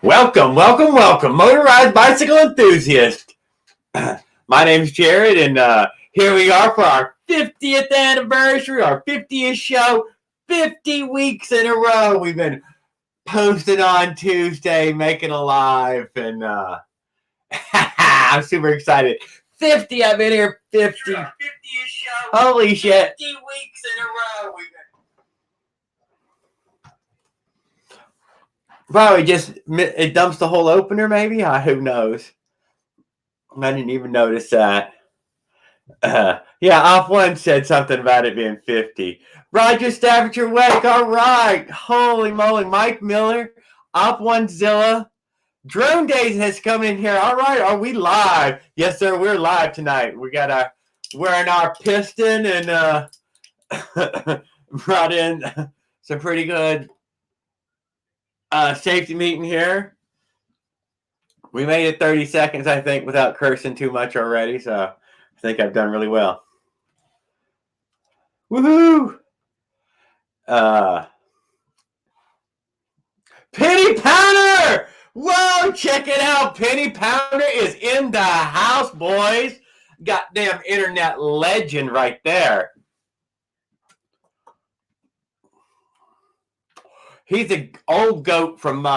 Welcome, welcome, welcome, motorized bicycle enthusiast. My name's Jared, and here we are for our 50th anniversary, our 50th show, 50 weeks in a row. We've been posting on Tuesday, making a live, and I'm super excited. 50, I've been here 50. 50th show. Holy shit. 50 weeks in a row. We've been probably just it dumps the whole opener, maybe. Who knows? I didn't even notice that. Yeah, off one said something about it being 50. Roger Stafford Wake. All right. Holy moly, Mike Miller, off one Zilla. Drone Days has come in here. All right, are we live? Yes, sir. We're live tonight. We got wearing our piston and brought in some pretty good safety meeting here. We made it 30 seconds, I think, without cursing too much already. So I think I've done really well. Woohoo! Penny Pounder! Whoa, check it out. Penny Pounder is in the house, boys. Goddamn internet legend right there. He's an old goat from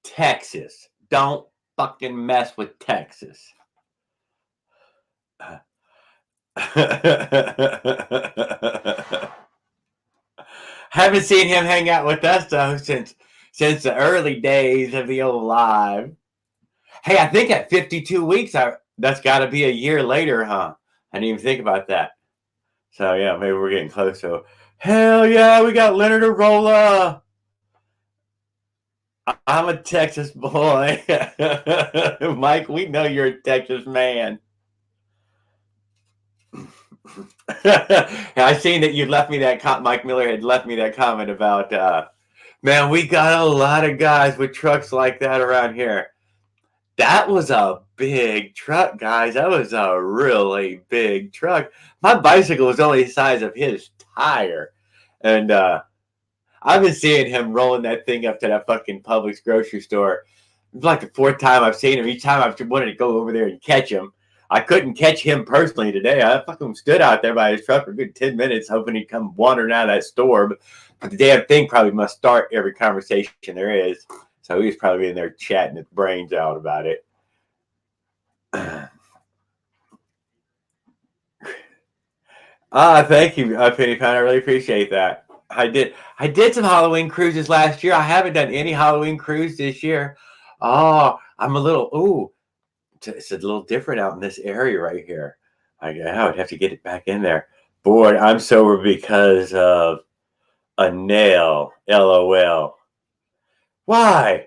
Texas. Don't fucking mess with Texas. Haven't seen him hang out with us though since the early days of the old live. Hey, I think at 52 weeks, that's got to be a year later, huh? I didn't even think about that. So yeah, maybe we're getting close. So hell yeah, we got Leonard Arola. I'm a Texas boy. Mike, we know you're a Texas man. I seen that you left me that Mike Miller had left me that comment about man, we got a lot of guys with trucks like that around here. That was a big truck, guys. That was a really big truck. My bicycle was only the size of his tire. And I've been seeing him rolling that thing up to that fucking Publix grocery store. It's like the fourth time I've seen him. Each time I've wanted to go over there and catch him. I couldn't catch him personally today. I fucking stood out there by his truck for a good 10 minutes hoping he'd come wandering out of that store. But the damn thing probably must start every conversation there is. So he's probably in there chatting his brains out about it. Thank you, Penny Pound. I really appreciate that. I did some Halloween cruises last year. I haven't done any Halloween cruise this year. Oh, I'm a little it's a little different out in this area right here. I would have to get it back in there. Boy, I'm sober because of a nail. LOL. Why?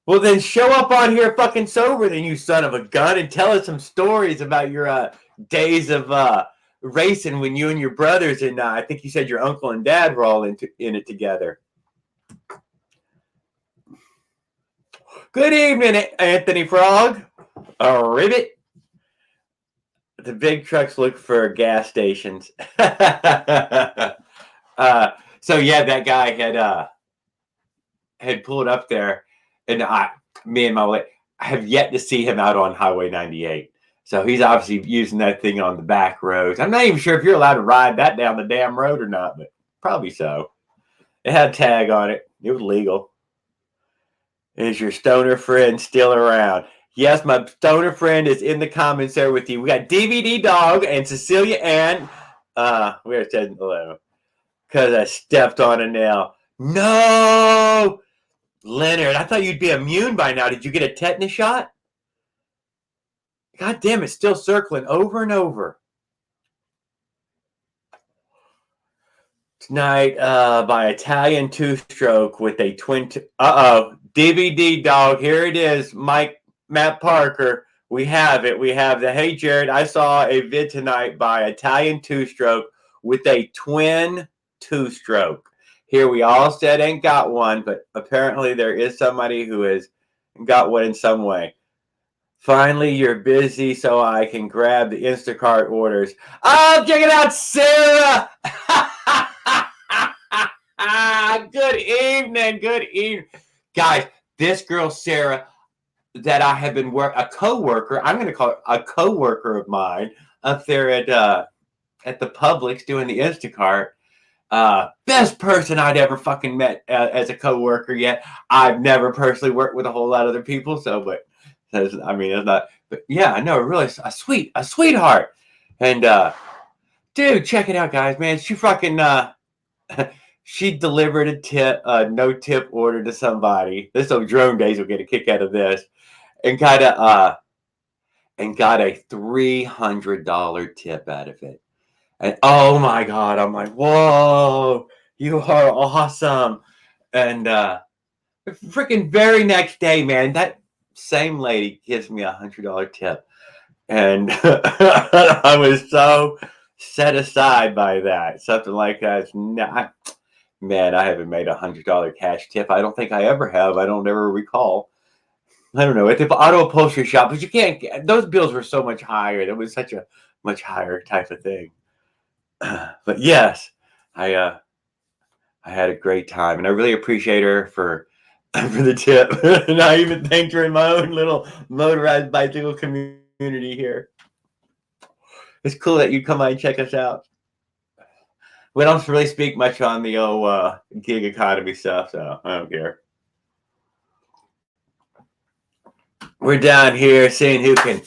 Well, then show up on here fucking sober, then, you son of a gun, and tell us some stories about your days of racing when you and your brothers and I think you said your uncle and dad were all in it together. Good evening, Anthony Frog. A ribbit. The big trucks look for gas stations. So yeah, that guy had pulled up there, and me and my wife have yet to see him out on Highway 98. So he's obviously using that thing on the back roads. I'm not even sure if you're allowed to ride that down the damn road or not, but probably so. It had a tag on it. It was legal. Is your stoner friend still around? Yes, my stoner friend is in the comments there with you. We got DVD Dog and Cecilia Ann. We're saying hello. Because I stepped on a nail. No! Leonard, I thought you'd be immune by now. Did you get a tetanus shot? God damn, it's still circling over and over. Tonight by Italian two-stroke with a twin... DVD Dog. Here it is. Matt Parker. We have it. We have the... Hey, Jared, I saw a vid tonight by Italian two-stroke with a twin two-stroke. Here we all said ain't got one, but apparently there is somebody who has got one in some way. Finally, you're busy, so I can grab the Instacart orders. Oh, check it out, Sarah! Good evening, good evening. Guys, this girl, Sarah, that I have been a co-worker, I'm going to call her a co-worker of mine up there at the Publix doing the Instacart. Best person I'd ever fucking met as a co-worker yet. I've never personally worked with a whole lot of other people, so, but I mean, it's not, but yeah, I know, really a sweetheart. And dude, check it out, guys, man. She fucking she delivered a tip, no tip order to somebody. This old drone days will get a kick out of this, and got a $300 tip out of it. And oh my God, I'm like, whoa, you are awesome. And freaking very next day, man, that same lady gives me $100 tip. And I was so set aside by that. Something like that. Man, I haven't made $100 cash tip. I don't think I ever have. I don't ever recall. I don't know. At the auto upholstery shop, but you can't get, those bills were so much higher. It was such a much higher type of thing. But yes, I had a great time, and I really appreciate her for the tip. And I even thanked her in my own little motorized bicycle community here. It's cool that you come by and check us out. We don't really speak much on the old gig economy stuff, so I don't care. We're down here seeing who can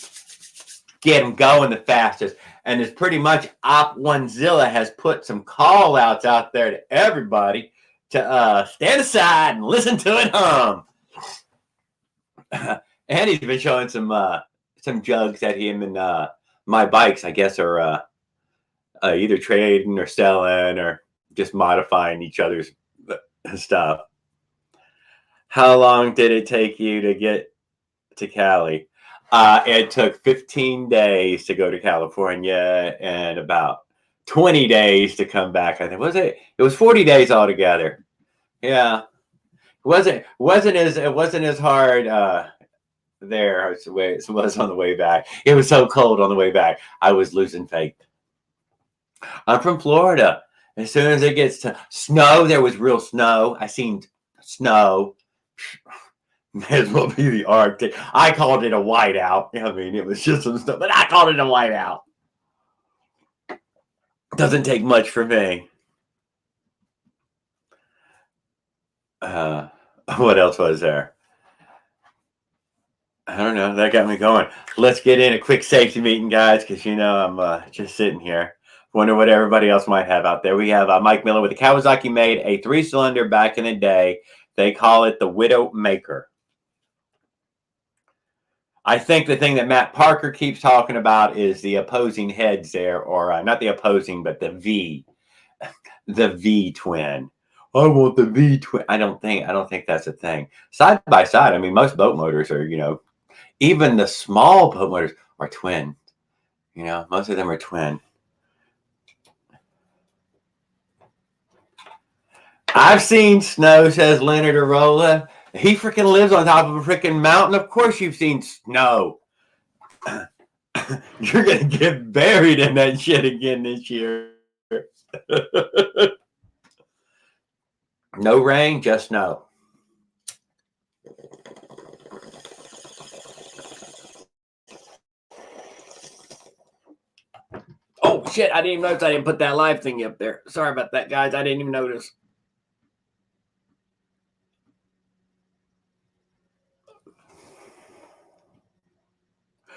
get them going the fastest. And it's pretty much Op1zilla has put some call outs out there to everybody to stand aside and listen to it hum. And he's been showing some jugs that him and my bikes, I guess, are either trading or selling or just modifying each other's stuff. How long did it take you to get to Cali? It took 15 days to go to California and about 20 days to come back. I think it was 40 days altogether. Yeah, it wasn't as hard there as it was on the way back. It was so cold on the way back. I was losing faith. I'm from Florida. As soon as it gets to snow, there was real snow. I seen snow. May as well be the Arctic. I called it a whiteout. I mean, it was just some stuff, but I called it a whiteout. Doesn't take much for me. What else was there? I don't know. That got me going. Let's get in a quick safety meeting, guys, because you know I'm just sitting here. Wonder what everybody else might have out there. We have Mike Miller with the Kawasaki made a 3-cylinder back in the day. They call it the Widow Maker. I think the thing that Matt Parker keeps talking about is the opposing heads there, or not the opposing, but the V twin. I want the V twin. I don't think that's a thing. Side by side, I mean, most boat motors are, even the small boat motors are twin. Most of them are twin. I've seen snow, says Leonard Arola. He freaking lives on top of a freaking mountain. Of course you've seen snow. You're going to get buried in that shit again this year. No rain, just snow. Oh, shit. I didn't even notice I didn't put that live thing up there. Sorry about that, guys. I didn't even notice.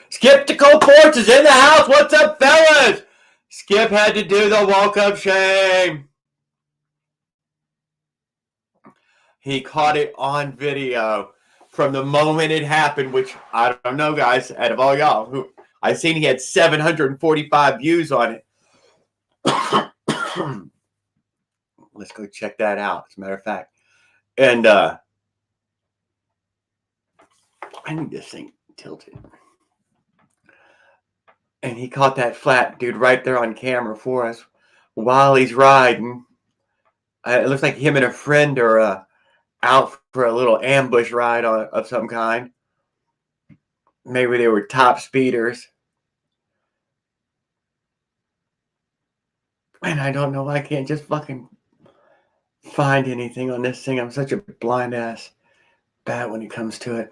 Skeptical Porch is in the house. What's up, fellas? Skip had to do the walk-up shame. He caught it on video from the moment it happened, which I don't know, guys. Out of all y'all, who I seen, he had 745 views on it. Let's go check that out. As a matter of fact, and I need this thing tilted. And he caught that flat dude right there on camera for us while he's riding. It looks like him and a friend are out for a little ambush ride of some kind. Maybe they were top speeders. And I don't know why I can't just fucking find anything on this thing. I'm such a blind ass bat when it comes to it.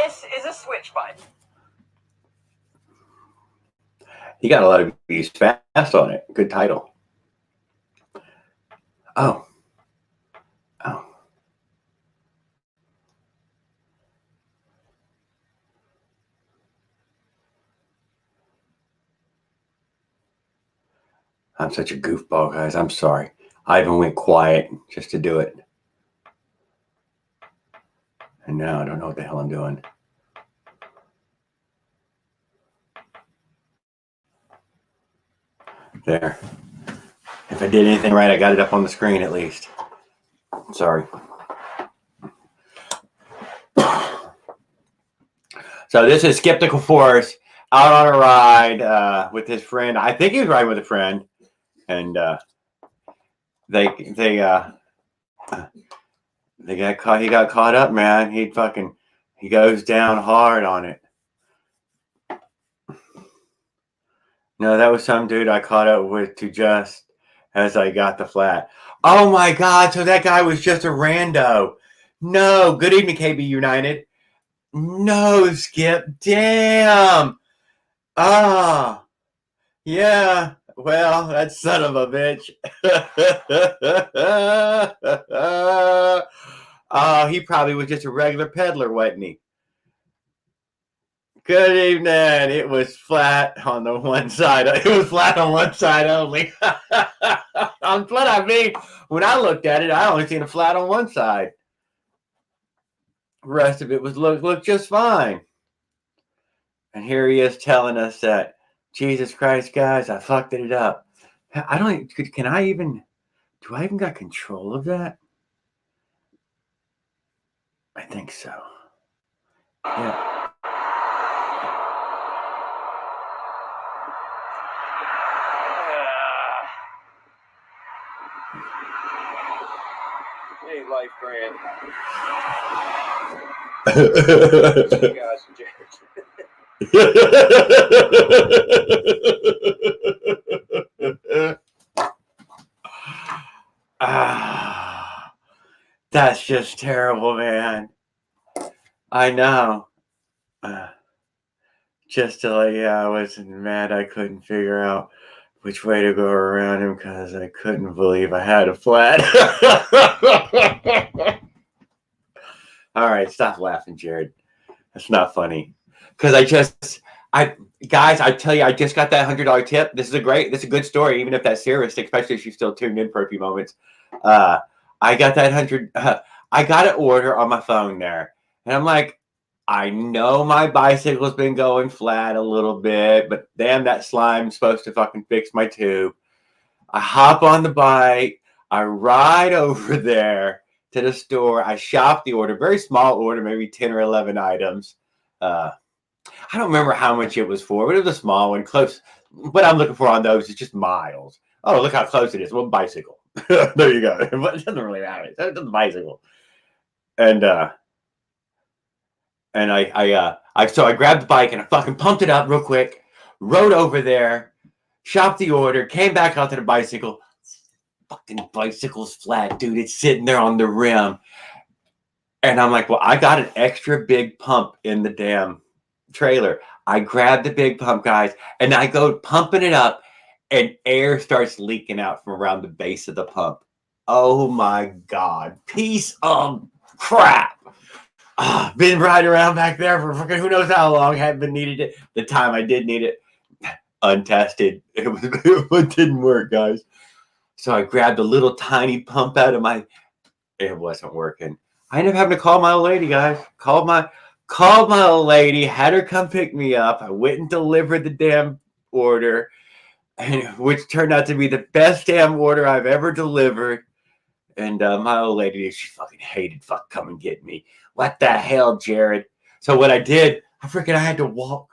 This is a switch button. He got a lot of views fast on it. Good title. Oh. I'm such a goofball, guys. I'm sorry. I even went quiet just to do it. And now I don't know what the hell I'm doing. There. If I did anything right, I got it up on the screen at least. Sorry. So this is Skeptical Force out on a ride with his friend. I think he was riding with a friend. And they got caught. He got caught up, man. He goes down hard on it. No, that was some dude I caught up with to just as I got the flat. Oh my God! So that guy was just a rando. No, good evening, KB United. No, Skip. Damn. Ah, yeah. Well, that son of a bitch. He probably was just a regular peddler, wasn't he? Good evening. It was flat on the one side. It was flat on one side only. On flat, I mean, when I looked at it, I only seen a flat on one side. The rest of it was looked just fine. And here he is telling us that, Jesus Christ, guys, I fucked it up. I don't. Can I even? Do I even got control of that? I think so. Yeah. Hey, life grant. That's just terrible, man. I know. Just to let you, I wasn't mad. I couldn't figure out which way to go around him because I couldn't believe I had a flat. All right, stop laughing, Jared. That's not funny. Because guys, I tell you, I just got that $100 tip. This is a good story, even if that's serious, especially if she's still tuned in for a few moments. I got that I got an order on my phone there. And I'm like, I know my bicycle's been going flat a little bit, but damn, that slime's supposed to fucking fix my tube. I hop on the bike. I ride over there to the store. I shop the order, very small order, maybe 10 or 11 items. I don't remember how much it was for, but it was a small one, close. What I'm looking for on those is just miles. Oh, look how close it is. Well, bicycle. There you go. But it doesn't really matter. It's a bicycle. And so I grabbed the bike and I fucking pumped it up real quick, rode over there, shopped the order, came back out to the bicycle. Fucking bicycle's flat, dude. It's sitting there on the rim. And I'm like, well, I got an extra big pump in the damn trailer. I grabbed the big pump, guys, and I go pumping it up, and air starts leaking out from around the base of the pump. Oh my God. Piece of crap. Been riding around back there for fucking who knows how long. Haven't been needed it. The time I did need it, untested. It didn't work, guys. So I grabbed a little tiny pump out of it wasn't working. I ended up having to call my old lady, guys. Called my old lady, had her come pick me up. I went and delivered the damn order. and which turned out to be the best damn order I've ever delivered. And my old lady, she fucking hated come and get me. What the hell, Jared? So what I did, I had to walk.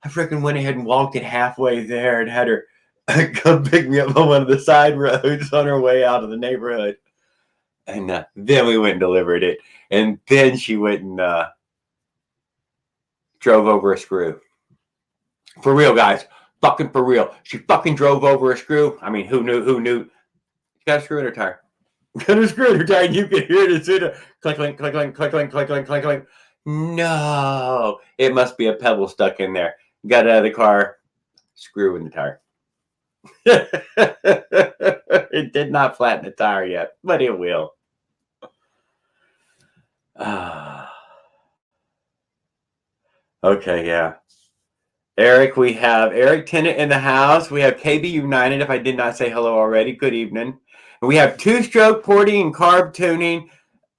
I freaking went ahead and walked it halfway there and had her come pick me up on one of the side roads on her way out of the neighborhood. And then we went and delivered it. And then she went and drove over a screw. For real, guys. Fucking for real. She fucking drove over a screw. I mean, who knew? She got a screw in her tire. Got a screw in her tire. And you could hear it. Click, clink, click, clink, click, clink, click, clink, click, clink. No. It must be a pebble stuck in there. Got out of the car. Screw in the tire. It did not flatten the tire yet, but it will. Okay, yeah. Eric, we have Eric Tennant in the house. We have KB United, if I did not say hello already. Good evening. And we have Two-Stroke Porting and Carb Tuning,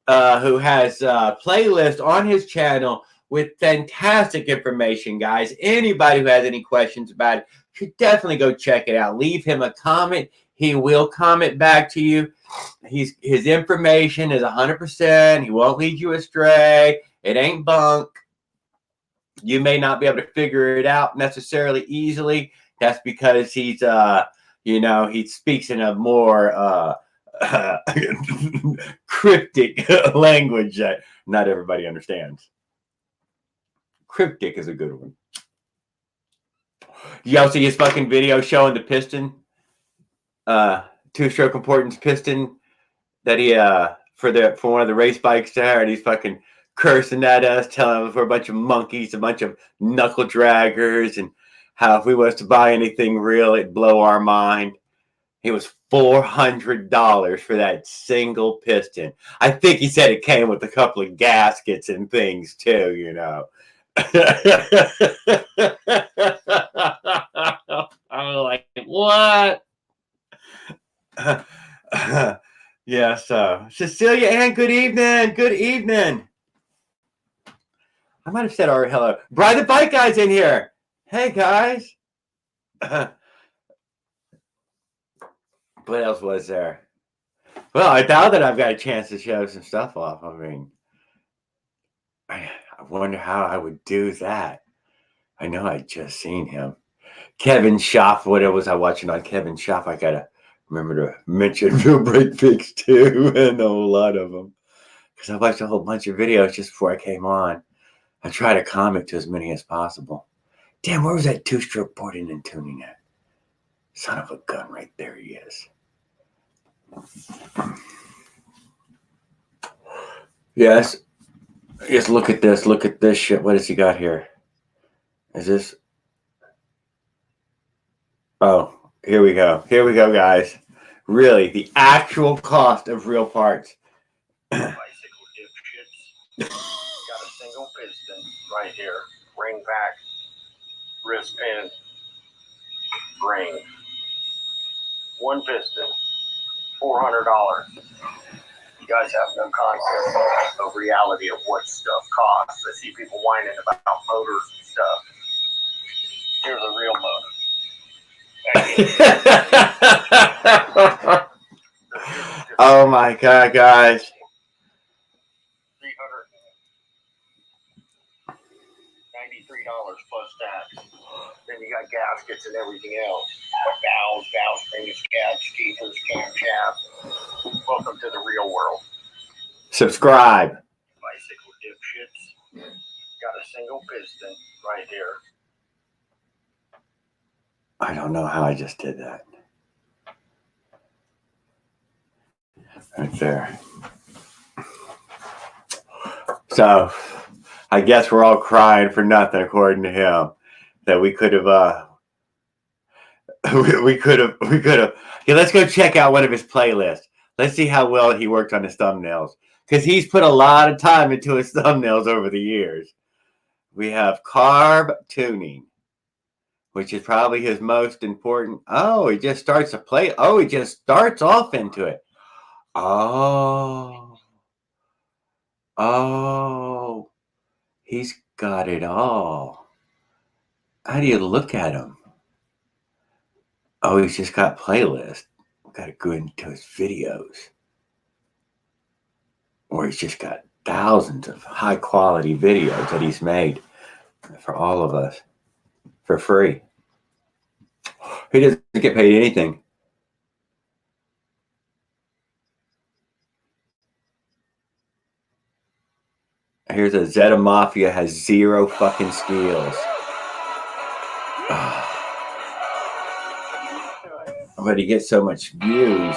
who has a playlist on his channel with fantastic information, guys. Anybody who has any questions about it should definitely go check it out. Leave him a comment. He will comment back to you. His information is 100%. He won't lead you astray. It ain't bunk. You may not be able to figure it out necessarily easily. That's because he's, he speaks in a more cryptic language that not everybody understands. Cryptic is a good one. Y'all see his fucking video showing the piston, two-stroke importance piston that he for one of the race bikes there, and he's fucking cursing at us, telling us we're a bunch of monkeys, a bunch of knuckle draggers, and how if we was to buy anything real, it'd blow our mind. It was $400 for that single piston. I think he said it came with a couple of gaskets and things too, you know. I was like, what? Yeah, so Cecilia Ann, good evening. Good evening. I might have said already hello. Brian the Bike Guy's in here. Hey guys. What else was there? Well, I doubt that I've got a chance to show some stuff off. I mean, I wonder how I would do that. I know I just seen him. Kevin Schaff, what was I watching on Kevin Schaff? I gotta remember to mention Real Break Fix too, and a whole lot of them. Because I watched a whole bunch of videos just before I came on. I try to comment to as many as possible. Damn, where was that two-stroke porting and tuning at? Son of a gun, right there he is. Yes. Just look at this. Look at this shit. What has he got here? Is this? Oh, here we go. Here we go, guys. Really, the actual cost of real parts. Bicycle dipshits. Got a single piston right here. Ring back. Wrist pin. Ring. One piston. $400. You guys have no concept of reality of what stuff costs. I see people whining about motors and stuff. Here's a real motor. Oh my God, guys. $393 plus tax. Then you got gaskets and everything else. Valves, springs, cabs, keepers, camshafts. Welcome to the real world. Subscribe. Bicycle dipshits. Got a single piston right here. I don't know how I just did that. Right there. So, I guess we're all crying for nothing, according to him. That we could have, we could have. Yeah, let's go check out one of his playlists. Let's see how well he worked on his thumbnails, because he's put a lot of time into his thumbnails over the years. We have carb tuning, which is probably his most important. Oh, he just starts to play. Oh, he just starts off into it. Oh, he's got it all. How do you look at him? Oh, he's just got playlist. Got to go into his videos. Or he's just got thousands of high quality videos that he's made for all of us for free. He doesn't get paid anything. Here's a Zeta Mafia has 0 fucking skills. But he gets so much views.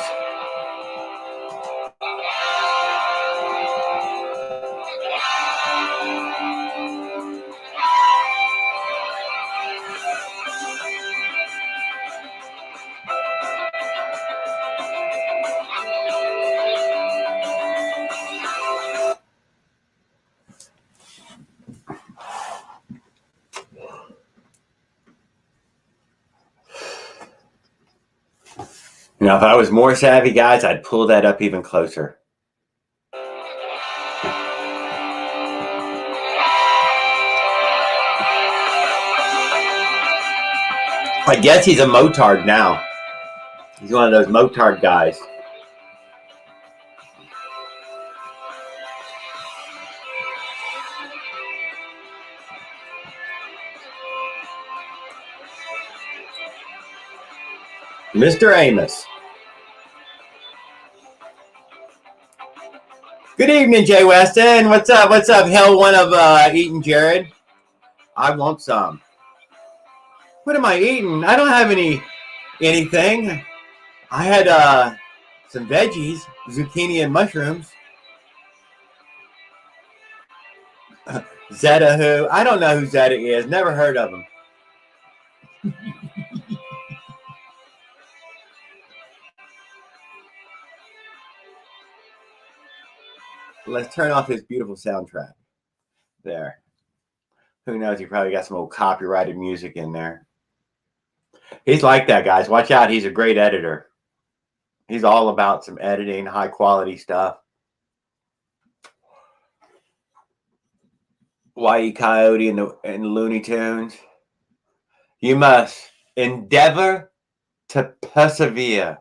Now, if I was more savvy, guys, I'd pull that up even closer. I guess he's a motard now. He's one of those motard guys. Mr. Amos. Good evening, Jay Weston. What's up? What's up? Hell, one of eating Jared. I want some. What am I eating? I don't have anything. I had some veggies, zucchini and mushrooms. Zeta who? I don't know who Zeta is. Never heard of him. Let's turn off his beautiful soundtrack. There. Who knows? He probably got some old copyrighted music in there. He's like that, guys. Watch out. He's a great editor. He's all about some editing, high quality stuff. Wile Coyote and the Looney Tunes. You must endeavor to persevere.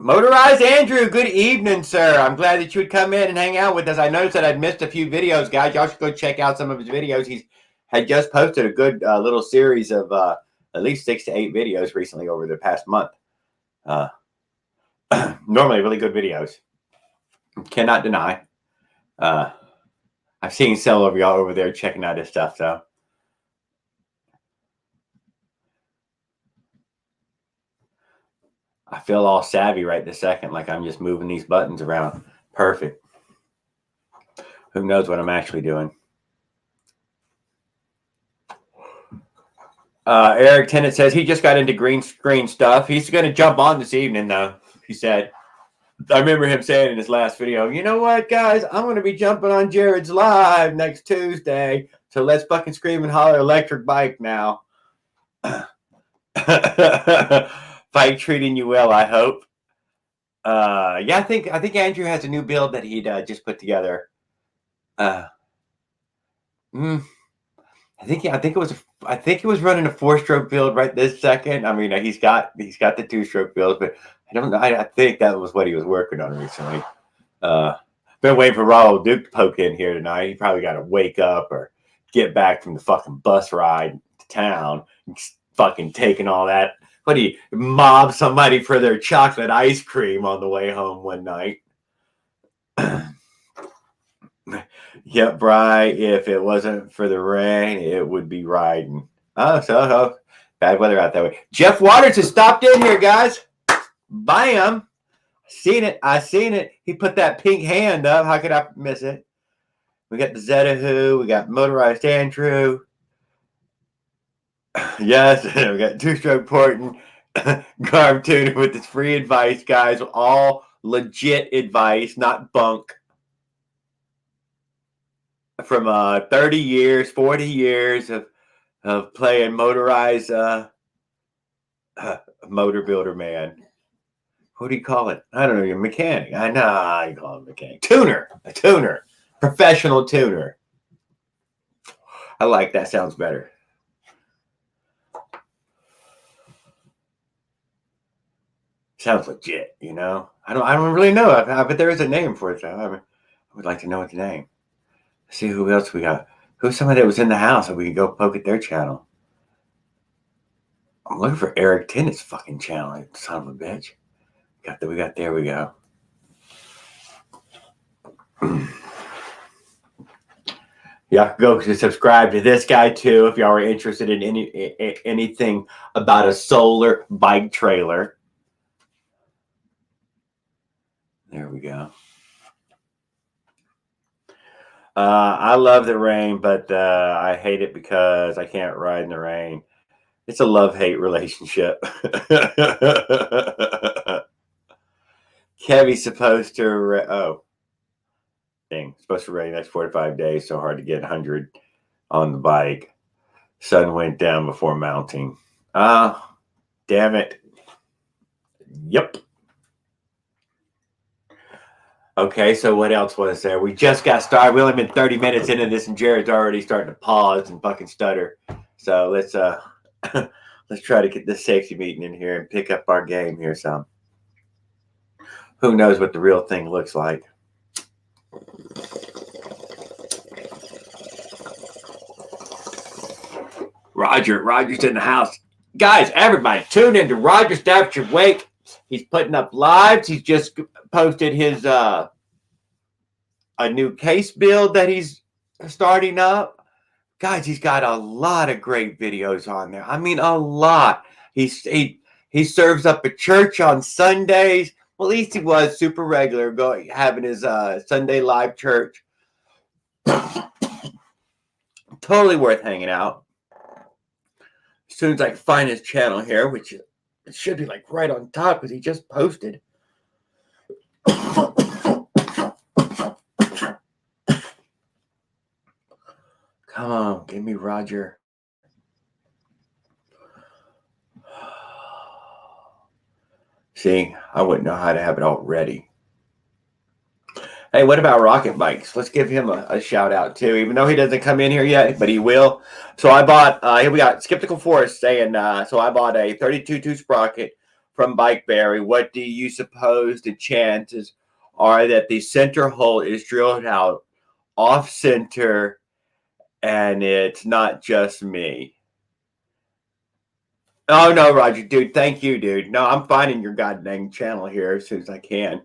Motorized Andrew, good evening, sir. I'm glad that you would come in and hang out with us. I noticed that I'd missed a few videos, guys. Y'all should go check out some of his videos. He's had just posted a good little series of at least 6 to 8 videos recently over the past month. Normally really good videos. Cannot deny. I've seen several of y'all over there checking out his stuff, so. I feel all savvy right this second, like I'm just moving these buttons around. Perfect. Who knows what I'm actually doing? Eric Tennant says he just got into green screen stuff. He's going to jump on this evening, though, he said. I remember him saying in his last video, you know what, guys? I'm going to be jumping on Jared's live next Tuesday. So let's fucking scream and holler electric bike now. Bike treating you well, I hope. Yeah, I think Andrew has a new build that he'd just put together. I think it was running a 4-stroke build right this second. I mean, he's got the 2-stroke build, but I don't know. I think that was what he was working on recently. Been waiting for Raul Duke to poke in here tonight. He probably got to wake up or get back from the fucking bus ride to town, fucking taking all that. What do you mob somebody for their chocolate ice cream on the way home one night? Yep, Bry, if it wasn't for the rain, it would be riding. Oh, bad weather out that way. Jeff Waters has stopped in here, guys. Bam. I seen it. He put that pink hand up. How could I miss it? We got the Zeta Who. We got Motorized Andrew. Yes, we got 2-stroke Porton. Garb Tuner with this free advice, guys. All legit advice, not bunk. From 30 years, 40 years of playing motorized motor builder, man. What do you call it? I don't know. You're a mechanic. I know. I call it mechanic. Tuner. A tuner. Professional tuner. I like that. Sounds better. Sounds legit, you know. I don't really know, but there is a name for it though. I would like to know what the name. Let's see who else we got. Who's somebody that was in the house that we could go poke at their channel? I'm looking for Eric Tennett's fucking channel. Son of a bitch. There we go. Y'all go to subscribe to this guy too if y'all are interested in anything about a solar bike trailer. There we go. I love the rain, but I hate it because I can't ride in the rain. It's a love-hate relationship. Kevy's supposed to supposed to rain next 4 to 5 days, so hard to get 100 on the bike. Sun went down before mounting. Damn it. Yep. Okay, so what else was there? We just got started. We only been 30 minutes into this, and Jared's already starting to pause and fucking stutter. So let's let's try to get this safety meeting in here and pick up our game here some. Who knows what the real thing looks like? Roger's in the house. Guys, everybody, tune into Roger Staffordshire Wake. He's putting up lives. He's just posted his a new case build that he's starting up. Guys, he's got a lot of great videos on there. I mean, a lot. He serves up at church on Sundays. Well, at least he was super regular, having his Sunday live church. Totally worth hanging out. As soon as I can find his channel here, which it should be like right on top because he just posted. Come on, give me Roger. See, I wouldn't know how to have it all ready. Hey, what about Rocket Bikes? Let's give him a shout out too, even though he doesn't come in here yet, but he will. So I bought, here we got Skeptical Forest saying, so I bought a 32 sprocket from Bikeberry. What do you suppose the chances are that the center hole is drilled out off center and it's not just me? Oh, no, Roger, dude. Thank you, dude. No, I'm finding your goddamn channel here as soon as I can.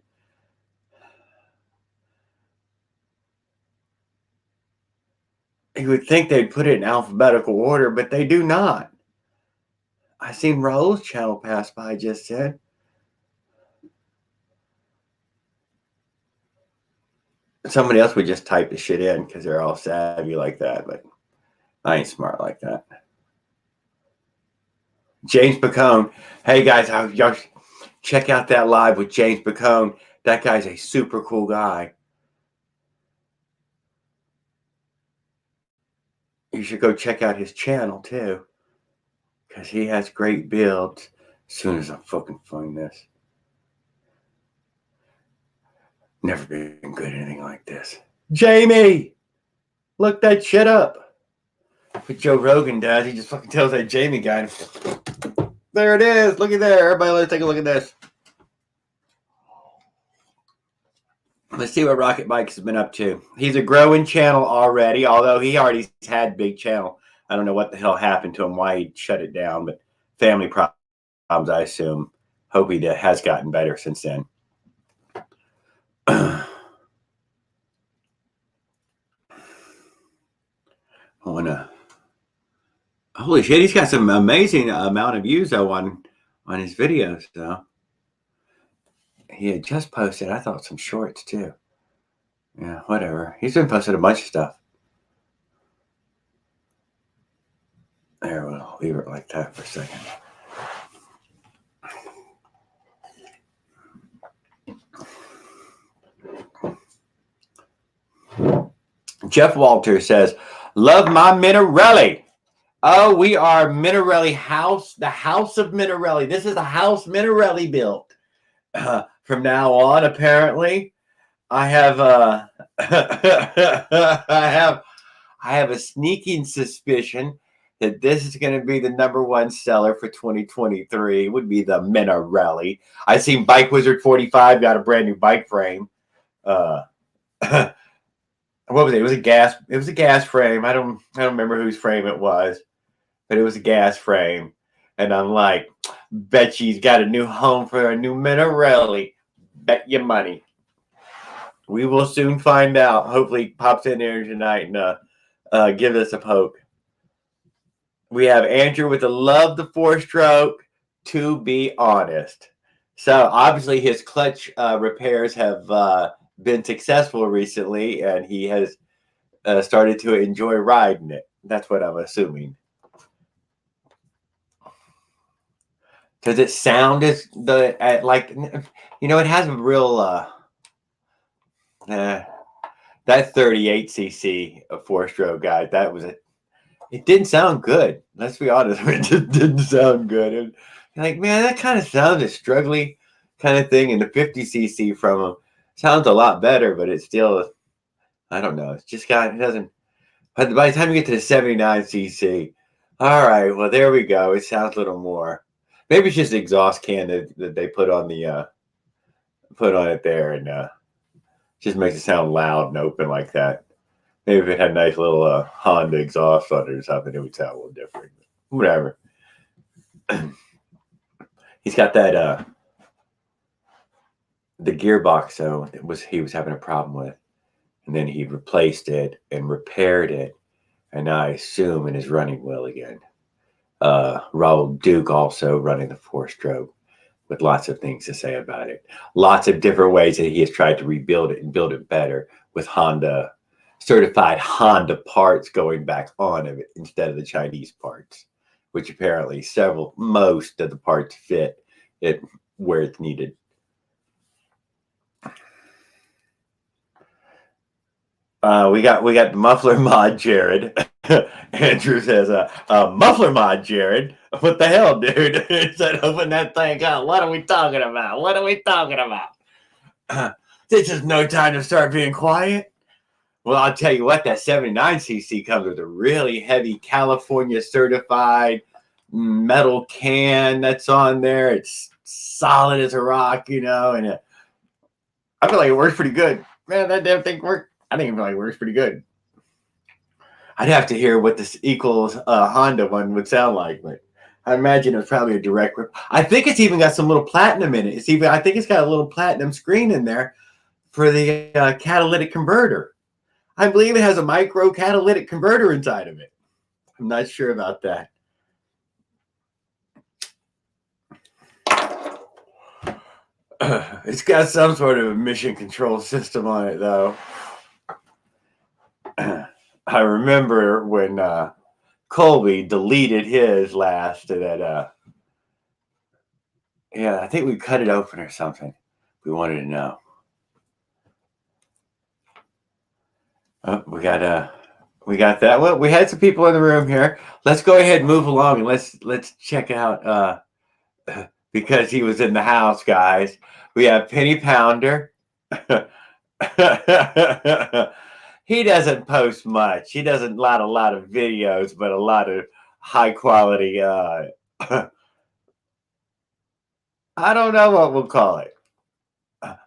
You would think they'd put it in alphabetical order, but they do not. I seen Raul's channel pass by just said. Somebody else would just type the shit in because they're all savvy like that, but I ain't smart like that. James Bacone. Hey, guys, y'all check out that live with James Bacone. That guy's a super cool guy. You should go check out his channel, too, because he has great builds. As soon as I fucking find this. Never been good at anything like this. Jamie! Look that shit up. What Joe Rogan does, he just fucking tells that Jamie guy. There it is. Look at there. Everybody, let's take a look at this. Let's see what Rocket Bikes has been up to. He's a growing channel already, although he already had big channel. I don't know what the hell happened to him, why he shut it down, but family problems, I assume. Hope he has gotten better since then. I wanna. Holy shit, he's got some amazing amount of views though on his videos though. He had just posted, I thought, some shorts too. Yeah, whatever. He's been posting a bunch of stuff. There, we'll leave it like that for a second. Jeff Walter says, love my Minarelli. Oh, we are Minarelli House, the House of Minarelli. This is a house Minarelli built. From now on, apparently, I have I have a sneaking suspicion that this is going to be the #1 seller for 2023. Would be the Minarelli. I seen Bike Wizard 45 got a brand new bike frame. What was it? It was a gas. It was a gas frame. I don't remember whose frame it was, but it was a gas frame. And I'm like, bet she's got a new home for a new Minarelli. Bet your money. We will soon find out. Hopefully, he pops in there tonight and give us a poke. We have Andrew with the love the 4-stroke, to be honest. So obviously his clutch repairs have been successful recently, and he has started to enjoy riding it. That's what I'm assuming. Does it sound as like, you know, it has a real that 38cc 4-stroke guy. That was it. It didn't sound good. Let's be honest. It just didn't sound good. Like, man, that kind of sounds a struggly kind of thing. And the 50cc from him sounds a lot better, but it's still, I don't know. It's just it doesn't. But by the time you get to the 79cc, all right, well, there we go. It sounds a little more. Maybe it's just the exhaust can that they put on it there, and just makes it sound loud and open like that. Maybe if it had a nice little Honda exhaust on it or something, it would sound a little different. Whatever. He's got that the gearbox though he was having a problem with, and then he replaced it and repaired it, and now I assume it is running well again. Raul Duke also running the 4-stroke with lots of things to say about it. Lots of different ways that he has tried to rebuild it and build it better with Honda certified Honda parts going back on it instead of the Chinese parts, which apparently most of the parts fit it where it's needed. We got the muffler mod, Jared. Andrew says, muffler mod, Jared. What the hell, dude? He said, open that thing up. What are we talking about? What are we talking about? This is no time to start being quiet. Well, I'll tell you what, that 79cc comes with a really heavy California certified metal can that's on there. It's solid as a rock, you know, and I feel like it works pretty good. Man, that damn thing works. I think it feel like it works pretty good. I'd have to hear what this equals Honda one would sound like, but I imagine it's probably a direct rip. I think it's even got some little platinum in it. I think it's got a little platinum screen in there for the catalytic converter. I believe it has a micro catalytic converter inside of it. I'm not sure about that. It's got some sort of emission control system on it, though. I remember when Colby deleted his last that. Yeah, I think we cut it open or something. We wanted to know. Oh, we got that. Well, we had some people in the room here. Let's go ahead and move along and let's check out because he was in the house, guys. We have Penny Pounder. He doesn't post much. He doesn't lot a lot of videos, but a lot of high quality I don't know what we'll call it.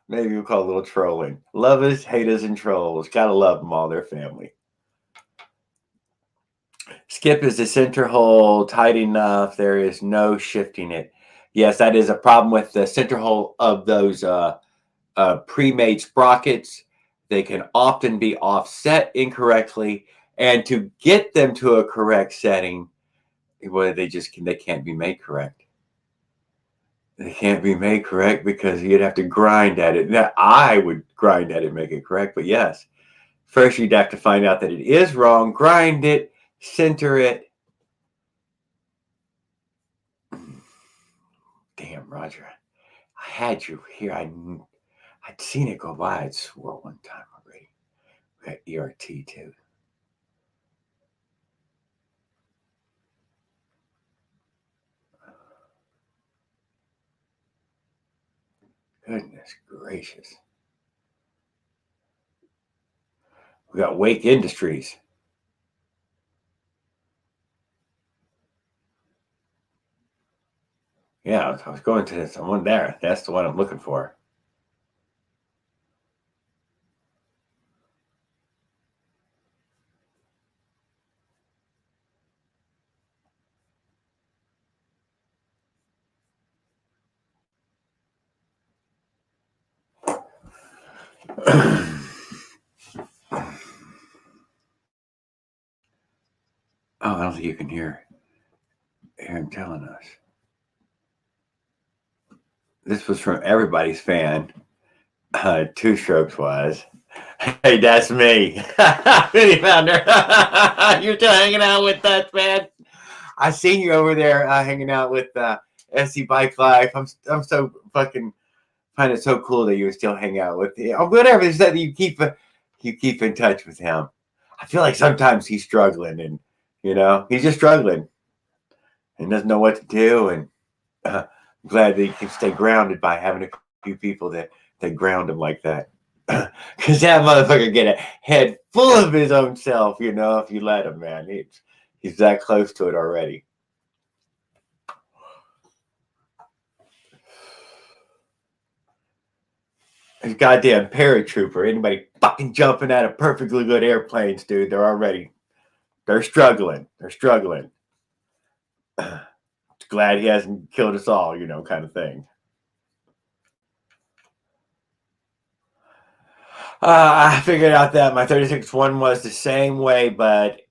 Maybe we'll call it a little trolling. Lovers, haters, and trolls. Gotta love them all, their family. Skip is the center hole tight enough. There is no shifting it. Yes, that is a problem with the center hole of those pre-made sprockets. They can often be offset incorrectly, and to get them to a correct setting, well, they can't be made correct. They can't be made correct because you'd have to grind at it. Now, I would grind at it and make it correct, but yes, first you'd have to find out that it is wrong, grind it, center it. Damn, Roger, I had you here. I'd seen it go by. I swore one time already. We got ERT too. Goodness gracious. We got Wake Industries. Yeah, I was going to this one there. That's the one I'm looking for. Oh, I don't think you can hear him telling us. This was from everybody's fan. Two Strokes was. Hey, that's me. Vinny Founder. You're still hanging out with us, man. I seen you over there hanging out with SC Bike Life. I'm so fucking find it so cool that you would still hang out with him. Or whatever it is that you keep in touch with him. I feel like sometimes he's struggling, and he's just struggling and doesn't know what to do. And I'm glad that he can stay grounded by having a few people that ground him like that. Because that motherfucker get a head full of his own self, if you let him, man. He's that close to it already. His goddamn paratrooper. Anybody fucking jumping out of perfectly good airplanes, dude, they're struggling. They're struggling. Glad he hasn't killed us all, kind of thing. I figured out that my 36-1 was the same way, but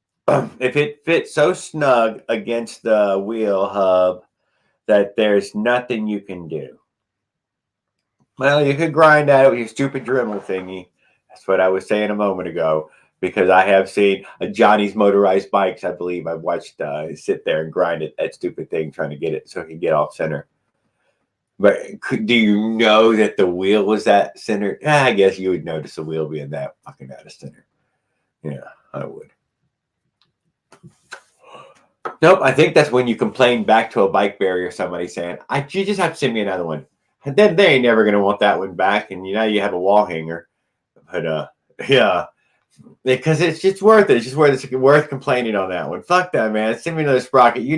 if it fits so snug against the wheel hub that there's nothing you can do. Well, you could grind at it with your stupid Dremel thingy. That's what I was saying a moment ago, because I have seen Johnny's Motorized Bikes, I believe. I've watched sit there and grind it, that stupid thing, trying to get it so it can get off center. But do you know that the wheel was that center? I guess you would notice the wheel being that fucking out of center. Yeah, I would. Nope, I think that's when you complain back to a bike barrier, somebody saying, you just have to send me another one. And then they ain't never going to want that one back. And you have a wall hanger. But yeah, because it's just worth it. It's just worth complaining on that one. Fuck that, man. Send me another sprocket. They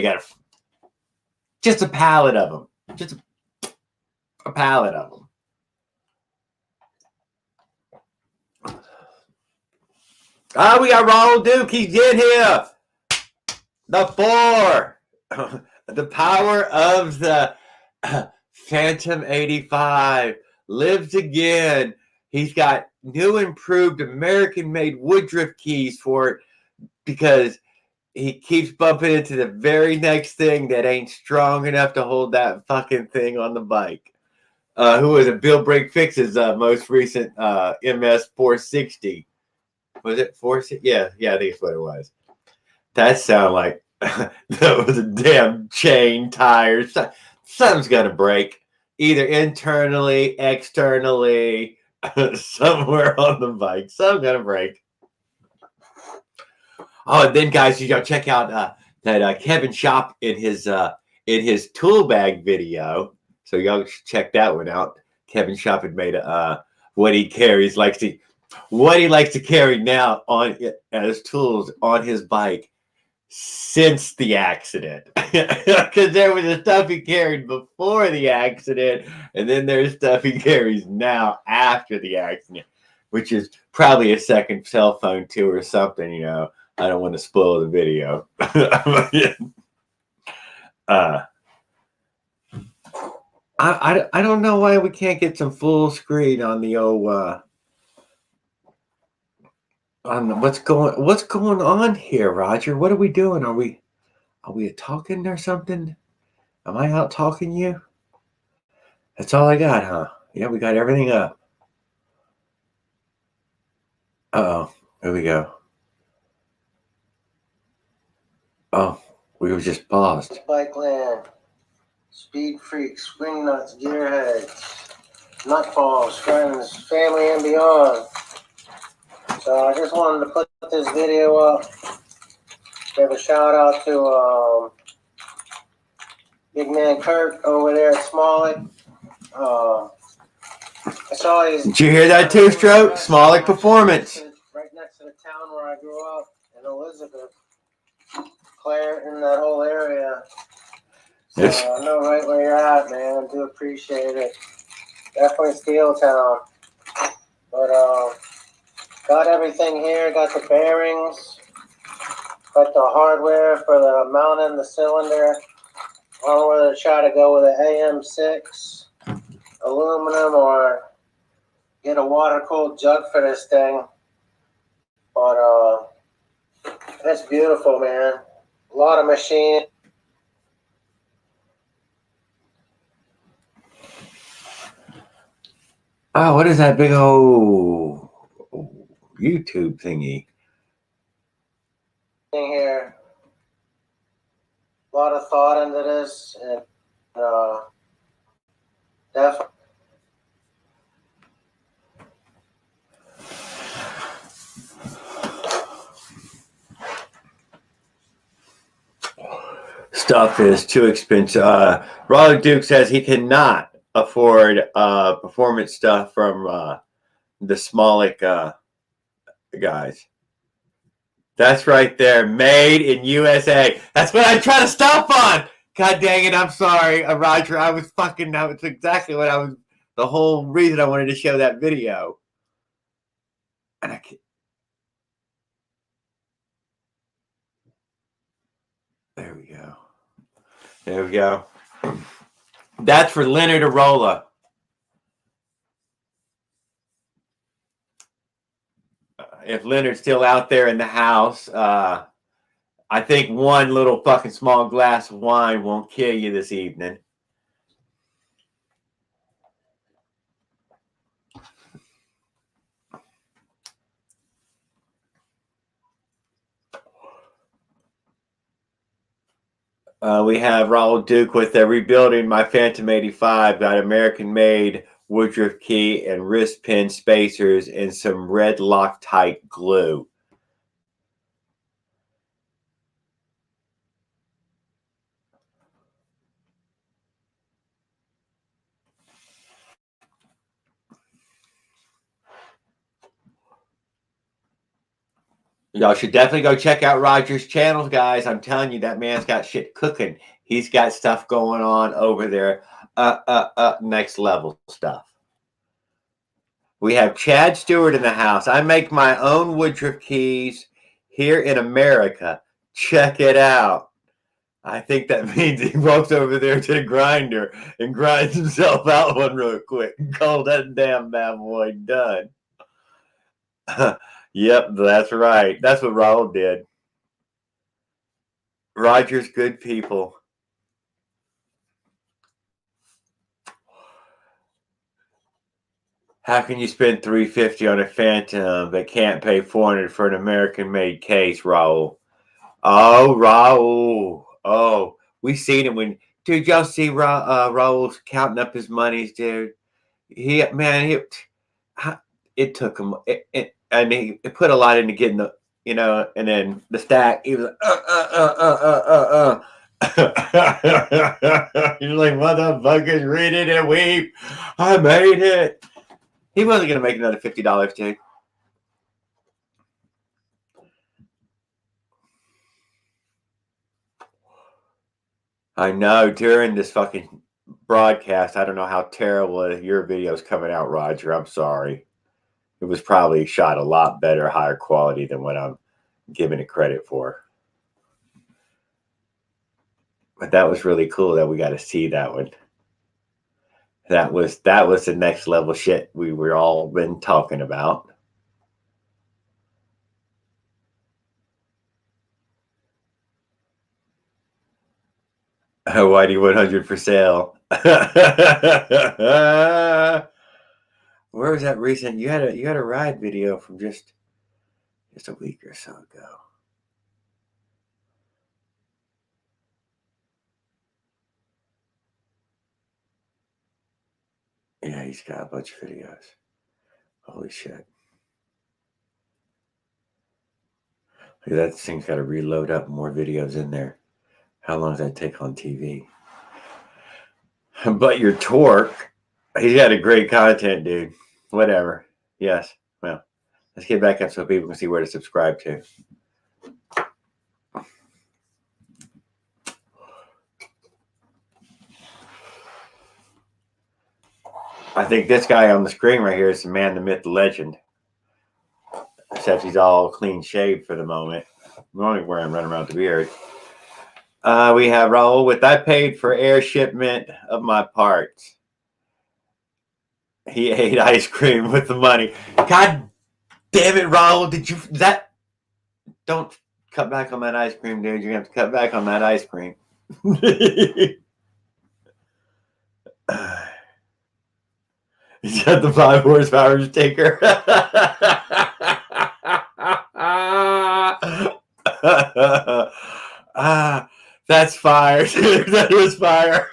got just a pallet of them. Just a pallet of them. We got Ronald Duke. He's in here. The 4. The power of the Phantom 85 lives again. He's got new improved American-made Woodruff keys for it because he keeps bumping into the very next thing that ain't strong enough to hold that fucking thing on the bike. Who was it? Bill Brake Fix's most recent MS 460. Was it 460? Yeah, I think it's what it was. That sounded like that was a damn chain tire. Something's gonna break, either internally, externally, somewhere on the bike. Something's gonna break. Oh, and then guys, you gotta check out that Kevin Shop in his tool bag video. So y'all should check that one out. Kevin Shop had made what he likes to carry now on as tools on his bike since the accident. Because there was the stuff he carried before the accident, and then there's stuff he carries now after the accident, which is probably a second cell phone too or something. I don't want to spoil the video. I don't know why we can't get some full screen on the old on what's going on here, Roger? What are we doing? Are we talking or something? Am I out talking you? That's all I got, huh? Yeah, we got everything up. Uh-oh. Here we go. Oh, we were just paused. Bike land, speed freaks, swing nuts, gearheads, nutballs, friends, family, and beyond. So I just wanted to put this video up. Give a shout out to big man Kurt over there at Smollett. I saw his. Did you hear that too, Stroke? Smollett Performance. Right next to the town where I grew up in Elizabeth. Claire, in that whole area. Yes. I know right where you're at, man. I do appreciate it. Definitely Steel Town. But got everything here. Got the bearings. Got the hardware for the mounting the cylinder. I don't know whether to try to go with an AM6 aluminum or get a water-cooled jug for this thing. But it's beautiful, man. A lot of machine. Oh, what is that big old YouTube thingy? Here. A lot of thought into this, and definitely. Stuff is too expensive. Raleigh Duke says he cannot afford performance stuff from the Smolik guys. That's right there, made in USA. That's what I try to stop on. God dang it! I'm sorry, Roger. That was exactly what I was. The whole reason I wanted to show that video, and I can't. There we go. There we go. That's for Leonard Arola. If Leonard's still out there in the house, I think one little fucking small glass of wine won't kill you this evening. We have Raul Duke with rebuilding my Phantom 85. Got American-made Woodruff key and wrist pin spacers and some red Loctite glue. Y'all should definitely go check out Roger's channel, guys. I'm telling you, that man's got shit cooking. He's got stuff going on over there. Next level stuff. We have Chad Stewart in the house. I make my own Woodruff keys here in America. Check it out. I think that means he walks over there to the grinder and grinds himself out one real quick and call that damn bad boy done. Yep, that's right. That's what Raul did. Roger's good people. How can you spend $350 on a Phantom but can't pay $400 for an American-made case, Raul? Oh, Raul. Oh, we seen it when, dude. Y'all see Raul's counting up his monies, dude. It took him, and he put a lot into getting the, and then the stack. He was like, He's like, motherfuckers, read it and weep. I made it. He wasn't gonna make another $50, dude. I know during this fucking broadcast, I don't know how terrible your video's coming out, Roger. I'm sorry. It was probably shot a lot better, higher quality than what I'm giving it credit for. But that was really cool that we got to see that one. That was the next level shit we were all been talking about. Whitey 100 for sale. Where was that recent? You had a ride video from just a week or so ago. Yeah, he's got a bunch of videos. Holy shit. That thing's got to reload up more videos in there. How long does that take on TV? But your Torque, he's got a great content, dude. Whatever. Yes. Well, let's get back up so people can see where to subscribe to. I think this guy on the screen right here is the man, the myth, the legend. Except he's all clean shaved for the moment. The only where I'm running around with the beard. We have Raul with I paid for air shipment of my parts. He ate ice cream with the money. God damn it, Raul. Did you that don't cut back on that ice cream, dude. You're gonna have to cut back on that ice cream. He's got the 5 horsepower sticker. That's fire, dude. That was fire.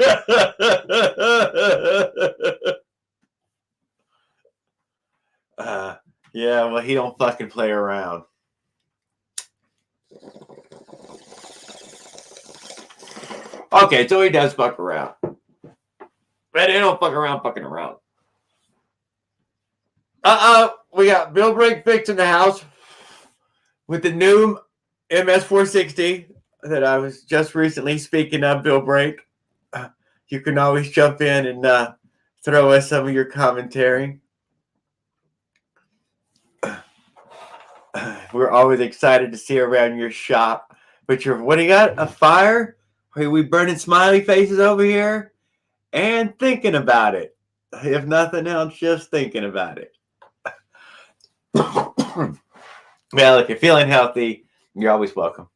Yeah, well, he don't fucking play around. Okay, so he does fuck around. But he don't fuck around fucking around. We got Bill Brake Fix in the house with the new MS460 that I was just recently speaking of, Bill Brake. You can always jump in and throw us some of your commentary. We're always excited to see around your shop. But what do you got? A fire? Are we burning smiley faces over here? And thinking about it. If nothing else, just thinking about it. Well, if you're feeling healthy, you're always welcome.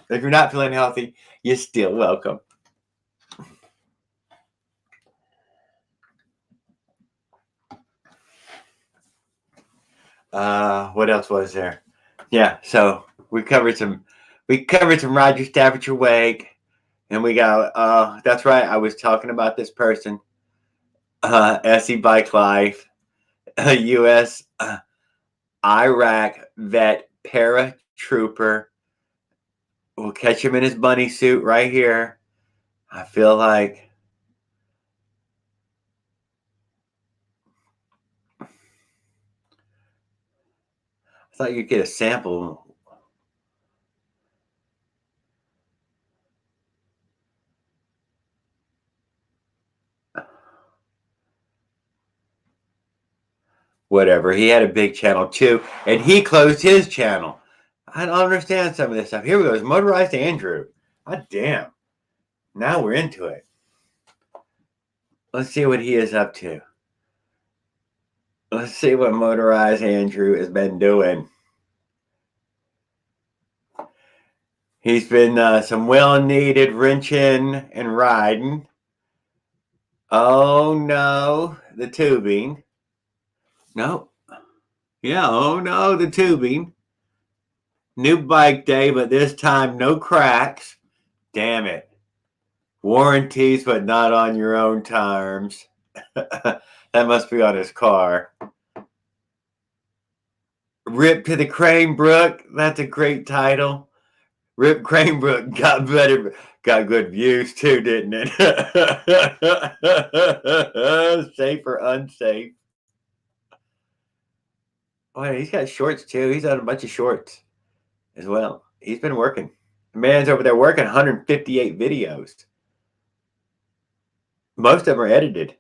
If you're not feeling healthy, you're still welcome. What else was there? Yeah, so we covered some Roger Stafford Wake, and we got that's right, I was talking about this person, SE Bike Life, a US Iraq vet paratrooper. We'll catch him in his bunny suit right here. I feel like I thought you'd get a sample. Whatever. He had a big channel too, and he closed his channel. I don't understand some of this stuff. Here we go. It's Motorized Andrew. God damn. Now we're into it. Let's see what he is up to. Let's see what Motorized Andrew has been doing. He's been some well-needed wrenching and riding. Oh no, the tubing. No. Yeah, oh no, the tubing. New bike day, but this time no cracks. Damn it. Warranties, but not on your own terms. That must be on his car. Rip to the Cranebrook. That's a great title. Rip Cranebrook got good views too, didn't it? Safe or unsafe? Oh, he's got shorts too. He's on a bunch of shorts as well. He's been working. The man's over there working 158 videos. Most of them are edited.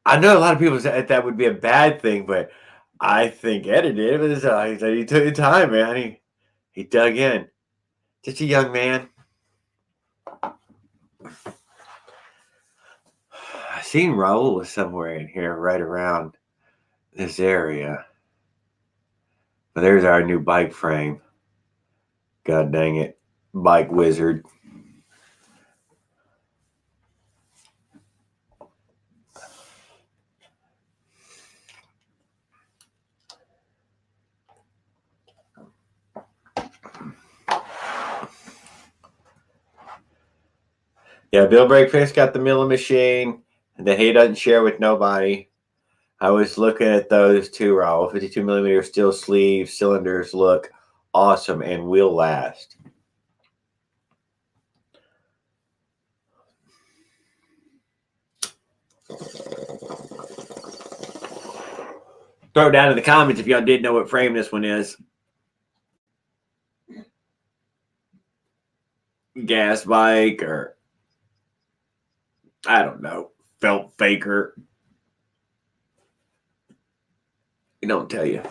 I know a lot of people say that would be a bad thing, but I think edited was he took the time, man. He dug in. Just a young man. I seen Raul was somewhere in here, right around this area. But there's our new bike frame. God dang it, bike wizard. Yeah, Bill Breakfast got the milling machine that he doesn't share with nobody. I was looking at those too, Raul. 52 millimeter steel sleeve cylinders look awesome and will last. Throw it down in the comments if y'all didn't know what frame this one is. Gas bike or I don't know. Felt faker. He don't tell you.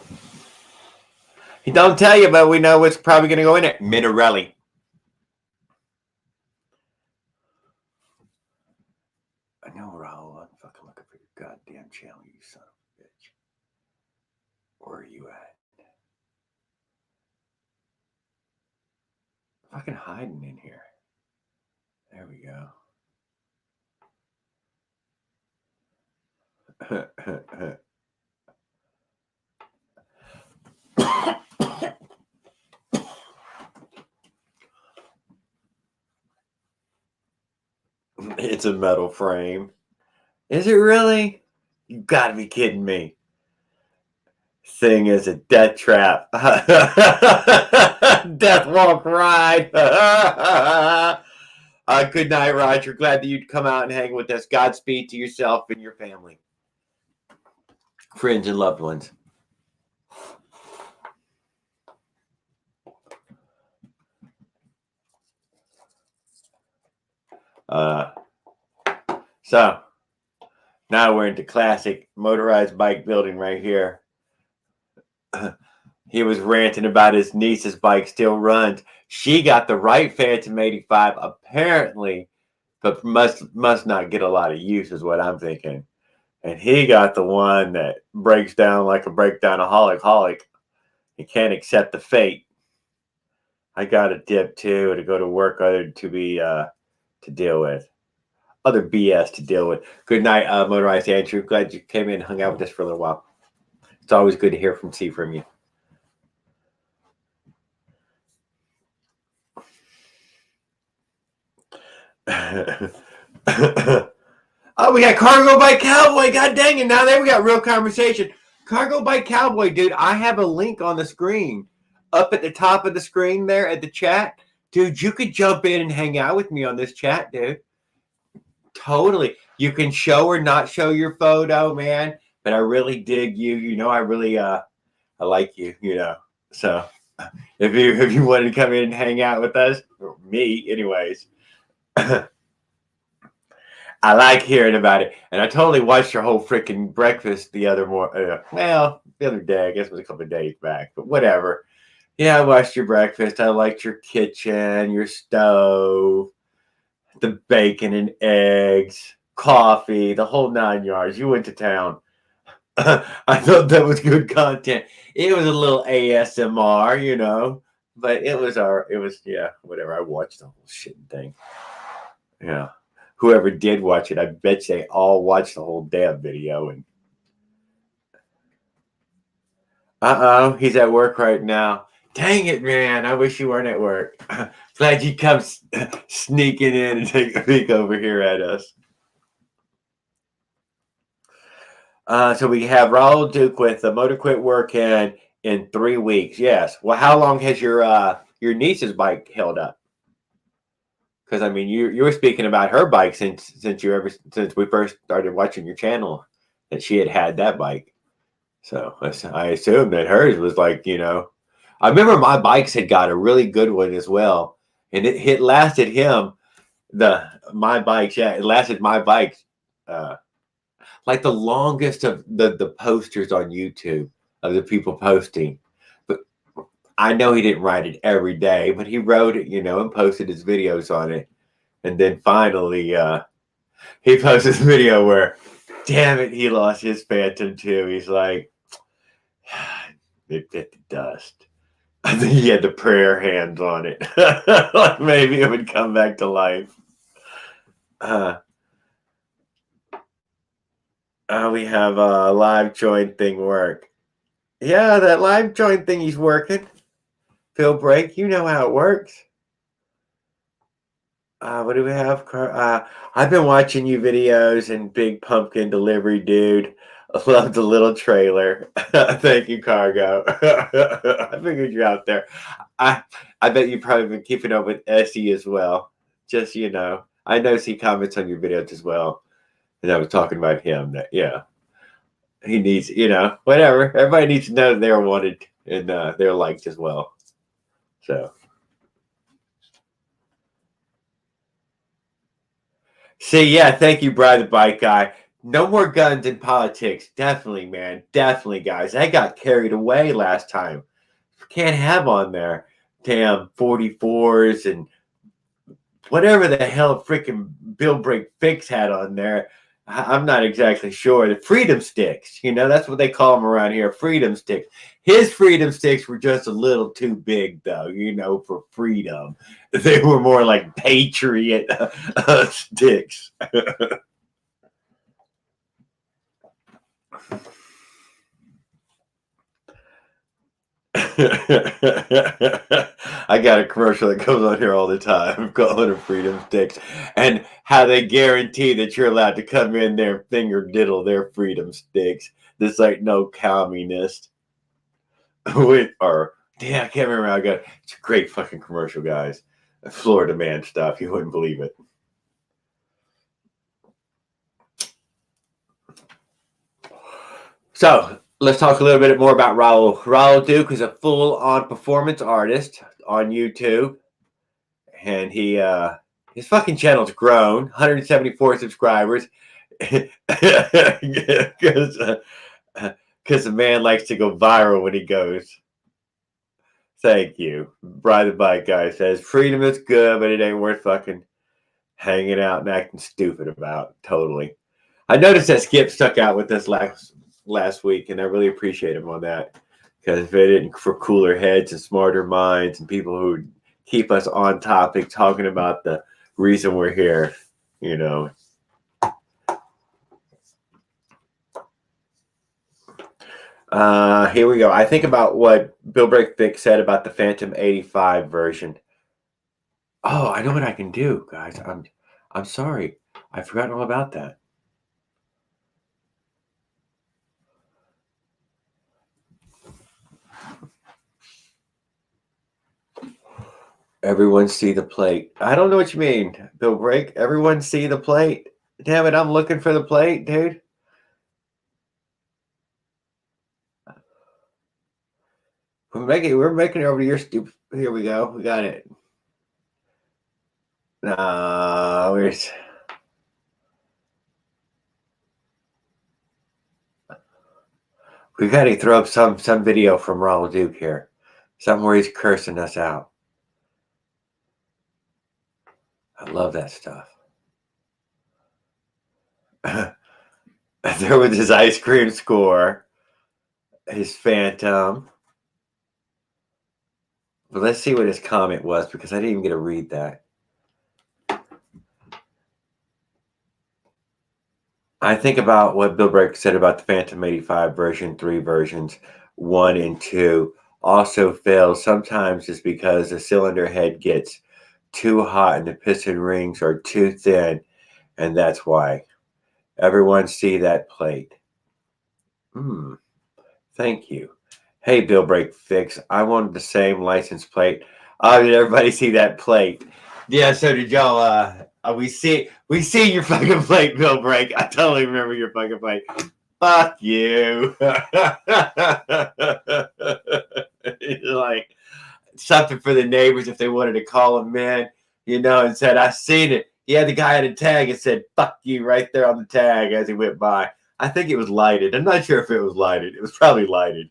He don't tell you, but we know what's probably going to go in it. Minarelli. I know, Raul. I'm fucking looking for your goddamn channel, you son of a bitch. Where are you at? Fucking hiding in here. There we go. It's a metal frame. Is it really? You gotta be kidding me. Thing is a death trap. Death walk ride. Good night, Roger. Glad that you'd come out and hang with us. Godspeed to yourself and your family, friends, and loved ones. So now we're into classic motorized bike building right here. He was ranting about his niece's bike still runs. She got the right Phantom 85 apparently, but must not get a lot of use is what I'm thinking. And he got the one that breaks down like a breakdownaholic. He can't accept the fate. I got a dip too to go to work, other to be to deal with. Other BS to deal with. Good night, Motorized Andrew. Glad you came in and hung out with us for a little while. It's always good to hear see from you. Oh, we got Cargo by Cowboy. God dang it. Now there we got real conversation. Cargo by Cowboy, dude. I have a link on the screen. Up at the top of the screen there at the chat. Dude, you could jump in and hang out with me on this chat, dude. Totally. You can show or not show your photo, man. But I really dig you. You know, I really I like you, you know. So if you wanted to come in and hang out with us, or me anyways. I like hearing about it, and I totally watched your whole freaking breakfast the other the other day. I guess it was a couple of days back, but whatever. Yeah, I watched your breakfast. I liked your kitchen, your stove, the bacon and eggs, coffee, the whole 9 yards. You went to town. I thought that was good content. It was a little ASMR, you know, but it was whatever. I watched the whole shit thing. Yeah. Whoever did watch it, I bet they all watched the whole damn video. And he's at work right now. Dang it, man! I wish you weren't at work. Glad you come sneaking in and take a peek over here at us. So we have Raul Duke with the Motor Quit work in 3 weeks. Yes. Well, how long has your niece's bike held up? Because I mean, you were speaking about her bike since we first started watching your channel, that she had that bike. So I assume that hers was like, you know, I remember my bikes had got a really good one as well, and it lasted him my bikes. Yeah, it lasted my bikes like the longest of the posters on YouTube of the people posting. But I know he didn't write it every day, but he wrote it, you know, and posted his videos on it. And then finally, he posted this video where, damn it, he lost his Phantom too. He's like, it bit the dust. I think he had the prayer hands on it. Like maybe it would come back to life. We have a live join thing work. Yeah, that live join thing he's working. Phil Break, you know how it works. What do we have? I've been watching you videos and Big Pumpkin Delivery, dude. I love the little trailer. Thank you, Cargo. I figured you're out there. I bet you've probably been keeping up with Essie as well. Just, you know, I know he comments on your videos as well. And I was talking about him that, yeah, he needs, you know, whatever. Everybody needs to know that they're wanted and they're liked as well. So. See, yeah, thank you, Brad the Bike Guy. No more guns in politics. Definitely, man. Definitely, guys. That got carried away last time. Can't have on there damn 44s and whatever the hell freaking Bill Break Fix had on there. I'm not exactly sure. The freedom sticks, that's what they call them around here. Freedom sticks. His freedom sticks were just a little too big, though, for freedom. They were more like patriot sticks. I got a commercial that goes on here all the time calling them freedom sticks and how they guarantee that you're allowed to come in there and finger diddle their freedom sticks. This like no communist. Or damn, I can't remember how I got. It's a great fucking commercial, guys. Florida man stuff. You wouldn't believe it. So let's talk a little bit more about Raul. Raul Duke is a full-on performance artist on YouTube, and his fucking channel's grown, 174 subscribers, because the man likes to go viral when he goes. Thank you. Bride the Bike Guy says, freedom is good, but it ain't worth fucking hanging out and acting stupid about. Totally. I noticed that Skip stuck out with us last week, and I really appreciate him on that. Because if it isn't for cooler heads and smarter minds and people who keep us on topic talking about the reason we're here, Here we go. I think about what Bill Breakfix said about the Phantom 85 version. Oh, I know what I can do, guys. I'm sorry. I've forgotten all about that. Everyone see the plate. I don't know what you mean, Bill Break. Everyone see the plate. Damn it, I'm looking for the plate, dude. We're making it over to your stupid. Here we go. We got it. No, we got to throw up some video from Raul Duke here. Something where he's cursing us out. I love that stuff. There was his ice cream score, his Phantom. But let's see what his comment was, because I didn't even get to read that. I think about what Bill Break said about the Phantom 85 version 3 versions 1 and 2 also fails sometimes just because the cylinder head gets too hot and the piston rings are too thin, and that's why. Everyone see that plate. Thank you. Hey, Bill Break Fix. I wanted the same license plate. Oh, did everybody see that plate? Yeah, so did y'all. We see your fucking plate, Bill Break. I totally remember your fucking plate. Fuck you. Like something for the neighbors if they wanted to call him in, and said, I seen it. Yeah, the guy had a tag and said, fuck you right there on the tag as he went by. I think it was lighted. I'm not sure if it was lighted. It was probably lighted.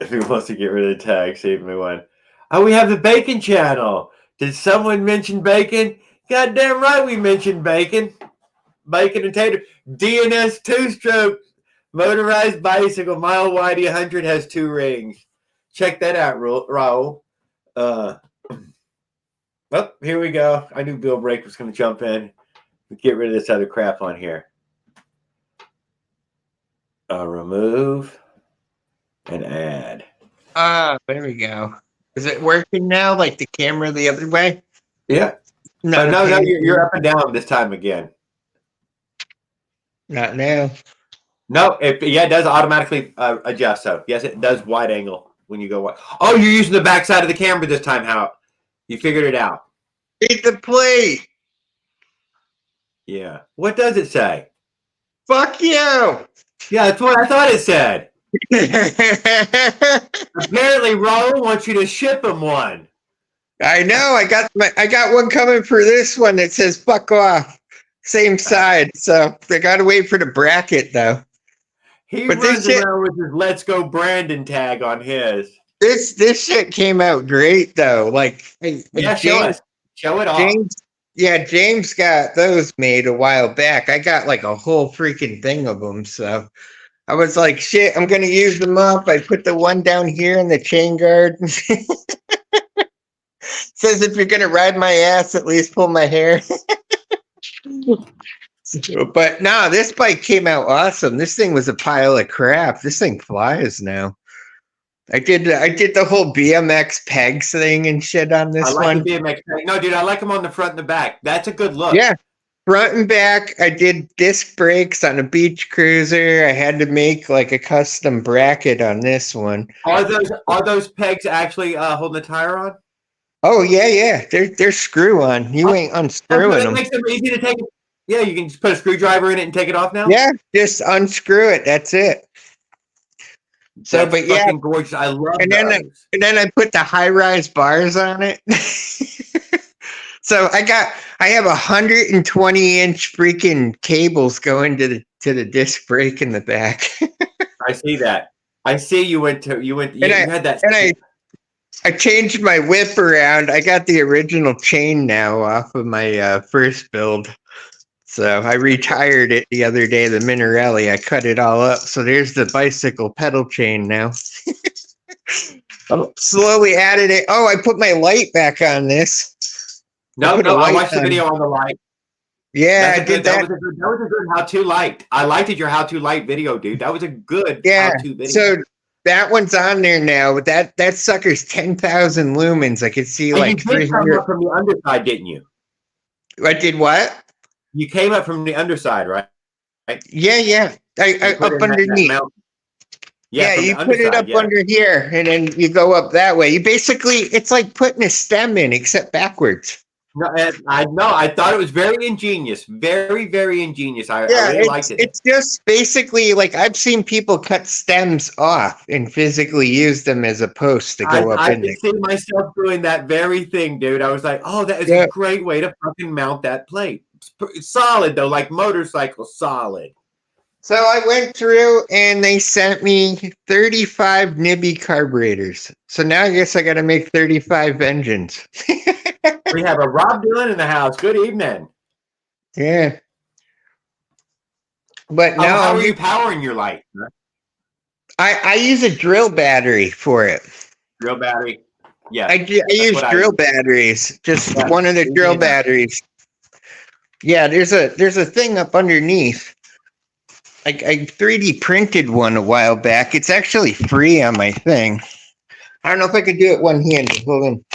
If he wants to get rid of the tag, save me one. Oh, we have the bacon channel. Did someone mention bacon? Goddamn right we mentioned bacon. Bacon and tater. DNS 2-stroke. Motorized bicycle. Mile wide 100 has 2 rings. Check that out, Raul. Well, here we go. I knew Bill Break was going to jump in. Get rid of this other crap on here. Remove and add. There we go. Is it working now? Like the camera the other way? Yeah. No, you're up and down this time again. Not now. No, it does automatically adjust. So yes, it does wide angle when you go wide. Oh, you're using the back side of the camera this time, How? You figured it out. Read the plate. Yeah. What does it say? Fuck you. Yeah, that's what I thought it said. Apparently, Ron wants you to ship him one. I know. I got one coming for this one that says "fuck off," same side. So I got to wait for the bracket though. He But this runs shit, around with his "Let's Go Brandon" tag on his. this shit came out great though. Like, Yeah, show us. Show it off. James got those made a while back. I got like a whole freaking thing of them. So I was like, shit, I'm gonna use them up. I put the one down here in the chain guard. Says if you're gonna ride my ass, at least pull my hair. But no, this bike came out awesome. This thing was a pile of crap. This thing flies now. I did the whole BMX pegs thing and shit on this I like one. the BMX tag. No, dude, I like them on the front and the back. That's a good look. Yeah, front and back. I did disc brakes on a beach cruiser. I had to make like a custom bracket on this one. Are those pegs actually holding the tire on? Oh yeah. They're screw on. You ain't unscrewing That them. makes them easy to take. Yeah, you can just put a screwdriver in it and take it off now. Yeah, just unscrew it. That's it. So, That's but yeah, fucking gorgeous. I love and those. then I put the high rise bars on it. So I have 120-inch freaking cables going to the disc brake in the back. I see that. I see you had that. And I changed my whip around. I got the original chain now off of my first build. So I retired it the other day, the Minarelli. I cut it all up. So there's the bicycle pedal chain now. I slowly added it. Oh, I put my light back on this. No, I watched the video on the light. Yeah, I did that. That was a good how-to light. I liked your how-to light video, dude. That was a good how-to video. So that one's on there now. That sucker's 10,000 lumens. I could see like 300. You came up from the underside, didn't you? I did what? You came up from the underside, right? Yeah. I up underneath. Yeah, you put it up under here, and then you go up that way. It's like putting a stem in, except backwards. No, I know. I thought it was very ingenious. Very, very ingenious. I really liked it. It's just basically like I've seen people cut stems off and physically use them as a post to go up in there. I can see myself doing that very thing, dude. I was like, oh, that is a great way to fucking mount that plate. It's solid, though, like motorcycle solid. So I went through and they sent me 35 Nibby carburetors. So now I guess I got to make 35 engines. We have a Rob Dylan in the house. Good evening. Yeah. But now how are you powering your light? I use a drill battery for it. Drill battery? Yeah. I use drill batteries. Just one of the drill batteries. Yeah, there's a thing up underneath. I 3D printed one a while back. It's actually free on my thing. I don't know if I could do it one-handed. Hold on.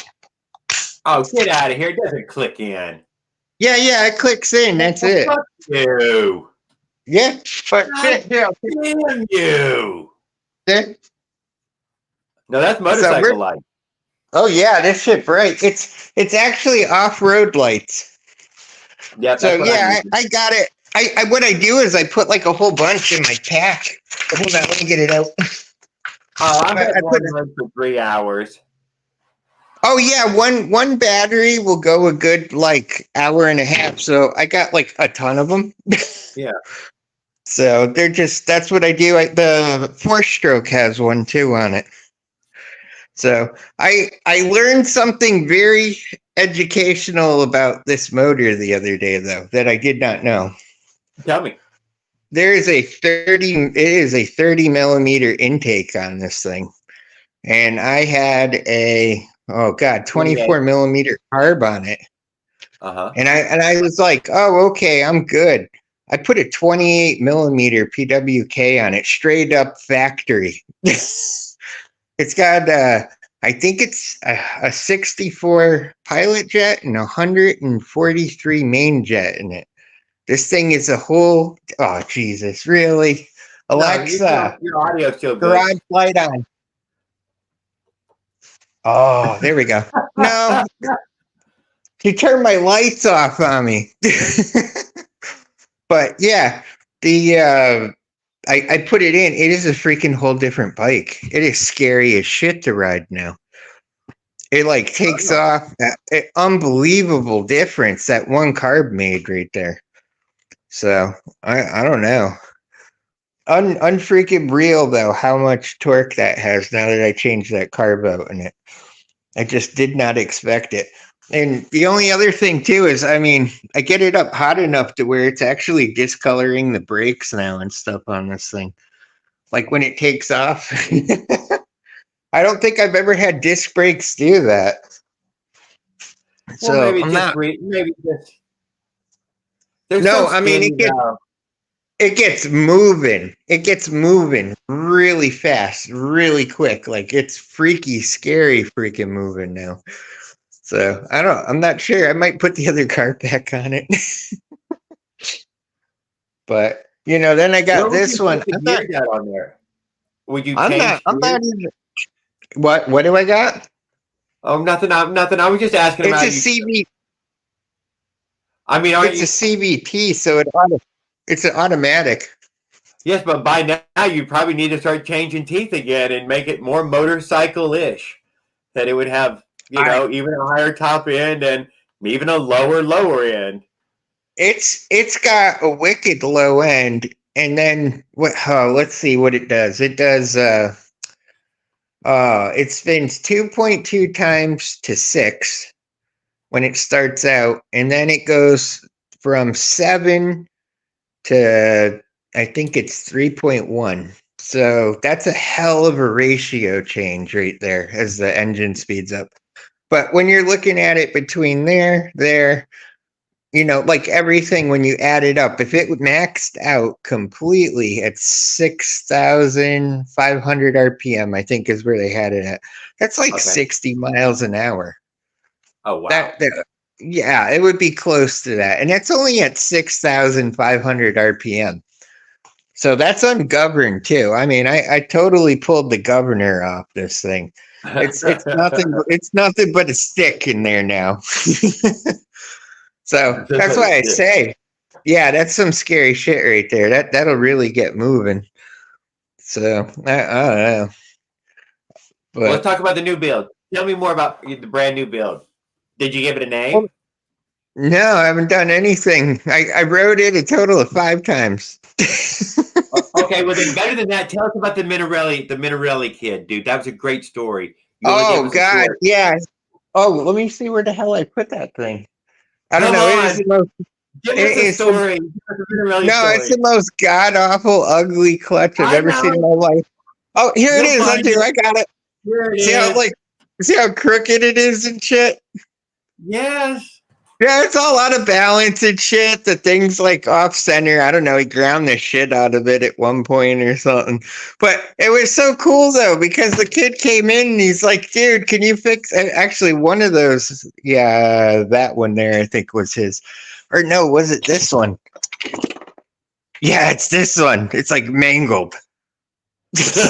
Oh, get out of here. It doesn't click in. Yeah, it clicks in. That's it. Fuck you. Yeah, but damn you. Yeah. No, that's motorcycle light. Oh yeah, this shit bright. It's actually off-road lights. Yeah. So yeah, I got it. I what I do is I put like a whole bunch in my pack. Hold on, let me get it out. Oh, I put it in for 3 hours. Oh yeah, one battery will go a good like hour and a half. So I got like a ton of them. Yeah. So that's what I do. The 4-stroke has one too on it. So I learned something very educational about this motor the other day though that I did not know. Tell me. It is a 30 millimeter intake on this thing. And I had a 24 millimeter carb on it. Uh-huh. And I was like, oh, okay, I'm good. I put a 28 millimeter PWK on it, straight up factory. It's got I think it's a 64 pilot jet and 143 main jet in it. This thing is a whole, oh, Jesus, really? Alexa, your audio's still good. garage light on. Oh, there we go. No, she turned my lights off on me. But yeah, I put it in. It is a freaking whole different bike. It is scary as shit to ride now. It like takes off. Unbelievable difference that one carb made right there. So I don't know. Unfreaking real though how much torque that has now that I changed that carb out in it. I just did not expect it. And the only other thing too is, I mean, I get it up hot enough to where it's actually discoloring the brakes now and stuff on this thing. Like when it takes off. I don't think I've ever had disc brakes do that. Well, So maybe I'm just not. maybe just. There's No, some I mean spin. it gets moving. It gets moving really fast, really quick. Like it's freaky, scary, freaking moving now. So I'm not sure. I might put the other car back on it. But then I got What would this you one. put the gears out on there? Would you I'm change not gears? even. What do I got? Oh, nothing. Nothing. I was just asking It's about a you. CV. I mean, aren't It's a you? CVT, so it's an automatic. Yes, but by now you probably need to start changing teeth again and make it more motorcycle-ish. That it would have, even a higher top end and even a lower end. It's got a wicked low end, and then what? Let's see what it does. It does. It spins 2.2 times to 6 when it starts out, and then it goes from 7 to I think it's 3.1. So that's a hell of a ratio change right there as the engine speeds up. But when you're looking at it between there, like everything, when you add it up, if it maxed out completely at 6,500 RPM, I think is where they had it at. That's like Okay. 60 miles an hour. Oh, wow. Yeah, it would be close to that. And that's only at 6,500 RPM. So that's ungoverned too. I mean, I totally pulled the governor off this thing. It's nothing but a stick in there now. So that's why I say, yeah, that's some scary shit right there. That'll really get moving. So I don't know. But Well, let's talk about the new build. Tell me more about the brand new build. Did you give it a name? No, I haven't done anything. I rode it a total of 5 times. Okay, well then better than that, tell us about the Minarelli kid, dude. That was a great story. Oh God, yeah. Oh, let me see where the hell I put that thing. I don't know. Come It is on. the most. Give us a story. It's the most god awful, ugly clutch I've ever seen in my life. Oh, here it is, Hunter. I got it. Here it is. See how crooked it is and shit? Yes. Yeah, it's all out of balance and shit. The thing's like off center. I don't know. He ground the shit out of it at one point or something. But it was so cool though, because the kid came in and he's like, dude, can you fix actually one of those? Yeah, that one there, I think was his. Or no, was it this one? Yeah, it's this one. It's like mangled. So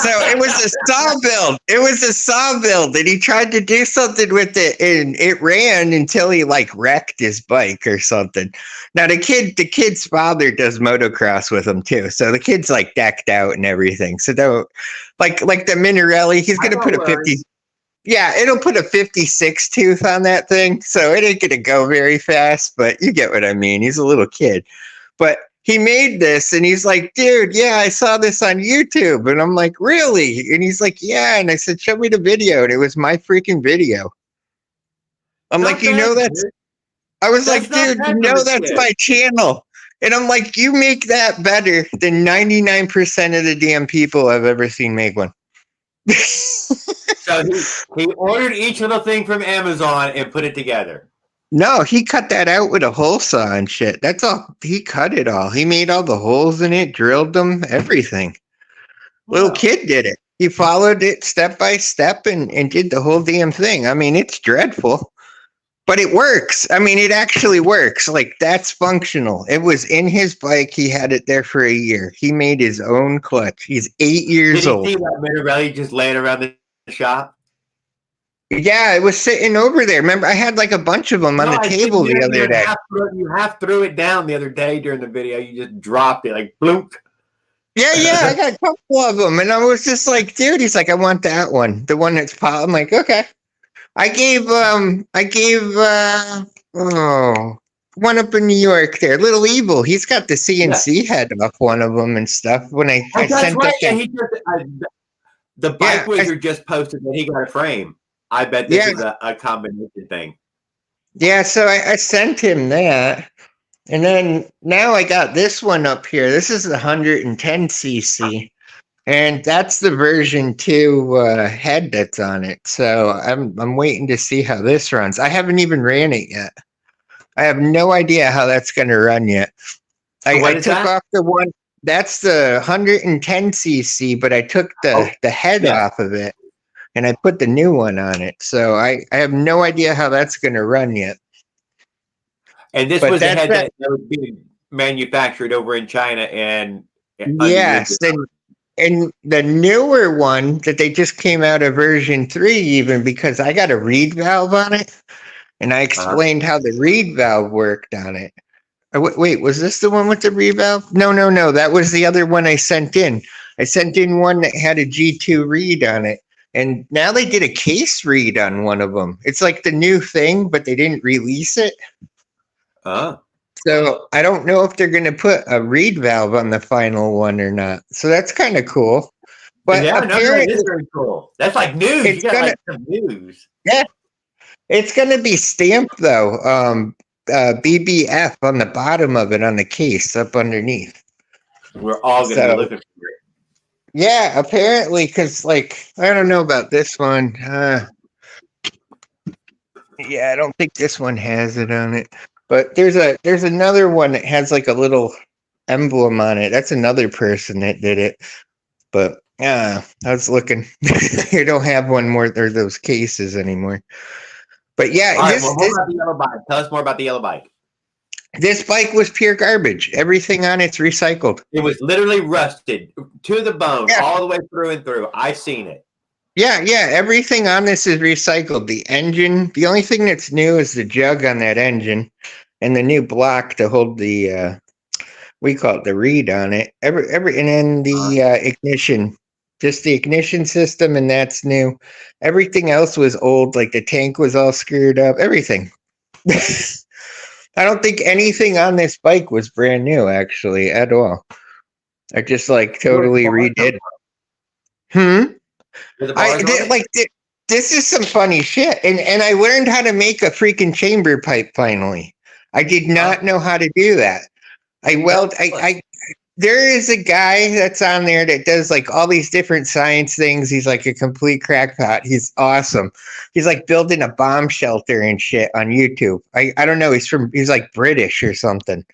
it was a saw build. It was a saw build, and he tried to do something with it, and it ran until he like wrecked his bike or something. Now the kid's father does motocross with him too, so the kid's like decked out and everything. So don't like the Minarelli. He's gonna put a 50. Yeah, it'll put a 56 tooth on that thing, so it ain't gonna go very fast. But you get what I mean. He's a little kid, but he made this and he's like, dude, yeah, I saw this on YouTube. And I'm like, really? And he's like, yeah. And I said, show me the video. And it was my freaking video. I'm like, I was like, dude, that's my channel. And I'm like, you make that better than 99% of the damn people I've ever seen make one. So he ordered each little thing from Amazon and put it together. No, he cut that out with a hole saw and shit. That's all. He cut it all. He made all the holes in it, drilled them, everything. Wow. Little kid did it. He followed it step by step and did the whole damn thing. I mean, it's dreadful, but it works. I mean, it actually works. Like, that's functional. It was in his bike. He had it there for a year. He made his own clutch. He's 8 years old. Did you see that Minarelli just laying around the shop? Yeah, it was sitting over there. Remember, I had like a bunch of them on No, the I said table the other day. you half threw it down the other day during the video. You just dropped it like bloop. Yeah, I got a couple of them, and I was just like, dude. He's like, I want that one, the one that's pop. I'm like, okay. I gave oh, one up in New York there, Little Evil. He's got the Yeah. CNC head off one of them and stuff. When I Oh, that's sent right. up Yeah, that, the bike wizard just posted that he got a frame. I bet this yeah, is a combination thing. yeah. So I sent him that, and then now I got this one up here. This is the 110cc. And that's the version 2 head that's on it. So I'm waiting to see how this runs. I haven't even ran it yet. I have no idea how that's going to run yet. I took off the one that's the 110cc, but I took the head off of it and I put the new one on it. So I have no idea how that's going to run yet. And this was the head that was being manufactured over in China and yes, and the newer one that they just came out of version 3, even because I got a reed valve on it, and I explained how the reed valve worked on it. Wait, was this the one with the reed valve? No. That was the other one I sent in. I sent in one that had a G2 reed on it. And now they did a case reed on one of them. It's like the new thing, but they didn't release it. So I don't know if they're going to put a reed valve on the final one or not. So that's kind of cool. But yeah, apparently, it is very cool. That's like news. You got like some news. Yeah, it's going to be stamped though. BBF on the bottom of it on the case up underneath. We're all going to be looking for it. Yeah, apparently, because like I don't know about this one. Yeah, I don't think this one has it on it. But there's another one that has like a little emblem on it. That's another person that did it. But I was looking. You don't have one more or those cases anymore. But yeah, all right, what about the yellow bike? Tell us more about the yellow bike. This bike was pure garbage. Everything on it's recycled. It was literally rusted to the bone, all the way through and through. I've seen it. Yeah, everything on this is recycled. The engine, the only thing that's new is the jug on that engine and the new block to hold the we call it the reed on it. And then the ignition, just the ignition system, and that's new. Everything else was old, like the tank was all screwed up, everything. I don't think anything on this bike was brand new, actually, at all. I just like totally redid. This is some funny shit, and I learned how to make a freaking chamber pipe finally. I did not know how to do that. There is a guy that's on there that does like all these different science things. He's like a complete crackpot. He's awesome. He's like building a bomb shelter and shit on YouTube. I don't know. He's like British or something.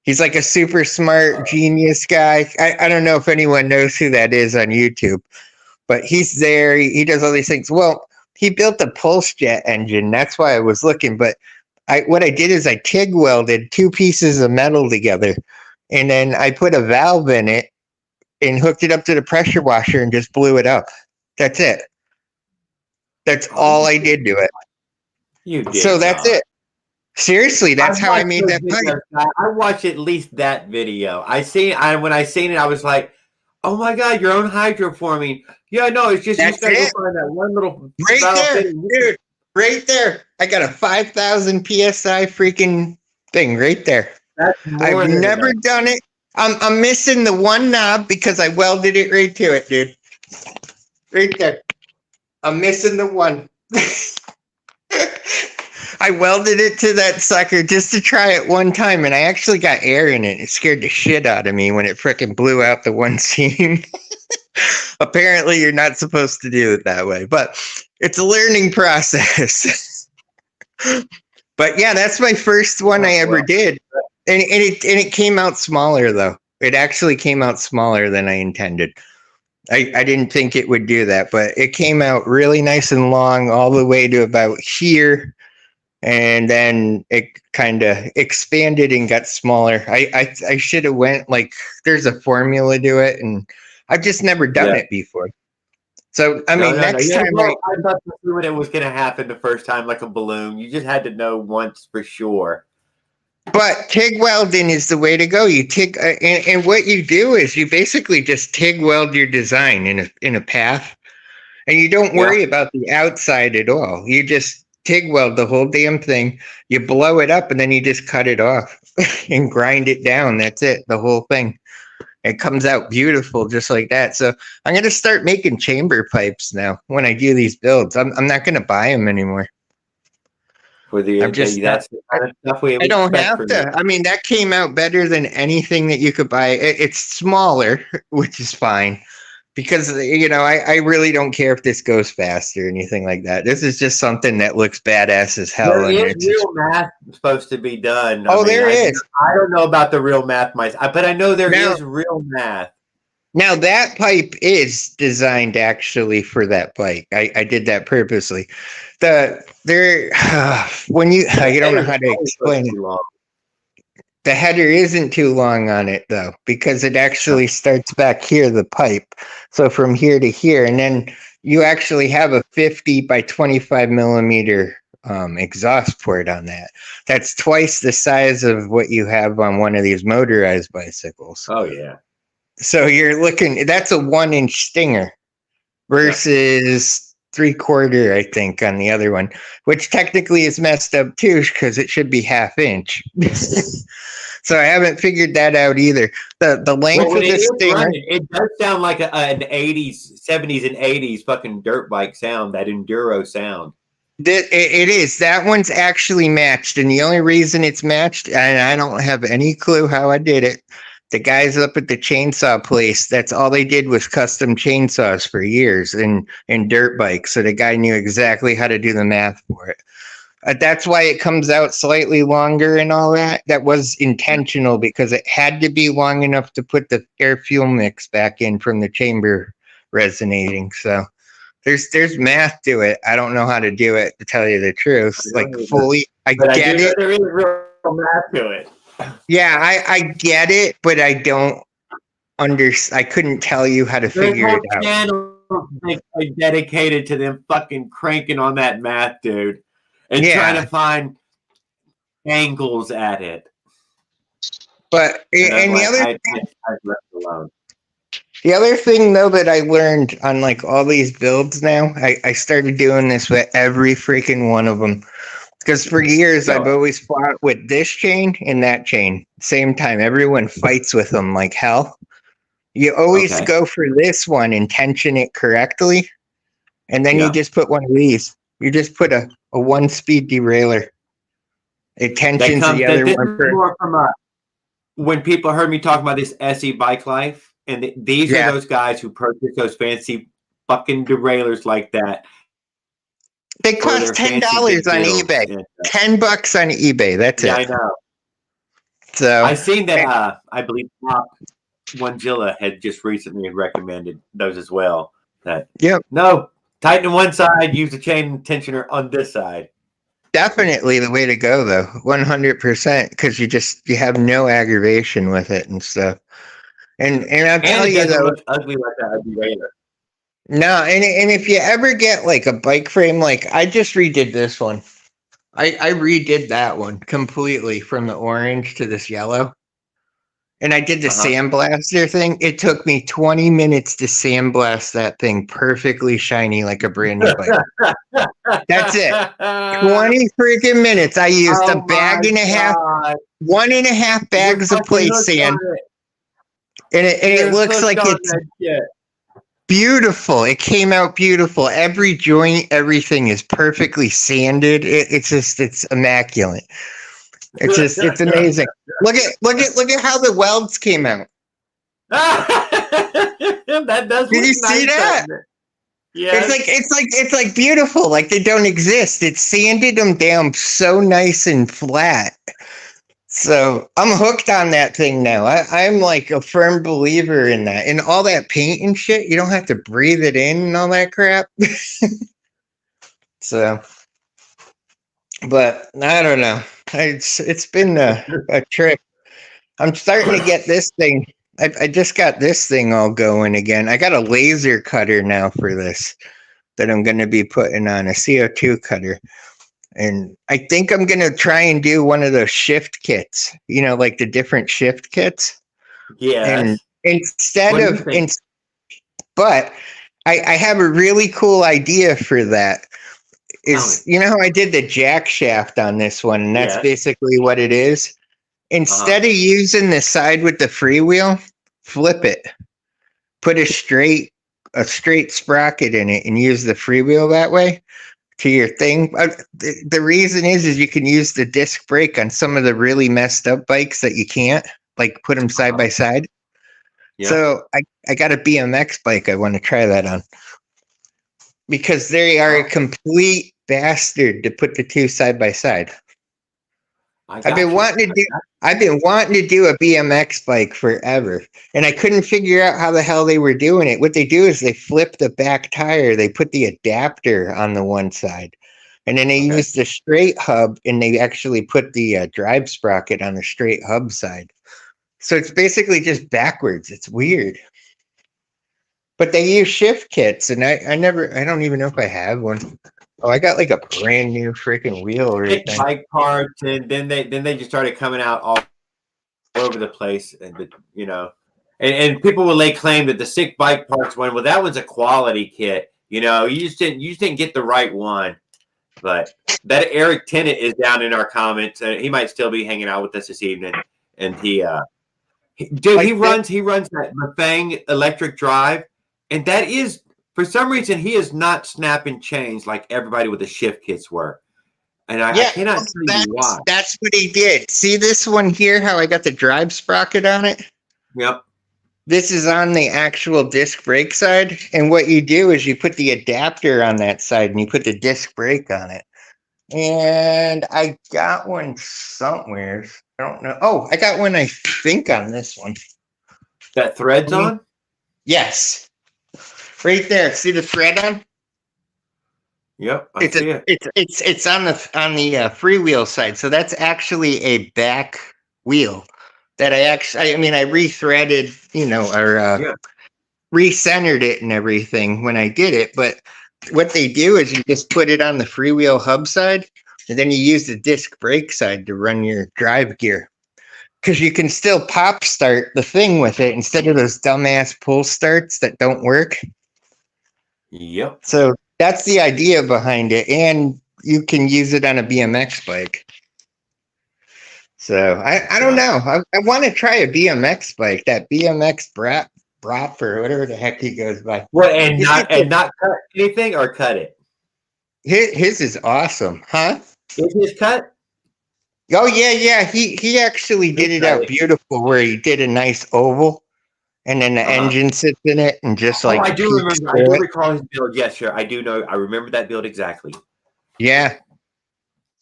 He's like a super smart genius guy. I don't know if anyone knows who that is on YouTube, but he's there. He does all these things. Well, he built a pulse jet engine. That's why I was looking. But what I did is I TIG welded 2 pieces of metal together. And then I put a valve in it and hooked it up to the pressure washer and just blew it up. That's it. That's all I did to it. You did. So that's it. Seriously, that's how I made that pipe. I watched at least that video. When I seen it, I was like, "Oh my god, your own hydroforming." Yeah, no, it's just you just gotta go find that one little right there, dude. Right there. I got a 5,000 psi freaking thing right there. I've never done it. I'm missing the one knob because I welded it right to it, dude. Right there. I'm missing the one. I welded it to that sucker just to try it one time, and I actually got air in it. It scared the shit out of me when it frickin' blew out the one seam. Apparently, you're not supposed to do it that way, but it's a learning process. But yeah, that's my first one I ever did. And it came out smaller, though. It actually came out smaller than I intended. I didn't think it would do that, but it came out really nice and long all the way to about here. And then it kind of expanded and got smaller. I should have went like, there's a formula to it, and I've just never done it before. So I mean, No. next You had to time know, I thought you knew when it was going to happen the first time, like a balloon. You just had to know once for sure. but TIG welding is the way to go. You TIG, and what you do is you basically just TIG weld your design in a path, and you don't Yeah. worry about the outside at all. You just TIG weld the whole damn thing. You blow it up, and then you just cut it off and grind it down. That's it, the whole thing. It comes out beautiful just like that. So I'm going to start making chamber pipes now when I do these builds. I'm not going to buy them anymore. For I'm the just not. that's the kind of stuff we I don't expect have from you. to. I mean, that came out better than anything that you could buy. It's smaller, which is fine because, I really don't care if this goes fast or anything like that. This is just something that looks badass as hell. There And is it's just, real math supposed to be done. I oh, mean, there is. I don't know about the real math myself, but I know there Now, is real math. now that pipe is designed actually for that bike. I did that purposely. When you don't know how to Always supposed explain to it. be long. The header isn't too long on it though, because it actually starts back here, the pipe. So from here to here, and then you actually have a 50 by 25 millimeter exhaust port on that. That's twice the size of what you have on one of these motorized bicycles. Oh yeah. So you're looking, that's a 1-inch stinger versus 3/4, I think, on the other one, which technically is messed up too because it should be 1/2 inch. So I haven't figured that out either. The length Well, when of it the is stinger, running, it does sound like an 80s, 70s, and 80s fucking dirt bike sound, that enduro sound. it is. That one's actually matched. And the only reason it's matched, and I don't have any clue how I did it, the guys up at the chainsaw place, that's all they did was custom chainsaws for years in dirt bikes. So the guy knew exactly how to do the math for it. That's why it comes out slightly longer and all that. That was intentional because it had to be long enough to put the air fuel mix back in from the chamber resonating. So there's math to it. I don't know how to do it, to tell you the truth. Like fully, I But I do get know it. there is real math to it. Yeah, I get it, but I don't I couldn't tell you how to There's figure whole it out. channels dedicated to them fucking cranking on that math, dude, and trying Yeah, to find angles at it. but And I'm and like, I've left it alone. the other thing though that I learned on like all these builds now, I started doing this with every freaking one of them. Because for years I've always fought with this chain and that chain. Same time, everyone fights with them like hell. You always Okay. go for this one and tension it correctly. And then you Yeah. just put one of these. You just put a 1-speed derailleur. It tensions the other This one is for, more from when people heard me talk about this SE Bike Life, and these are yeah. those guys who purchase those fancy fucking derailleurs like that They for cost their fancy $10 big on builds. eBay. And, $10 on eBay. That's yeah, it. I know. So I seen that. I believe Top One had just recently recommended those as well. That yep. no, tighten one side, use the chain tensioner on this side. Definitely the way to go though. 100%. Because you have no aggravation with it and stuff. And I'll And tell it you doesn't though, look ugly like a derailleur. no, and if you ever get like a bike frame, like I just redid this one. I redid that one completely from the orange to this yellow. And I did the sandblaster thing. It took me 20 minutes to sandblast that thing perfectly shiny like a brand new bike. That's it. 20 freaking minutes. I used a Oh bag my and a half, God. 1.5 bags of fucking place hooked sand. on it. And it You're looks hooked like on it's that shit. beautiful. It came out beautiful. Every joint, everything is perfectly sanded. It's immaculate. It's amazing. Look at how the welds came out. That does Did look you nice, see that? doesn't it? Yes. It's like beautiful. Like they don't exist. It sanded them down so nice and flat. So I'm hooked on that thing now. I'm like a firm believer in that. And all that paint and shit, you don't have to breathe it in and all that crap. So, but I don't know. It's been a trip. I'm starting to get this thing. I just got this thing all going again. I got a laser cutter now for this that I'm going to be putting on, a CO2 cutter. And I think I'm going to try and do one of those shift kits, like the different shift kits. And Yes. instead What do you of, think? but I have a really cool idea for that. Tell me. Is, how I did the jack shaft on this one, and that's Yes. basically what it is. Instead of using the side with the freewheel, flip it. Put a straight sprocket in it and use the freewheel that way to your thing. The reason is you can use the disc brake on some of the really messed up bikes that you can't, like put them side by side. Yeah. So I got a BMX bike I want to try that on, because they are a complete bastard to put the two side by side. I've been wanting to do a BMX bike forever, and I couldn't figure out how the hell they were doing it. What they do is they flip the back tire, they put the adapter on the one side, and then they use the straight hub, and they actually put the drive sprocket on the straight hub side. So it's basically just backwards. It's weird. But they use shift kits, and I don't even know if I have one. Oh, I got like a brand new freaking wheel right there. Bike parts, and then they just started coming out all over the place, and and people will lay claim that the sick bike parts one. Well, that one's a quality kit. You just didn't get the right one. But that Eric Tennant is down in our comments. He might still be hanging out with us this evening, and he runs that Mustang electric drive, and that is, for some reason, he is not snapping chains like everybody with the shift kits were. And I cannot tell you why. That's what he did. See this one here, how I got the drive sprocket on it? Yep. This is on the actual disc brake side. And what you do is you put the adapter on that side and you put the disc brake on it. And I got one somewhere. I don't know. Oh, I got one, I think, on this one. That thread's on? Yes. Right there. See the thread on? Yep, I see it. It's on the freewheel side, so that's actually a back wheel that I rethreaded, or recentered it and everything when I did it. But what they do is you just put it on the freewheel hub side, and then you use the disc brake side to run your drive gear, because you can still pop start the thing with it instead of those dumbass pull starts that don't work. Yep. So that's the idea behind it, and you can use it on a BMX bike. So I don't know. I want to try a BMX bike, that BMX Brap or whatever the heck he goes by. What, and not cut anything or cut it? His is awesome, huh? Is his cut? Oh yeah. He actually did it out beautiful, where he did a nice oval. And then the engine sits in it, and just like I do remember. I do recall his build. Yes, sure. I do know. I remember that build exactly. Yeah.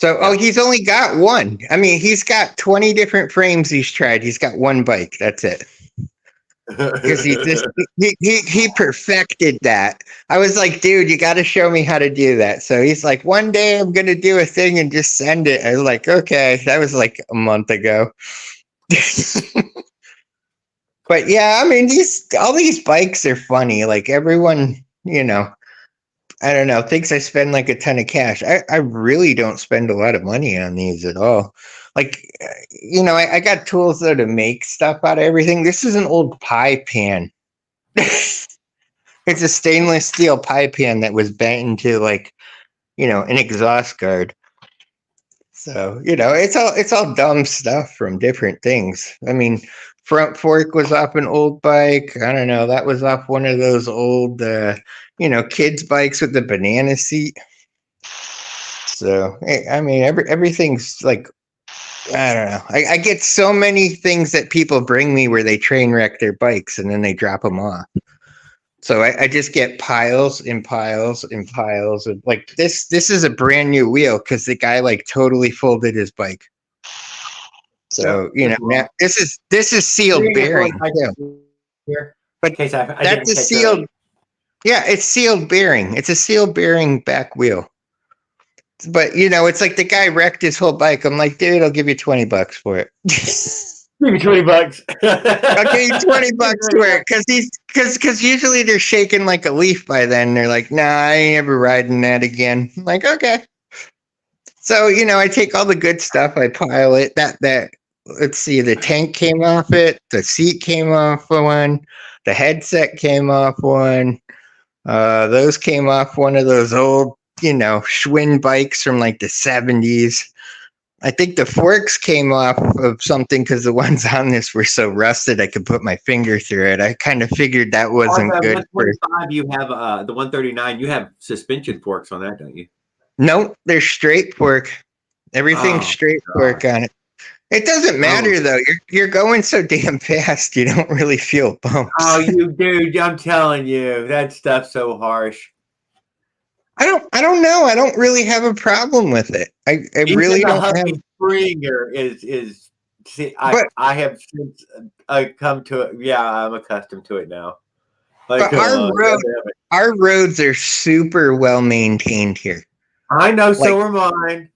So, he's only got one. I mean, he's got 20 different frames he's tried. He's got one bike. That's it. Because he perfected that. I was like, dude, you got to show me how to do that. So he's like, one day I'm gonna do a thing and just send it. I was like, okay. That was like a month ago. But yeah, I mean, all these bikes are funny. Like, everyone, I don't know, thinks I spend like a ton of cash. I really don't spend a lot of money on these at all. Like, I got tools though to make stuff out of everything. This is an old pie pan. It's a stainless steel pie pan that was bent into like, an exhaust guard. So, it's all dumb stuff from different things. I mean, front fork was off an old bike. I don't know. That was off one of those old, kids' bikes with the banana seat. So, I mean, everything's like, I don't know. I get so many things that people bring me where they train wreck their bikes and then they drop them off. So I just get piles and piles and piles of, like, this is a brand new wheel because the guy like totally folded his bike. So now this is sealed bearing. But that's a sealed. Yeah, it's sealed bearing. It's a sealed bearing back wheel. But it's like the guy wrecked his whole bike. I'm like, dude, I'll give you $20 for it. Give me $20. I'll give you $20 for it because usually they're shaking like a leaf by then. They're like, nah, I ain't ever riding that again. I'm like, okay. So, I take all the good stuff, I pile it. Let's see, the tank came off it, the seat came off one, the headset came off one. Those came off one of those old, Schwinn bikes from like the 70s. I think the forks came off of something because the ones on this were so rusted I could put my finger through it. I kind of figured that wasn't good for. 125, you have the 139. You have suspension forks on that, don't you? Nope, they're straight fork. Everything's straight fork on it. It doesn't matter though. You're going so damn fast, you don't really feel bumps. Oh, you dude, I'm telling you, that stuff's so harsh. I don't know. I don't really have a problem with it. I really don't have. Springer is. See, I have since come to it. Yeah, I'm accustomed to it now. Like, but our roads are super well maintained here. I know, so are mine.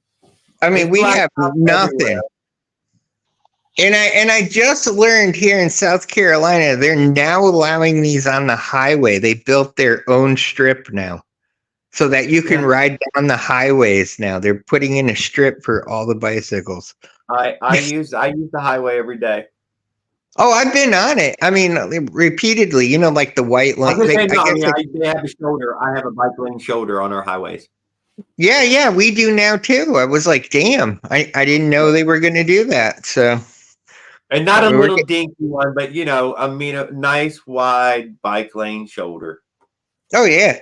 I mean, we have nothing. Everywhere. And I just learned here in South Carolina, they're now allowing these on the highway. They built their own strip now, so that you can ride down the highways now. They're putting in a strip for all the bicycles. I use the highway every day. Oh, I've been on it. I mean, repeatedly. Like the white line. They have a shoulder. I have a bike lane shoulder on our highways. Yeah, we do now too. I was like, damn, I didn't know they were going to do that. So, and not a little dinky one, but a nice wide bike lane shoulder. Oh yeah,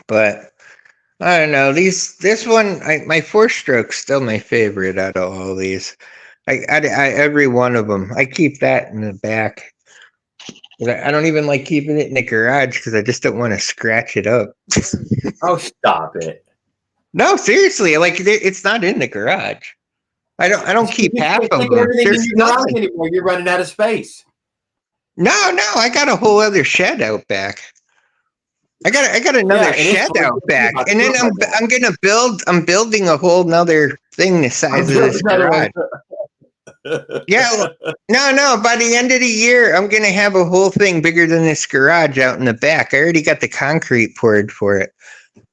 but I don't know. This one, my 4-stroke's still my favorite out of all these. I every one of them. I keep that in the back. I don't even like keeping it in the garage because I just don't want to scratch it up. Oh, stop it! No, seriously, like it's not in the garage. I don't keep half of them. There's nothing anymore. You're running out of space. No, I got a whole other shed out back. I got another shed out back, and then I'm building a whole nother thing the size of this garage. Yeah, no. By the end of the year, I'm gonna have a whole thing bigger than this garage out in the back. I already got the concrete poured for it.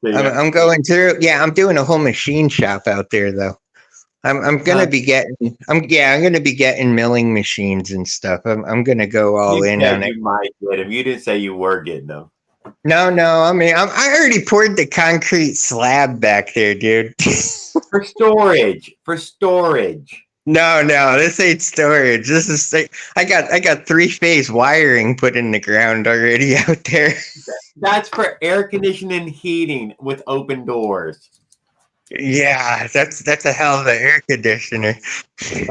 I'm going through. Yeah, I'm doing a whole machine shop out there though. I'm gonna be getting. I'm gonna be getting milling machines and stuff. I'm gonna go all in on it. You might get them. You didn't say you were getting them. No. I mean, I already poured the concrete slab back there, dude. For storage. No, this ain't storage. This is I got 3-phase wiring put in the ground already out there. That's for air conditioning and heating with open doors. Yeah, that's a hell of an air conditioner. You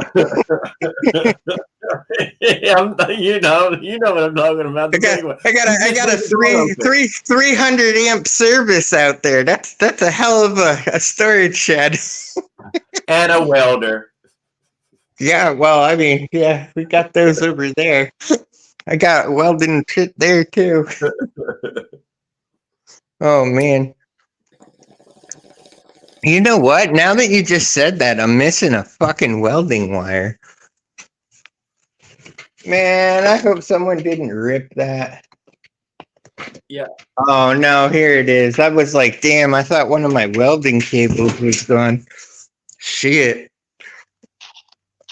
know what I'm talking about. I got a 300 amp service out there. That's a hell of a storage shed. And a welder. Yeah, well, I mean, yeah, we got those over there. I got welding shit there too. Oh man. You know what? Now that you just said that, I'm missing a fucking welding wire. Man, I hope someone didn't rip that. Yeah. Oh no, here it is. I was like, damn, I thought one of my welding cables was gone. Shit.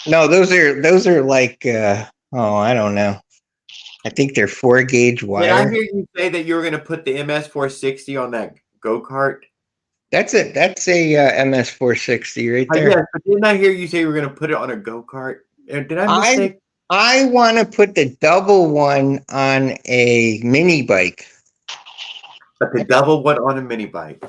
No, those are like I don't know. I think they're 4-gauge wire. Did I hear you say that you were gonna put the MS460 on that go-kart? That's a MS460 right there. Yes, but didn't I hear you say you were going to put it on a go-kart? Did I mistake? I want to put the double one on a mini bike. But the double one on a mini bike?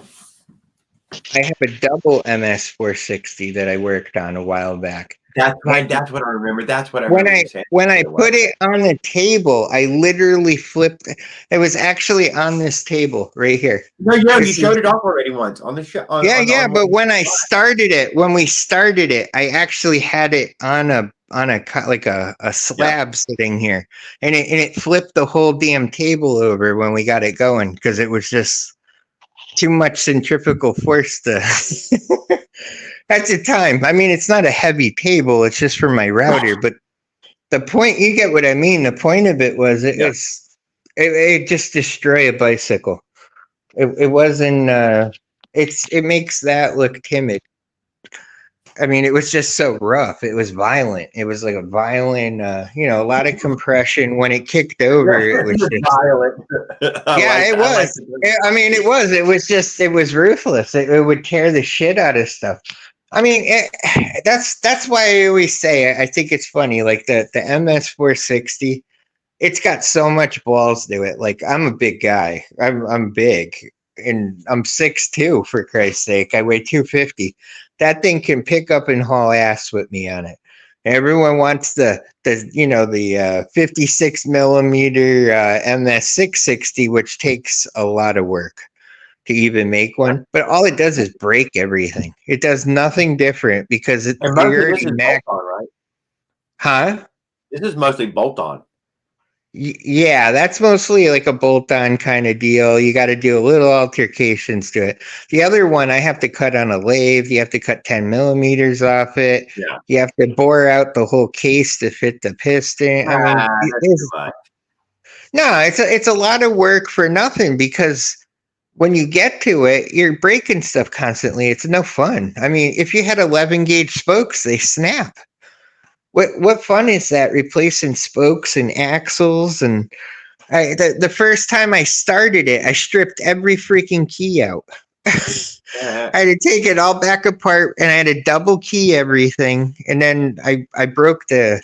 I have a double MS460 that I worked on a while back. That's right. That's what I remember. That's what I remember. When I put it on the table, I literally flipped. It was actually on this table right here. No, yeah, you showed it off already once on the show. But when we started it, I actually had it on a slab sitting here, and it flipped the whole damn table over when we got it going because it was just too much centrifugal force at the time. I mean, it's not a heavy table. It's just for my router. But the point, you get what I mean. The point of it was it just destroy a bicycle. It wasn't. It makes that look timid. I mean, it was just so rough. It was violent. It was like a violent, a lot of compression. When it kicked over, it was just violent. it was. I mean, it was. It was just. It was ruthless. It would tear the shit out of stuff. I mean, that's why I always say I think it's funny. Like the MS 460, it's got so much balls to it. Like I'm a big guy. I'm big, and I'm 6'2", for Christ's sake. I weigh 250. That thing can pick up and haul ass with me on it. Everyone wants the 56 millimeter MS 660, which takes a lot of work to even make one. But all it does is break everything. It does nothing different because And mostly you're this already is bolt on, right? Huh? This is mostly bolt on. Yeah, that's mostly like a bolt-on kind of deal. You got to do a little altercations to it. The other one, I have to cut on a lathe. You have to cut 10 millimeters off it. Yeah. You have to bore out the whole case to fit the piston. I mean, That's too much. no, it's a lot of work for nothing because when you get to it, you're breaking stuff constantly. It's no fun. I mean, if you had 11 gauge spokes, they snap. What fun is that, replacing spokes and axles? And the first time I started it, I stripped every freaking key out. I had to take it all back apart, and I had to double key everything. And then I broke this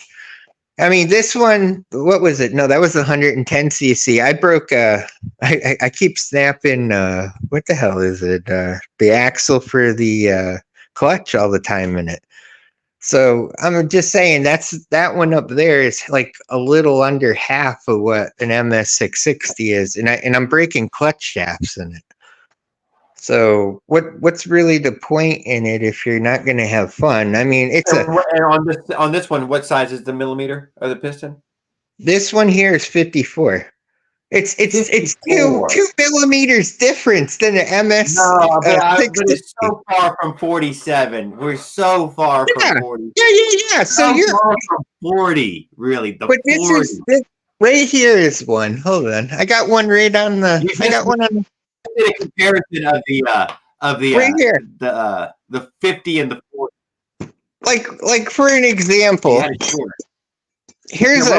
one, what was it? No, that was 110 cc. I broke, I keep snapping, what the hell is it? The axle for the clutch all the time in it. So I'm just saying that one up there is like a little under half of what an MS 660 is, and I'm breaking clutch shafts in it. So what's really the point in it if you're not going to have fun? I mean, and on this one, what size is the millimeter of the piston? This one here is 54. It's 2 millimeters difference than an MS. No, but it's so far from 47. We're so far from 40. Yeah. So you're far from 40, really. But 40. This right here is one. Hold on, I got one right on the. I got one on. A comparison of the right here. The 50 and the 40. Like for an example, here's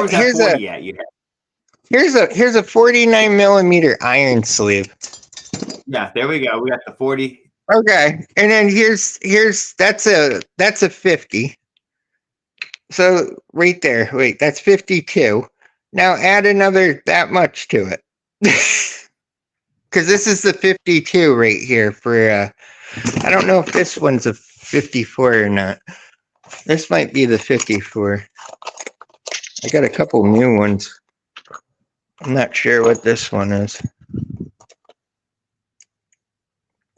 a 49 millimeter iron sleeve. Yeah, there we go. We got the 40. Okay, and then here's that's a 50. So right there, wait, that's 52. Now add another that much to it, because this is the 52 right here. For I don't know if this one's a 54 or not. This might be the 54. I got a couple new ones. I'm not sure what this one is.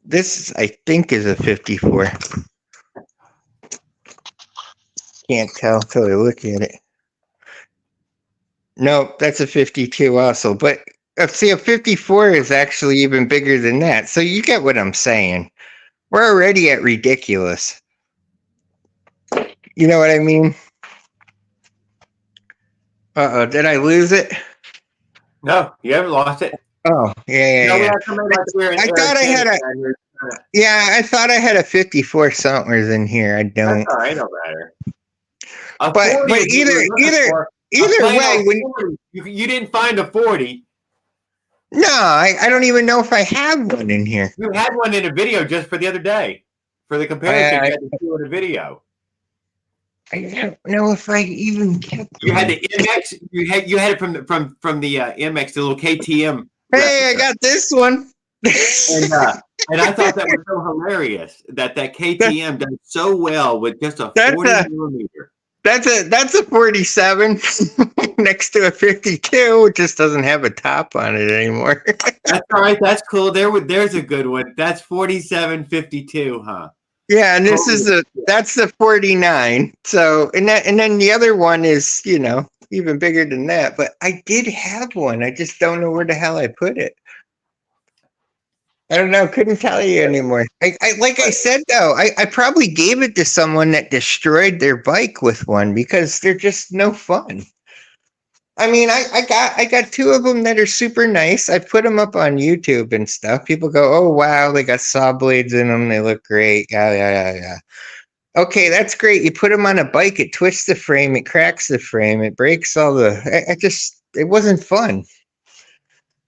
This, I think, is a 54. Can't tell till I look at it. Nope, that's a 52 also. But see, a 54 is actually even bigger than that. So you get what I'm saying. We're already at ridiculous. You know what I mean? Uh-oh, did I lose it? No, you haven't lost it. Oh, yeah. I thought I had I thought I had a 54 somewhere in here. I don't. That's all right, no matter. But either way, when you didn't find a 40. No, I don't even know if I have one in here. You had one in a video just for the other day. For the comparison, you had to do in a video. I don't know if I even kept. You had the MX. You had it from the MX, the little KTM. Hey, I got this one. And I thought that was so hilarious that KTM does so well with just a 40 millimeter. That's a 47 next to a 52. It just doesn't have a top on it anymore. That's all right. That's cool. There's a good one. That's 4752, huh? Yeah, and that's the 49. So and then the other one is, even bigger than that. But I did have one. I just don't know where the hell I put it. I don't know. Couldn't tell you anymore. Like I said though, I probably gave it to someone that destroyed their bike with one because they're just no fun. I mean, I got two of them that are super nice. I put them up on YouTube and stuff. People go, "Oh wow, they got saw blades in them. They look great." Yeah, yeah, yeah, yeah. Okay, that's great. You put them on a bike, it twists the frame, it cracks the frame, it breaks all the. I just, it wasn't fun.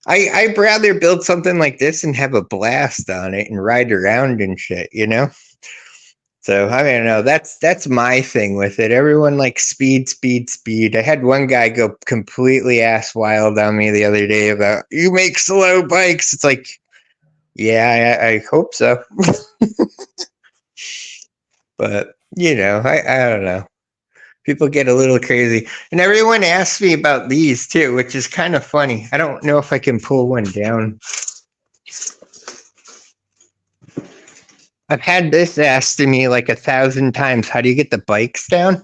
I'd rather build something like this and have a blast on it and ride around and shit, you know? So I don't know. That's my thing with it. Everyone likes speed, speed, speed. I had one guy go completely ass wild on me the other day about you make slow bikes. It's like, yeah, I hope so. But you know, I don't know. People get a little crazy, and everyone asks me about these too, which is kind of funny. I don't know if I can pull one down. I've had this asked to me like 1,000 times. How do you get the bikes down?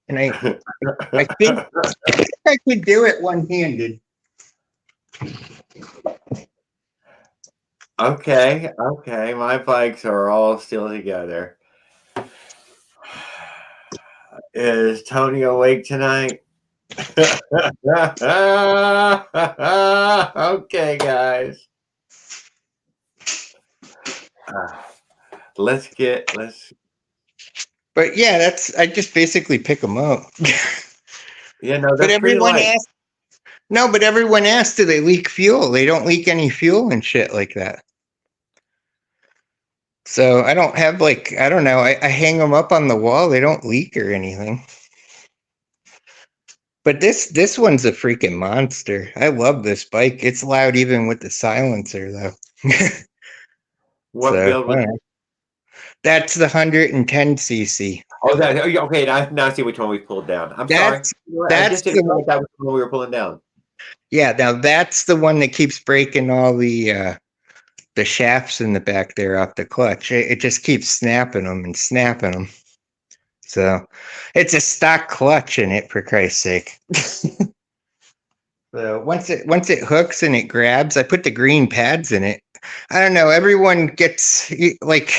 And I think I could do it one-handed. Okay, okay. My bikes are all still together. Is Tony awake tonight? Okay, guys. Let's. But yeah, that's I just basically pick them up. Yeah, no, But they're pretty everyone light. asks. No, but everyone asks, do they leak fuel? They don't leak any fuel and shit like that. So I don't have like I don't know. I hang them up on the wall. They don't leak or anything. But this one's a freaking monster. I love this bike. It's loud even with the silencer though. What So build was it? that's the 110cc. Oh, that. Okay, now I see which one we pulled down. I'm sorry. That's I that's just didn't the realize that was the one we were pulling down. yeah. Now that's the one that keeps breaking all the shafts in the back there off the clutch. It just keeps snapping them and snapping them. So it's a stock clutch in it, for Christ's sake. So once it hooks and it grabs, I put the green pads in it. I don't know. Everyone gets like,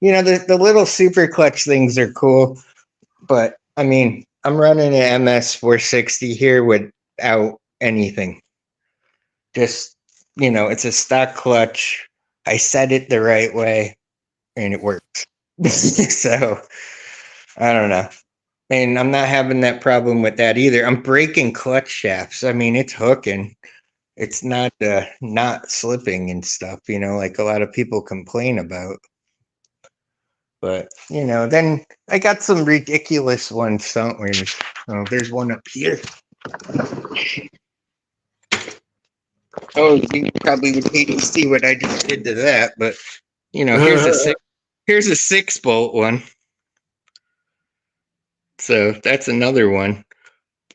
you know, the little super clutch things are cool, but I mean, I'm running an MS 460 here without anything. Just you know, it's a stock clutch. I set it the right way, and it works. So I don't know. And I'm not having that problem with that either. I'm breaking clutch shafts. I mean, it's hooking. It's not slipping and stuff, you know, like a lot of people complain about. But, you know, then I got some ridiculous ones, don't we? Oh, there's one up here. Oh, you probably would hate to see what I just did to that, but you know, here's a 6-bolt one. So that's another one.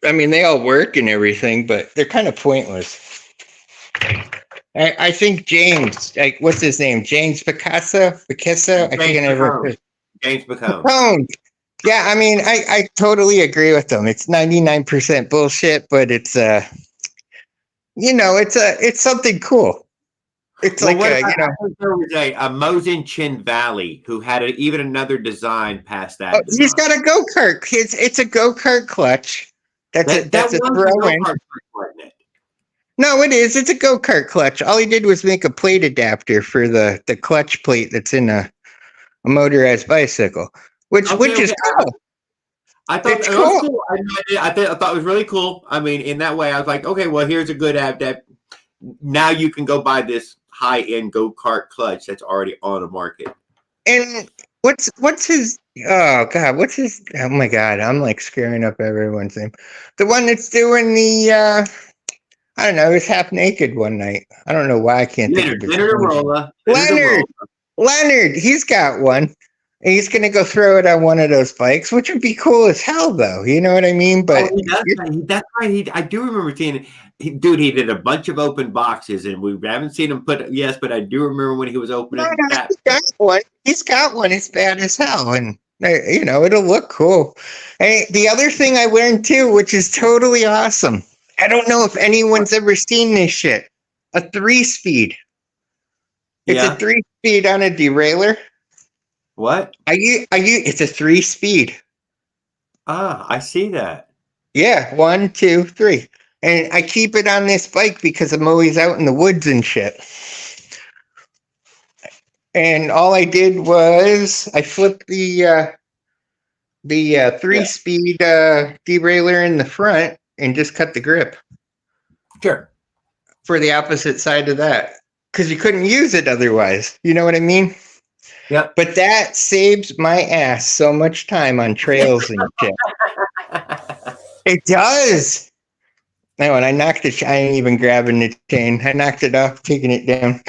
I mean, they all work and everything, but they're kind of pointless. I think James, like, what's his name? James Picasso? I can't ever. James Bacone. Bacone. Yeah, I mean, I totally agree with them. It's 99% bullshit, but it's you know, it's something cool. It's Well, like what you know. there was a Mosin Chin Valley who had even another design past that. Oh, he's got a go-kart. It's a go-kart clutch. That's a throw-in. No, it is. It's a go-kart clutch. All he did was make a plate adapter for the clutch plate that's in a motorized bicycle, which is cool. I thought it was cool. I thought it was really cool. I mean, in that way, I was like, okay, well, here's a good app. Now you can go buy this high-end go-kart clutch that's already on the market. And what's his? Oh God, what's his? Oh my God, I'm like screwing up everyone's name. The one that's doing the. I don't know. He was half naked one night. I don't know why I can't think of his name. Leonard. He's got one. And he's gonna go throw it on one of those bikes, which would be cool as hell, though. You know what I mean? But that's right. I do remember seeing it. He did a bunch of open boxes, and we haven't seen him put. Yes, but I do remember when he was opening that. He's got one. It's bad as hell, and you know it'll look cool. Hey, the other thing I learned too, which is totally awesome. I don't know if anyone's ever seen this shit. a 3-speed. It's a Yeah. 3-speed on a derailleur. What? It's a 3-speed. Ah, I see that. Yeah, 1, 2, 3. And I keep it on this bike because I'm always out in the woods and shit. And all I did was I flipped the 3-speed derailleur in the front and just cut the grip Sure. for the opposite side of that. Because you couldn't use it otherwise. You know what I mean? Yep. But that saves my ass so much time on trails and shit. It does. No, and I knocked it. I ain't even grabbing the chain. I knocked it off, taking it down.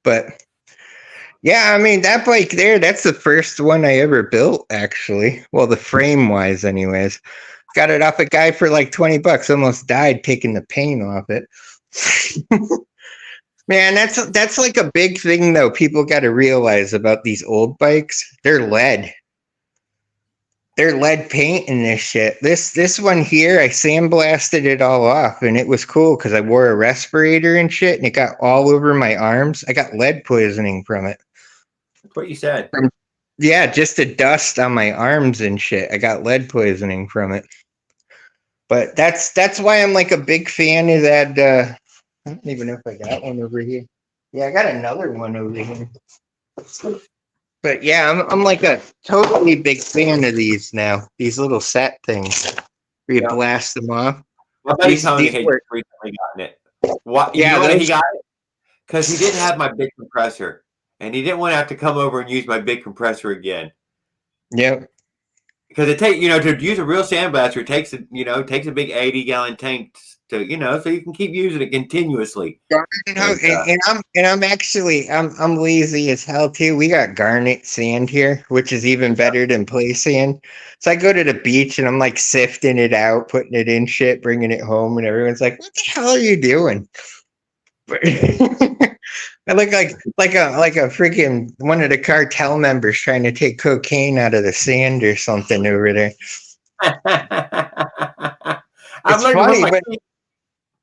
But yeah, I mean, that bike there, that's the first one I ever built, actually. Well, the frame wise, anyways. Got it off a guy for like $20. Almost died taking the paint off it. Man, that's like a big thing though. People got to realize about these old bikes. They're lead. They're lead paint in this shit. This one here, I sandblasted it all off, and it was cool because I wore a respirator and shit, and it got all over my arms. I got lead poisoning from it. That's what you said. Yeah, just the dust on my arms and shit. I got lead poisoning from it. But that's why I'm like a big fan of that. I don't even know if I got one over here. Yeah, I got another one over here. But yeah, I'm like a totally big fan of these now. These little set things where you blast them off. My buddy Tony these had were- recently gotten it. What? Yeah, You know why he those- got it? Because he didn't have my big compressor, and he didn't want to have to come over and use my big compressor again. Yep. Because it takes, to use a real sandblaster, it takes a big 80-gallon tank to, so you can keep using it continuously. And I'm lazy as hell too. We got garnet sand here, which is even better than play sand. So I go to the beach and I'm like sifting it out, putting it in shit, bringing it home, and everyone's like, "What the hell are you doing?" I look like a freaking one of the cartel members trying to take cocaine out of the sand or something over there. I'm It's looking funny, for my but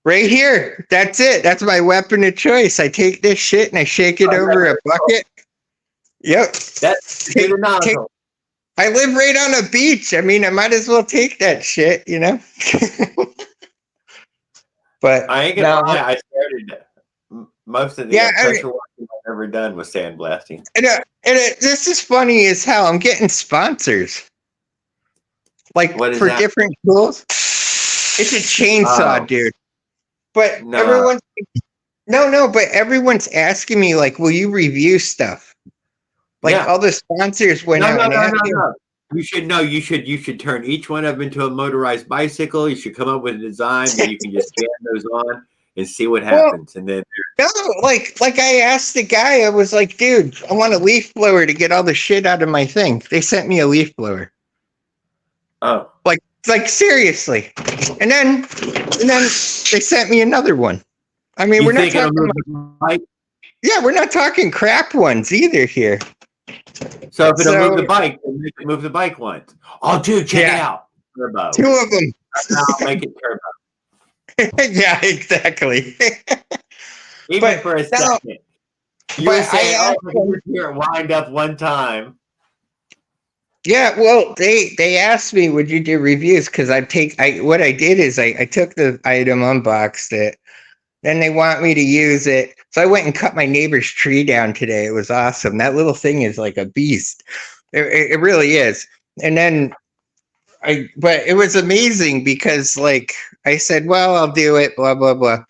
right here, that's it. That's my weapon of choice. I take this shit and I shake it over a bucket. Yep. That's the nozzle. I live right on a beach. I mean, I might as well take that shit, But I ain't gonna lie. I started most of the pressure washing I've ever done was sandblasting. This is funny as hell. I'm getting sponsors, like for different tools. It's a chainsaw, dude. But everyone's but everyone's asking me like, "Will you review stuff?" Like all the sponsors went out and asked me. You should turn each one of them into a motorized bicycle. You should come up with a design that you can just jam those on and see what happens. And then like I asked the guy, I was like, "Dude, I want a leaf blower to get all the shit out of my thing." They sent me a leaf blower. Oh. Like seriously. And then they sent me another one. I mean, we're not talking we're not talking crap ones either here. So if it'll move the bike, move the bike once. Oh, dude, check it out. Turbo. 2 of them. I'll make it turbo. Yeah, exactly. Even for a second. You were saying, here it wind up one time. Yeah, well, they asked me, would you do reviews? Because what I did is I took the item, unboxed it, then they want me to use it. So I went and cut my neighbor's tree down today. It was awesome. That little thing is like a beast. It really is. And then but it was amazing because like I said, well, I'll do it, blah, blah, blah.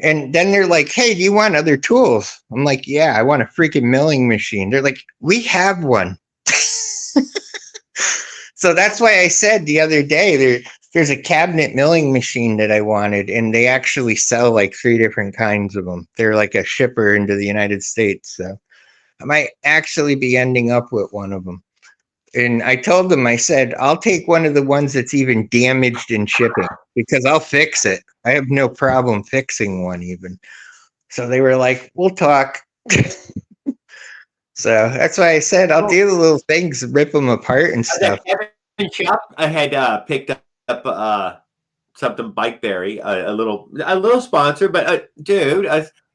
And then they're like, hey, do you want other tools? I'm like, yeah, I want a freaking milling machine. They're like, we have one. So that's why I said the other day there's a cabinet milling machine that I wanted, and they actually sell like 3 different kinds of them. They're like a shipper into the United States. So I might actually be ending up with one of them. And I told them, I said, I'll take one of the ones that's even damaged in shipping because I'll fix it. I have no problem fixing one even. So they were like, we'll talk. So that's why I said I'll do the little things, rip them apart and stuff. I had picked up something Bikeberry, a little sponsor, but dude,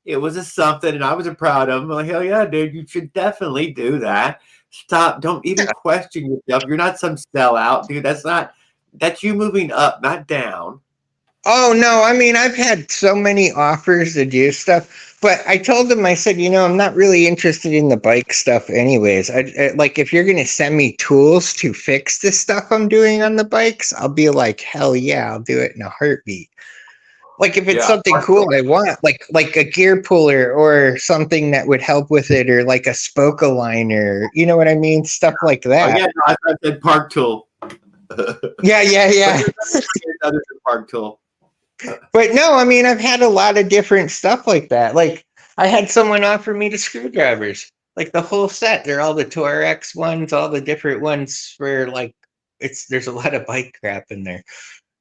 it was a something, and I was proud of him. Like, hell yeah, dude, you should definitely do that. Stop! Don't even question yourself. You're not some sellout, dude. That's you moving up, not down. Oh no, I mean I've had so many offers to do stuff, but I told them, I said, I'm not really interested in the bike stuff anyways. Like if you're gonna send me tools to fix the stuff I'm doing on the bikes, I'll be like, hell yeah, I'll do it in a heartbeat. Like if it's Yeah, something cool I want, like a gear puller or something that would help with it, or like a spoke aligner, you know what I mean? Stuff like Oh that. yeah, no, I said Park Tool. Yeah, yeah, yeah. Other than Park Tool. But no, I mean, I've had a lot of different stuff like that. Like, I had someone offer me the screwdrivers, like the whole set. They're all the Torex ones, all the different ones for like, there's a lot of bike crap in there.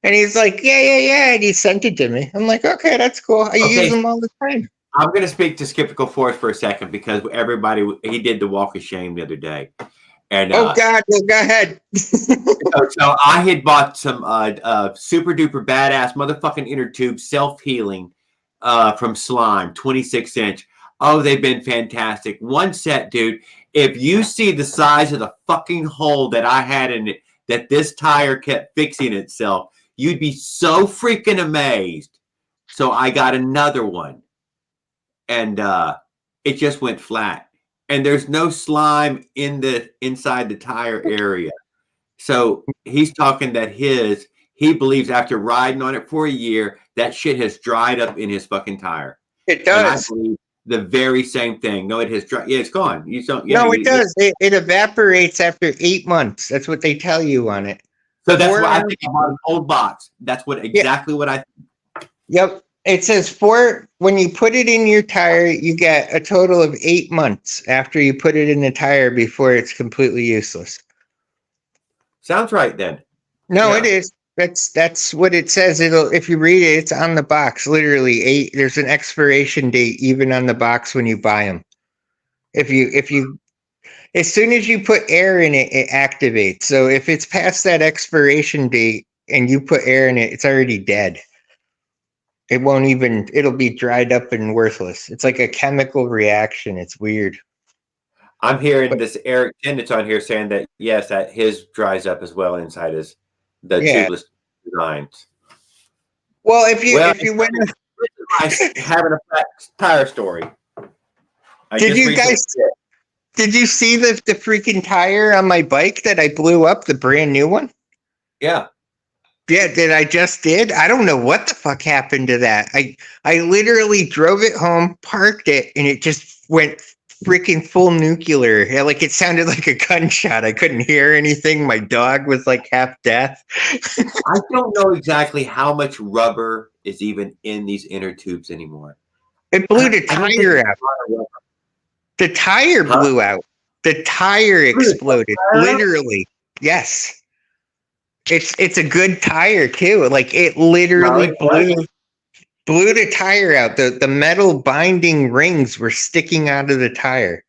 And he's like, yeah, yeah, yeah. And he sent it to me. I'm like, okay, that's cool. I use them all the time. I'm going to speak to Skeptical Force for a second because he did the walk of shame the other day. And oh God, well, go ahead. so I had bought some super duper badass motherfucking inner tube self-healing from Slime, 26-inch. Oh, they've been fantastic. One set, dude. If you see the size of the fucking hole that I had in it, that this tire kept fixing itself, you'd be so freaking amazed. So I got another one. And it just went flat. And there's no slime inside the tire area. So he's talking that he believes after riding on it for a year, that shit has dried up in his fucking tire. It does. And I believe the very same thing. No, it has dried. Yeah, it's gone. You don't. No, it does. It evaporates after 8 months. That's what they tell you on it. So that's what I think. I bought an old box. That's exactly what I think. Yep. It says when you put it in your tire, you get a total of 8 months after you put it in the tire before it's completely useless. Sounds right then. No, yeah. It is. That's what it says. If you read it, it's on the box. Literally, there's an expiration date even on the box when you buy them. If you as soon as you put air in it, it activates. So if it's past that expiration date and you put air in it, it's already dead. It'll be dried up and worthless. It's like a chemical reaction. It's weird. I'm hearing this Eric Tennant's on here saying that, yes, that his dries up as well inside the tubeless designs. Well, if you went having a flat tire story. Did you see the freaking tire on my bike that I blew up, the brand new one? Yeah. Yeah, I did. I don't know what the fuck happened to that. I literally drove it home, parked it, and it just went freaking full nuclear. Yeah, like it sounded like a gunshot. I couldn't hear anything. My dog was like half deaf. I don't know exactly how much rubber is even in these inner tubes anymore. It blew the tire out. The tire blew out. The tire exploded. Literally. Yes. It's a good tire too. Like it literally blew the tire out. The metal binding rings were sticking out of the tire.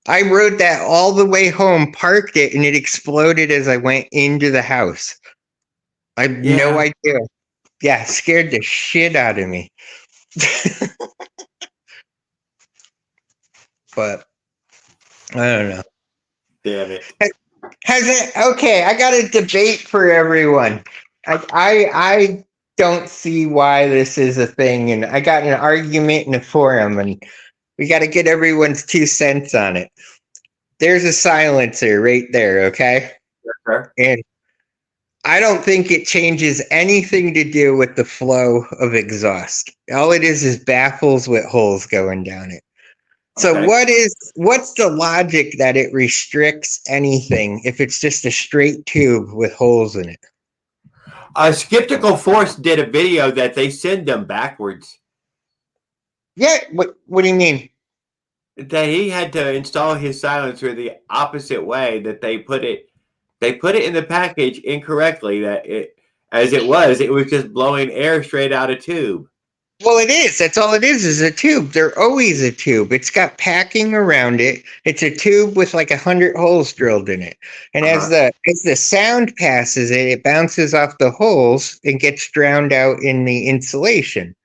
I rode that all the way home, parked it, and it exploded as I went into the house. I have no idea. Yeah, scared the shit out of me. But I don't know. Damn it. Okay, I got a debate for everyone. I don't see why this is a thing, and I got an argument in a forum, and we got to get everyone's 2 cents on it. There's a silencer right there, okay? Sure. And I don't think it changes anything to do with the flow of exhaust. All it is baffles with holes going down it. So what's the logic that it restricts anything if it's just a straight tube with holes in it? Skeptical Force did a video that they send them backwards. Yeah, what do you mean? That he had to install his silencer the opposite way, that they put it in the package incorrectly, that it was just blowing air straight out of tube. Well, it is. That's all it is a tube. They're always a tube. It's got packing around it. It's a tube with like 100 holes drilled in it. And as the sound passes it, it bounces off the holes and gets drowned out in the insulation.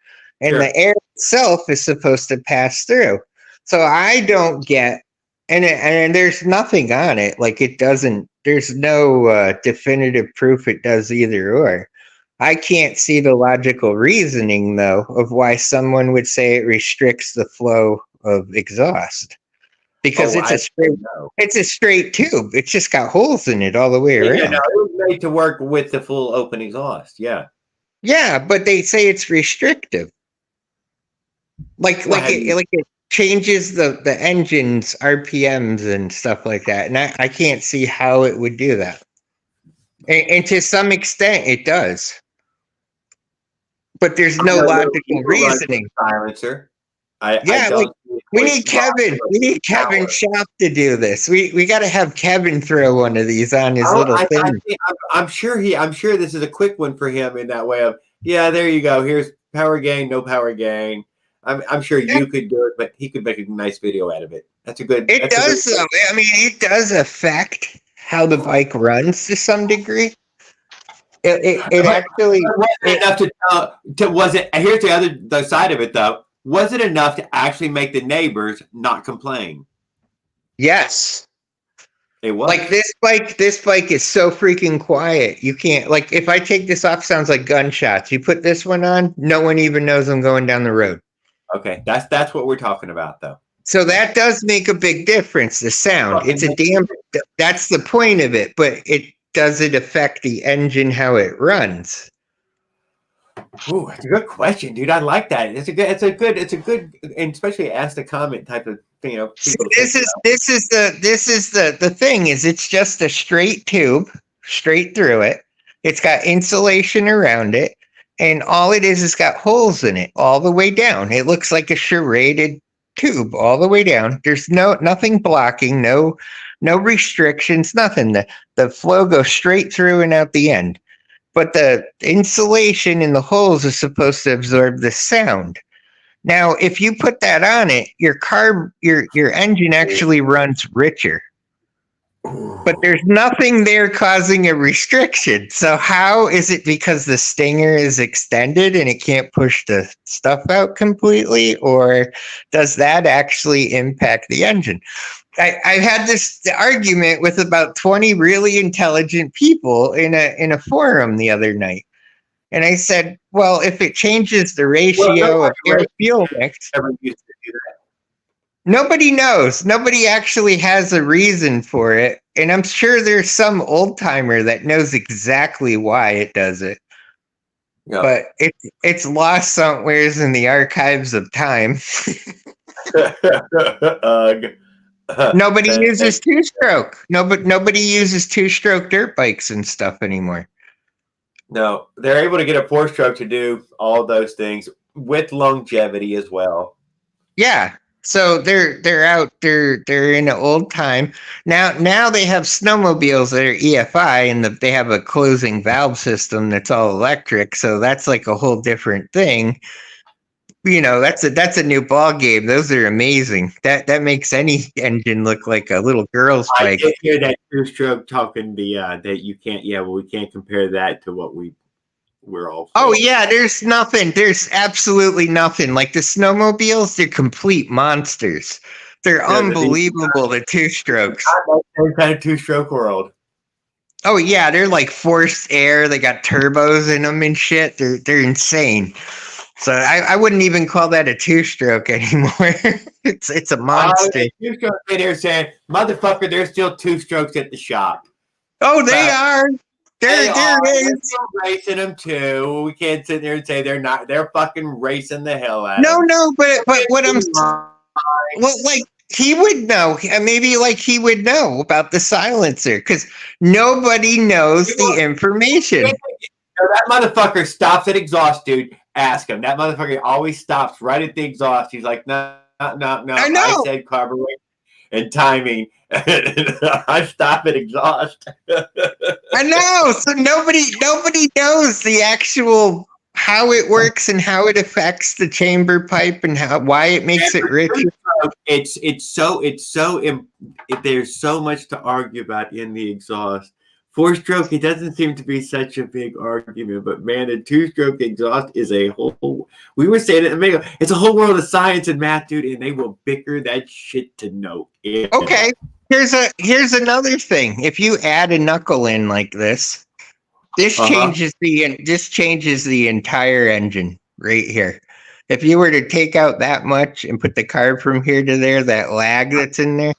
And Sure. the air itself is supposed to pass through. So I don't get, and there's nothing on it. Like it doesn't, there's no definitive proof it does either or. I can't see the logical reasoning, though, of why someone would say it restricts the flow of exhaust. Because it's a straight tube. It's just got holes in it all the way around. Yeah, no, it was made to work with the full open exhaust. Yeah. Yeah, but they say it's restrictive. Like it changes the engine's RPMs and stuff like that. And I can't see how it would do that. And to some extent, it does. But there's no logical reasoning. Silencer. We need Kevin. We need Kevin Schaff to do this. We got to have Kevin throw one of these on his little thing. I'm sure this is a quick one for him in that way of, yeah, there you go. Here's power gain, no power gain. I'm sure you could do it, but he could make a nice video out of it. That's a good. It does, though. I mean, it does affect how the bike runs to some degree. It actually wasn't enough to was it? Here's the side of it though. Was it enough to actually make the neighbors not complain? Yes, it was. Like this bike is so freaking quiet. You can't, like, if I take this off, sounds like gunshots. You put this one on, no one even knows I'm going down the road. Okay, that's what we're talking about though. So that does make a big difference. The sound, it's a damn. That's the point of it, but does it affect the engine how it runs? Ooh, it's a good question, dude. I like that. It's a good, and especially ask the comment type of thing. You know, this is the thing is it's just a straight tube, straight through it. It's got insulation around it, and all it is it's got holes in it all the way down. It looks like a serrated tube all the way down. There's nothing blocking, no restrictions, nothing. The flow goes straight through and out the end. But the insulation in the holes is supposed to absorb the sound. Now, if you put that on it, your engine actually runs richer. But there's nothing there causing a restriction. So how is it because the stinger is extended and it can't push the stuff out completely? Or does that actually impact the engine? I've had this argument with about 20 really intelligent people in a forum the other night. And I said, well, if it changes the ratio of air-fuel mix, nobody knows. Nobody actually has a reason for it. And I'm sure there's some old timer that knows exactly why it does it. Yeah. But it's lost somewheres in the archives of time. Nobody uses two-stroke. Nobody uses two-stroke dirt bikes and stuff anymore. No, they're able to get a four-stroke to do all those things with longevity as well. Yeah. So they're out. They're in an old time. Now they have snowmobiles that are EFI, and they have a closing valve system that's all electric. So that's like a whole different thing. You know, that's a new ball game. Those are amazing. That makes any engine look like a little girl's bike. I did hear that two-stroke talking that you can't. Yeah, well, we can't compare that to what we're all. Oh yeah, there's nothing. There's absolutely nothing. Like the snowmobiles, they're complete monsters. They're unbelievable. The two-strokes. Same kind of two-stroke world. Oh yeah, they're like forced air. They got turbos in them and shit. They're insane. So I wouldn't even call that a two-stroke anymore. It's a monster. Two-stroke in here saying, "Motherfucker, there's still two-strokes at the shop." Oh, they are. They're racing them too. We can't sit there and say they're not. They're fucking racing the hell out. No, but what I'm well, like he would know. Maybe like he would know about the silencer because nobody knows the information. That motherfucker stops at exhaust, dude. Ask him. That motherfucker always stops right at the exhaust. He's like, no. I said carburetor and timing. I stop at exhaust. I know. So nobody knows the actual how it works and how it affects the chamber pipe and why it makes it richer? There's so much to argue about in the exhaust. Four stroke, it doesn't seem to be such a big argument, but man, a two stroke exhaust is a whole. We were saying it, it's a whole world of science and math, dude, and they will bicker that shit to no end. Okay, here's another thing. If you add a knuckle in like this, this changes the entire engine right here. If you were to take out that much and put the carb from here to there, that lag that's in there,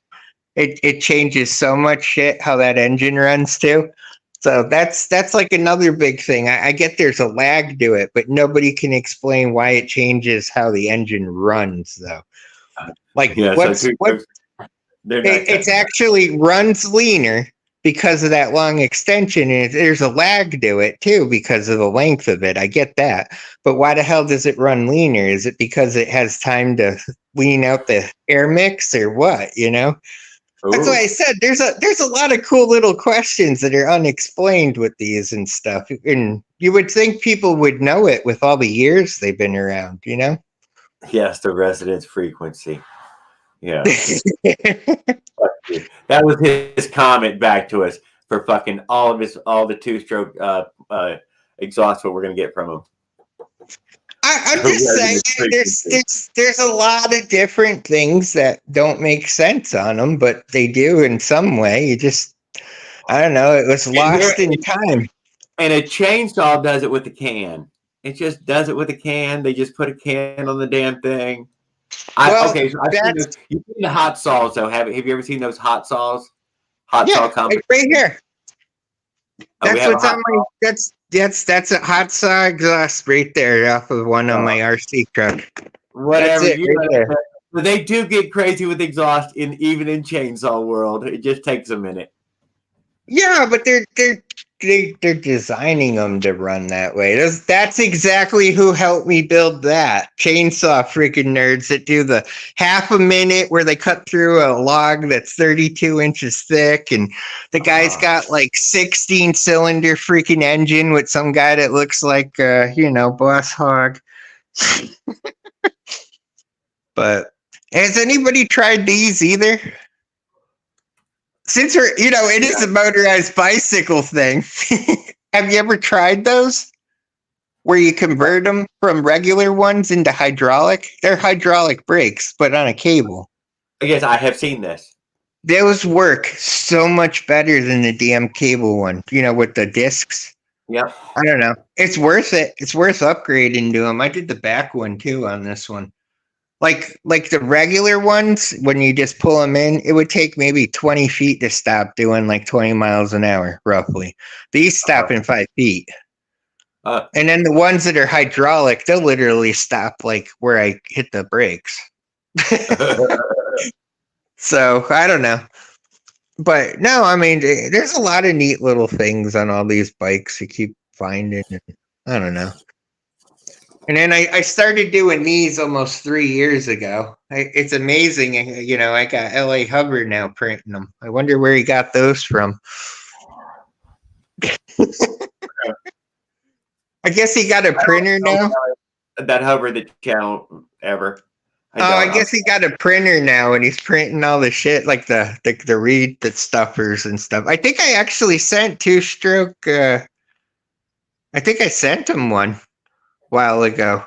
it changes so much shit how that engine runs too. So that's like another big thing. I get there's a lag to it, but nobody can explain why it changes how the engine runs though. Like it's actually runs leaner because of that long extension, and there's a lag to it too because of the length of it. I get that, but why the hell does it run leaner? Is it because it has time to lean out the air mix or what? You know, that's why I said there's a lot of cool little questions that are unexplained with these and stuff, and you would think people would know it with all the years they've been around. You know? Yes, the resonance frequency. Yeah. That was his comment back to us for fucking all the two-stroke exhaust what we're gonna get from him. I'm just saying there's a lot of different things that don't make sense on them, but they do in some way. You just, I don't know, it was lost in time. And a chainsaw does it with the can. It just does it with a can. They just put a can on the damn thing. You've seen the hot saws though. Have you ever seen those hot saws? Saw company? Right here. That's what's on my. That's a hot saw exhaust right there off of one on my RC truck. Whatever. But they do get crazy with exhaust even in chainsaw world. It just takes a minute. Yeah, but they're designing them to run that way. That's exactly who helped me build that. Chainsaw freaking nerds that do the half a minute where they cut through a log that's 32 inches thick, and the guy's got like 16 cylinder freaking engine with some guy that looks like Boss Hog. But has anybody tried these either? Since it is a motorized bicycle thing, have you ever tried those? Where you convert them from regular ones into hydraulic? They're hydraulic brakes, but on a cable. Yes, I have seen this. Those work so much better than the damn cable one, with the discs. Yep. I don't know. It's worth it. It's worth upgrading to them. I did the back one too on this one. Like the regular ones, when you just pull them in, it would take maybe 20 feet to stop doing like 20 miles an hour, roughly. These stop in 5 feet. And then the ones that are hydraulic, they'll literally stop like where I hit the brakes. So, I don't know. But no, I mean, there's a lot of neat little things on all these bikes you keep finding. I don't know. And then I started doing these almost 3 years ago. It's amazing. I got LA Hubbard now printing them. I wonder where he got those from. I guess he got a printer now. That Hubbard the channel ever. I guess he got a printer now and he's printing all the shit like the reed, the stuffers and stuff. I think I actually sent two-stroke. I think I sent him one while ago.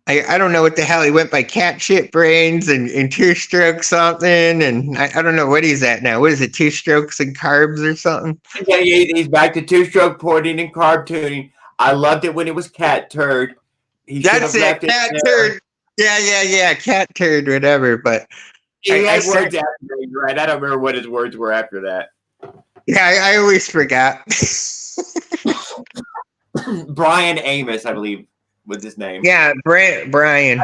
I don't know what the hell he went by cat shit brains and two-stroke something, and I don't know what he's at now. What is it, two strokes and carbs or something? Yeah, he's back to two-stroke porting and carb tuning. I loved it when it was cat turd. That's it, cat turd. Yeah, cat turd, whatever. But he had words after that, right? I don't remember what his words were after that. Yeah, I always forgot. Brian Amos, I believe, was his name. Yeah, Brian.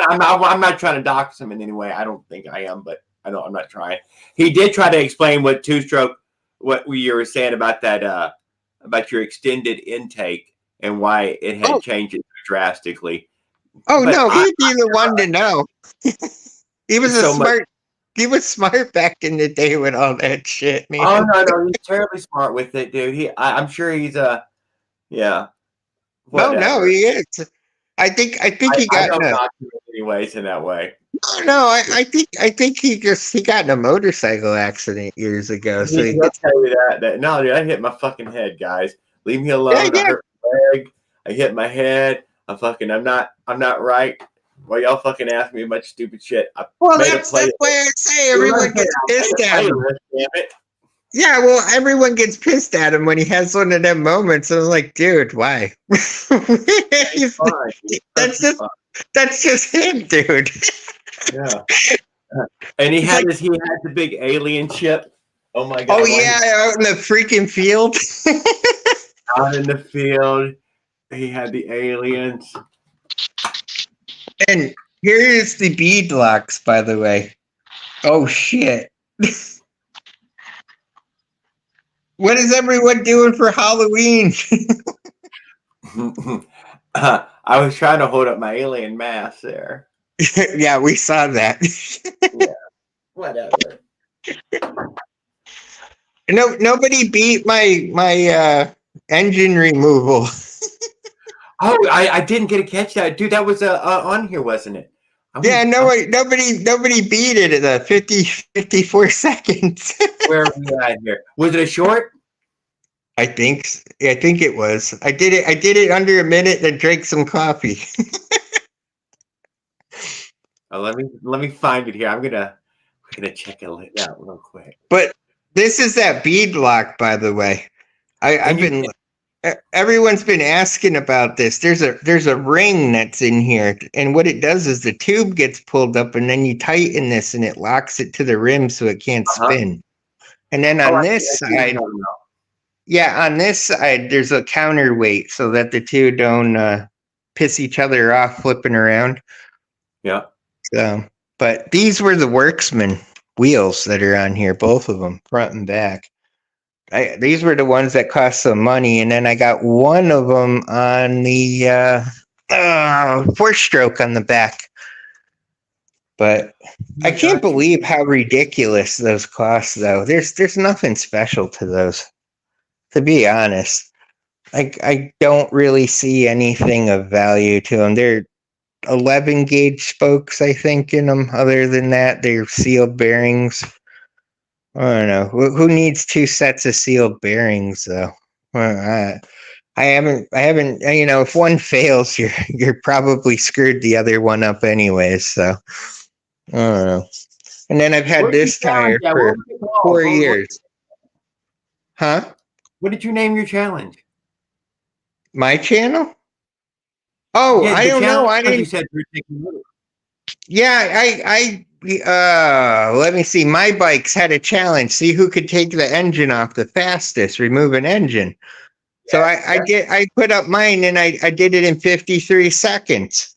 I'm not trying to dox him in any way. I don't think I am, but I'm not trying. He did try to explain what two-stroke, what you were saying about that, about your extended intake and why it had changed it drastically. Oh, but no, he'd be the one to know. He was smart. He was smart back in the day with all that shit, man. Oh no, he's terribly smart with it, dude. I'm sure he's yeah. Whatever. No, he is. I think he I got in don't a knock you in any ways in that way. no. I think he got in a motorcycle accident years ago. So he I'll gets tell you that. No, dude, I hit my fucking head, guys. Leave me yeah alone. I yeah. hurt my leg. I hit my head. I'm not right. Well, y'all fucking ask me a bunch of stupid shit. I Well, made a that's playlist. why I say You everyone understand? gets I made pissed a at him. playlist, damn it. Yeah, well, everyone gets pissed at him when he has one of them moments. I was like, dude, why? It's fine. It's that's perfectly just fine. that's just him, dude. Yeah. And It's like, he had the big alien ship. Oh my oh god! Why yeah, out in the freaking field. out in the field? He had the aliens. And here is the beadlocks, by the way. Oh shit. What is everyone doing for Halloween? I was trying to hold up my alien mask there. Yeah, we saw that. Yeah, whatever. No, nobody beat my engine removal. Oh, I didn't get to catch that, dude. That was on here, wasn't it? Yeah, nobody beat it at the 54 seconds. Where are we at here? Was it a short? I think it was. I did it under a minute and drank some coffee. Let me find it here. We're gonna check it out real quick. But this is that beadlock, by the way. I've And you been everyone's been asking about this. There's a ring that's in here, and what it does is the tube gets pulled up, and then you tighten this, and it locks it to the rim so it can't uh-huh. spin. And then Oh, on I this see what you're side, talking about. yeah, on this side, there's a counterweight so that the two don't piss each other off flipping around. Yeah. So, but these were the Worksman wheels that are on here, both of them, front and back. These were the ones that cost some money, and then I got one of them on the 4-stroke on the back. But I can't Got you. believe how ridiculous those cost, though. There's nothing special to those, to be honest. I don't really see anything of value to them. They're 11 gauge spokes, I think, in them. Other than that, they're sealed bearings. I don't know. Who needs two sets of sealed bearings, though? Well, I haven't. You know, if one fails, you're probably screwed the other one up anyways. So I don't know. And then I've had Where's your this challenge tire at? for What was it called? 4 years. Huh? What did you name your challenge? My channel? Oh, Yeah, I the don't know. I challenge you didn't. said you were taking with it. Yeah, let me see. My bikes had a challenge. See who could take the engine off the fastest, remove an engine. So I put up mine and I did it in 53 seconds.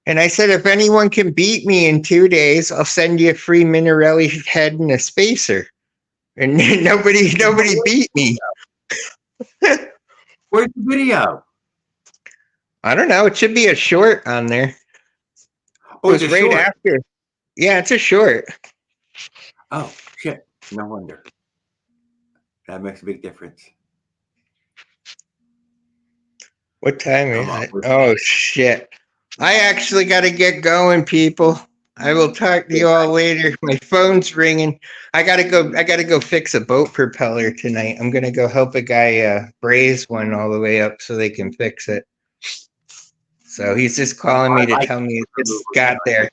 And I said, if anyone can beat me in 2 days, I'll send you a free Minarelli head and a spacer. And nobody beat me. Where's the video? I don't know. It should be a short on there. It Oh, it's was a right short. after. Yeah, it's a short. Oh shit! No wonder. That makes a big difference. What time Come is on. it? Oh shit. I actually gotta get going, people. I will talk to you all later. My phone's ringing. I gotta go fix a boat propeller tonight. I'm gonna go help a guy braze one all the way up so they can fix it. So he's just calling me to I tell me it just got there.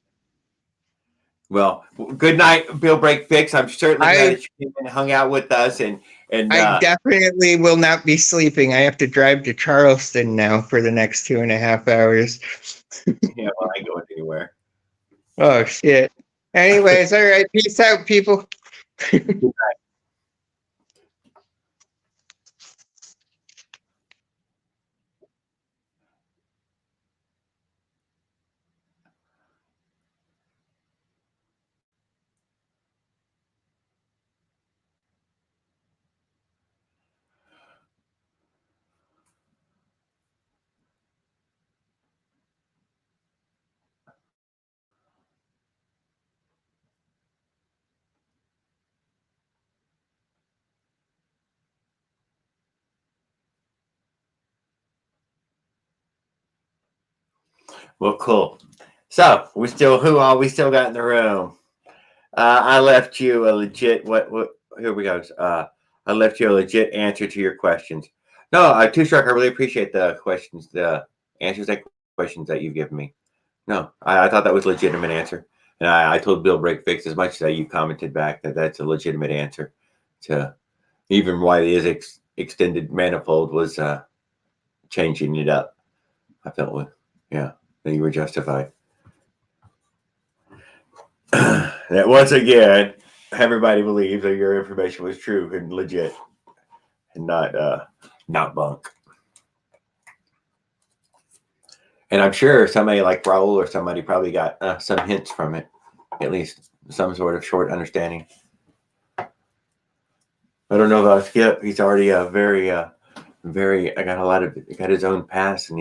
Well, good night, Bill Break Fix. I'm certainly glad I that you came and hung out with us, and I definitely will not be sleeping. I have to drive to Charleston now for the next 2.5 hours. yeah, well, I ain't going anywhere. Oh shit. Anyways, all right. Peace out, people. Well, cool. So we still we still got in the room. I left you a legit what here we go. I left you a legit answer to your questions. No, Two Shark, I really appreciate the questions, the answers to questions that you've given me. No, I thought that was a legitimate answer. And I told Bill Break Fix as much as you commented back that that's a legitimate answer to even why the extended manifold was changing it up. I felt, yeah, that you were justified. That once again, everybody believes that your information was true and legit and not bunk. And I'm sure somebody like Raul or somebody probably got some hints from it, at least some sort of short understanding. I don't know about Skip. He's already very. I got his own pass, and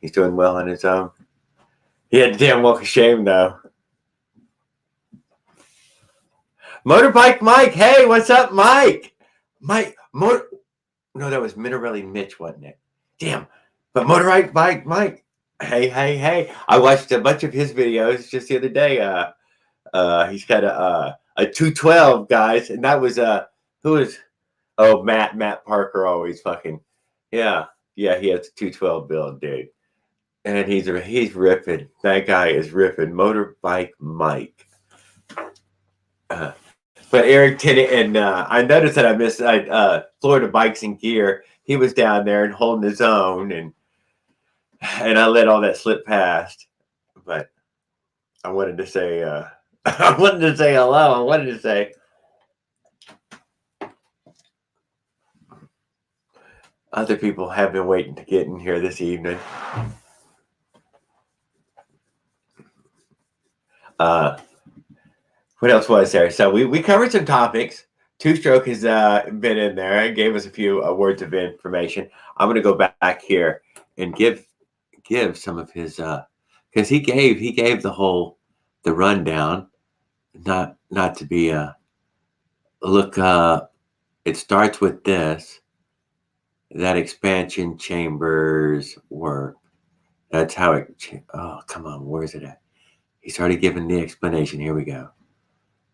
he's doing well on his own. He had a damn walk of shame though. Motorbike Mike, hey, what's up, Mike? No, that was Minarelli Mitch, wasn't it? Damn, but Motorized Bike Mike, hey. I watched a bunch of his videos just the other day. He's got a 212, guys, and that was who is Matt Parker always fucking yeah he has a 212 build, dude, and he's ripping. That guy is ripping. Motorbike Mike. But Eric Tennant, and I noticed that I missed Florida Bikes and Gear. He was down there and holding his own, and I let all that slip past. But I wanted to say, I wanted to say hello. I wanted to say, other people have been waiting to get in here this evening. What else was there? So we covered some topics. Two Stroke has been in there and gave us a few words of information. I'm going to go back here and give some of his because he gave the rundown. Not to be look. It starts with this. That expansion chambers work. That's how it. Oh, come on, where is it at? He started giving the explanation. Here we go.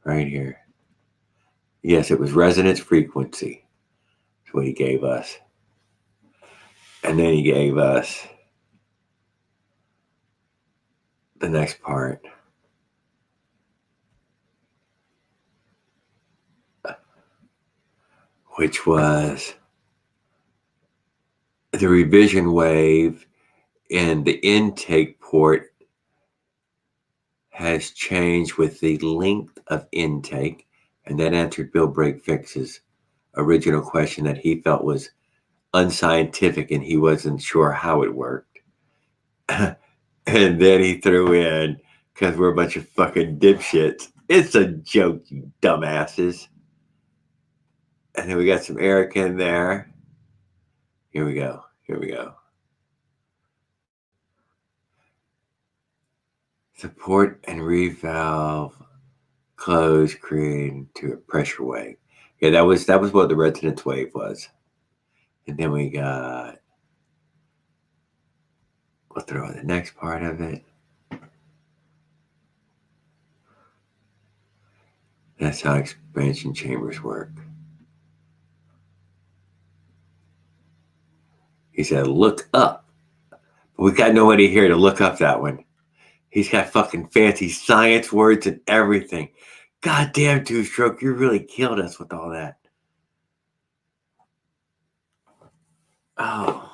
Right here. Yes, it was resonance frequency. That's what he gave us. And then he gave us the next part. Which was the revision wave in the intake port has changed with the length of intake. And that answered Bill Break Fix's original question that he felt was unscientific and he wasn't sure how it worked. And then he threw in, because we're a bunch of fucking dipshits, it's a joke, you dumbasses. And then we got some Eric in there. Here we go. Support and revalve close creating to a pressure wave. Yeah, that was what the resonance wave was. And then we got, we'll throw in the next part of it. That's how expansion chambers work. He said, look up. But we got nobody here to look up that one. He's got fucking fancy science words and everything. God damn, Two Stroke, you really killed us with all that. Oh.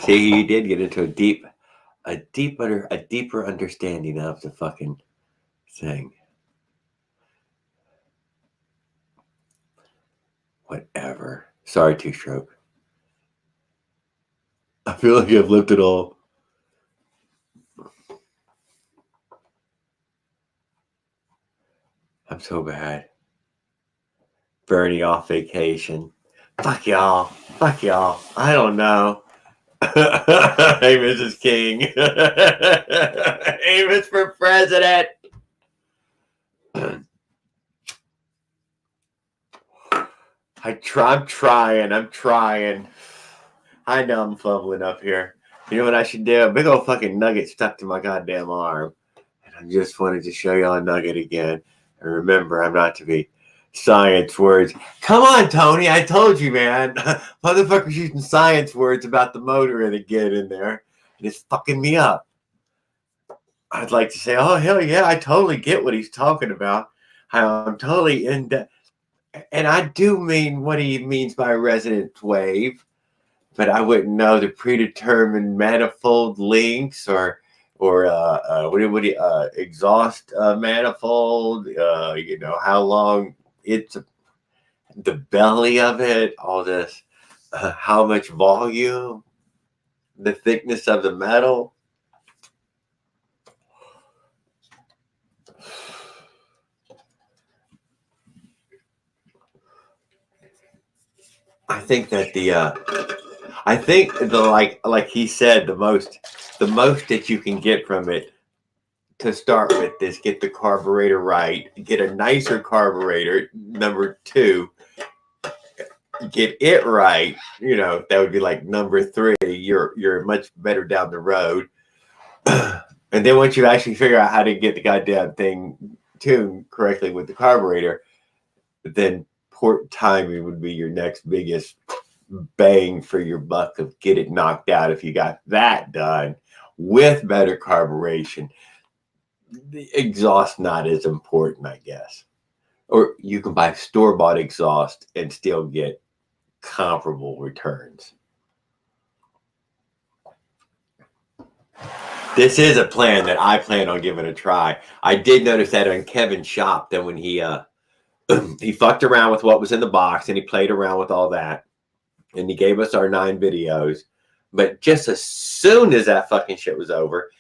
See, he did get into a deeper understanding of the fucking thing. Whatever. Sorry, Two Stroke. I feel like I've lived it all. I'm so bad. Bernie off vacation. Fuck y'all. I don't know. Hey, Mrs. King. Hey, Mr. President. I'm trying. I know I'm fumbling up here. You know what I should do? A big old fucking nugget stuck to my goddamn arm. And I just wanted to show y'all a nugget again. And remember, I'm not to be science words. Come on, Tony. I told you, man. Motherfucker's using science words about the motor and again in there. And it's fucking me up. I'd like to say, oh, hell yeah, I totally get what he's talking about. I'm totally in depth. And I do mean what he means by resonance wave, but I wouldn't know the predetermined manifold links or exhaust manifold. You know how long it's the belly of it, all this, how much volume, the thickness of the metal. I think that like he said, the most that you can get from it to start with is get the carburetor right, get a nicer carburetor. Number two, get it right. You know, that would be like number three. You're much better down the road. And then once you actually figure out how to get the goddamn thing tuned correctly with the carburetor, then port timing would be your next biggest bang for your buck of get it knocked out. If you got that done with better carburation, the exhaust not as important, I guess. Or you can buy store-bought exhaust and still get comparable returns. This is a plan that I plan on giving a try. I did notice that on Kevin's shop that when he he fucked around with what was in the box and he played around with all that and he gave us our 9 videos. But just as soon as that fucking shit was over,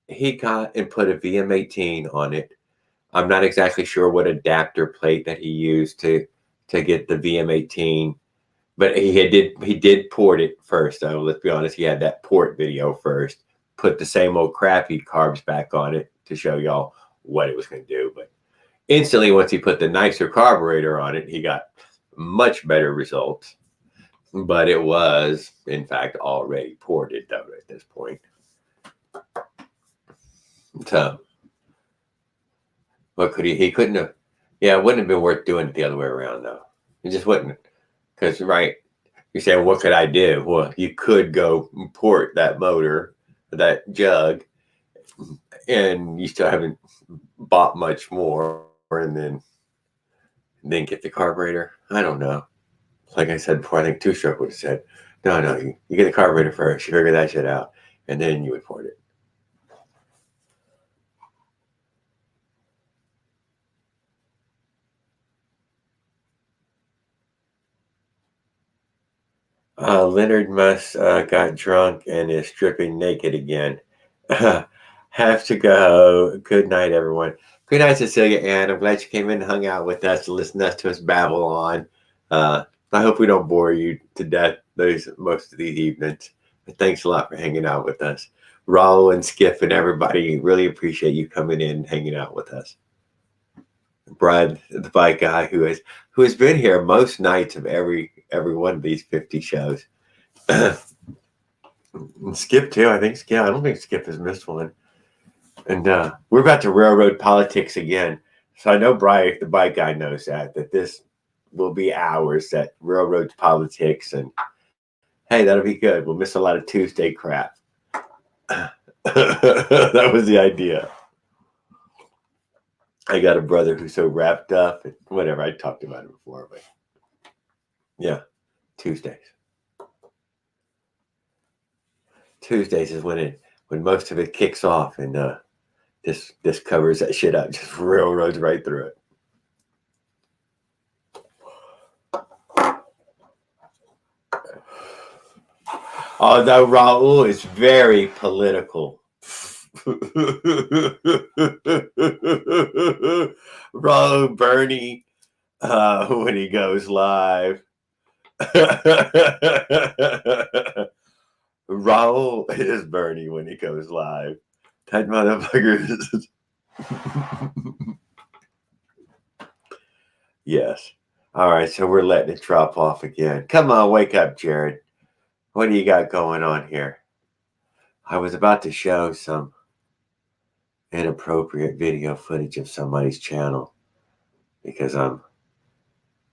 he got and put a VM18 on it. I'm not exactly sure what adapter plate that he used to get the VM18, but he did port it first. Though, let's be honest, he had that port video first. Put the same old crappy carbs back on it to show y'all what it was going to do. But instantly, once he put the nicer carburetor on it, he got much better results. But it was, in fact, already ported though at this point. So, what could he couldn't have, yeah, it wouldn't have been worth doing it the other way around though. It just wouldn't. Because, right, you say, what could I do? Well, you could go port that motor, that jug, and you still haven't bought much more, and then get the carburetor. I don't know. Like I said before, I think Two Stroke would have said, no, you get the carburetor first, you figure that shit out, and then you would port it. Leonard must got drunk and is stripping naked again. Have to go. Good night, everyone. Good night, Cecilia Ann. I'm glad you came in and hung out with us to listen to us babble on. I hope we don't bore you to death most of these evenings. But thanks a lot for hanging out with us. Raul and Skip and everybody, really appreciate you coming in and hanging out with us. Brad, the bike guy who has been here most nights of every one of these 50 shows. Skip too. I don't think Skip has missed one. And we're about to railroad politics again. So I know Brian, the bike guy, knows that this will be hours that railroads politics, and hey, that'll be good. We'll miss a lot of Tuesday crap. That was the idea. I got a brother who's so wrapped up and whatever. I talked about it before, but yeah, Tuesdays. Tuesdays is when most of it kicks off, and this covers that shit up. Just railroads right through it. Although Raul is very political. Raul Bernie when he goes live. Raul is Bernie when he goes live. That motherfucker is. Yes. All right, so we're letting it drop off again. Come on, wake up, Jared. What do you got going on here? I was about to show some inappropriate video footage of somebody's channel because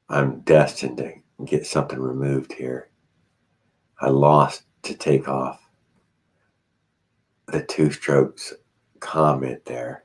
I'm destined to get something removed here. I lost to take off the two strokes comment there.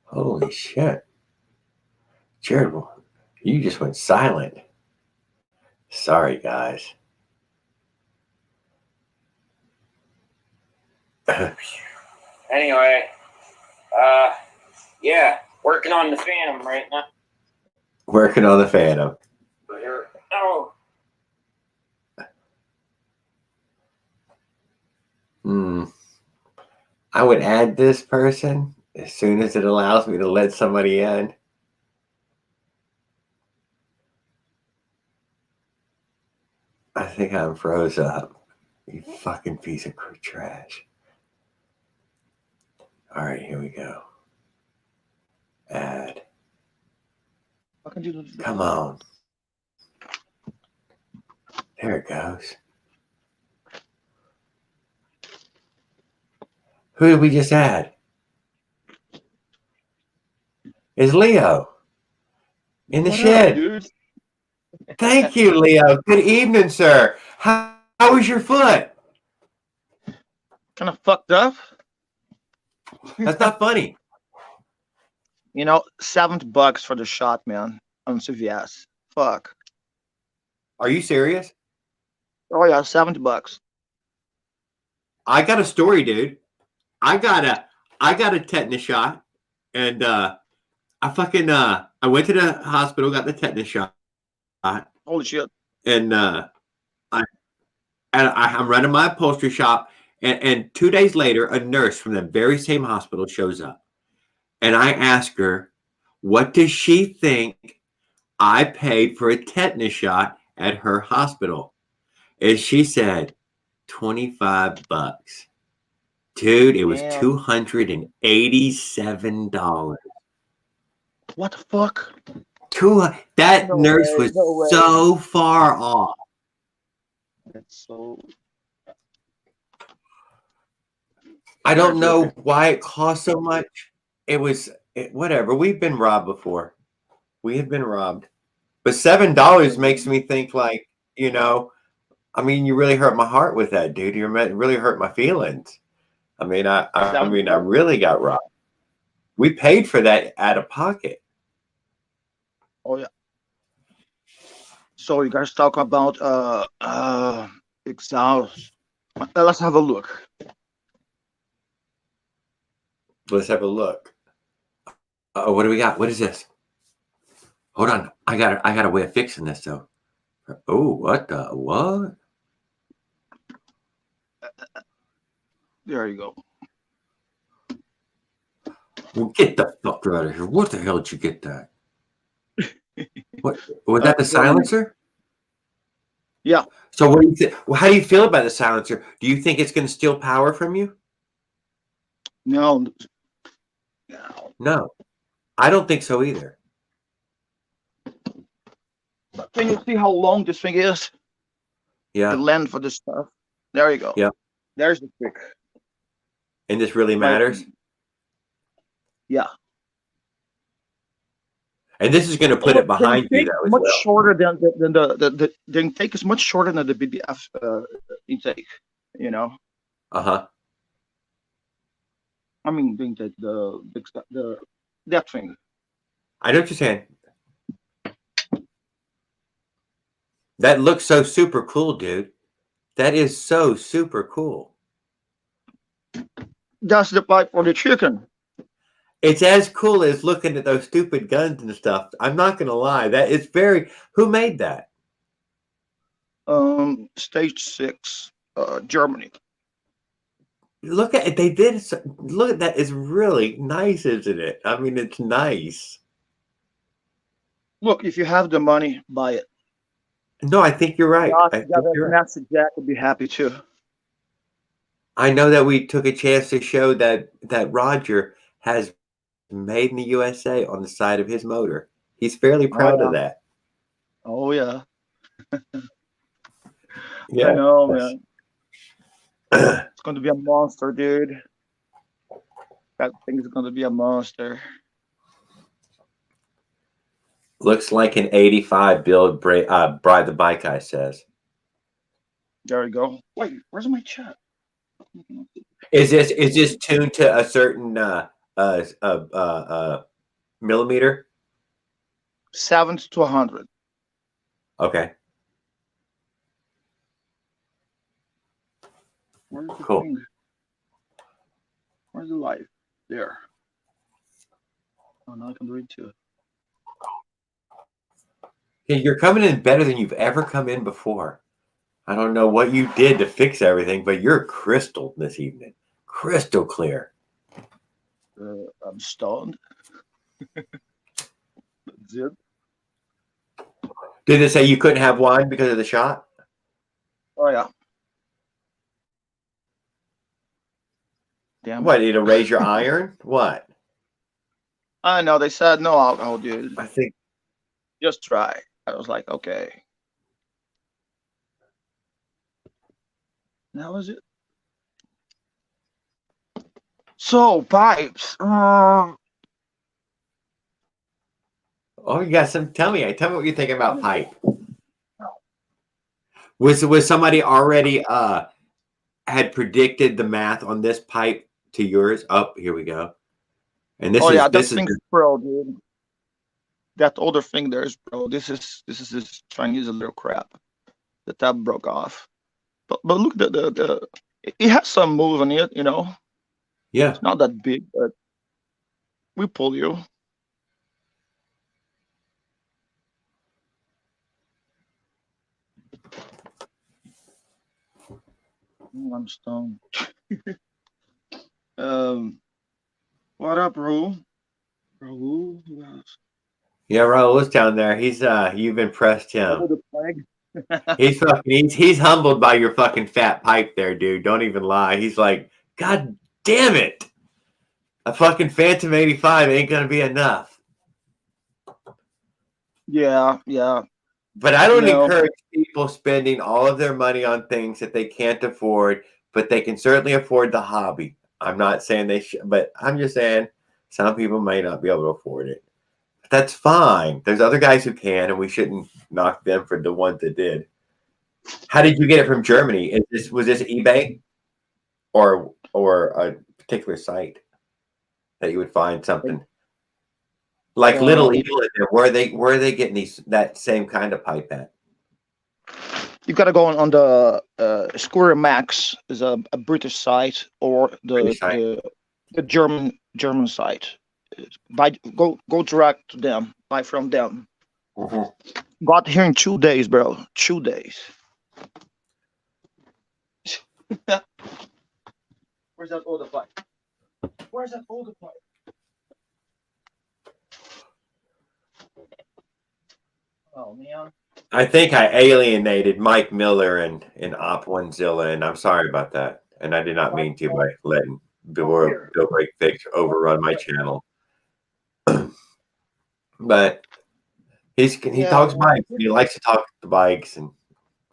Holy shit. Jared, you just went silent. Sorry, guys. Anyway, yeah, working on the Phantom right now. Working on the Phantom. But here, oh, I would add this person as soon as it allows me to let somebody in. I think I'm froze up. You fucking piece of trash. All right, here we go. Add. Come on. There it goes. Who did we just add? It's Leo. In the shed. Dude? Thank you, Leo. Good evening, sir. How was your foot? Kind of fucked up. That's not funny. You know, $70 for the shot, man, on CVS. Fuck. Are you serious? Oh yeah, $70. I got a story, dude. I got a tetanus shot, and I went to the hospital, got the tetanus shot. Holy shit. And I'm running my upholstery shop, and 2 days later, a nurse from the very same hospital shows up, and I ask her, what does she think I paid for a tetanus shot at her hospital? And she said, $25. Dude, it was Damn. $287. What the fuck? That No nurse way, was no way. so far off. That's so. I don't know why it cost so much. Whatever. We've been robbed before. We have been robbed. But $7 makes me think like, I mean, you really hurt my heart with that, dude. You really hurt my feelings. I mean, I really got robbed. We paid for that out of pocket. Oh yeah. So you guys talk about exhaust. Let's have a look. Let's have a look. What do we got? What is this? Hold on. I got a way of fixing this though. Oh, what? There you go. Well, get the fuck out of here. What the hell did you get that? What was that, the silencer? Yeah. So what do you think? Well, how do you feel about the silencer? Do you think it's going to steal power from you? No. No, I don't think so either. But can you see how long this thing is? Yeah. The length for this stuff. There you go. Yeah. There's the trick. And this really matters? Yeah. And this is going to put it behind you, though, as much well. shorter than the intake is much shorter than the BDF intake. You know, Uh-huh. I mean the intake, that thing. I know what you're saying. That looks so super cool, dude. That is so super cool. That's the pipe for the chicken. It's as cool as looking at those stupid guns and stuff. I'm not going to lie. That is very... Who made that? Stage 6, Germany. Look at it. They did... Look at that. It's really nice, isn't it? I mean, it's nice. Look, if you have the money, buy it. No, I think you're right. I think you're right. Master Jack would be happy too. I know that we took a chance to show that Roger has made in the USA on the side of his motor. He's fairly proud of that. Oh yeah. Yeah. I know, man. It's going to be a monster, dude. That thing is going to be a monster. Looks like an 85 build Bride the Bike Guy says. There we go. Wait, where's my chat? Is this tuned to a certain millimeter? 70 to 100. Okay. Where's the Cool. thing? Where's the light? There. Oh, now I can read too. Yeah, you're coming in better than you've ever come in before. I don't know what you did to fix everything, but you're crystal this evening. Crystal clear. I'm stoned. That's it. Did it say you couldn't have wine because of the shot? Oh yeah. Damn. What, it'll raise your iron? What? I know, they said no alcohol, dude. I think Just try. I was like, okay. That was it. So pipes. Oh, you got some. Tell me what you think about pipe. Was somebody already had predicted the math on this pipe to yours? Oh, here we go. And this that is thing's pro, dude. That older thing there is pro. This is this Chinese little crap. The tab broke off. But look, it has some move on it, you know. Yeah. It's not that big, but we pull you. I'm stoned. What up, Raul? Raul? Who else? Yeah, Raul's down there. He's you've impressed him. The flag. He's humbled by your fucking fat pipe there, dude. Don't even lie. He's like, God damn it. A fucking Phantom 85 ain't gonna be enough. Yeah. But I don't encourage people spending all of their money on things that they can't afford, but they can certainly afford the hobby. I'm not saying they should, but I'm just saying some people may not be able to afford it. But that's fine. There's other guys who can, and we shouldn't knock them for the ones that did. How did you get it from Germany? Was this eBay or a particular site that you would find something like Little Eagle? Where are they getting that same kind of pipe at? You gotta go on the Square Max is a British site, or the German site. Go direct to them. Buy from them. Mm-hmm. Got here in 2 days, bro. 2 days. Where's that older pipe? Oh man. I think I alienated Mike Miller and Op Onezilla, and I'm sorry about that. And I did not mean to by letting Bill Break Fix overrun my channel. But he talks bikes. He likes to talk the bikes, and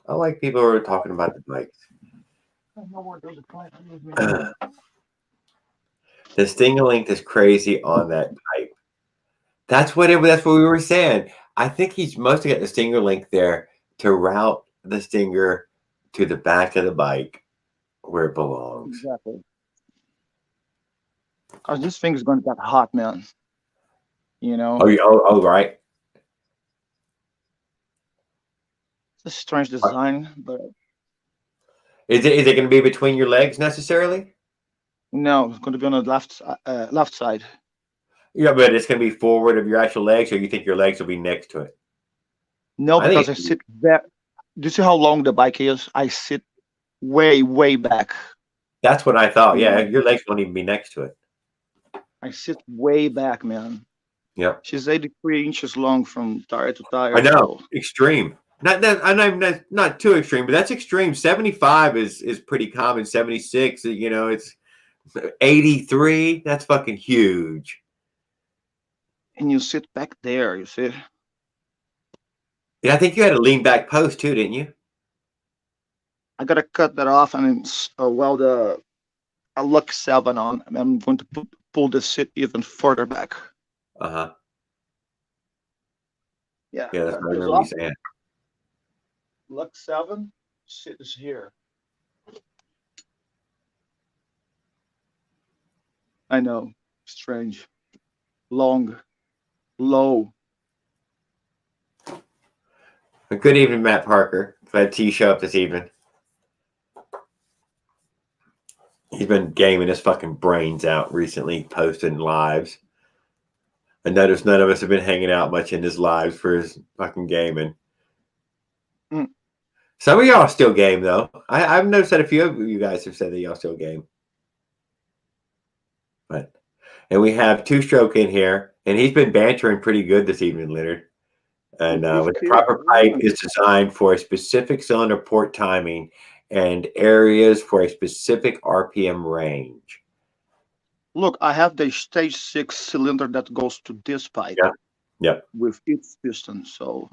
I like people who are talking about the bikes. The Sting-a-Link is crazy on that pipe. That's what we were saying. I think he's mostly got the stinger link there to route the stinger to the back of the bike where it belongs. Exactly. Cause this thing is gonna get hot, man. You know, Right. it's a strange design, but Is it going to be between your legs necessarily? no, it's gonna be on the left side. Yeah, but it's going to be forward of your actual legs, or you think your legs will be next to it? No, I think because I sit back. Do you see how long the bike is? I sit way back. that's what I thought. You Yeah, know, your legs won't even be next to it. I sit way back, man. Yeah, She's 83 inches long from tire to tire. I know. So Extreme. Not too extreme, but that's extreme. 75 is pretty common. 76, it's 83. That's fucking huge. and you sit back there. You see, Yeah, I think you had a lean back post too, didn't you? I gotta cut that off and weld a Luck 7 on. And I'm going to pull the seat even further back. Uh-huh. Yeah, Yeah, that's cut what I this remember you off. saying. Luck 7, sit is here. I know, strange, long, low. Good evening, Matt Parker. Glad to see you show up this evening. He's been gaming his fucking brains out recently, posting lives. I noticed none of us have been hanging out much in his lives for his fucking gaming. Mm. Some of y'all still game though. I've noticed that a few of you guys have said that y'all still game. And we have Two Stroke in here, and he's been bantering pretty good this evening, Leonard. And with the proper pipe is designed for a specific cylinder port timing and areas for a specific RPM range. Look, I have the stage 6 cylinder that goes to this pipe. Yep. With its piston. So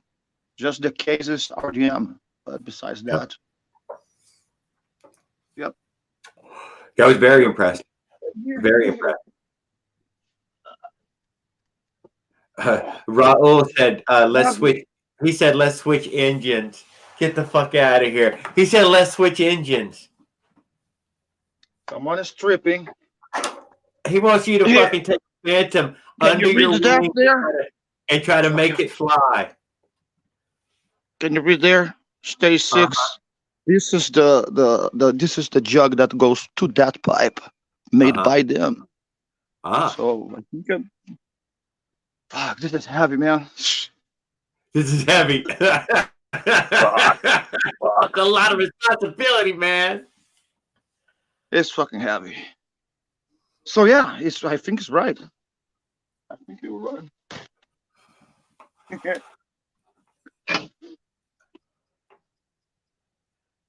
just the cases RDM. But besides that, yep. I was very impressed. Very impressed. Raul said, let's switch. He said, let's switch engines. Get the fuck out of here. He said, let's switch engines. Come on, it's tripping. He wants you to fucking take Phantom under your wing there? and try to make it fly. Can you read there? Stage 6. This is this is the jug that goes to that pipe, made by them. So I think fuck, this is heavy, man. This is heavy. Fuck. A lot of responsibility, man. It's fucking heavy. So yeah, I think it's right. I think you're right.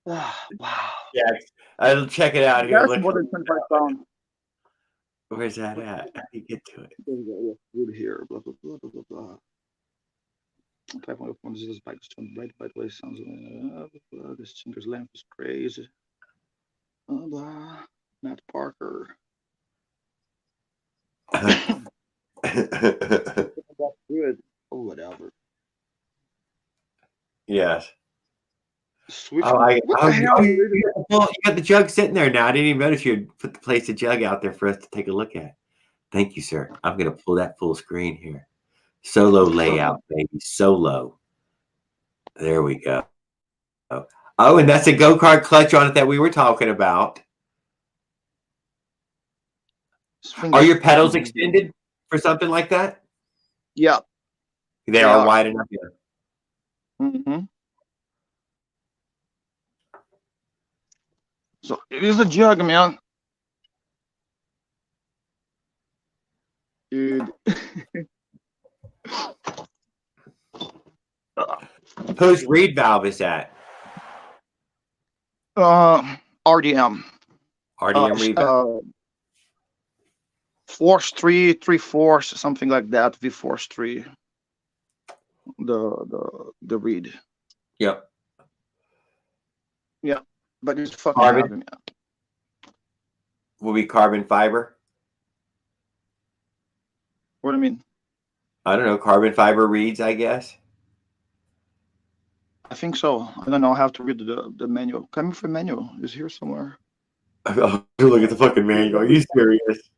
Wow. Yeah, I'll check it out here. That's more than 25 pounds. Where's that at? How do you get to it? Good here. Blah blah blah blah blah. 500 pounds. This bike is turned right. By the way, sounds. This singer's lamp is crazy. Matt Parker. That's good. Or whatever. Yes. Switch. You got the jug sitting there now. I didn't even notice you had put the jug out there for us to take a look at. Thank you, sir. I'm going to pull that full screen here. Solo layout, baby. Solo. There we go. Oh, and that's a go-kart clutch on it that we were talking about. Are your pedals extended for something like that? Yeah. They are wide enough. Yeah. Mm-hmm. So it is a jug, man. Dude. Whose reed valve is that? RDM. RDM reed valve? Force 3, 3/4, something like that. V Force 3. The reed. Yep. Yeah, but it's fucking heavy, man. Will be carbon fiber. What do you mean? I don't know, carbon fiber reeds, I guess. I think so. I don't know. I have to read the manual. Coming from manual is here somewhere. Oh, look at the fucking manual. Are you serious?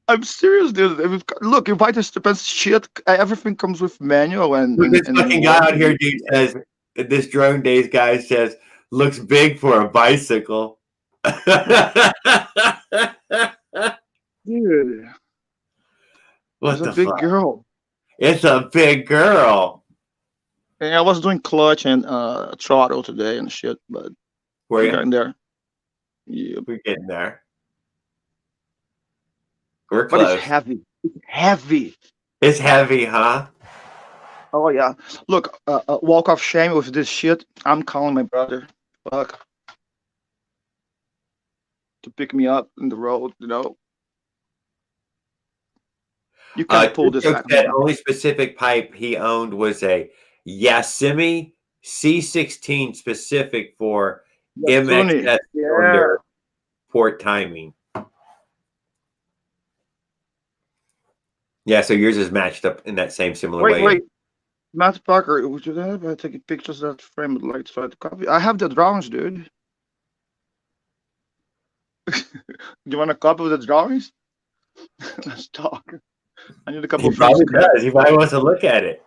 I'm serious, dude. Look, if I just depends shit, everything comes with manual and Look, this and fucking guy out here, dude, says this drone days guy says looks big for a bicycle. dude, What it's a the big fuck? girl. It's a big girl. And I was doing clutch and throttle today and shit, but Were we're you? getting there. Yeah, We're getting there. We're but it's close. heavy. It's heavy. It's heavy, huh? Oh yeah. Look, walk of shame with this shit. I'm calling my brother. Fuck. To pick me up in the road, you know. You can't pull this Joke at said home. only specific pipe he owned was a Yasimi C16 specific for Sunny. MXS Yeah. cylinder port timing. Yeah, so yours is matched up in that same similar way. Wait. Matt Parker, would you have taking pictures of that frame? Would like to try to copy. I have the drawings, dude. Do you want a copy of the drawings? Let's talk. I need a couple He of frames. probably does. He probably wants to look at it.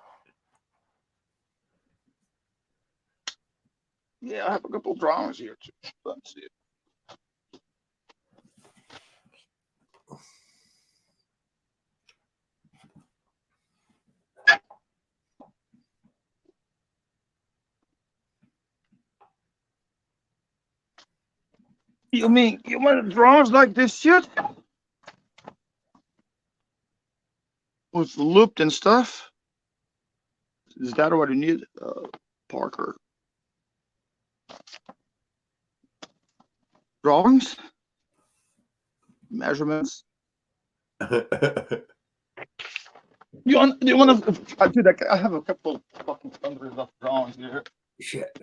Yeah, I have a couple of drawings here too. Let's see. You mean you want drawings like this shit? With looped and stuff? Is that what you need, Parker? Drawings? Measurements? You want to? Dude, I have a couple of fucking hundreds of drawings here. Shit.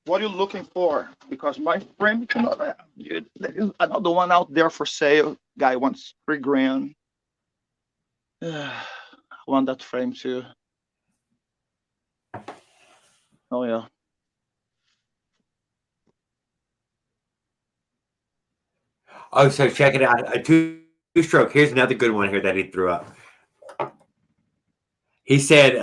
What are you looking for? Because my frame cannot have. Dude, there is another one out there for sale. Guy wants $3,000. I want that frame too. Oh yeah. Oh, so check it out. A two-stroke. Here's another good one here that he threw up. He said,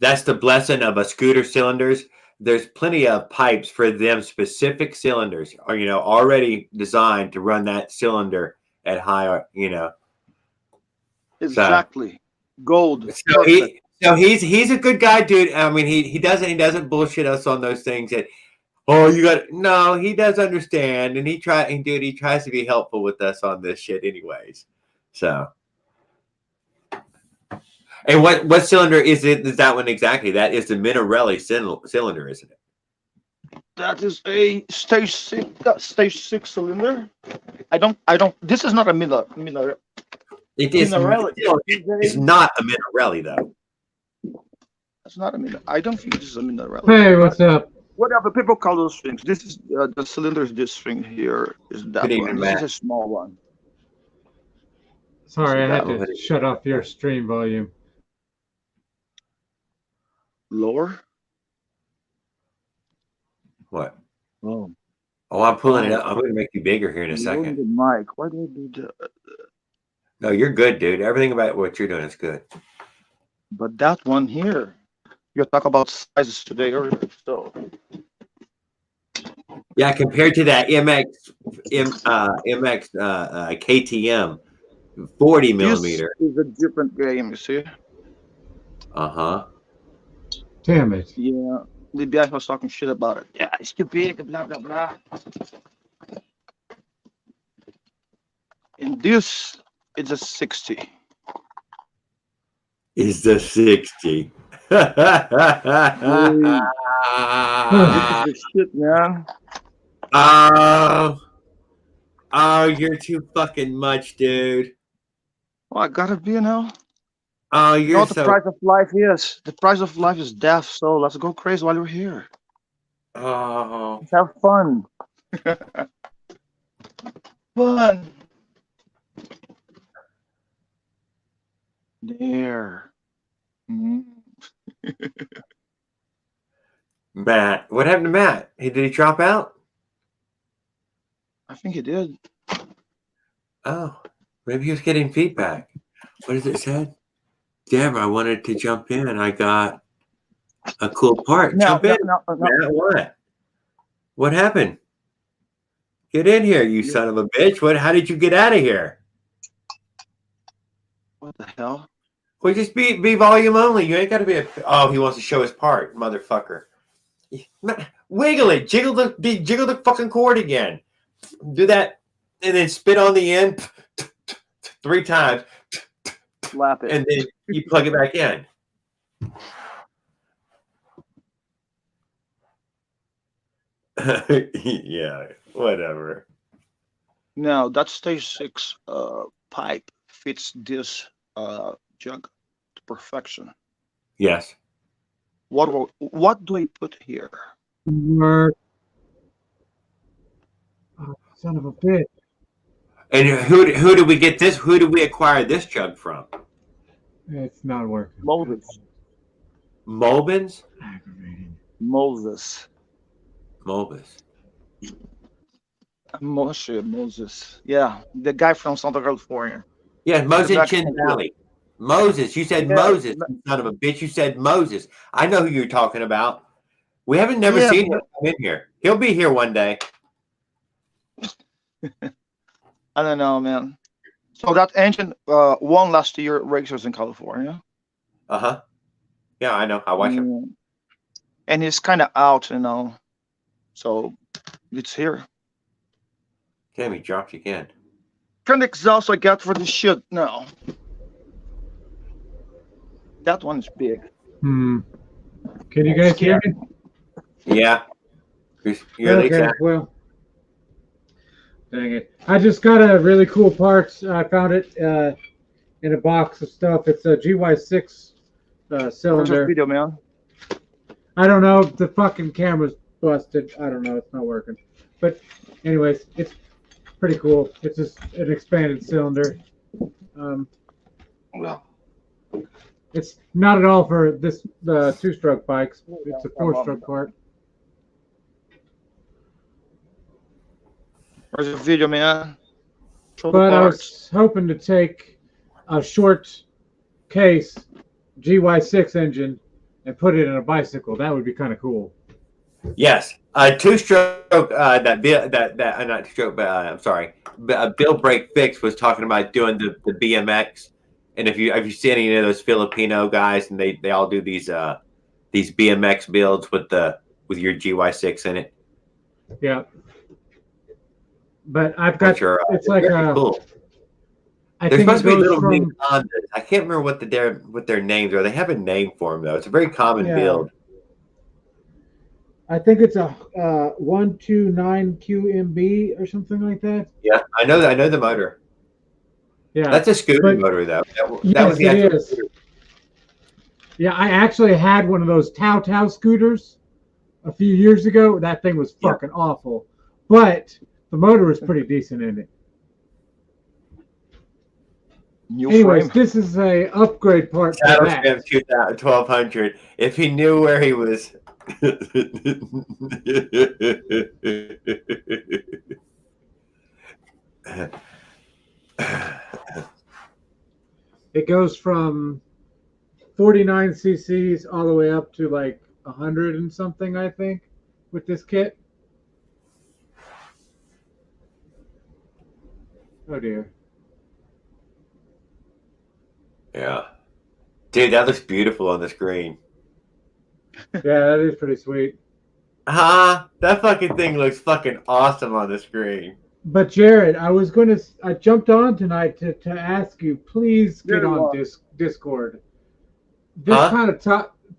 that's the blessing of a scooter cylinders. There's plenty of pipes for them specific cylinders, or already designed to run that cylinder at high, Exactly. So, gold. So he's a good guy, dude. I mean, he doesn't bullshit us on those things that. Oh, he does understand, and he tries to be helpful with us on this shit anyways. So, and what cylinder is it? Is that one exactly? That is the Minarelli cylinder, isn't it? That is a stage 6 cylinder. I don't, this is not a Minarelli. It is it's not a Minarelli though. It's not a Minarelli. I don't think this is a Minarelli. Hey, what's up? Whatever people call those things. This is the cylinder. Is this thing here? Is that Good one? evening, This Matt. is a small one. Sorry, I had to shut off your stream volume. Lower? What? Oh. Oh, I'm pulling it up. I'm going to make you bigger here in a second. The mic. Why do you do that? No, you're good, dude. Everything about what you're doing is good. But that one here, you talk about sizes today earlier, so. Yeah, compared to that MX KTM 40 millimeter. This is a different game, you see? Uh-huh. Damn it. Yeah. The guy was talking shit about it. Yeah, it's too big, blah, blah, blah. And this is a 60. Is the 60. This is the shit, man. Oh, you're too fucking much, dude. Well, I gotta be, Oh, you're the price of life is. The price of life is death, so let's go crazy while we're here. Oh. Let's have fun. Fun. There. Mhm. Matt. What happened to Matt? Did he drop out? I think he did. Oh, maybe he was getting feedback. What does it say? Deborah, I wanted to jump in and I got a cool part. No, Jump in, no. Matt. What? What happened? Get in here, you son of a bitch. How did you get out of here? What the hell? Well, just be volume only. You ain't got to be oh, he wants to show his part, motherfucker. Wiggle it. Jiggle the fucking cord again. Do that and then spit on the end 3 times. Slap it. And then you plug it back in. Yeah, whatever. Now that stage 6 pipe fits this jug to perfection. Yes. What do we put here? Work. Oh, son of a bitch. And who did we get this? Who did we acquire this jug from? It's not working. Moses. Mobins? Aggravating. Moses. Mobus. Moses. Yeah, the guy from Southern California. Yeah, Moses Mexican Chin Valley. Moses. You said Yeah, Moses, you son of a bitch. You said Moses. I know who you're talking about. We haven't never Yeah, seen him come in here. He'll be here one day. I don't know, man. So that engine won last year races in California. Uh-huh. Yeah, I know. I watch him. Mm. And he's kind of out, so it's here. Damn, he dropped again. Kind of exhaust I got for this shit now. That one's big. Can you guys hear me? Yeah. You're the Okay, exact. well, dang it. I just got a really cool parts. I found it in a box of stuff. It's a GY6 Where's cylinder. this video, man? I don't know. The fucking camera's busted. I don't know. It's not working. But anyways, it's pretty cool. It's just an expanded cylinder. Well, It's not at all for the 2-stroke bikes. It's a 4-stroke part. where's the video, man? Show the But I parts. was hoping to take a short case GY6 engine and put it in a bicycle. That would be kind of cool. Yes. 2-stroke, not 2-stroke, but I'm sorry. Bill Break Fix was talking about doing the BMX. And if you see any of those Filipino guys, and they all do these BMX builds with your GY6 in it. Yeah. But I've got it's like cool. There's supposed to be little mini Hondas. I can't remember what their names are. They have a name for them though. It's a very common build. I think it's a 129QMB or something like that. Yeah, I know the motor. Yeah, that's a scooter motor though. That was the actual scooter. Yeah, I actually had one of those Tao scooters a few years ago. That thing was fucking awful, but the motor was pretty decent in it. Anyways, this is a upgrade part. Saddle Trim 1200. If he knew where he was. It goes from 49 cc's all the way up to like 100 and something, I think, with this kit. Oh dear. Yeah. Dude, that looks beautiful on the screen. Yeah, that is pretty sweet. That fucking thing looks fucking awesome on the screen. But Jared, I jumped on tonight to ask you, please get on Discord.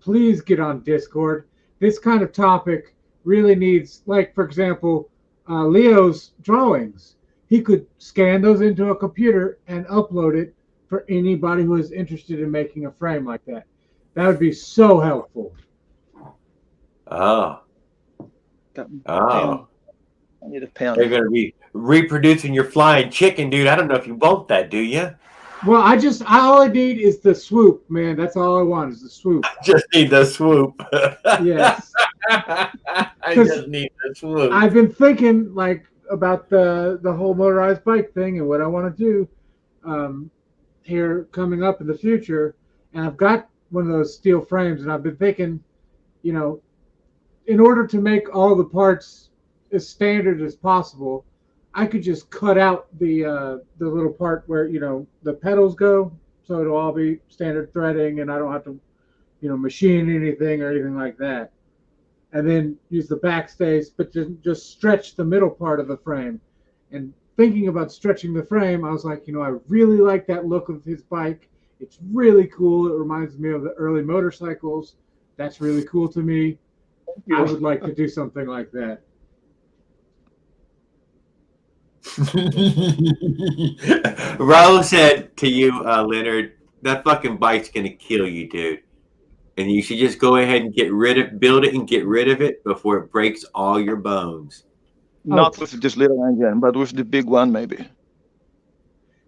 Please get on Discord. This kind of topic really needs, like, for example, Leo's drawings. He could scan those into a computer and upload it for anybody who is interested in making a frame like that. That would be so helpful. Oh. I need a pen. They're going to be reproducing your flying chicken, dude. I don't know if you want that, do you? Well, all I need is the swoop, man. That's all I want is the swoop. Just need the swoop. Yes. I 'Cause just need the swoop. I've been thinking like about the whole motorized bike thing and what I want to do here coming up in the future. And I've got one of those steel frames, and I've been thinking, you know, in order to make all the parts as standard as possible, I could just cut out the little part where the pedals go, so it'll all be standard threading, and I don't have to machine anything or anything like that. And then use the backstays, but just stretch the middle part of the frame. And thinking about stretching the frame, I was like, I really like that look of his bike. It's really cool. It reminds me of the early motorcycles. That's really cool to me. I would like to do something like that. Raul said to you, Leonard, that fucking bike's gonna kill you, dude. And you should just go ahead and build it and get rid of it before it breaks all your bones. Not with this little engine, but with the big one, maybe.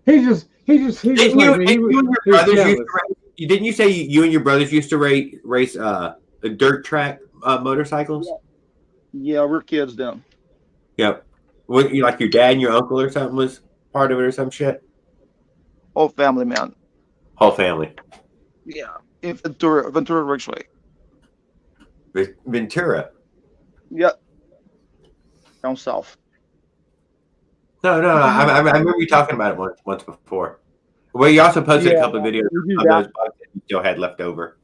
He just like me. Didn't you say you and your brothers used to race dirt track motorcycles? Yeah, we're kids then. Yep. What, like your dad and your uncle or something was part of it or some shit? Whole family, man. Whole family. Yeah. In Ventura Raceway. Ventura. Yeah. Down south. No. I remember you talking about it once before. Well, you also posted a couple of videos of those bikes that you still had left over.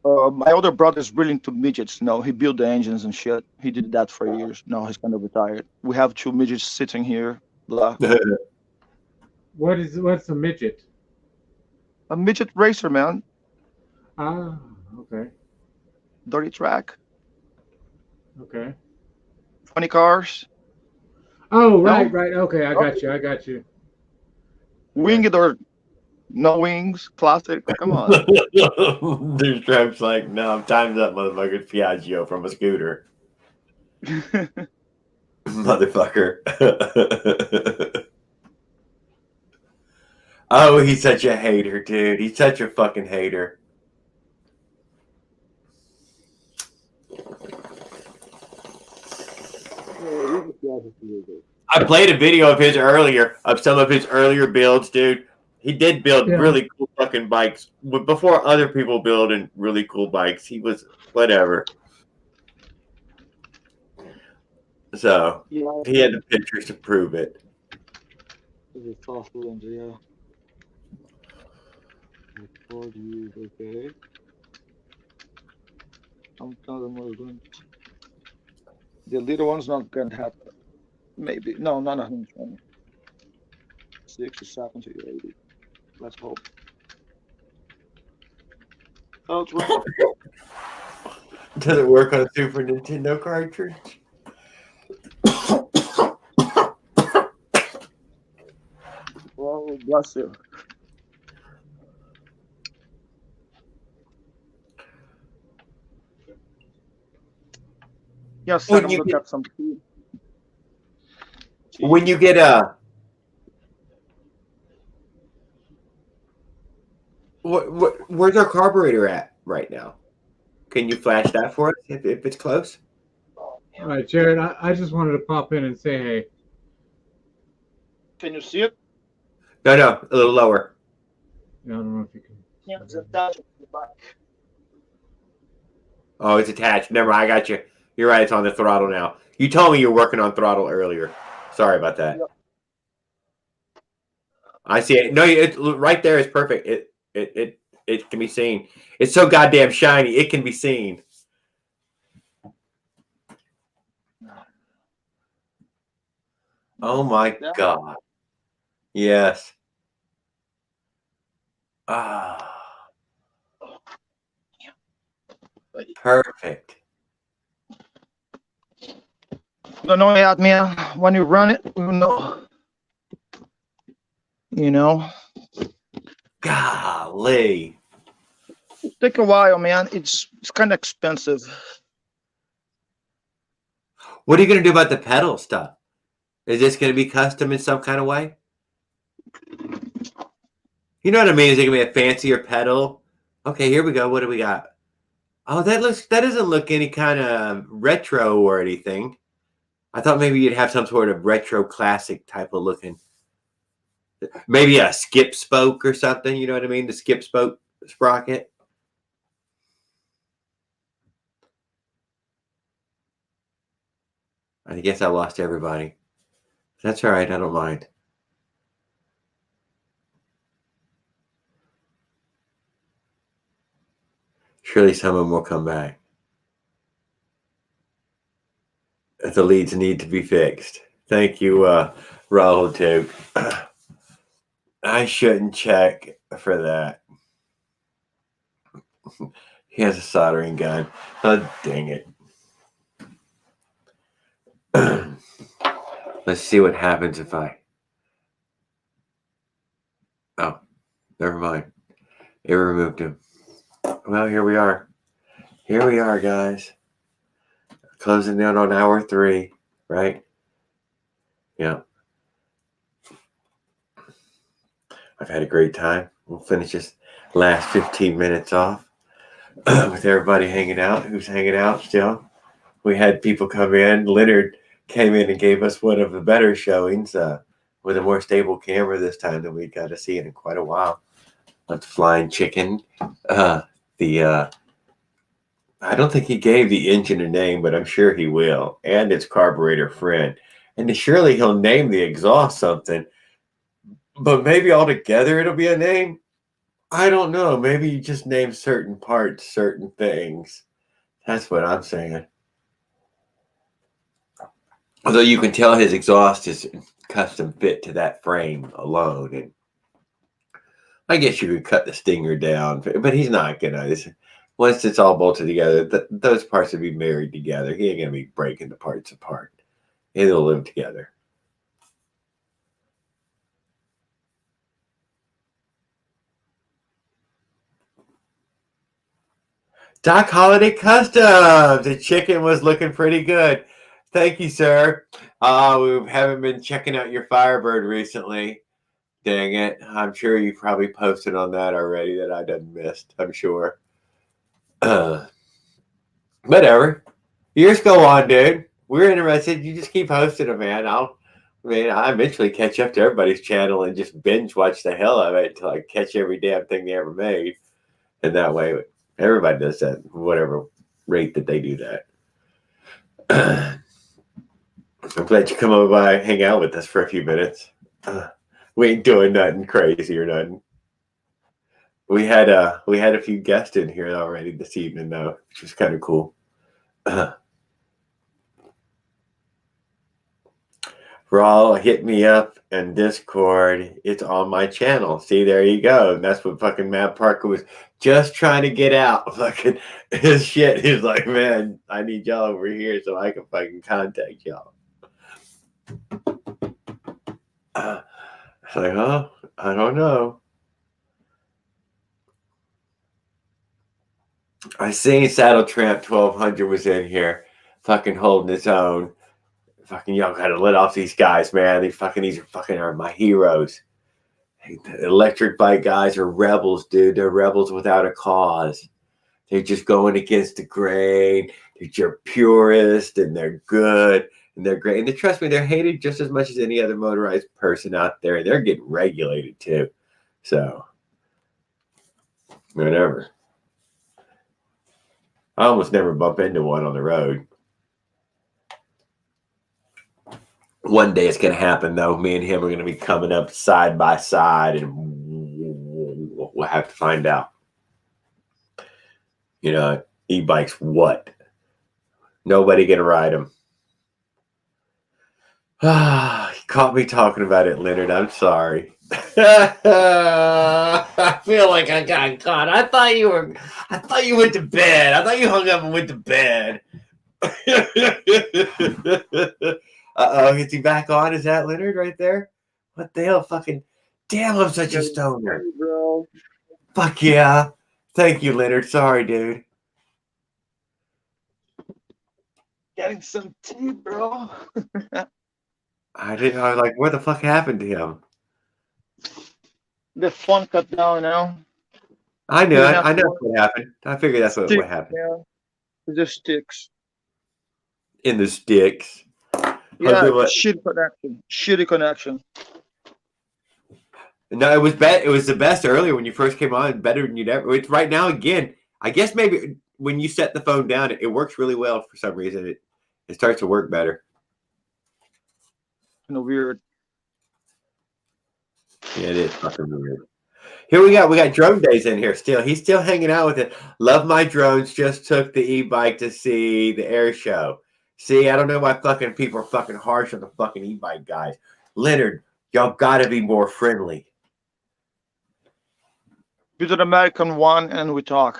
My older brother's really into midgets. No, he built the engines and shit. He did that for years. Now he's kind of retired. We have 2 midgets sitting here. Blah. What's a midget? A midget racer, man. Ah, okay. Dirty track. Okay. 20 cars. Oh, right. Okay, I got you. Winged or no wings, classic. Come on. There's Traps like, no, time's up, motherfucker. Piaggio from a scooter. Motherfucker. Oh, he's such a hater, dude. He's such a fucking hater. I played a video of his earlier, of some of his earlier builds, dude. He did build really cool fucking bikes before other people building really cool bikes. He was whatever. So he had the pictures to prove it. Okay. I'm telling them the little one's not going to happen. Maybe. No, not 120. 60, 70, 80. Let's hope. Oh, it's right. Does it work on a Super Nintendo cartridge? Oh, bless you. Yes, When you get where's our carburetor at right now? Can you flash that for us if it's close? All right, Jared, I just wanted to pop in and say hey. Can you see it? No, a little lower. I don't know if you can. Yeah, it's attached to the back. Oh, it's attached. Never mind, I got you. You're right, it's on the throttle now. You told me you were working on throttle earlier. Sorry about that. Yep. I see it. No, it right there is perfect. It can be seen. It's so goddamn shiny. It can be seen. Oh my God. Yes. Ah. Perfect. Don't know yet, man. When you run it, you know. You know. Golly. Take a while, man. It's kind of expensive. What are you gonna do about the pedal stuff? Is this going to be custom in some kind of way? You know what I mean? Is it going to be a fancier pedal? Okay, here we go. What do we got? Oh, that doesn't look any kind of retro or anything. I thought maybe you'd have some sort of retro classic type of looking. Maybe a skip spoke or something. You know what I mean? The skip spoke sprocket. I guess I lost everybody. That's all right. I don't mind. Surely some of them will come back. The leads need to be fixed. Thank you, Rahul, too. I shouldn't check for that. He has a soldering gun. Oh, dang it. Let's see what happens if I... Oh, never mind. It removed him. Well, here we are. Here we are, guys. Closing down on hour 3, right? Yeah. I've had a great time. We'll finish this last 15 minutes off with everybody hanging out. Who's hanging out still? We had people come in. Leonard came in and gave us one of the better showings with a more stable camera this time than we got to see in quite a while. That's Flying Chicken. I don't think he gave the engine a name, but I'm sure he will. And its carburetor friend. And surely he'll name the exhaust something. But maybe altogether it'll be a name. I don't know. Maybe you just name certain parts, certain things. That's what I'm saying. Although you can tell his exhaust is custom fit to that frame alone. And I guess you could cut the stinger down, but he's not going to. Once it's all bolted together, those parts will be married together. He ain't going to be breaking the parts apart. It'll live together. Doc Holiday Customs. The chicken was looking pretty good. Thank you, sir. We haven't been checking out your Firebird recently. Dang it. I'm sure you probably posted on that already that I done missed. I'm sure. Whatever. Years go on, dude. We're interested. You just keep hosting them, man. I eventually catch up to everybody's channel and just binge watch the hell of it until I catch every damn thing they ever made. And that way, everybody does that, whatever rate that they do that. I'm glad you come over by, hang out with us for a few minutes. We ain't doing nothing crazy or nothing. We had a few guests in here already this evening, though, which was kind of cool. Raw, hit me up in Discord. It's on my channel. See, there you go. And that's what fucking Matt Parker was just trying to get out. Fucking his shit. He's like, man, I need y'all over here so I can fucking contact y'all. It's like, oh, I don't know. I seen Saddle Tramp 1200 was in here, fucking holding his own. Fucking y'all gotta let off these guys, man. These are my heroes. The electric bike guys are rebels, dude. They're rebels without a cause. They're just going against the grain. They're purist and they're good and they're great. And trust me, they're hated just as much as any other motorized person out there. They're getting regulated too. So, whatever. I almost never bump into one on the road. One day it's going to happen, though. Me and him are going to be coming up side by side, and we'll have to find out. You know, e-bikes, what? Nobody going to ride them. He caught me talking about it, Leonard. I'm sorry. I feel like I got caught. I thought you went to bed. I thought you hung up and went to bed. Uh-oh, is he back on? Is that Leonard right there? What the hell? Fucking damn, I'm such a stoner. Bro. Fuck yeah. Thank you, Leonard. Sorry, dude. Getting some tea, bro. I didn't. I was like, what the fuck happened to him? The fun cut down now. I knew You're it. not I know one what happened. I figured that's what stick happened now. The sticks. in the sticks. Yeah, Hopefully, what? shitty connection. Shitty connection. No, it was bad. It was the best earlier when you first came on. Better than you'd ever. It's right now again. I guess maybe when you set the phone down, it works really well for some reason. It starts to work better. Kind of weird. Yeah, it is fucking weird. Here we got Drone Days in here still. He's still hanging out with it. Love my drones. Just took the e-bike to see the air show. See, I don't know why fucking people are fucking harsh on the fucking e-bike guys. Leonard, y'all gotta be more friendly. You did American one and we talk.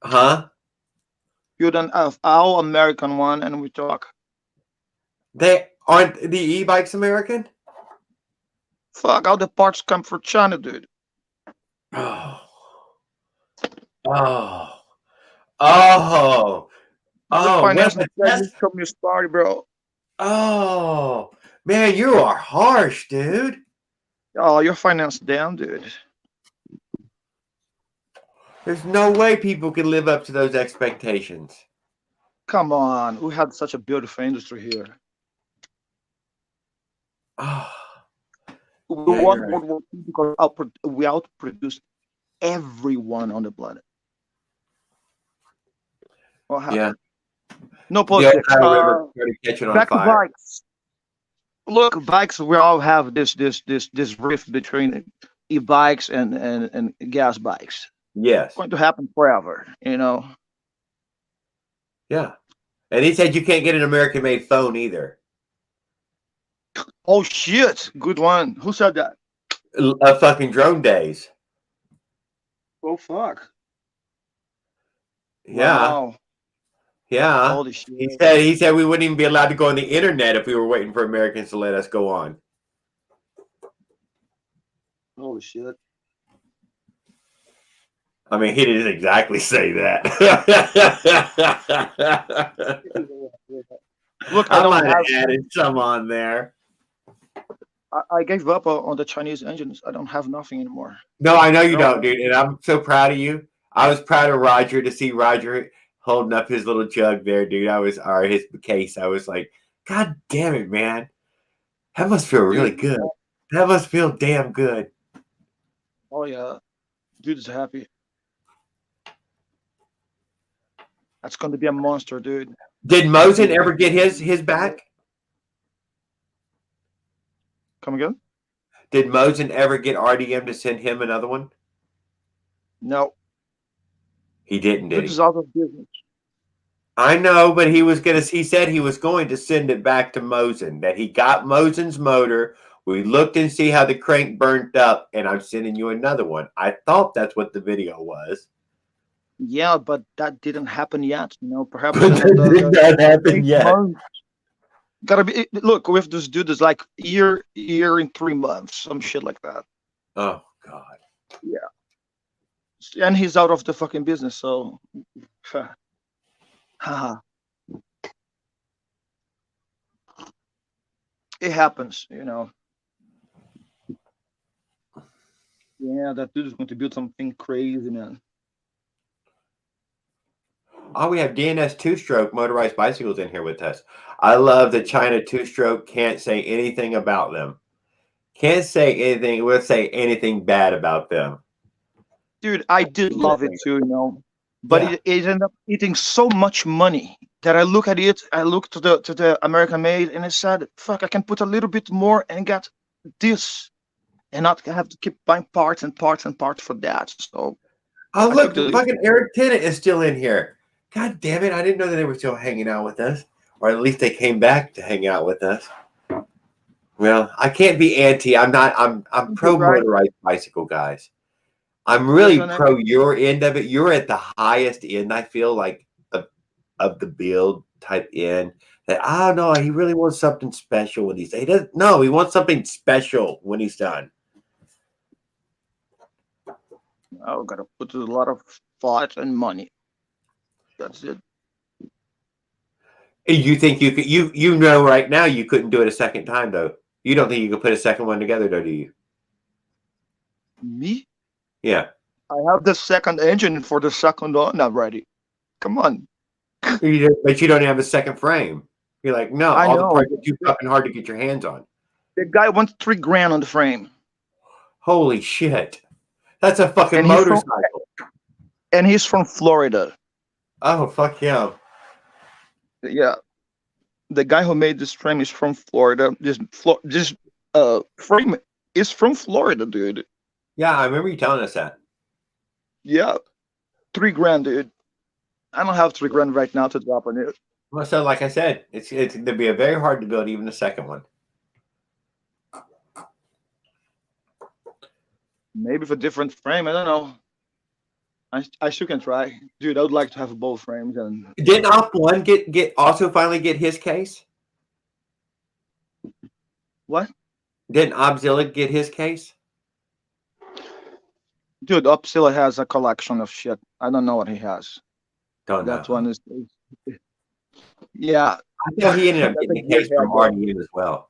Huh? You done our American one and we talk. They aren't the e-bikes American? Fuck, all the parts come from China, dude. Oh. Oh. Oh. You're Oh, what financing the the test? Chinese Communist Party, bro. Oh. Man, you are harsh, dude. Oh, you're financed them, dude. There's no way people can live up to those expectations. Come on, we had such a beautiful industry here. Oh. We Yeah, won you're right. World War II because we outproduced everyone on the planet. What happened? Yeah. No The politics. Ohio River started catching on Back to fire. bikes. Look, bikes. We all have this rift between e-bikes and gas bikes. Yes. It's going to happen forever, you know. Yeah. And he said you can't get an American-made phone either. Oh shit! Good one. Who said that? Fucking Drone Days. Oh fuck! Yeah. Wow. Yeah. Holy shit! He said we wouldn't even be allowed to go on the internet if we were waiting for Americans to let us go on. Holy shit! I mean, he didn't exactly say that. Look, I I don't might have have. added some on there. I gave up on the Chinese engines. I don't have nothing anymore. No, I know you No. don't, dude. And I'm so proud of you. I was proud of Roger to see Roger holding up his little jug there, dude. Or his case. I was like, God damn it, man. That must feel really Dude. good. That must feel damn good. Oh yeah, dude is happy. That's going to be a monster, dude. Did Mosen ever get his back? Come again? Did Mosen ever get RDM to send him another one? No. He didn't, did Dude he? is out of business. I know, but he said he was going to send it back to Mosen, that he got Mosen's motor. We looked and see how the crank burnt up, and I'm sending you another one. I thought that's what the video was. Yeah, but that didn't happen yet. You know, perhaps But that did not happen yet. months. Gotta be look with this dude is like year in 3 months, some shit like that. Oh God. Yeah. And he's out of the fucking business, so haha. It happens, you know. Yeah, that dude is going to build something crazy, man. Oh, we have DNS two-stroke motorized bicycles in here with us. I love the China two-stroke. Can't say anything about them. Can't say anything. We'll say anything bad about them. Dude, I did love it too, you know. But Yeah. it ended up eating so much money that I look at it, I look to the American made and I said, fuck, I can put a little bit more and get this and not have to keep buying parts and parts and parts for that. So Oh, I look, took the fucking Eric Tennant is still in here. God damn it. I didn't know that they were still hanging out with us. Or at least they came back to hang out with us. Well, I can't be anti. I'm pro right. motorized bicycle, guys. I'm really Listen, pro your end of it. You're at the highest end, I feel like, of the build type end. That I don't know, he really wants something special when he's he doesn't no, he wants something special when he's done. I've got to put a lot of thought and money. That's it. You think you could? You know right now you couldn't do it a second time though. You don't think you could put a second one together though, do you? Me? Yeah. I have the second engine for the second one already. Come on. But you don't have a second frame. You're like, no, I all the know. parts are too fucking hard to get your hands on. The guy wants 3 grand on the frame, Holy shit. That's a fucking and he's from motorcycle. Florida. Oh, fuck yeah. Yeah, the guy who made this frame is from Florida. This frame is from Florida, dude. Yeah, I remember you telling us that. Yeah, 3 grand, dude. I don't have 3 grand right now to drop on it. Well, so like I said, it's going to be very hard to build even the second one. Maybe with a different frame. I don't know. I still can try, dude. I would like to have both frames. And Didn't Op One get also finally get his case? what? Didn't Obzilla get his case? Dude, Upsilla has a collection of shit. I don't know what he has. Don't know. That one is. Yeah. I thought he ended up getting a case from RDU as well.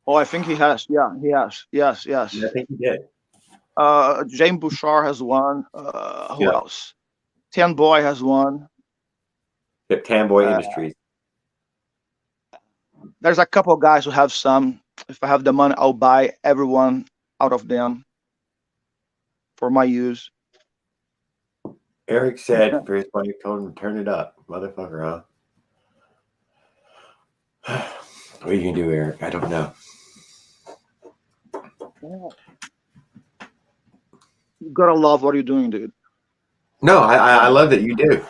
Oh, I think he has. Yeah, he has. Yes. Yeah, I think he did. James Bouchard has one. Who Yeah. else? Tan Boy has one. Yep, Tamboy Industries. There's a couple of guys who have some. If I have the money, I'll buy everyone out of them for my use. Eric said for his wife told him to turn it up. Motherfucker, huh? What are you gonna do, Eric? I don't know. You gotta love what you're doing, dude. No, I love that you do.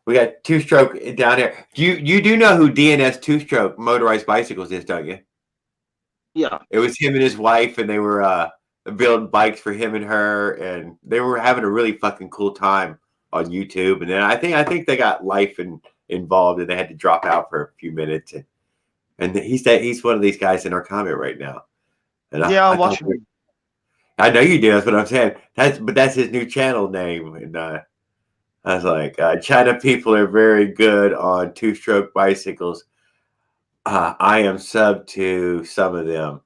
We got Two Stroke down here. You do know who DNS Two Stroke Motorized Bicycles is, don't you? Yeah. It was him and his wife, and they were building bikes for him and her, and they were having a really fucking cool time on YouTube. And then I think they got life involved, and they had to drop out for a few minutes. And he's one of these guys in our comment right now. And Yeah, I'm watching it. I know you do. That's what I'm saying. That's his new channel name. And I was like, China people are very good on two-stroke bicycles. I am sub to some of them.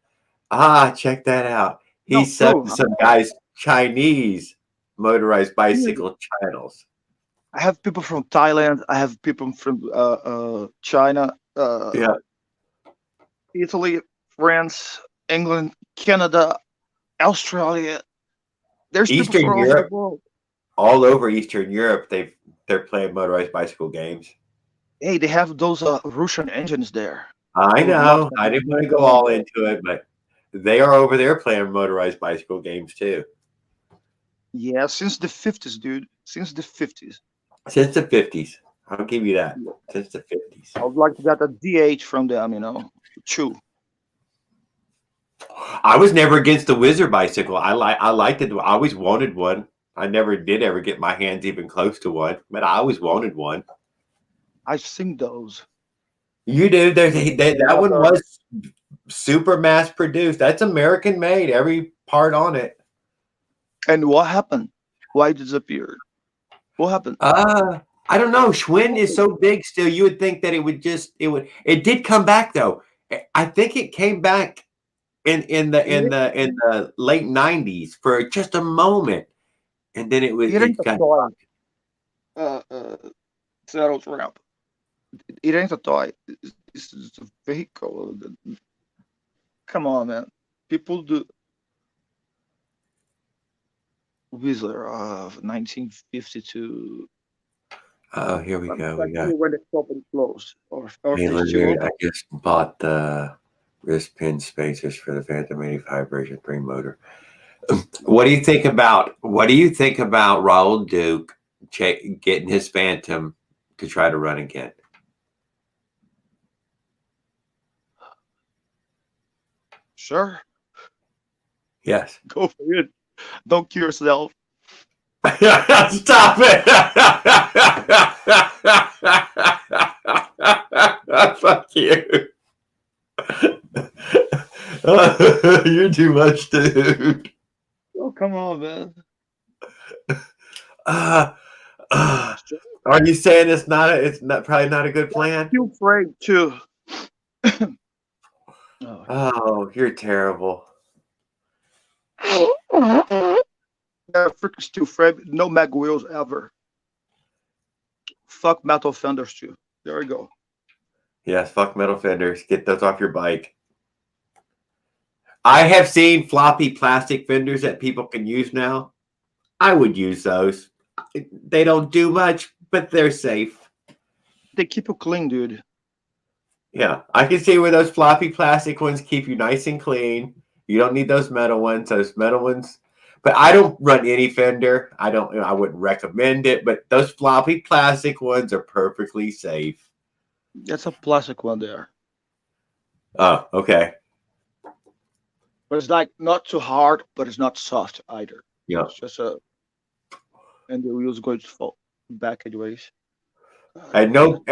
Check that out. He's No, subbed to some guys' Chinese motorized bicycle channels. I have people from Thailand. I have people from China, Yeah. Italy, France, England, Canada, Australia. There's Eastern people from all over Europe. the world. All over Eastern Europe, they're playing motorized bicycle games. Hey, they have those Russian engines there. I know. I didn't want to go all into it, but they are over there playing motorized bicycle games too. Yeah, since the 50s, dude. Since the 50s. Since the 50s. I'll give you that. Since the 50s. I would like to get a DH from them, Chew. I was never against the Whizzer bicycle. I liked it. I always wanted one. I never did ever get my hands even close to one, but I always wanted one. I've seen those. You do. That one was super mass produced. That's American made. Every part on it. And what happened? Why disappeared? What happened? I don't know. Schwinn is so big still. You would think that it did come back though. I think it came back in the late 90s for just a moment. And then it got Settles ramp. It ain't a toy. It's a vehicle. Come on, man. People do. Whistler of 1952. Oh, here we go. We got when the company closed. I just bought the wrist pin spacers for the Phantom 85 version 3 motor. What do you think about Raul Duke getting his Phantom to try to run again? Sure. Yes. Go for it. Don't kill yourself. Stop it. Fuck you. You're too much, dude. Oh, come on, man. All Are you saying it's not probably not a good plan? Steel frame too. Oh. Oh, you're terrible. Yeah, freaking steel frame. No mag wheels ever. Fuck metal fenders too. There we go. Yes, fuck metal fenders. Get those off your bike. I have seen floppy plastic fenders that people can use now. I would use those. They don't do much, but they're safe. They keep you clean, dude. Yeah, I can see where those floppy plastic ones keep you nice and clean. You don't need those metal ones. Those metal ones, but I don't run any fender. I don't. I wouldn't recommend it. But those floppy plastic ones are perfectly safe. That's a plastic one there. Oh, okay. But it's like not too hard, but it's not soft either. Yeah. It's just a, and the wheels going to fall back anyways. And no,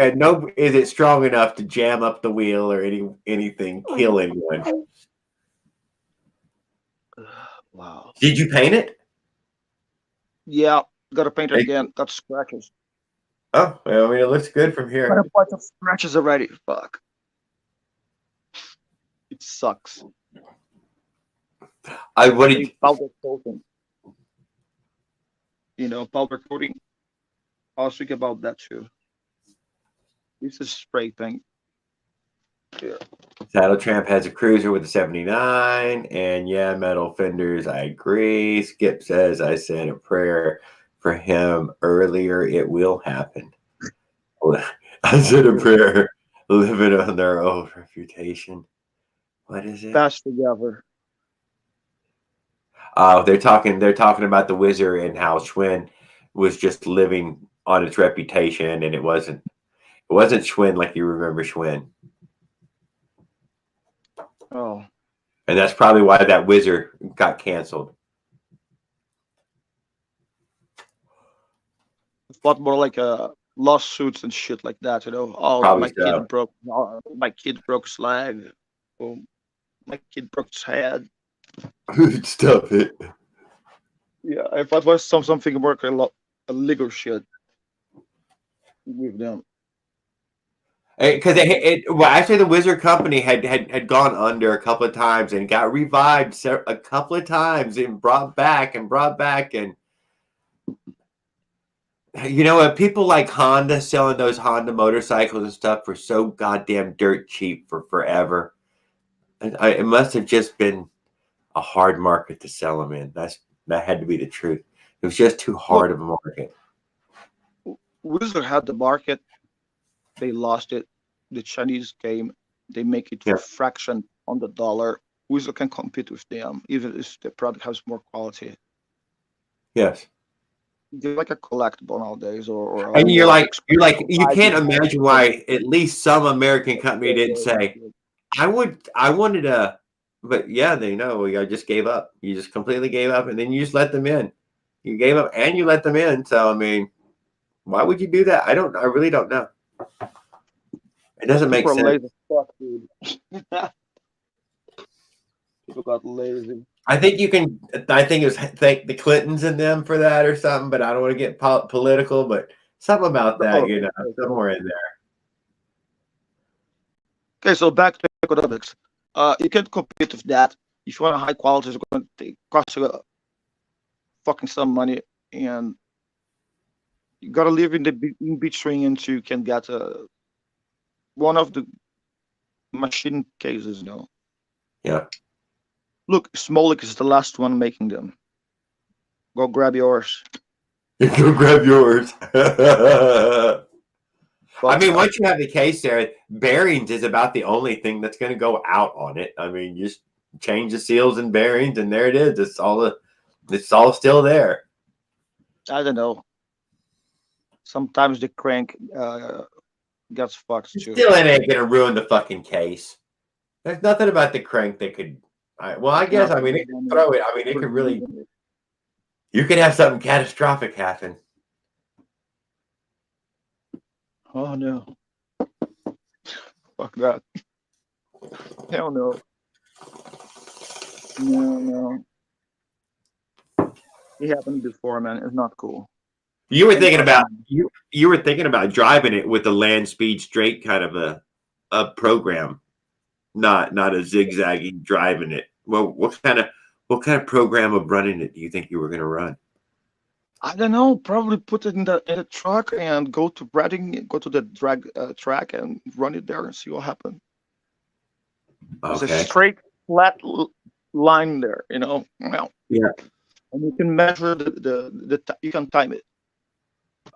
is it strong enough to jam up the wheel or anything, kill anyone? Wow. Did you paint it? Yeah, gotta paint it again. Got scratches. Oh, well, I mean, it looks good from Got here. a bunch of scratches already. Fuck. It sucks. What did you? Powder coating. You know, powder coating. I was thinking about that too. This is spray paint. Yeah. Saddle Tramp has a cruiser with a 79, and yeah, metal fenders. I agree. Skip says I said a prayer for him earlier. It will happen. I said a prayer, living on their own reputation. What is it? Best together. Oh, they're talking. They're talking about the Wizard and how Schwinn was just living on its reputation, and it wasn't. It wasn't Schwinn like you remember Schwinn. Oh. And that's probably why that Wizard got canceled. It's a lot more like lawsuits and shit like that, you know. Oh, Probably so. my kid broke his leg. Oh, my kid broke his head. Stop it. Yeah, if that was something more a legal shit with them. Because well, actually, the Wizard Company had gone under a couple of times and got revived a couple of times and brought back, and you know what? People like Honda selling those Honda motorcycles and stuff for so goddamn dirt cheap for forever. It must have just been a hard market to sell them in. That had to be the truth. It was just too hard of a market. Wizard had the market. They lost it. The Chinese came. They make it for a fraction on the dollar. Wizard can compete with them, even if the product has more quality. Yes. They're like a collectible nowadays, or and you're like you can't imagine why at least some American company didn't say I wanted to, but yeah, they know I just gave up. You just completely gave up, and then you just let them in. You gave up and you let them in. So I mean, why would you do that? I really don't know. It doesn't make sense. Lazy fuck, dude. People got lazy. I think it was thank the Clintons and them for that or something, but I don't want to get political, but something about that, you know, somewhere in there. Okay, so back to economics. You can't compete with that. If you want a high quality, it's going to cost you fucking some money, and you gotta live in the in between until you can get one of the machine cases, you know. Yeah. Look, Smolik is the last one making them. Go grab yours. Go grab yours. I mean, once you have the case there, bearings is about the only thing that's going to go out on it. I mean, you just change the seals and bearings, and there it is. It's all still there. I don't know. Sometimes the crank gets fucked too. Still, it ain't going to ruin the fucking case. There's nothing about the crank that could. I guess. I mean, it could throw it. I mean, it could really. You could have something catastrophic happen. Oh no. Fuck that. Hell no. No. It happened before, man. It's not cool. You were thinking about you were thinking about driving it with the land speed straight kind of a program, not a zigzagging driving it. Well, what kind of program of running it do you think you were going to run? I don't know. Probably put it in the truck and go to Reading, go to the drag track and run it there and see what happens. It's a Okay. straight, flat line there, you know. Well, Yeah. and you can measure you can time it.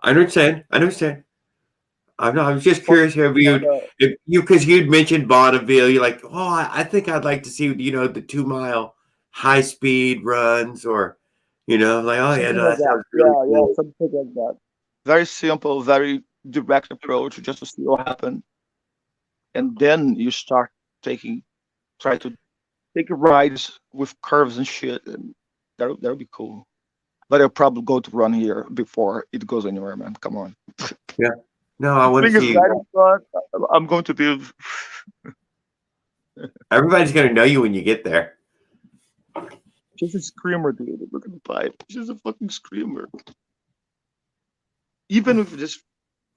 I understand. I understand. I was just curious if because you'd mentioned Bonneville, you're like, oh, I think I'd like to see, the 2 mile high speed runs, or, like, oh yeah, Something no, like that that. sounds really Yeah, cool. something like that. Very simple, very direct approach, just to see what happens, and then you start try to take rides with curves and shit, and that'll be cool. But I'll probably go to run here before it goes anywhere, man. Come on. Yeah. No, I want to Thing is, see. riding front, I'm going to be. Everybody's gonna know you when you get there. She's a screamer, dude. Look at the pipe. She's a fucking screamer. Even with this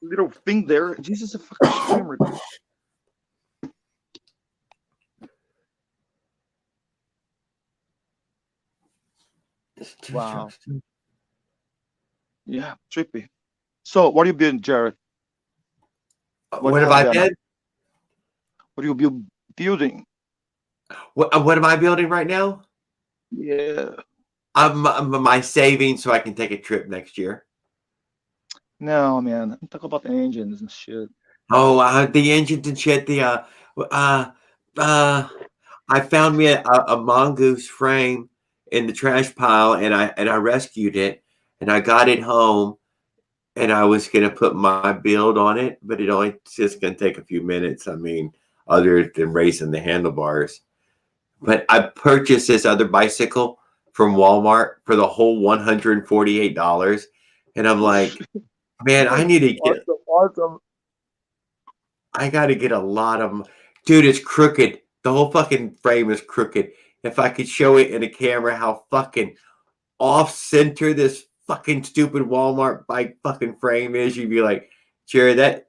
little thing there, she's just a fucking screamer, dude. Wow. Yeah, trippy. So, what have you been, Jared? What have I been? been? What are you building? What am I building right now? Yeah. I'm my savings so I can take a trip next year. No, man. I'm talking about the engines and shit. Oh, the engines and shit. I found me a mongoose frame in the trash pile, and I rescued it, and I got it home, and I was gonna put my build on it, but it's just gonna take a few minutes. I mean, other than raising the handlebars. But I purchased this other bicycle from Walmart for the whole $148, and I'm like, man, I need to get. Awesome. I got to get a lot of them. Dude, it's crooked. The whole fucking frame is crooked. If I could show it in a camera how fucking off center this fucking stupid Walmart bike fucking frame is, you'd be like, Jared,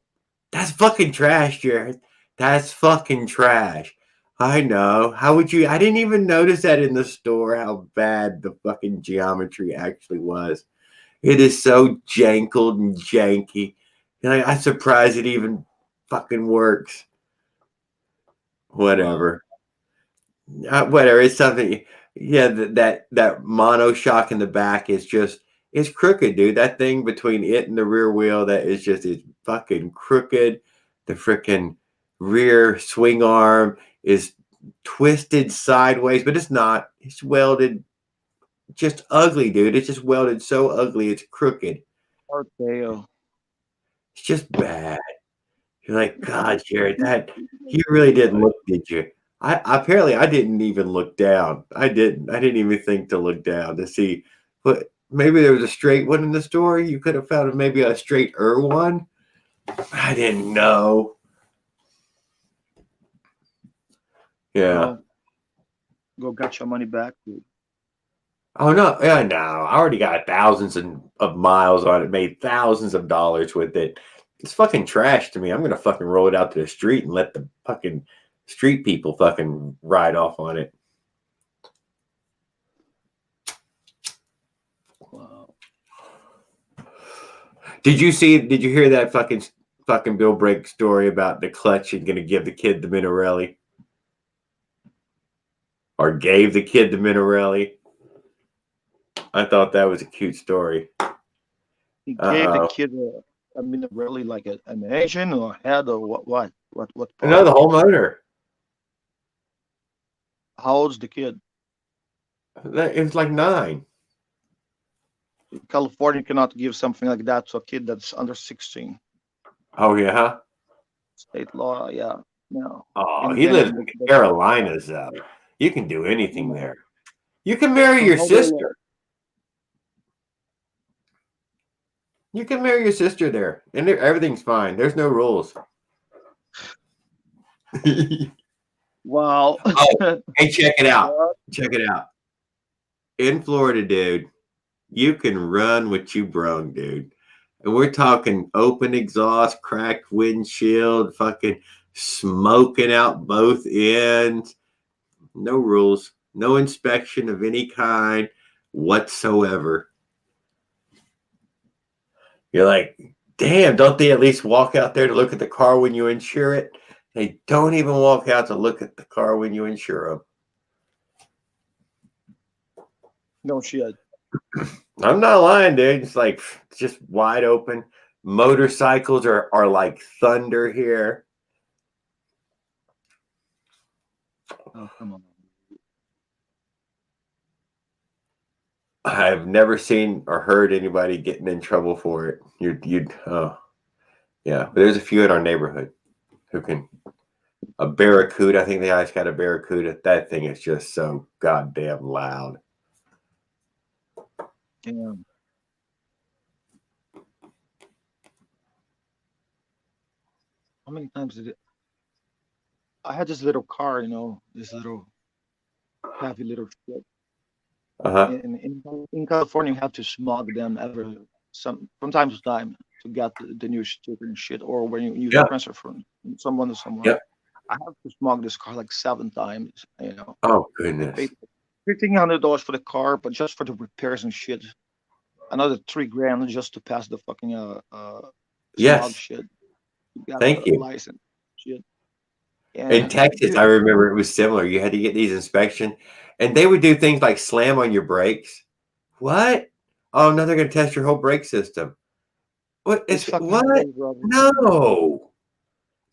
that's fucking trash, Jared. That's fucking trash. I know. How would you? I didn't even notice that in the store how bad the fucking geometry actually was. It is so jankled and janky. I'm surprised it even fucking works. Whatever. Whatever. It's something. Yeah, that mono shock in the back is just it's crooked, dude. That thing between it and the rear wheel that is just is fucking crooked. The freaking rear swing arm is twisted sideways, but it's not. It's welded just ugly, dude. It's just welded so ugly. It's crooked. Okay. It's just bad. You're like, God, Jared, that you really didn't look, did you? I didn't even look down. I didn't even think to look down to see, but maybe there was a straight one in the store. You could have found maybe a straighter one. I didn't know. Yeah. Well, go get your money back, dude. Oh no, yeah, no. I already got thousands of miles on it, made thousands of dollars with it. It's fucking trash to me. I'm gonna fucking roll it out to the street and let the fucking street people fucking ride off on it. Wow. Did you hear that fucking Bill Brake story about the clutch and gonna give the kid the Minarelli? Or gave the kid the Minarelli? I thought that was a cute story. He gave the kid really like an engine or head or what part? No, the whole motor. How old's the kid? It was like 9. California cannot give something like that to a kid that's under 16. Oh yeah. State law, yeah. No. Oh, he lives in the Carolinas, though. You can do anything there. You can marry your sister. You can marry your sister there, and everything's fine. There's no rules. Wow. Oh, hey, check it out. Check it out. In Florida, dude, you can run what you brung, dude. And we're talking open exhaust, cracked windshield, fucking smoking out both ends. No rules, no inspection of any kind whatsoever. You're like, damn, don't they at least walk out there to look at the car when you insure it? They don't even walk out to look at the car when you insure them. No shit. I'm not lying, dude. It's like just wide open. Motorcycles are like thunder here. Oh, come on. I've never seen or heard anybody getting in trouble for it. You'd oh yeah. But there's a few in our neighborhood who can. A Barracuda, I think the guy's got a Barracuda. That thing is just so goddamn loud. Yeah. How many times did it? I had this little car, this little heavy little shit. Uh-huh. In California, you have to smog them from time to time to get the new sticker and shit, or when you transfer from someone to someone. Yep. I have to smog this car like 7 times. Oh goodness. Paid $1,500 for the car, but just for the repairs and shit. Another $3,000 just to pass the fucking smog shit. Thank you. License shit. Yeah, In Texas, dude. I remember it was similar. You had to get these inspections, and they would do things like slam on your brakes. What? Oh no, they're going to test your whole brake system. What? It's fucking What? crazy, Robert. No.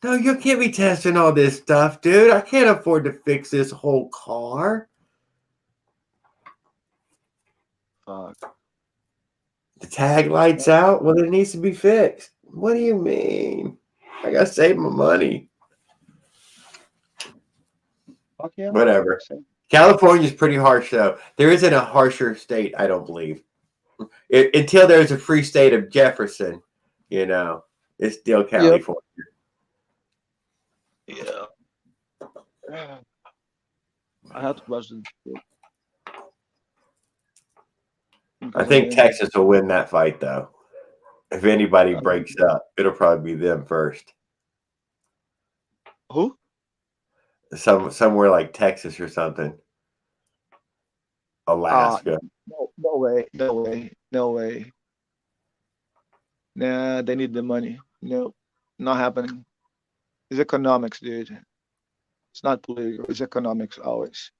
No, you can't be testing all this stuff, dude. I can't afford to fix this whole car. Fuck. The tag light's out. Well, it needs to be fixed. What do you mean? I got to save my money. Fuck yeah. Whatever. California's pretty harsh, though. There isn't a harsher state, I don't believe. Until there's a free state of Jefferson, it's still California. Yeah. I have to watch this. I think Texas will win that fight, though. If anybody breaks up, it'll probably be them first. Who? Somewhere like Texas or something. Alaska. No way. No way. No way. Nah, they need the money. No, not happening. It's economics, dude. It's not political. It's economics always.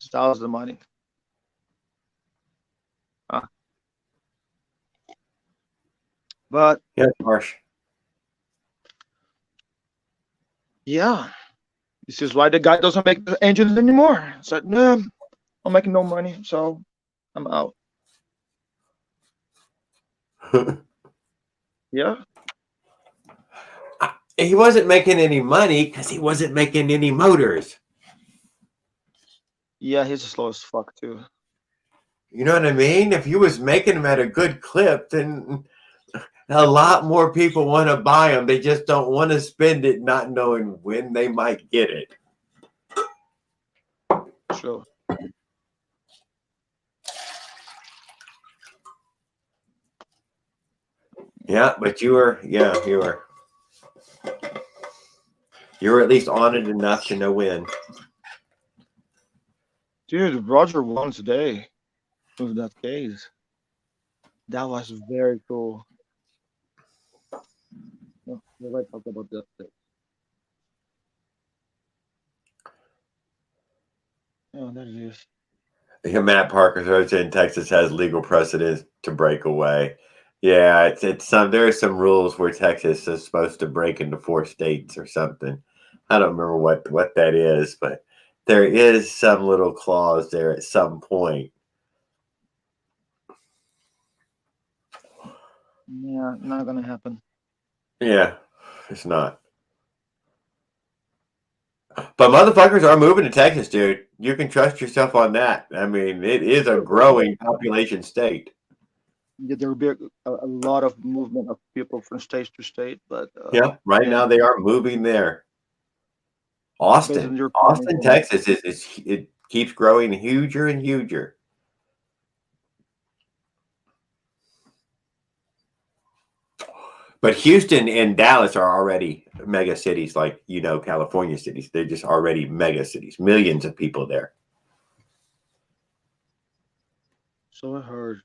It's always the money. But yeah, harsh. Yeah, this is why the guy doesn't make the engines anymore. Said, no, I'm making no money, so I'm out. Yeah. He wasn't making any money because he wasn't making any motors. Yeah, he's slow as fuck too. You know what I mean? If he was making them at a good clip, then a lot more people want to buy them. They just don't want to spend it not knowing when they might get it. Sure. Yeah, but you were at least on it enough to know when. Dude, Roger won today with that case. That was very cool. We'll talk about that. Oh, that is. Matt Parker's in Texas has legal precedence to break away. Yeah, it's some. There are some rules where Texas is supposed to break into 4 states or something. I don't remember what that is, but there is some little clause there at some point. Yeah, not gonna happen. Yeah, it's not. But motherfuckers are moving to Texas, dude. You can trust yourself on that. I mean, it is a growing population state. Yeah, there will be a lot of movement of people from state to state, but right now they are moving there. Austin, Texas it keeps growing huger and huger. But Houston and Dallas are already mega cities, like California cities. They're just already mega cities. Millions of people there. So I heard.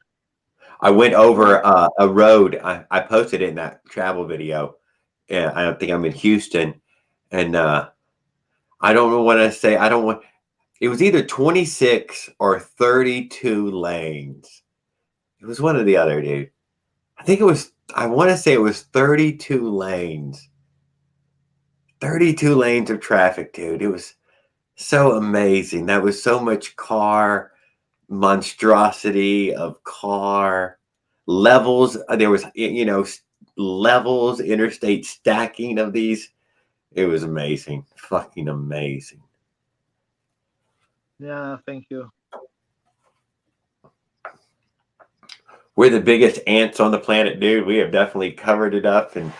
I went over a road. I posted it in that travel video. Yeah, I don't think I'm in Houston, and I don't know what I say. I don't want. It was either 26 or 32 lanes. It was one or the other, dude. I think it was. I want to say it was 32 lanes. 32 lanes of traffic, dude. It was so amazing. That was so much car monstrosity of car levels. There was, levels, interstate stacking of these. It was amazing. Fucking amazing. Yeah, thank you. We're the biggest ants on the planet, dude. We have definitely covered it up, and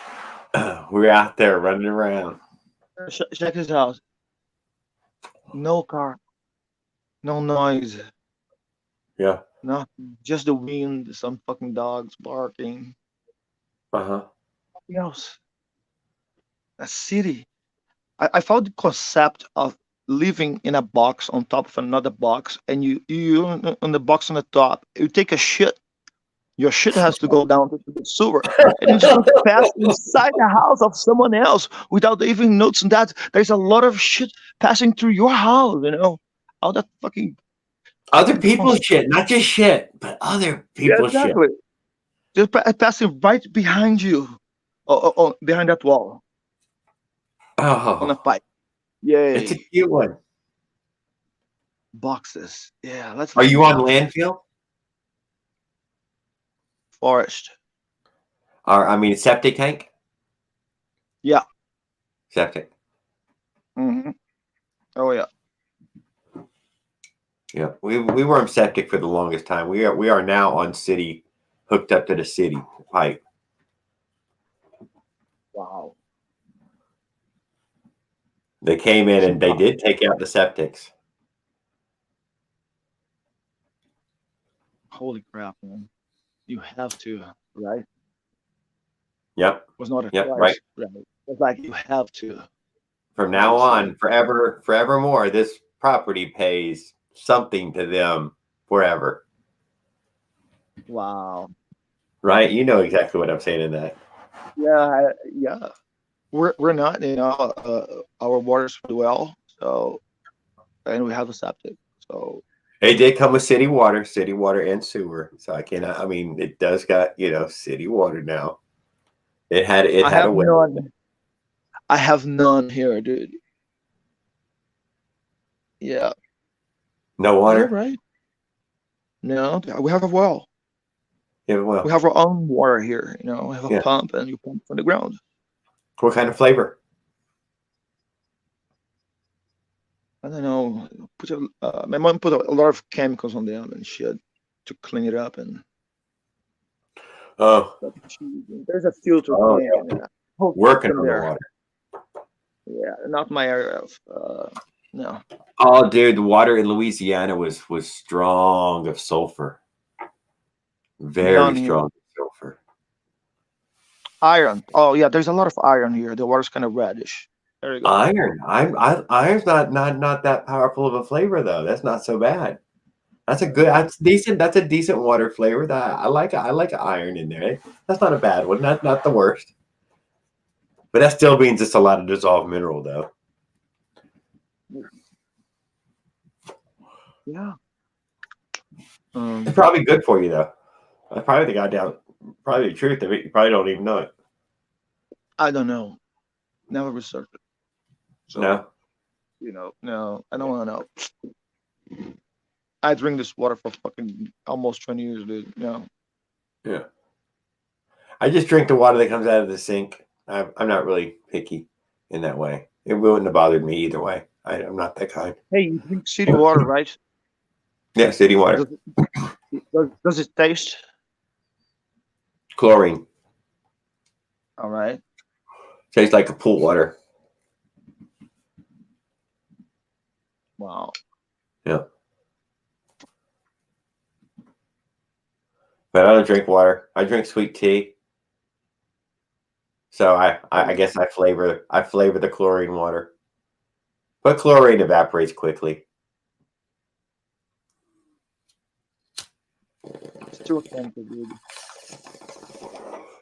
we're out there running around. Check this out. No car, no noise, Yeah. nothing. Just the wind, some fucking dogs barking. Uh-huh. Nothing else. A city. I found the concept of living in a box on top of another box, and you on the box on the top. You take a shit. Your shit has to go down to the sewer, and it's going to pass inside the house of someone else without even noticing that there's a lot of shit passing through your house. All that fucking Other people's concept. shit, not just shit, but other Yeah, people's shit. exactly. Just passing right behind you, or behind that wall on a Oh, pipe. it's a Yay, cute one. boxes. Yeah, let's Are live in you on boxes. landfill? Forest. Or, I mean, septic tank? Yeah. Septic. Hmm. Oh yeah. Yeah, we were on septic for the longest time. We are now on city, hooked up to the city pipe. Wow. They came in So and they did take out the septics. holy crap, man! You have to, right? Yep, Was not a yep, right. choice, right? It's like you have to. From What do now you say? on, forevermore, this property pays something to them forever. Wow. Right? You know exactly what I'm saying in that. Yeah, yeah. We're not, our water's pretty well, so and we have a septic, so It did come with city water and sewer. So I cannot. I mean, it does got city water now. It I had a have way. none. I have none here, dude. Yeah. No Yeah, water. right. No, we have a well. Yeah, We well, have our own water here. We have a yeah. pump, and you pump from the ground. What kind of flavor? I don't know. My mom put a lot of chemicals on them and shit to clean it up, and Oh, there's a filter oh, thing and a whole working system on the there. water. Yeah, not my area of. No. Oh, dude, the water in Louisiana was strong of sulfur. Very None here. strong of sulfur. Iron. Oh yeah, there's a lot of iron here. The water's kind of reddish. There you go. Iron. Iron's not that powerful of a flavor though. That's not so bad. That's decent. That's a decent water flavor. That I like iron in there. That's not a bad one. Not the worst. But that still means it's a lot of dissolved mineral though. Yeah. It's probably good for you though. That's probably probably the truth of it. You probably don't even know it. I don't know. Never researched it. So No. no, I don't want to know. I drink this water for fucking almost 20 years, dude. No. Yeah. I just drink the water that comes out of the sink. I'm not really picky in that way. It wouldn't have bothered me either way. I'm not that kind. Hey, you drink city water, right? Yeah, city water. Does it taste? Chlorine. All right. Tastes like a pool water. Wow. Yeah. But I don't drink water. I drink sweet tea. So I guess I flavor the chlorine water. But chlorine evaporates quickly. It's too expensive, dude.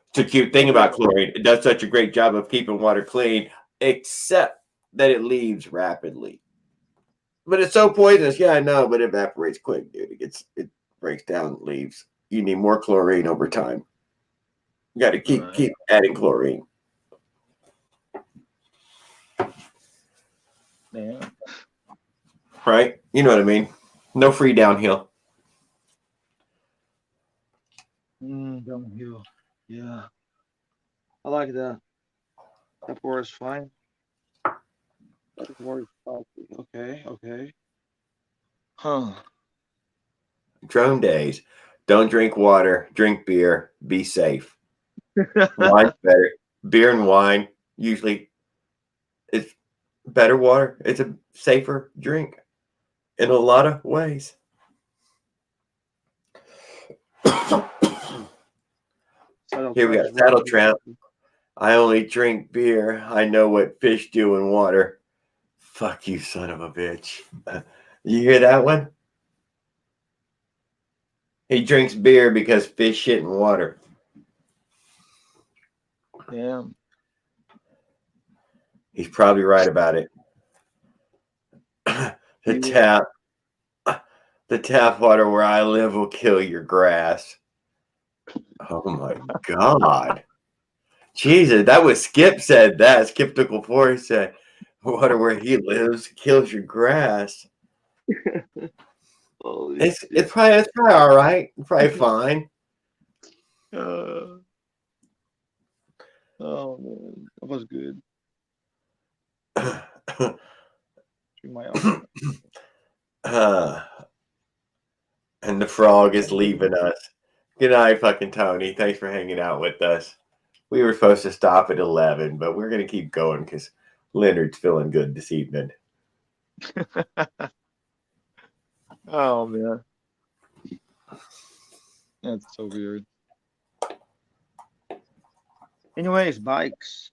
It's a cute thing about chlorine. It does such a great job of keeping water clean, except that it leaves rapidly. But it's so poisonous. Yeah, I know, but it evaporates quick, dude. It breaks down and leaves. You need more chlorine over time. You got to keep adding chlorine. Yeah. Right? You know what I mean? No free downhill. Downhill. Yeah. I like that. That word is fine. That word is fine. Okay. Huh. Drone days. Don't drink water. Drink beer. Be safe. Wine's better. Beer and wine usually it's better water. It's a safer drink in a lot of ways. Here we got Saddle Tramp. I only drink beer. I know what fish do in water. Fuck you, son of a bitch. You hear that one? He drinks beer because fish shit in water. Yeah. He's probably right about it. The tap water where I live will kill your grass. Oh my God. Jesus, that was Skip said that. Skeptical 4 said, water where he lives kills your grass. It's probably all right. Probably fine. Oh man, that was good. And the frog is leaving us. Good night, fucking Tony. Thanks for hanging out with us. We were supposed to stop at 11, but we're going to keep going because Leonard's feeling good this evening. Oh man, that's so weird. Anyways, bikes.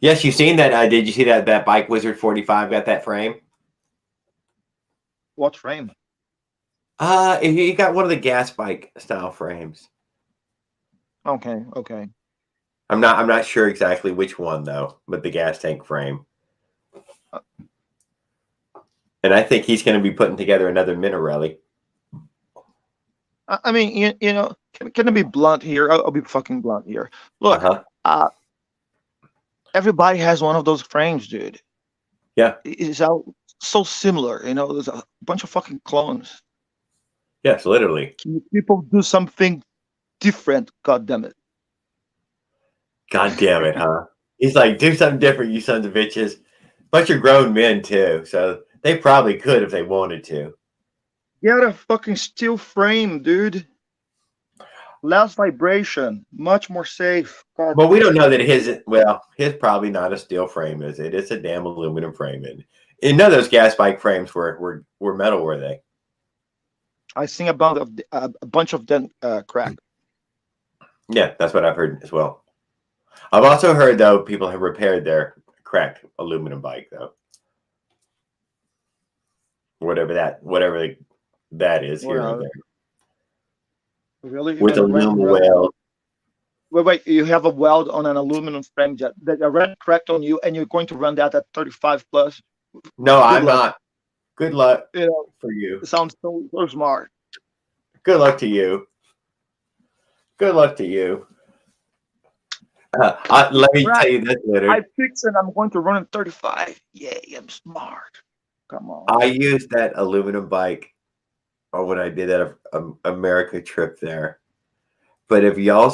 Yes, you seen that? Did you see that Bike Wizard 45 got that frame? What frame? He got one of the gas bike style frames. Okay. I'm not sure exactly which one though, but the gas tank frame. And I think he's going to be putting together another Minarelli. I mean, you know, can I be blunt here? I'll be fucking blunt here. Look, everybody has one of those frames, dude. Yeah. It's so similar, you know. There's a bunch of fucking clones. Yes, literally. Can people do something different? God damn it. God damn it, huh? He's like, do something different, you sons of bitches. Bunch of grown men too, so they probably could if they wanted to. Get a fucking steel frame, dude. Less vibration, much more safe. God. Well, we don't know that his probably not a steel frame, is it? It's a damn aluminum frame. And none of those gas bike frames were metal, were they? I think about a bunch of them crack. Yeah, that's what I've heard as well. I've also heard, though, people have repaired their cracked aluminum bike, though. Whatever that is here or there. Really? With aluminum weld. Wait, you have a weld on an aluminum frame that already cracked on you, and you're going to run that at 35 plus? No, I'm not. Good luck for you. It sounds so smart. Good luck to you. Good luck to you. Let me tell you this, Leonard. I fix it. I'm going to run at 35. Yay, I'm smart. Come on. I used that aluminum bike when I did that America trip there. But if y'all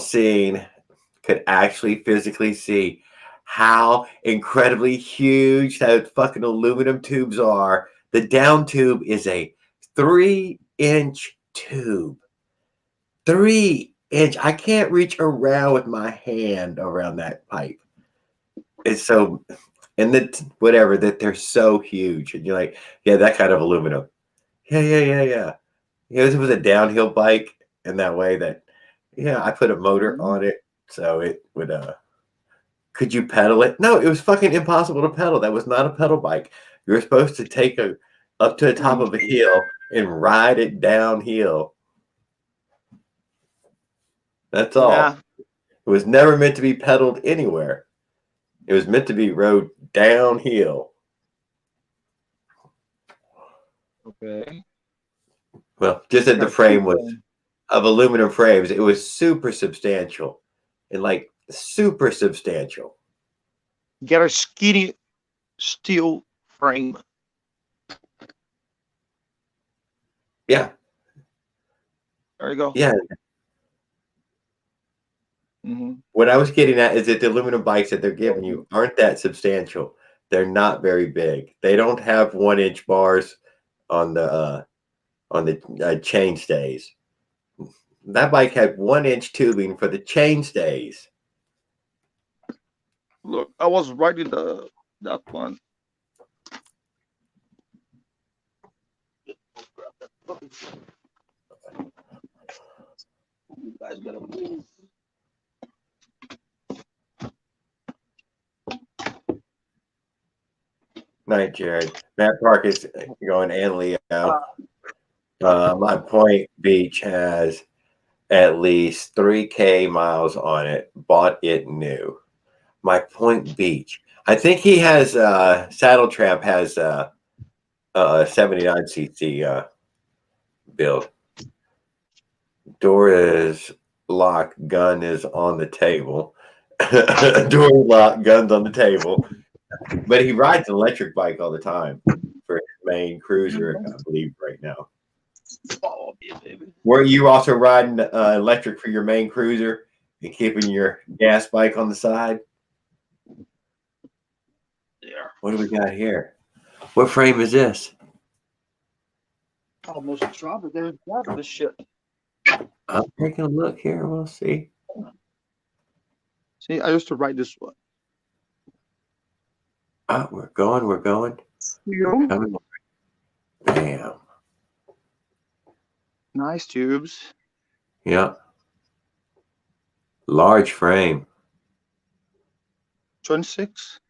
could actually physically see how incredibly huge those fucking aluminum tubes are. The down tube is a 3-inch tube. 3-inch. I can't reach around with my hand around that pipe. It's so, and that they're so huge. And you're like, yeah, that kind of aluminum. Yeah. It was a downhill bike in that way that Yeah, I put a motor Mhm. on it so it would could you pedal it? No, it was fucking impossible to pedal. That was not a pedal bike. You were supposed to take a up to the top of a hill and ride it downhill. That's Yeah. all. It was never meant to be pedaled anywhere. It was meant to be rode downhill. Okay. Well, just that the Got a cheap frame was phone. of aluminum frames. It was super substantial and like super substantial. Get a skinny steel frame. Yeah, There you go. yeah. Hmm. What I was getting at is that the aluminum bikes that they're giving you aren't that substantial. They're not very big. They don't have 1 inch bars on the chain stays. That bike had 1 inch tubing for the chain stays. Look, I was riding that one. You guys gotta move. Night, Jared. Matt Park is going and Leo. Uh, My Point Beach has at least 3K miles on it. Bought it new. My Point Beach. I think he has Saddle Tramp has 79cc build. Door is locked. Gun is on the table. Door locked. Guns on the table. But he rides an electric bike all the time for his main cruiser, I believe, right now. follow me, baby. Were you also riding electric for your main cruiser and keeping your gas bike on the side? There. What do we got here? What frame is this? Almost dropped it. There's part of the shit. I'm taking a look here. We'll see. See, I used to ride this one. Oh, we're going. We're going. You? Coming. Bam. Nice tubes. Yeah. Large frame. 26.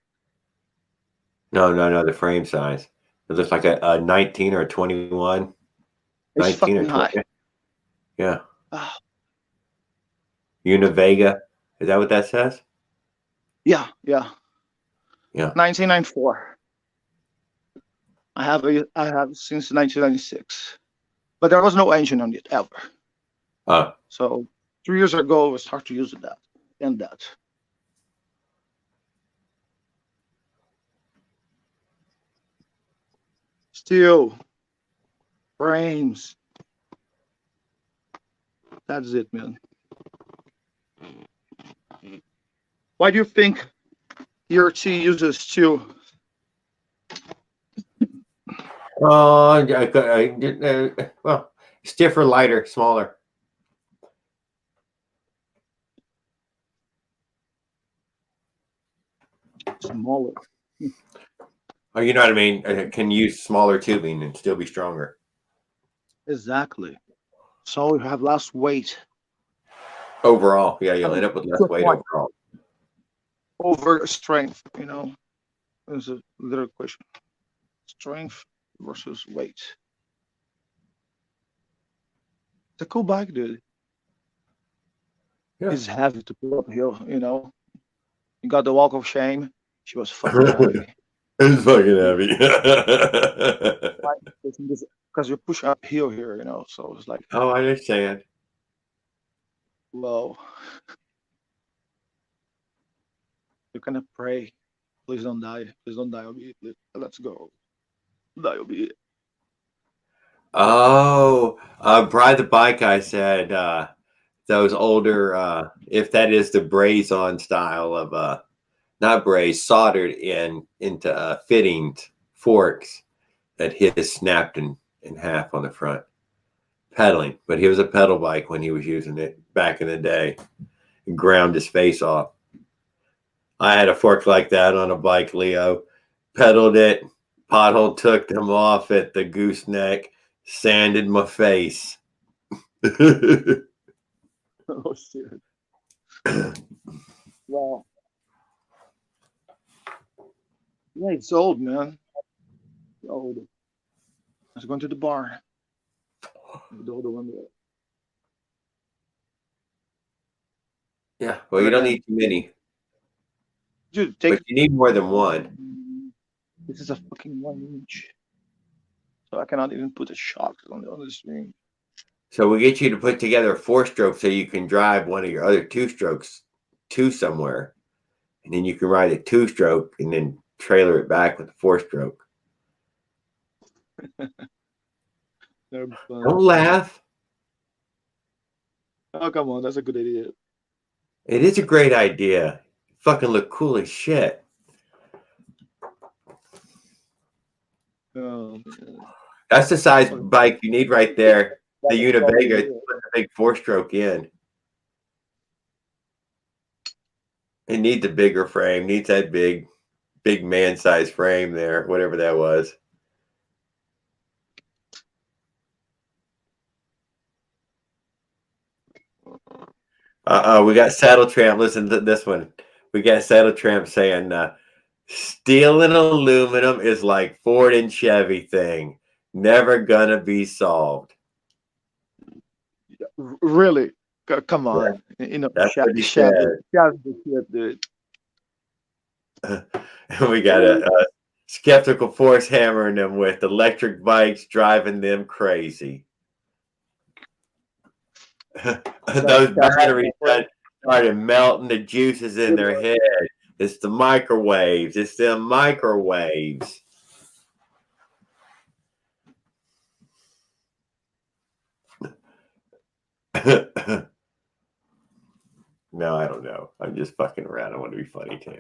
No. The frame size. It looks like a 19 or a 21. It's 19 or fucking 20. high. Yeah. Ah, Univega. Is that what that says? yeah. Yeah. 1994. I have since 1996, but there was no engine on it ever. So 3 years ago, I started to use that and that. Steel frames. That's it, man. Why do you think ERT uses steel? Well, stiffer, lighter, smaller. Smaller. Oh, you know what I mean? Can use smaller tubing and still be stronger. Exactly. So you have less weight. Overall, yeah, you'll end up with less Good weight point. overall. Over strength, is a little question. Strength versus weight. It's a cool bike, dude. Yeah. It's heavy to pull uphill, You got the walk of shame. She was fucking heavy. It's fucking heavy. Because you push uphill here, so it's like, Oh, I understand. whoa. You kind pray, please don't die. Please don't die. Let's go. Die will be it. Oh, Bride the Bike, I said, those older, if that is the braze on style of, not braze, soldered into fittings, forks that his snapped in half on the front. Pedaling, but he was a pedal bike when he was using it back in the day. He ground his face off. I had a fork like that on a bike, Leo. Pedaled it, pothole took them off at the gooseneck, sanded my face. Oh shit. Well, yeah, it's old, man. It's old. I was going to the bar. The older one there. Yeah, well, you don't need too many, Dude, but take. you need more than one. This is a fucking 1 inch. So I cannot even put a shock on the screen. So we get you to put together a 4-stroke so you can drive one of your other 2-strokes to somewhere. And then you can ride a 2-stroke and then trailer it back with a 4-stroke. Don't laugh. Oh, come on. That's a good idea. It is a great idea. Fucking look cool as shit. Oh, man. That's the size bike you need right there. The Univega, put a big 4-stroke in. It needs a bigger frame. Needs that big man-size frame there, whatever that was. We got Saddle Tramp. Listen to this one. We got Saddle Tramp saying, "Steel and aluminum is like Ford and Chevy thing. Never gonna be solved." Really? Come on. Yeah, You know, that's what he Chevy. said. Chevy the shit, dude. And we got a Skeptical Force hammering them with electric bikes, driving them crazy. Those batteries started melting the juices in their head. It's the microwaves. It's them microwaves. No, I don't know. I'm just fucking around. I want to be funny too.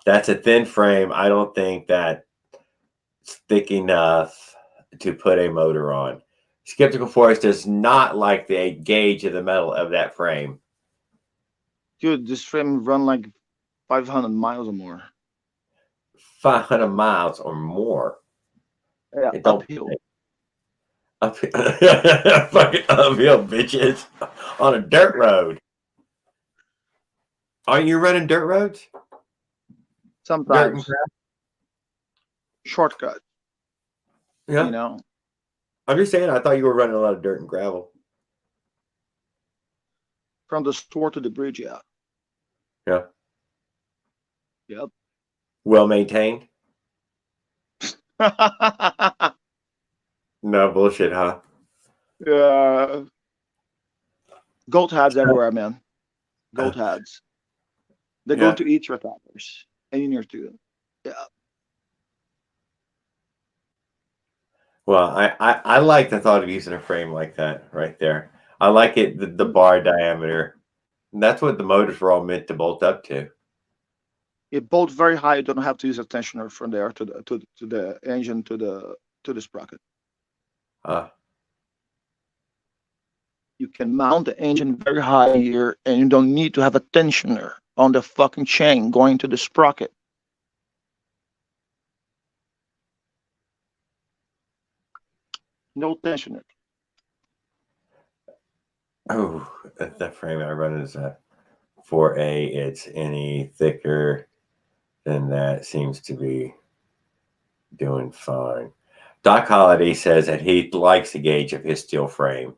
That's a thin frame. I don't think that's thick enough to put a motor on. Skeptical Force does not like the gauge of the metal of that frame. Dude, this frame run like 500 miles or more. 500 miles or more. Yeah, It don't uphill. Fucking uphill, bitches, on a dirt road. Aren't you running dirt roads? Sometimes. Dirt and Shortcut. yeah. You know? I'm just saying, I thought you were running a lot of dirt and gravel. From the store to the bridge, yeah. Yeah. Yep. Well maintained? No bullshit, huh? Yeah. Goat heads everywhere, man. Goat heads. They're going to eat your tires. And you need to. Yeah. Well, I like the thought of using a frame like that right there. I like it, the bar diameter. And that's what the motors were all meant to bolt up to. It bolts very high. You don't have to use a tensioner from there to the engine to the sprocket. You can mount the engine very high here, and you don't need to have a tensioner on the fucking chain going to the sprocket. No tensioner. Oh, that frame I run is a 4A. It's any thicker than that seems to be doing fine. Doc Holliday says that he likes the gauge of his steel frame.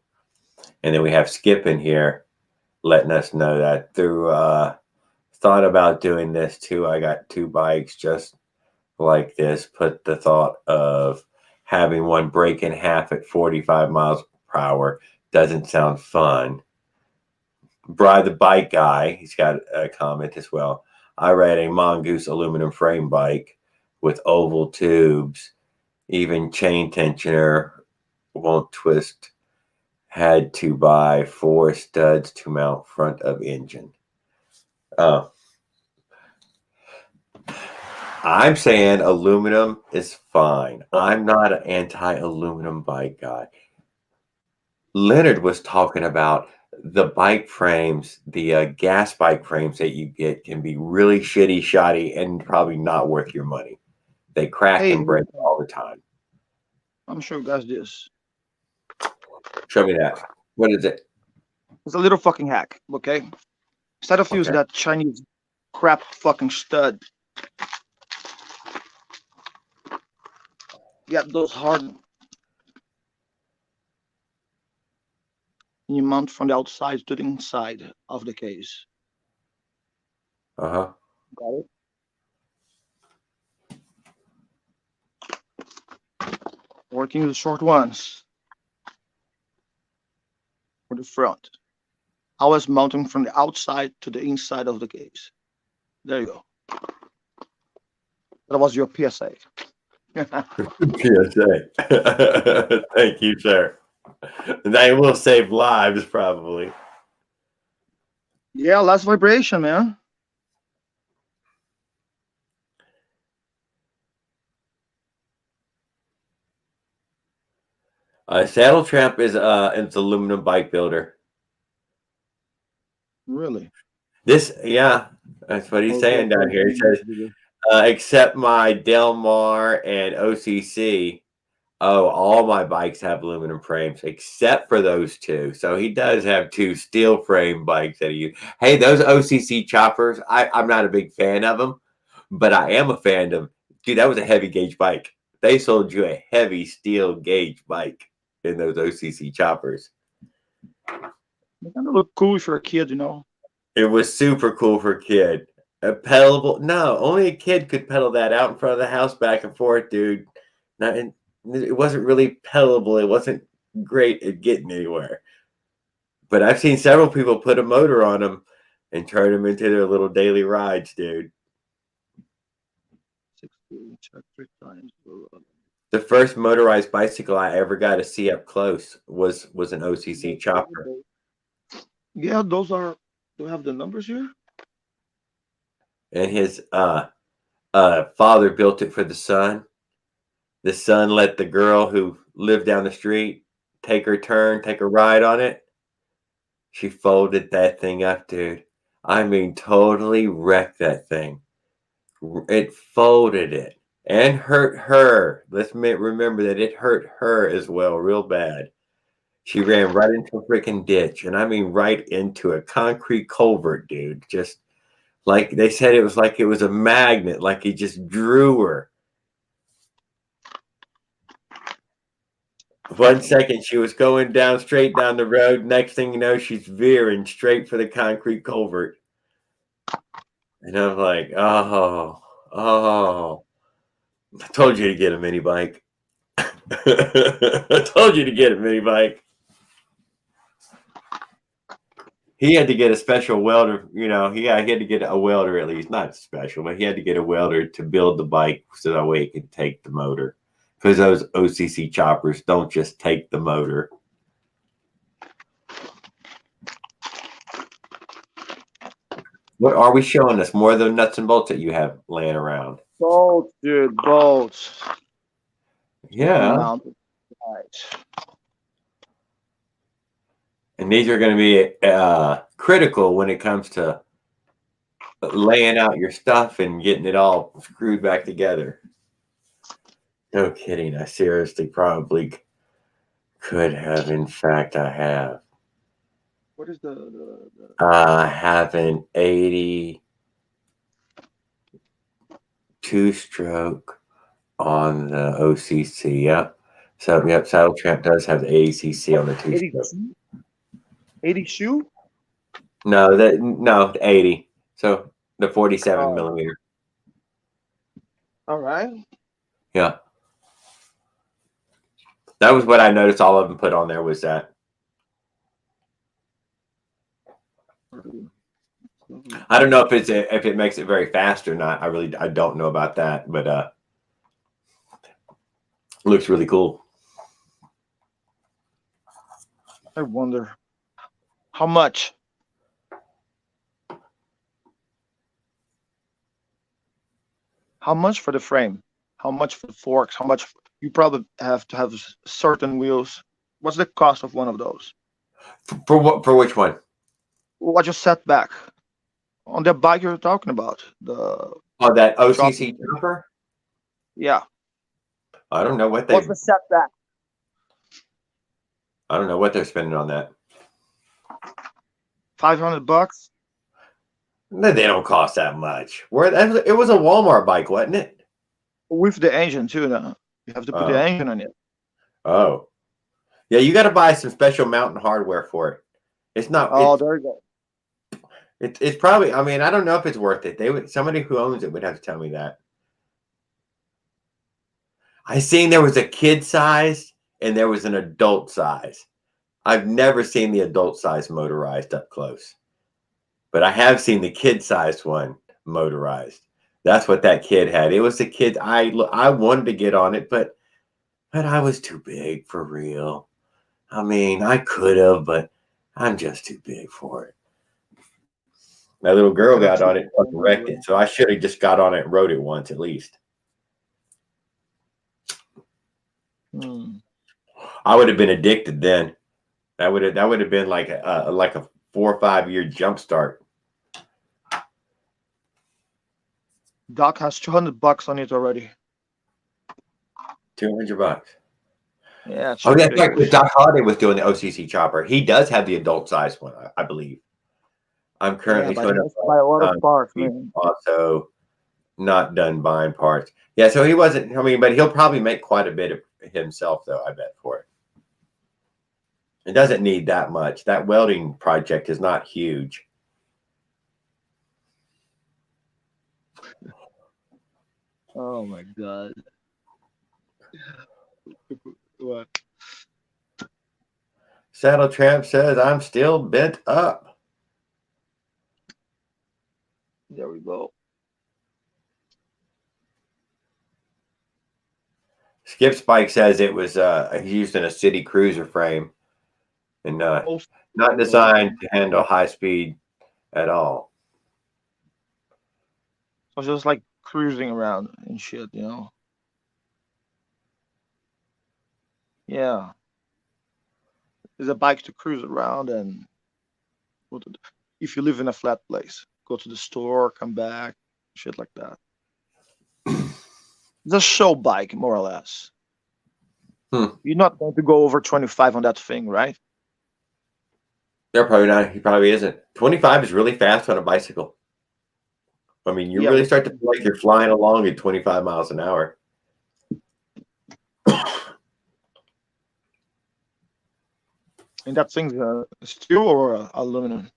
And then we have Skip in here letting us know that through thought about doing this too. I got 2 bikes just like this. Put the thought of having one break in half at 45 miles per hour doesn't sound fun. Bry the bike guy, he's got a comment as well. I ride a Mongoose aluminum frame bike with oval tubes. Even chain tensioner won't twist. Had to buy 4 studs to mount front of engine. I'm saying aluminum is fine. I'm not an anti-aluminum bike guy. Leonard was talking about the bike frames, the gas bike frames that you get can be really shitty, shoddy, and probably not worth your money. They crack and break all the time. I'm sure you guys this. Show me that. What is it? It's a little fucking hack, okay? Instead of using Okay. that Chinese crap fucking stud, get those hard. And you mount from the outside to the inside of the case. Uh-huh. Got it? Working the short ones for the front. Always mounting from the outside to the inside of the case. There you go. That was your PSA. PSA. Thank you, sir. That will save lives, probably. Yeah, less vibration, man. Saddle Tramp is it's aluminum bike builder. Really? This, yeah, that's what he's saying down here. He says, except my Del Mar and OCC. Oh, all my bikes have aluminum frames except for those two. So he does have two steel frame bikes that he uses. Hey, those OCC choppers, I'm not a big fan of them, but I am a fan of, dude, that was a heavy gauge bike. They sold you a heavy steel gauge bike in those OCC choppers. They kind of look cool if you're a kid, you know. It was super cool for a kid. A pedalable, no, only a kid could pedal that out in front of the house back and forth, dude. Not in, it wasn't really pedalable. It wasn't great at getting anywhere. But I've seen several people put a motor on them and turn them into their little daily rides, dude. 16, check 3 times. The first motorized bicycle I ever got to see up close was an OCC chopper. Yeah, those are. Do we have the numbers here? And his father built it for the son. The son let the girl who lived down the street take her turn, take a ride on it. She folded that thing up, dude. I mean, totally wrecked that thing. It folded it and hurt her. Let's remember that it hurt her as well, real bad. She ran right into a freaking ditch, and I mean right into a concrete culvert, dude. Just like they said, it was like it was a magnet, like he just drew her. 1 second, she was going down straight down the road. Next thing you know, she's veering straight for the concrete culvert. And I'm like, oh, I told you to get a mini bike. I told you to get a mini bike. He had to get a special welder, you know, he had to get a welder at least, not special, but he had to get a welder to build the bike so that way he could take the motor. Because those OCC choppers don't just take the motor. What are we showing us? More of the nuts and bolts that you have laying around. Bolts, dude, bolts. Yeah. Right. And these are going to be critical when it comes to laying out your stuff and getting it all screwed back together. No kidding. I seriously probably could have. In fact, I have. What is the I have an 82-stroke on the OCC. Yep. So, yep, Saddle Tramp does have the ACC on the 2-stroke. 82? No, 80. So the 47 millimeter. All right. Yeah. That was what I noticed all of them put on there was that. I don't know if it makes it very fast or not. I don't know about that, but it looks really cool. I wonder how much. How much for the frame? How much for the forks? How much? You probably have to have certain wheels. What's the cost of one of those? For what? For which one? What you set back on the bike you're talking about? That OCC chopper? Yeah. I don't know what What's the setback? I don't know what they're spending on that. $500. No, they don't cost that much. It was a Walmart bike, wasn't it? With the engine too. Now you have to put the engine on it. Oh, yeah. You got to buy some special mountain hardware for it. It's not. Oh, there you go. It's probably. I mean, I don't know if it's worth it. Somebody who owns it would have to tell me that. I seen there was a kid size and there was an adult size. I've never seen the adult size motorized up close, but I have seen the kid sized one motorized. That's what that kid had. It was the kid. I wanted to get on it, but I was too big for real. I mean, I could have, but I'm just too big for it. My little girl got on it and fucking wrecked it, so I should have just got on it and rode it once at least. I would have been addicted then. That would have been like a 4 or 5 year jump start. Doc has $200 on it already. $200. Yeah. Oh, that's right. Because Doc Holliday was doing the OCC chopper. He does have the adult size one, I believe. I'm currently buy a lot of parts, man. Also, not done buying parts. Yeah, so he wasn't. I mean, but he'll probably make quite a bit of himself, though. I bet for it. It doesn't need that much. That welding project is not huge. Oh my God. What? Saddle Tramp says, I'm still bent up. There we go. Skip Spike says it was used in a city cruiser frame and not designed to handle high speed at all. So just like cruising around and shit, you know. Yeah. It's a bike to cruise around and if you live in a flat place, go to the store, come back, shit like that. It's a show bike, more or less. You're not going to go over 25 on that thing, right? Yeah, probably not. He probably isn't. 25 is really fast on a bicycle. I mean, you really start to feel like you're flying along at 25 miles an hour. And that thing's steel or aluminum?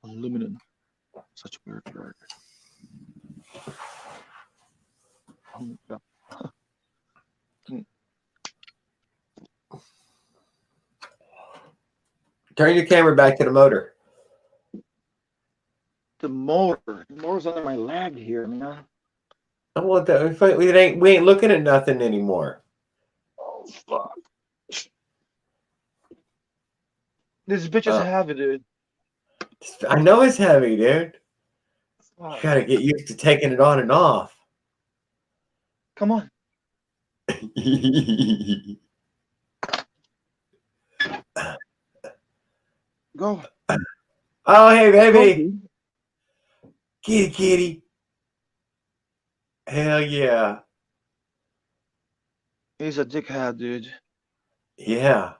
Aluminum. Such a weird word. Oh my God. Turn your camera back to the motor. The motor's under my leg here, man. I want that. We ain't looking at nothing anymore. Oh fuck! This bitch is heavy, dude. I know it's heavy, dude. You gotta get used to taking it on and off. Come on. Go. Oh, hey, baby. Go, kitty, kitty. Hell yeah. He's a dickhead, dude. Yeah.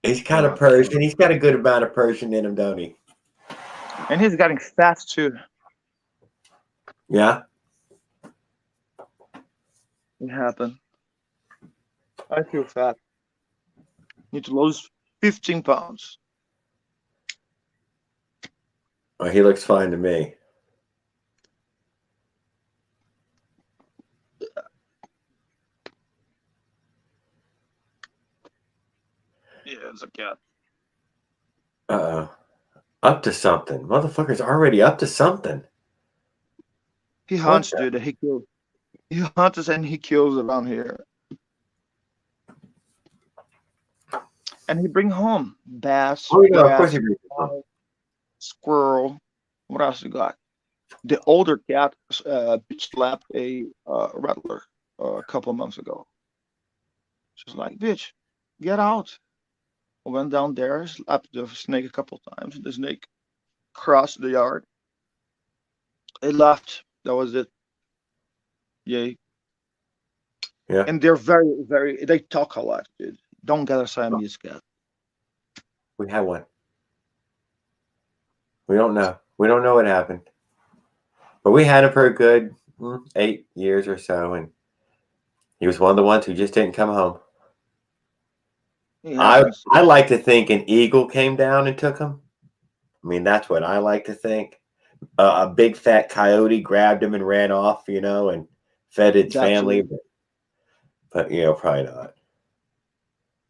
He's kind of Persian. He's got a good amount of Persian in him, don't he? And he's getting fat, too. Yeah? It happened. I feel fat. Need to lose 15 pounds. Well, he looks fine to me. Yeah, it's a cat. Uh-oh. Up to something. Motherfucker's already up to something. He hunts, dude. He kills. He hunts and he kills around here. And he bring home bass, of course he brings home. squirrel. What else you got? The older cat slapped a rattler a couple of months ago. She's like, bitch, get out. I went down there, slapped the snake a couple of times. The snake crossed the yard. It left. That was it. Yay. Yeah. And they're very. They talk a lot, dude. Don't get a Siamese cat. We had one. We don't know. We don't know what happened. But we had him for a good 8 years or so, and he was one of the ones who just didn't come home. It happens. I like to think an eagle came down and took him. I mean, that's what I like to think. A big fat coyote grabbed him and ran off, and fed its That family. too. But probably not.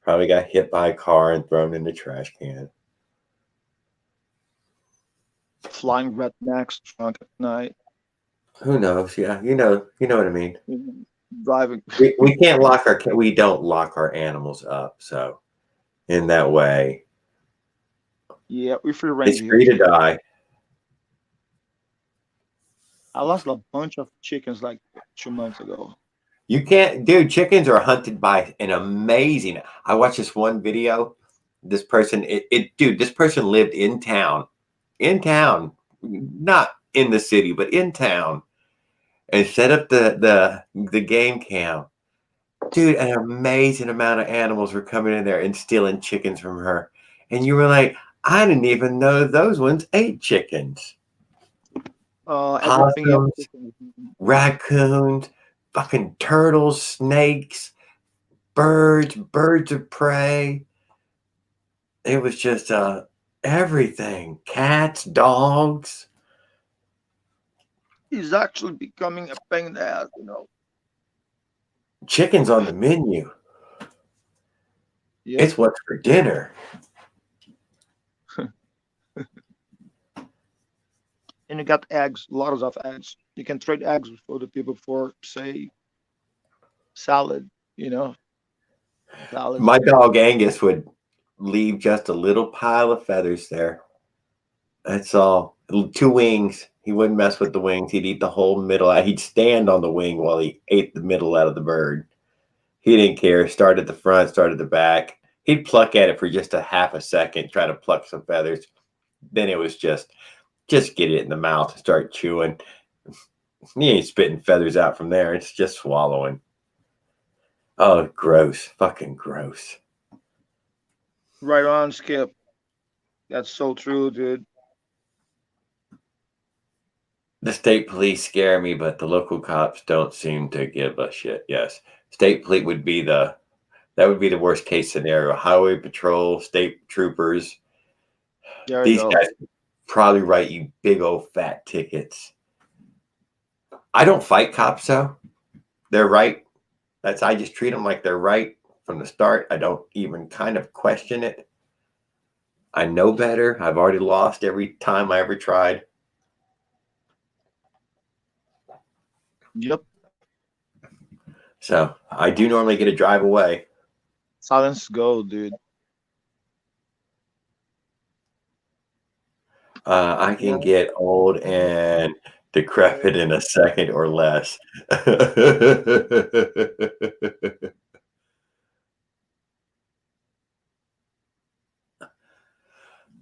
Probably got hit by a car and thrown in the trash can. Flying rednecks drunk at night. Who knows? Yeah, you know what I mean. Driving. We can't we don't lock our animals up. So in that way, Yeah, we free range it's here free to too. die. I lost a bunch of chickens like 2 months ago. You can't, dude. Chickens are hunted by an amazing. I watched this one video. This person, dude. This person lived in town, not in the city, but in town, and set up the game cam. Dude, an amazing amount of animals were coming in there and stealing chickens from her, and you were like, I didn't even know those ones ate chickens. Everything you Possums, raccoons, fucking turtles, snakes, birds of prey. It was just everything. Cats, dogs. is actually becoming a pain in the ass, Chicken's on the menu. Yeah. It's what's for dinner. And you got eggs, lots of eggs. You can trade eggs for the people for, say, salad, salad. My dog Angus would leave just a little pile of feathers there. That's all. 2 wings. He wouldn't mess with the wings. He'd eat the whole middle. He'd stand on the wing while he ate the middle out of the bird. He didn't care. Start at the front, start at the back. He'd pluck at it for just a half a second, try to pluck some feathers. Then it was just get it in the mouth and start chewing. He ain't spitting feathers out from there. It's just swallowing. Oh, gross. Fucking gross. Right on, Skip. That's so true, dude. The state police scare me, but the local cops don't seem to give a shit. Yes. State police would be that would be the worst case scenario. Highway patrol, state troopers. There you These go. guys probably write you big old fat tickets. I don't fight cops though. They're right. I just treat them like they're right from the start. I don't even kind of question it. I know better. I've already lost every time I ever tried. Yep. So I do normally get a drive away. Silence go, dude. I can get old and decrepit in a second or less.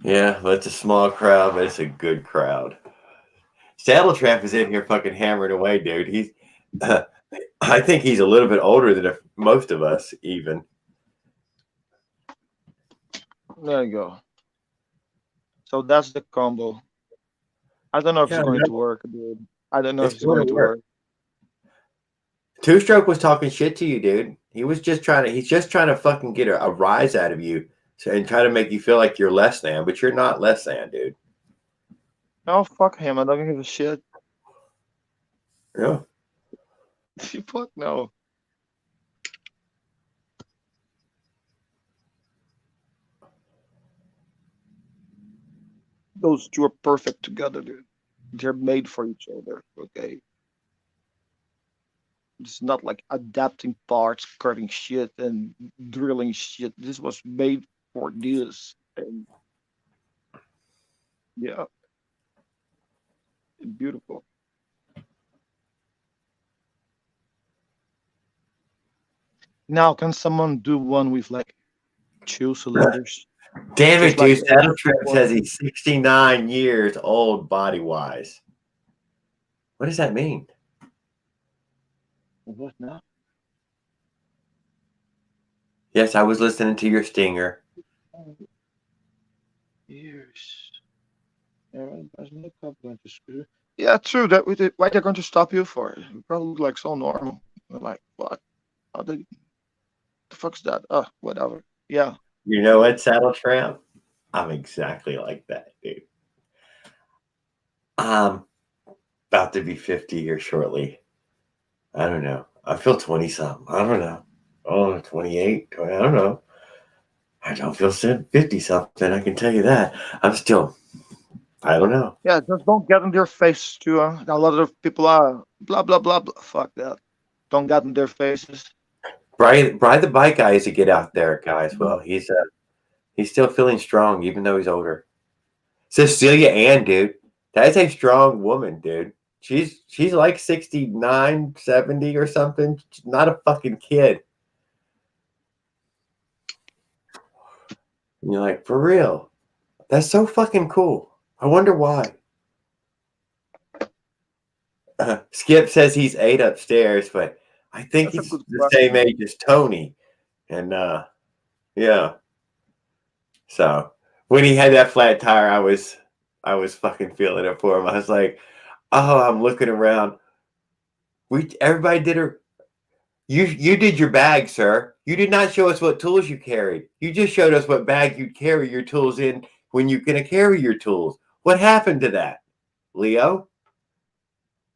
Yeah, well, it's a small crowd, but it's a good crowd. Saddle Trap is in here fucking hammering away, dude. He's, I think he's a little bit older than most of us, even. There you go. So that's the combo. I don't know if Yeah, it's going to work, dude. I don't know if it's it's going gonna to work. work. Two Stroke was talking shit to you, dude. He's just trying to fucking get a rise out of you and try to make you feel like you're less than, but you're not less than, dude. No, fuck him. I don't give a shit. Yeah. Fuck no. Those two are perfect together, dude. They're made for each other, okay? It's not like adapting parts, cutting shit, and drilling shit. This was made for this. And yeah, beautiful. Now, can someone do one with like 2 cylinders? Damn Just it, like dude. Saddle Trap says he's 69 years old body wise. What does that mean? what now? Yes, I was listening to your stinger. Years. Yeah, true. Why they're going to stop you for it? You probably look like so normal. They're like, what? How the fuck's that? Oh, whatever. Yeah. You know what, Saddle Tramp? I'm exactly like that, dude. I'm about to be 50 here shortly. I don't know. I feel 20 something. I don't know. Oh, 28. I don't know. I don't feel 50 something. I can tell you that. I'm still, I don't know. Yeah, just don't get in their face too. A lot of people are blah blah blah blah. Fuck that. Don't get in their faces. Brian the bike guy is to get out there, guys. Well, he's still feeling strong, even though he's older. Cecilia Ann, dude. That's a strong woman, dude. She's like 69, 70 or something. She's not a fucking kid. And you're like, for real. That's so fucking cool. I wonder why. Skip says he's 8 upstairs, but I think That's a he's good the question. same age as Tony. And yeah. So when he had that flat tire, I was fucking feeling it for him. I was like, oh, I'm looking around. Everybody did her. You did your bag, sir. You did not show us what tools you carried. You just showed us what bag you'd carry your tools in when you're gonna carry your tools. What happened to that, Leo?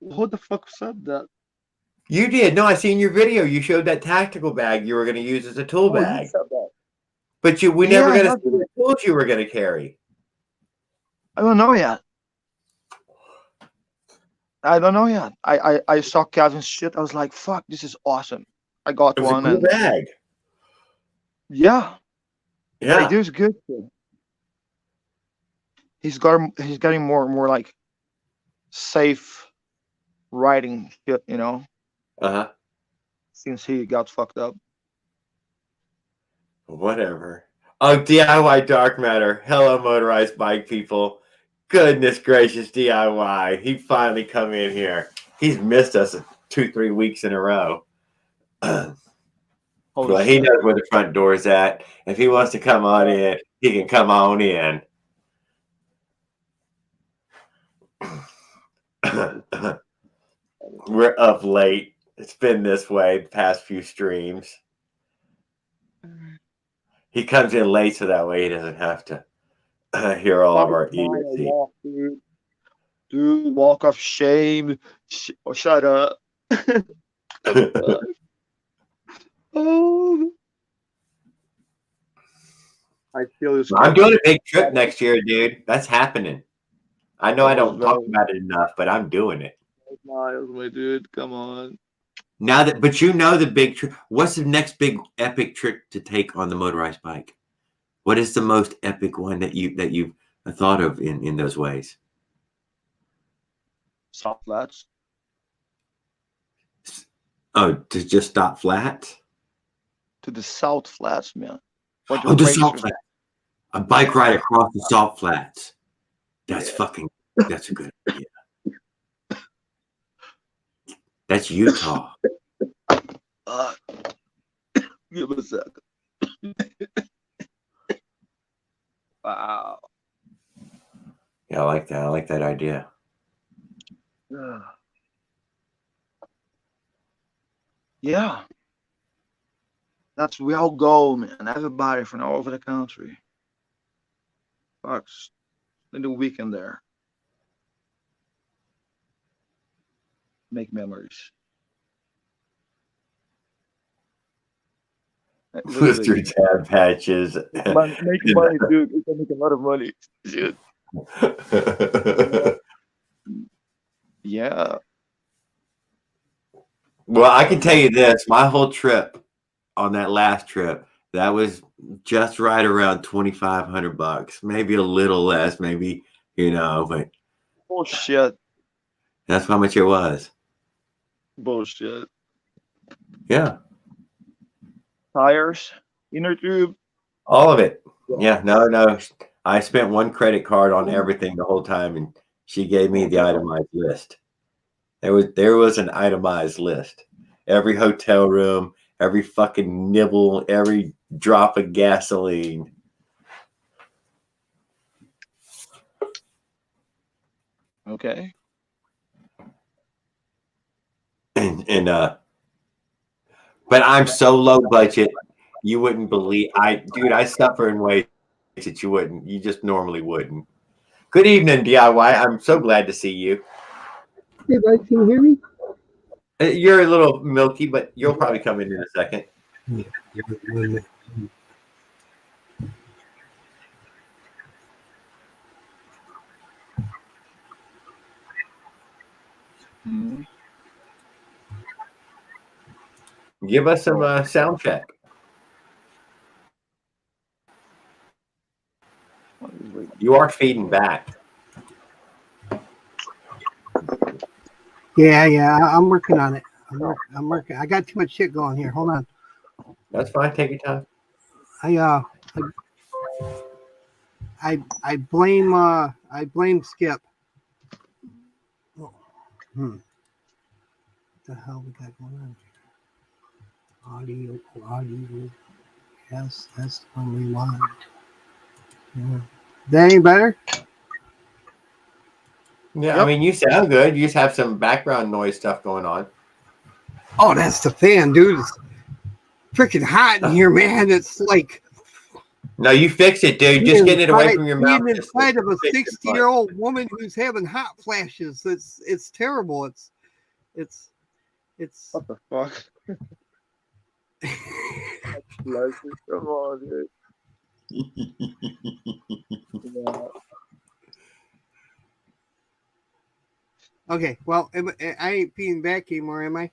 Who the fuck said that? You did. No, I seen your video. You showed that tactical bag you were gonna use as a tool Oh, you bag. said that. But we Yeah, never I gonna have see the tools you were gonna carry. I don't know yet. I saw Kevin's shit. I was like, fuck, this is awesome. I got It was a one cool and bag. yeah, Yeah. he does good too. He's getting more and more like safe riding shit, Uh-huh. since he got fucked up. Whatever. Oh, DIY Dark Matter. Hello, motorized bike people. Goodness gracious, DIY. He finally come in here. He's missed us 2-3 weeks in a row. Holy Well, he shit. knows where the front door's at. If he wants to come on in, he can come on in. We're up late. It's been this way the past few streams. He comes in late so that way he doesn't have to hear all of our idiocy. Walk, dude, walk of shame. Shut up. Oh, I feel you. I'm doing a big trip next year, dude. That's happening. I know I don't talk Miles, about it enough, but I'm doing it. my dude, come on. Now that, but you know the big trip. What's the next big epic trick to take on the motorized bike? What is the most epic one that you've thought of in those ways? Soft flats. Oh, to just stop flat? To the South Flats, man. Where Oh, the salt racers- flat. A bike ride across the salt flats. That's that's a good idea. That's Utah. Give it a second. Wow. Yeah, I like that. I like that idea. Yeah. That's we all go, man. Everybody from all over the country. Fucks. In the weekend there. Make memories. With your tab patches. Make money, dude. You can make a lot of money. Dude. Yeah. Well, I can tell you this. My whole trip on that last trip, that was just right around $2,500, maybe a little less, maybe, but Bullshit. that's how much it was. Bullshit. Yeah. Tires, inner tube. All of it. Yeah. No. I spent one credit card on everything the whole time, and she gave me the itemized list. There was an itemized list. Every hotel room, every fucking nibble, every drop of gasoline. Okay. And but I'm so low budget, you wouldn't believe. Dude, I suffer in ways that you just normally wouldn't. Good evening, DIY. I'm so glad to see you. Hey, bud, can you hear me? You're a little milky, but you'll probably come in a second. Mhm. Give us some sound check. You are feeding back. Yeah, I'm working on it. I'm working. I got too much shit going here. Hold on. That's fine. Take your time. I blame Skip. Oh, What the hell we got going on here? Audio. Yes, that's the one we want. Yeah. That ain't better? Yeah, Yep. I mean, you sound good. You just have some background noise stuff going on. Oh, that's the fan, dude. It's freaking hot in here, man. It's like No, you fix it, dude. Just getting it away from your mouth. being inside of a Fix it, bud. 60-year-old woman who's having hot flashes. It's terrible. It's What the fuck? Come on, dude. Yeah. okay. Well, I ain't being back anymore, am I?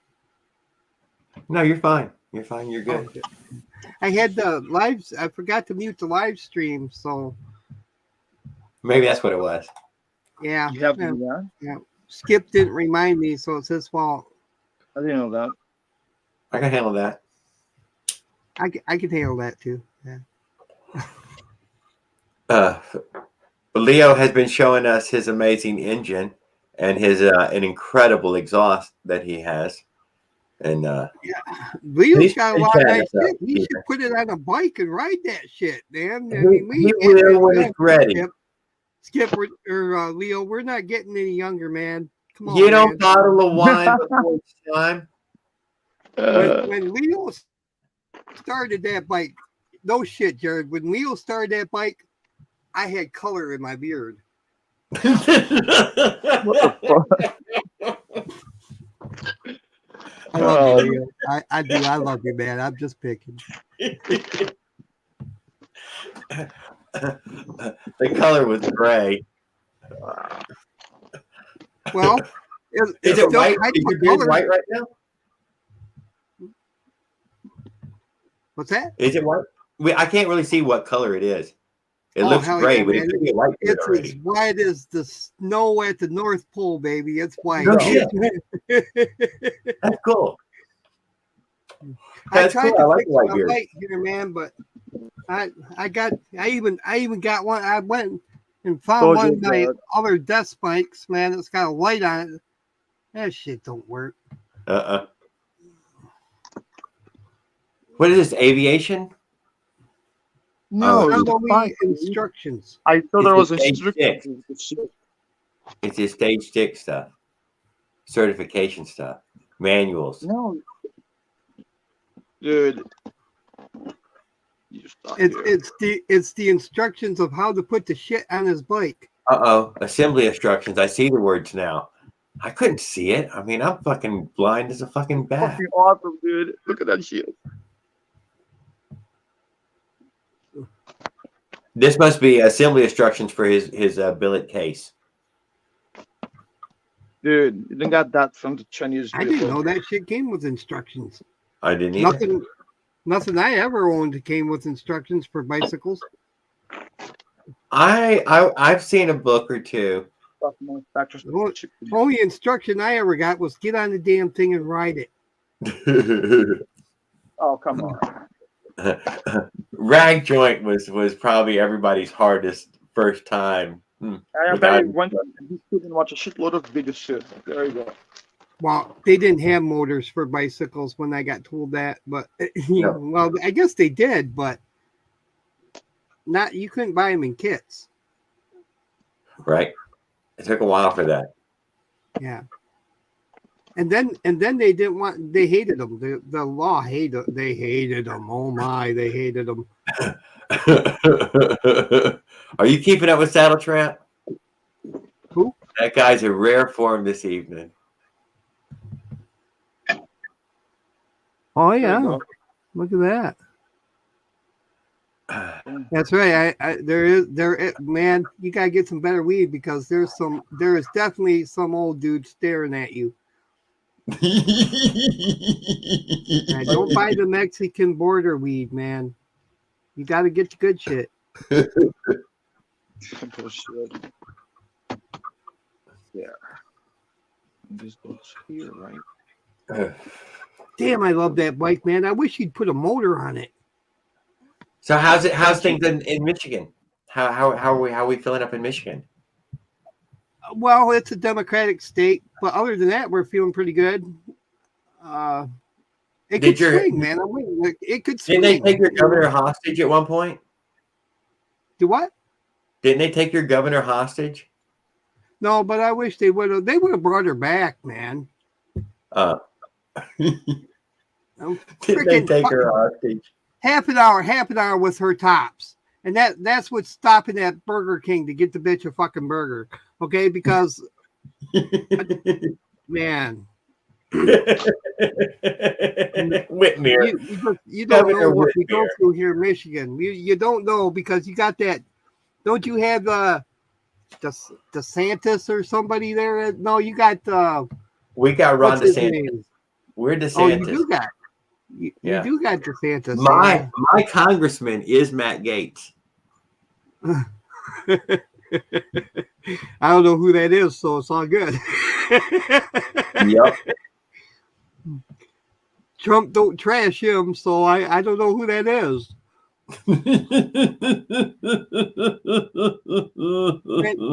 No, you're fine. You're fine. You're good. Oh, I had the lives. I forgot to mute the live stream, so Maybe that's what it was. yeah. You have yeah, to, yeah? yeah. Skip didn't remind me, so it's his fault. I didn't know that. I can handle that. I can handle that too. Yeah. Leo has been showing us his amazing engine and his an incredible exhaust that he has. And Leo's got a lot of chatting nice us up, shit. He should put it on a bike and ride that shit, man. I he mean, we will when it's ready. Skip or Leo, we're not getting any younger, man. Come on, You don't man. bottle of wine before it's time. When Leo started that bike, no shit, Jared. When Leo started that bike, I had color in my beard. What the fuck? I love you, Leo. I do. I love you, man. I'm just picking. The color was gray. Well, Is it's it still white? kind Is of your a beard color. white right now? What's that? Is it white? I can't really see what color it is. It Oh, looks hell gray, yeah, but man. it could be a white beard It's already. as white as the snow at the North Pole, baby. It's white. No shit. That's cool. I That's tried cool. I to like fix white my beard. bike here, man, but I even got one. I went and found Told one you of my that. other desk bikes, man. It's got a light on it. That shit don't work. What is this? Aviation? No, It's it's only fine. instructions. I thought It's there a was stage instructions. It's his stage 6 stuff, certification stuff, manuals. No, dude. You stop here. It's the instructions of how to put the shit on his bike. Assembly instructions. I see the words now. I couldn't see it. I mean, I'm fucking blind as a fucking bat. Fucking awesome, dude. Look at that shit. This must be assembly instructions for his billet case. Dude, you didn't got that from the Chinese. I didn't know that shit came with instructions. I didn't either. Nothing I ever owned came with instructions for bicycles. I've seen a book or two. The only instruction I ever got was get on the damn thing and ride it. Oh, come on. Rag joint was probably everybody's hardest first time. I bet he went and watch a shitload of videos shit. There you go. Well, they didn't have motors for bicycles when I got told that, but No. well, I guess they did, but not. You couldn't buy them in kits. Right. It took a while for that. Yeah. And then they didn't want. They hated them. The law hated. They hated them. Oh my, they hated them. Are you keeping up with Saddle Trap? Who? That guy's in rare form this evening. Oh There you yeah. go. Look at that. That's right. Man, you gotta get some better weed because there is definitely some old dude staring at you. And don't buy the Mexican border weed, man. You gotta get the good shit. Bullshit. Yeah. This goes here, right? Damn, I love that bike, man. I wish you'd put a motor on it. So how's things in Michigan? How are we filling up in Michigan? Well, it's a Democratic state, but other than that, we're feeling pretty good. It could swing, man. It could swing. Didn't they take your governor hostage at one point? Do what? Didn't they take your governor hostage? No, but I wish they would have. They would have brought her back, man. Didn't they take her hostage? Half an hour with her tops. And that's what's stopping at Burger King to get the bitch a fucking burger. Okay, because man. Whitmer. You don't know what we go through here in Michigan. You don't know because you got that. Don't you have DeSantis or somebody there? No, you got we got Ron DeSantis. We're DeSantis. Oh, you do got you do got DeSantis. My congressman is Matt Gaetz. I don't know who that is, so it's all good. Yep. Trump don't trash him, so I don't know who that is. Man,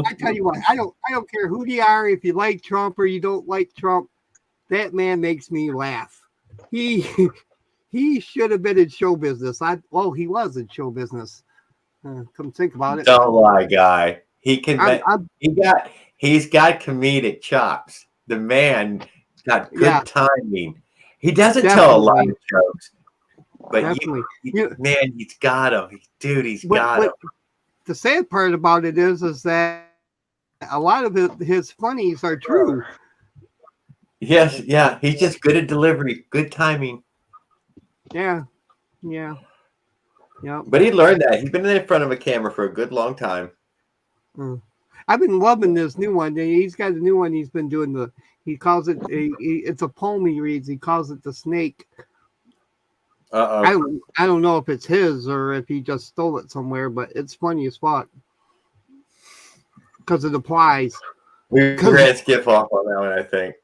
I tell you what, I don't care who they are. If you like Trump or you don't like Trump, that man makes me laugh. He should have been in show business. He was in show business. Come think about it. Don't lie, guy. He's got comedic chops. The man got good timing. He doesn't tell a lot of jokes, but man, he's got them. He's got them. The sad part about it is that a lot of his funnies are true. Yes, yeah. He's just good at delivery, good timing. Yeah. But he learned that. He's been in front of a camera for a good long time. I've been loving this new one. He's got a new one. He's been doing he calls it it's a poem he reads. He calls it The Snake. I don't know if it's his or if he just stole it somewhere, but it's funny as fuck because it applies. We ran Skip off on that one, I think.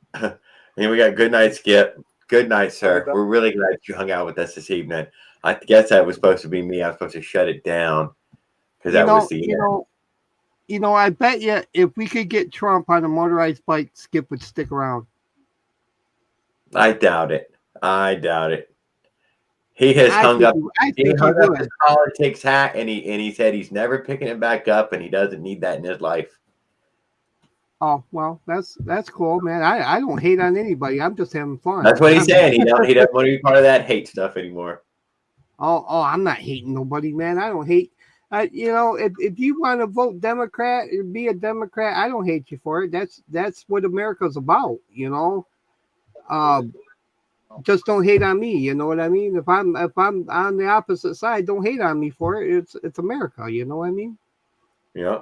And we got good night, Skip. Good night, sir. We're really glad you hung out with us this evening. I guess that was supposed to be me. I was supposed to shut it down because that was the end. I bet you if we could get Trump on a motorized bike, Skip would stick around. I doubt it. He has hung up. He hung up his politics hat, and he said he's never picking it back up, and he doesn't need that in his life. Oh well, that's cool, man. I don't hate on anybody. I'm just having fun. That's what he's saying. He doesn't want to be part of that hate stuff anymore. Oh, I'm not hating nobody, man. I don't hate. If you want to vote Democrat or be a Democrat, I don't hate you for it. That's what America's about, Just don't hate on me. You know what I mean? If I'm on the opposite side, don't hate on me for it. It's America. You know what I mean? Yeah.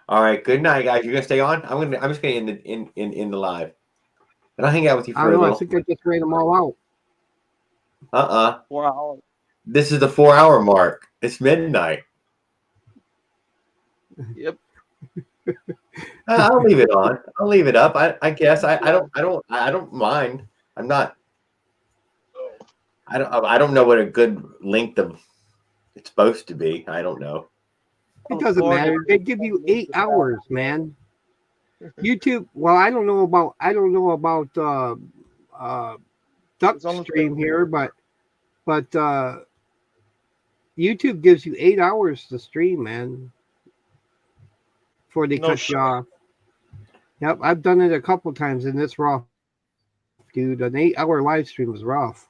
All right. Good night, guys. You're gonna stay on. I'm just gonna end the live, and I'll hang out with you for a little. I think I just ran them all out. 4 hours. This is the 4-hour mark. It's midnight. Yep. I'll leave it on. I'll leave it up. I guess I don't mind. I'm not. I don't know what a good length of it's supposed to be. I don't know. It doesn't matter. They give you 8 hours, man. YouTube. Well, I don't know about duck It's only stream here, but YouTube gives you 8 hours to stream, man, before they no cut shit. you off. Yep, I've done it a couple times, and it's rough, dude. An 8-hour live stream is rough.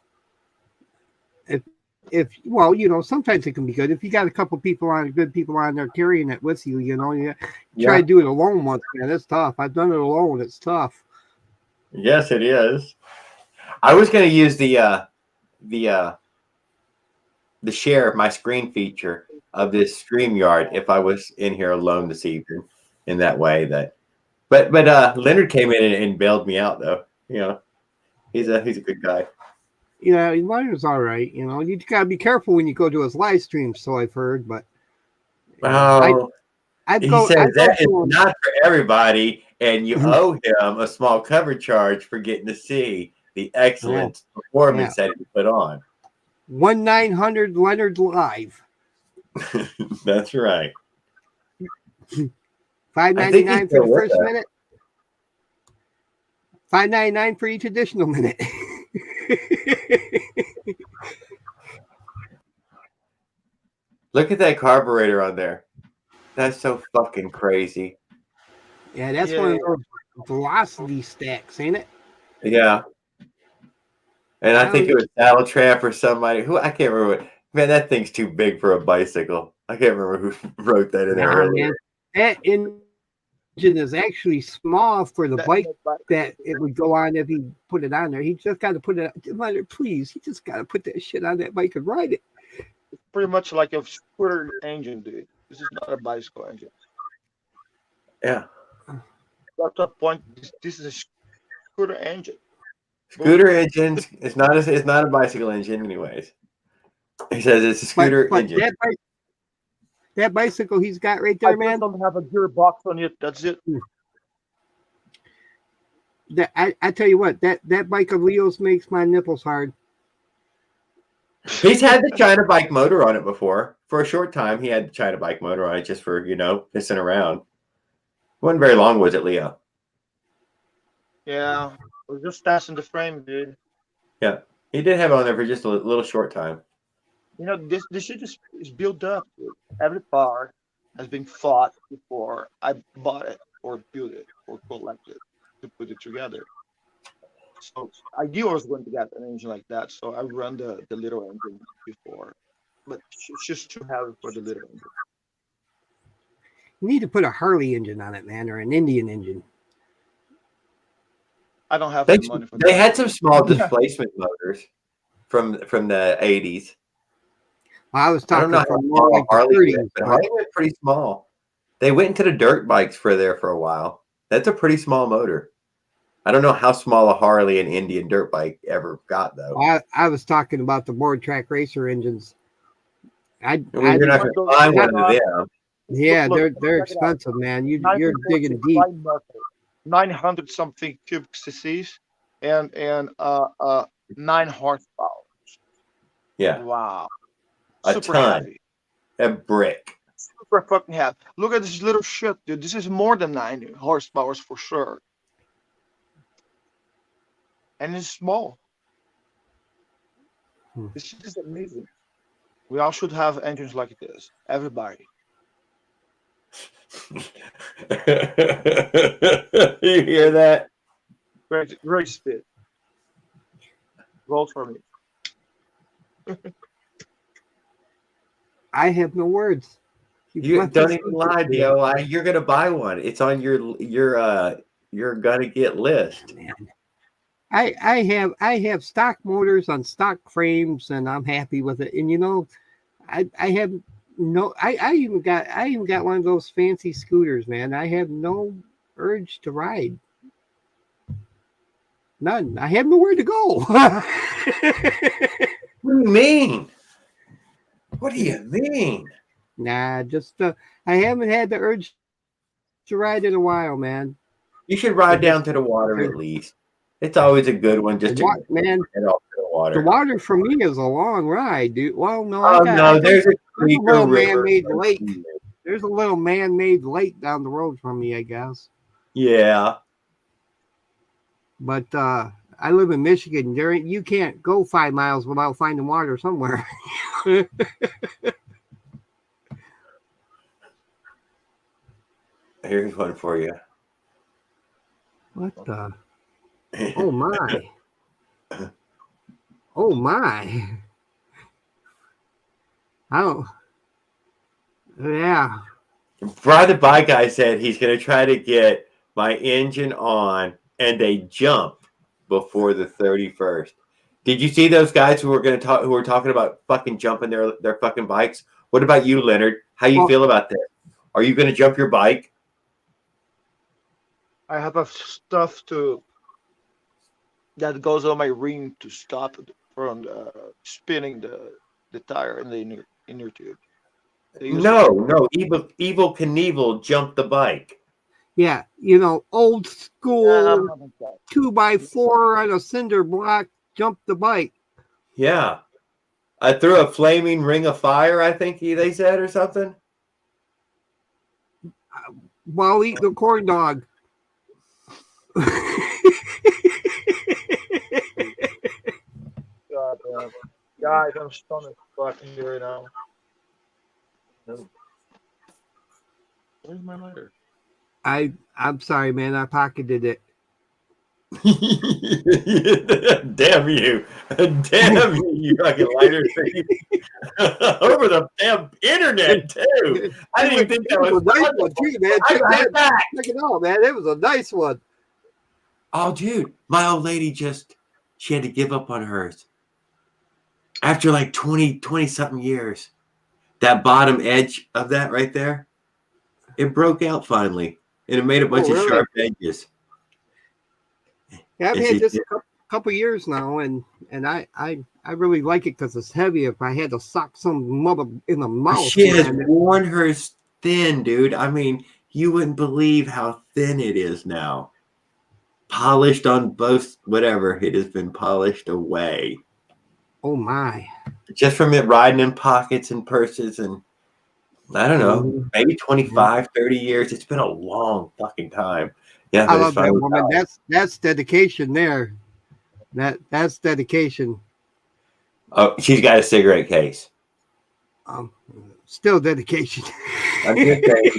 If well, sometimes it can be good if you got a couple good people on there carrying it with you. You try to do it alone once, man. It's tough. I've done it alone. It's tough. Yes, it is. I was going to use the share my screen feature of this StreamYard if I was in here alone this evening. In that way, but Leonard came in and bailed me out though. He's a good guy. Yeah, Leonard's all right. You gotta be careful when you go to his live streams. So I've heard, but he says that is not for everybody, and you owe him a small cover charge for getting to see the excellent performance that he put on. 1-900 Leonard Live. That's right. $5.99 for the first minute. $5.99 for each additional minute. Look at that carburetor on there. That's so fucking crazy. Yeah, that's one of those velocity stacks, ain't it? Yeah. And I think it was Saddle Tramp or somebody who I can't remember. Man, that thing's too big for a bicycle. I can't remember who wrote that in there earlier. Man. That engine is actually small for the bike that it would go on if he put it on there. He just got to put it on. Please, he just got to put that shit on that bike and ride it. It's pretty much like a scooter engine, dude. This is not a bicycle engine. Yeah. That's the point. This is a scooter engine. Scooter engines. It's not a bicycle engine, anyways. He says it's a scooter engine. That bicycle he's got right there, man. Doesn't have a gearbox on it. That's it. I tell you what, that bike of Leo's makes my nipples hard. He's had the China bike motor on it before. For a short time, he had the China bike motor on it just for, pissing around. Wasn't very long, was it, Leo? Yeah. We're just testing the frame, dude. Yeah. He did have it on there for just a little short time. This shit is built up, dude. Every part has been thought before I bought it or built it or collected to put it together. So I knew I was going to get an engine like that, so I run the little engine before. But it's just too heavy for the little engine. You need to put a Harley engine on it, man, or an Indian engine. I don't have the money for that. They had some small displacement motors from the 80s. Well, I was talking from more like Harley, but Harley went pretty small. They went into the dirt bikes for a while. That's a pretty small motor. I don't know how small a Harley and Indian dirt bike ever got, though. I was talking about the board track racer engines. You're not going to find one of them. Yeah, they're expensive, man. You're digging deep. 900 something cubic cc's and 9 horsepower. Yeah. Wow. A ton. Heavy. A brick. Super fucking heavy. Look at this little shit, dude. This is more than 9 horsepower for sure. And it's small. This shit is amazing. We all should have engines like this. Everybody. You hear that? Great speed. Roll for me. I have no words. You don't even lie, Dio. You're gonna buy one. It's on you're gonna get list. Man. I have stock motors on stock frames, and I'm happy with it. And I have no. I even got one of those fancy scooters, man. I have no urge to ride. None. I have nowhere to go. What do you mean? What do you mean? Nah, just I haven't had the urge to ride in a while, man. You should ride down to the water at least. It's always a good one just to get off to the water. The water for me is a long ride, dude. Well, no, there's a little man-made lake. There's a little man-made lake down the road from me, I guess. Yeah. But I live in Michigan. You can't go 5 miles without finding water somewhere. Here's one for you. What the? Oh my! Oh my! I don't. Yeah. Ride the bike guy said he's going to try to get my engine on and a jump before the 31st. Did you see those guys who were going to talk, who were talking about fucking jumping their fucking bikes? What about you, Leonard? How you feel about this? Are you going to jump your bike? I have a stuff that goes on my ring to stop it from spinning the tire in the inner tube. No, Evil Knievel jumped the bike. Yeah, old school 2x4 on a cinder block, jump the bike. Yeah. I threw a flaming ring of fire, I think they said, or something. While eating the corn dog. God, guys, I'm stunned as fuck here right now. Where's my lighter? I'm sorry, man. I pocketed it. Damn you. Damn you, you fucking lighter thief. Over the damn internet, too. I didn't even think that was a nice one, too, man. Check it out, man. It was a nice one. Oh, dude. My old lady she had to give up on hers. After like 20 something years. That bottom edge of that right there, it broke out finally. And it made a bunch of sharp edges. Yeah, I've had this a couple years now, and I really like it because it's heavy. If I had to sock some mother in the mouth, she has worn hers thin, dude. I mean, you wouldn't believe how thin it is now. Polished on both, whatever. It has been polished away. Oh my! Just from it riding in pockets and purses, and I don't know, maybe 25, 30 years. It's been a long fucking time. Yeah, I love that woman. That's dedication there. That's dedication. Oh, she's got a cigarette case. Still dedication. I'm just saying,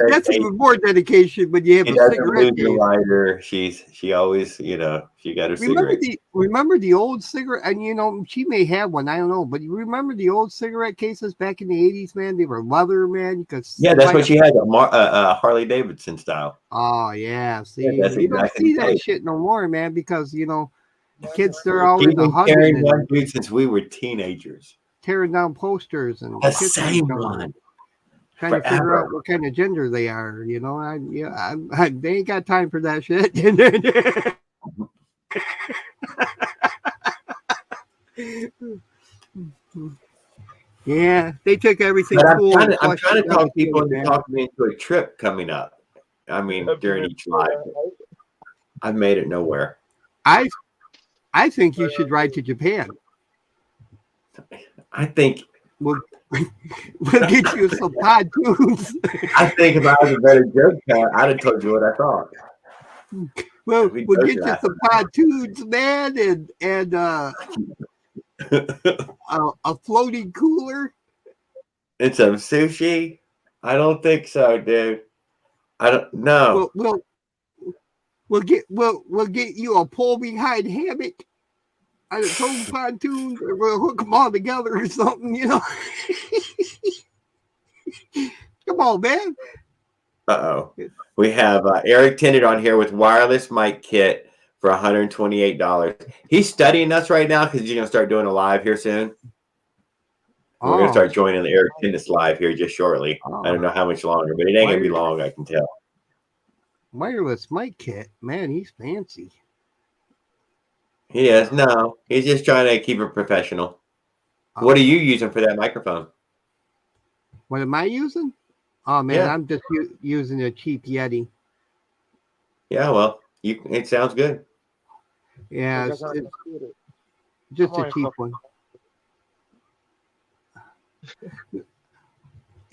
that's even more dedication when you have a cigarette case. Lighter. She always, she got her cigarette. Remember the old cigarette, and she may have one, I don't know, but you remember the old cigarette cases back in the 80s, man? They were leather, man. That's what she had, a Harley Davidson style. Oh yeah, see, you don't see that shit no more, man, because kids, they're all in the carrying one dude since we were teenagers, tearing down posters and the same one. Trying to figure out what kind of gender they are, they ain't got time for that shit. Yeah, they took everything cool. I'm trying to talk people into talking me into a trip coming up. I mean, during each live, I've made it nowhere. I think you should ride to Japan. I think we'll get you some pontoons. I think if I was a better joke cat, I'd have told you what I thought. Well, we'll get you some pontoons, man, and a floating cooler. And some sushi? I don't think so, dude. I don't know. We'll get you a pole behind hammock. I told pontoons, or we'll hook them all together or something, Come on, man. We have Eric Tennant on here with wireless mic kit for $128. He's studying us right now because he's going to start doing a live here soon. We're going to start joining the Eric Tennant live here just shortly. I don't know how much longer, but it ain't going to be long, I can tell. Wireless mic kit. Man, he's fancy. He is. No, he's just trying to keep it professional. What are you using for that microphone? What am I using? Oh, man, I'm just using a cheap Yeti. Yeah, well, it sounds good. Yeah, it's just a cheap one.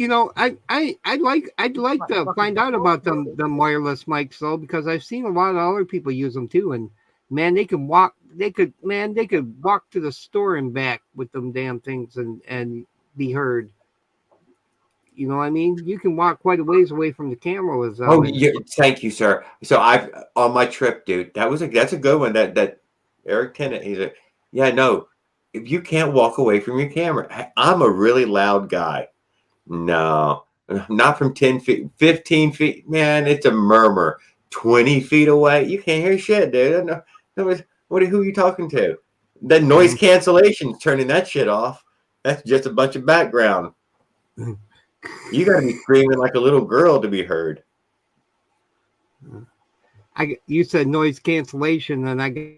I'd like to find out about them wireless mics though, because I've seen a lot of other people use them too, and man, they could walk to the store and back with them damn things and be heard. You know what I mean? You can walk quite a ways away from the camera with them. Oh, thank you, sir. So I've on my trip, dude. That's a good one. That Eric Tennant. He's like, yeah, no. If you can't walk away from your camera, I'm a really loud guy. No, not from 10 feet, 15 feet. Man, it's a murmur. 20 feet away, you can't hear shit, dude. Who are you talking to? That noise cancellation, turning that shit off. That's just a bunch of background. You got to be screaming like a little girl to be heard. You said noise cancellation, and I got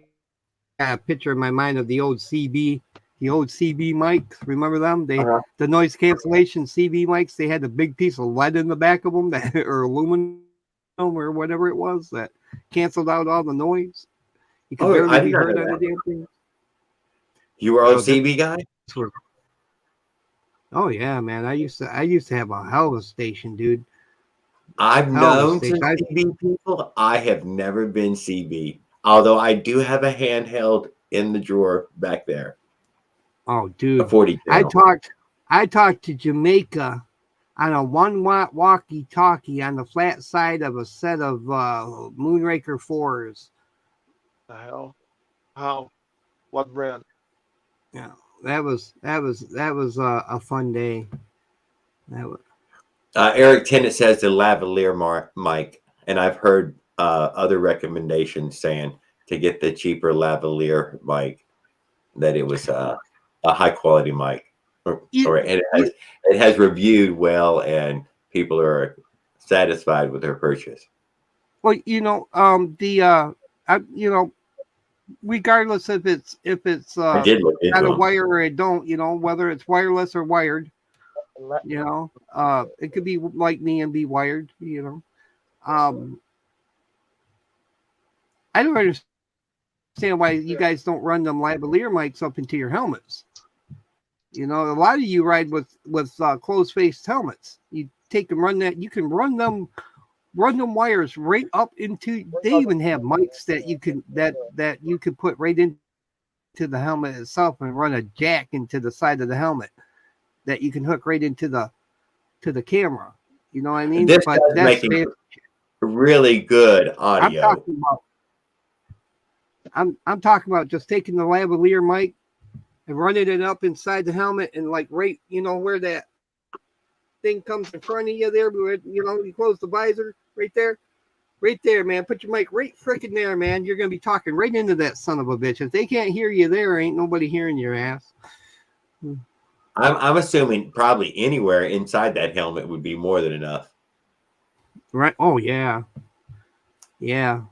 a picture in my mind of the old CB mics. Remember them? The noise cancellation CB mics. They had the big piece of lead in the back of them, or aluminum or whatever it was that canceled out all the noise. You could barely be heard on the damn thing. You were a CB guy? Oh yeah, man. I used to have a hell of a station, dude. I've known some CB people. I have never been CB, although I do have a handheld in the drawer back there. Oh, dude. A 40 I talked to Jamaica on a 1-watt walkie-talkie on the flat side of a set of Moonraker 4s. The hell? How? What brand? Yeah, that was a fun day. Eric Tennant says the lavalier mic, and I've heard other recommendations saying to get the cheaper lavalier mic, that it was a high quality mic, it has reviewed well, and people are satisfied with their purchase. Well, regardless if it's got a wire or it don't, whether it's wireless or wired, it could be like me and be wired, I don't understand why you guys don't run them lavalier mics up into your helmets. A lot of you ride with closed-faced helmets. You take them, you can run them wires right up into. They even have mics that you could put right into the helmet itself and run a jack into the side of the helmet that you can hook right into the camera. You know what I mean? This is making really good audio. I'm talking about just taking the lavalier mic and running it up inside the helmet and like right, where that thing comes in front of you there, where, you close the visor right there, man. Put your mic right freaking there, man. You're going to be talking right into that son of a bitch. If they can't hear you there, ain't nobody hearing your ass. I'm assuming probably anywhere inside that helmet would be more than enough. Right. Oh, yeah. Yeah.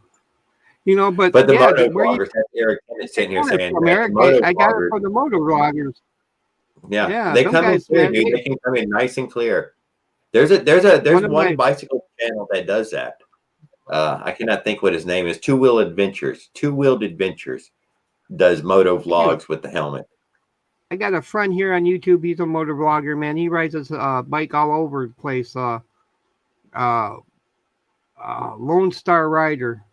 But the moto vloggers, Eric is sitting here saying I got it from the moto vloggers. Yeah, they come in clear, dude. They can come in nice and clear. There's one bicycle channel that does that. I cannot think what his name is. Two Wheeled Adventures does moto vlogs with the helmet. I got a friend here on YouTube. He's a motor vlogger, man. He rides his bike all over the place. Lone Star Rider.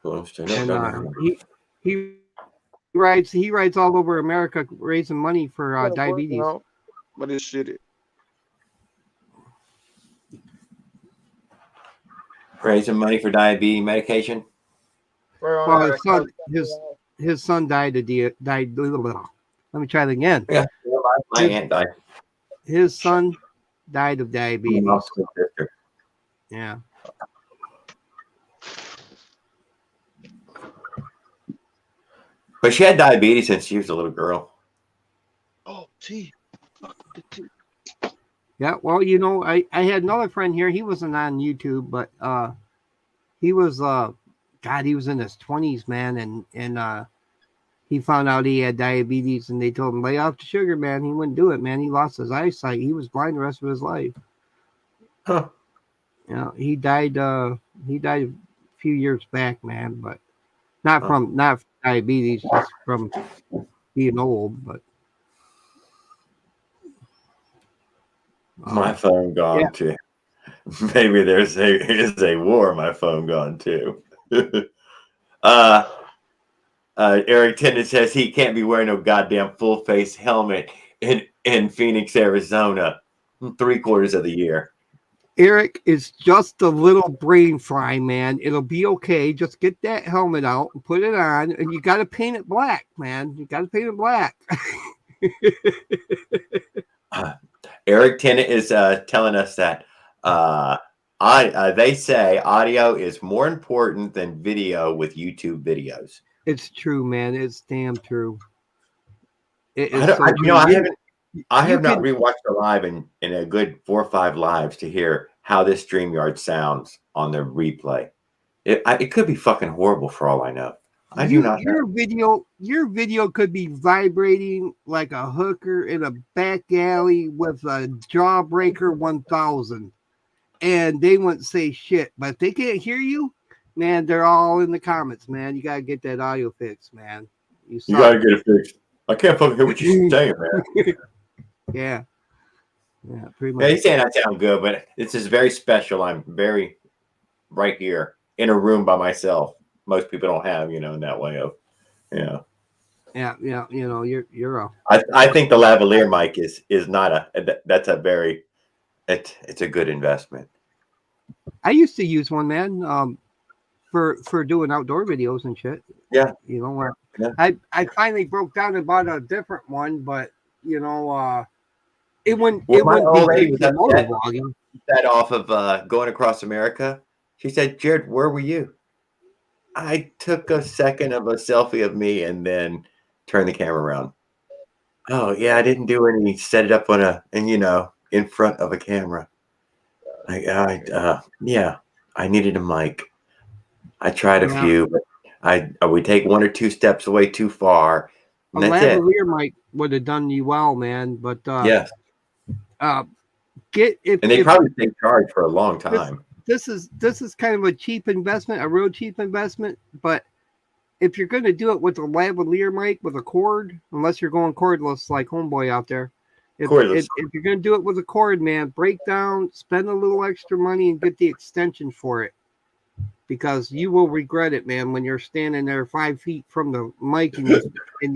And he rides all over America raising money for diabetes. But it's shitty. Raising money for diabetes medication. Well, his son died. Let me try it again. Yeah, my aunt died. His son died of diabetes. Yeah. But she had diabetes since she was a little girl. Oh, gee. Yeah, well, I had another friend here. He wasn't on YouTube, but he was he was in his 20s, man, and he found out he had diabetes, and they told him lay off the sugar, man. He wouldn't do it, man. He lost his eyesight. He was blind the rest of his life. Huh. He died a few years back, man, but not from diabetes, just from being old, but My phone gone yeah. too. Maybe is a war. My phone gone too. Eric Tennant says he can't be wearing no goddamn full face helmet in Phoenix, Arizona, 3/4 of the year. Eric is just a little brain fry, man. It'll be okay. Just get that helmet out and put it on, and you got to paint it black, man. You got to paint it black. Eric Tennant is telling us that they say audio is more important than video with YouTube videos. It's true, man. It's damn true. It I is don't, so I, true. you know, I You have not can- rewatched the live in a good 4 or 5 lives to hear how this StreamYard sounds on the replay. It could be fucking horrible for all I know. I do not know. Your video could be vibrating like a hooker in a back alley with a Jawbreaker 1000, and they wouldn't say shit. But if they can't hear you, man, they're all in the comments, man. You gotta get that audio fixed, man. You gotta get it fixed. I can't fucking hear what you're saying, man. Yeah, pretty much. Yeah, he's saying I sound good, but this is very special. I'm very right here in a room by myself. Most people don't have, in that way of, Yeah. You know, you're a. I think the lavalier mic is not that's a very, it's a good investment. I used to use one, man, for doing outdoor videos and shit. Yeah. You know, where Yeah. I finally broke down and bought a different one, but it wouldn't Well, it my wouldn't old be lady good was for upset. motovlogging. That off of Going Across America. She said, Jared, where were you? I took a second of a selfie of me and then turned the camera around. Oh yeah, I didn't do any set it up in front of a camera. Yeah, I needed a mic. I tried a few, but I would take 1 or 2 steps away too far. A And that's it. lavalier mic would have done you well, man. But Yes. And they probably stay charged for a long time. This is kind of a cheap investment, a real cheap investment. But if you're going to do it with a lavalier mic with a cord, unless you're going cordless like Homeboy out there, if you're going to do it with a cord, man, break down, spend a little extra money, and get the extension for it, because you will regret it, man, when you're standing there 5 feet from the mic and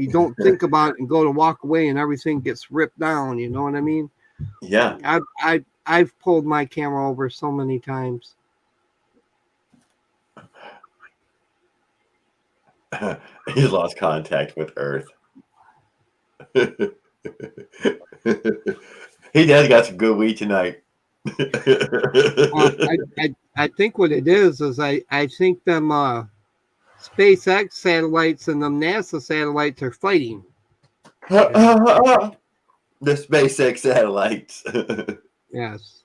you don't think about it and go to walk away and everything gets ripped down. You know what I mean? Yeah. I've pulled my camera over so many times. He's lost contact with Earth. He does got some good weed tonight. I think what it is I think them SpaceX satellites and them NASA satellites are fighting. The SpaceX satellites. Yes.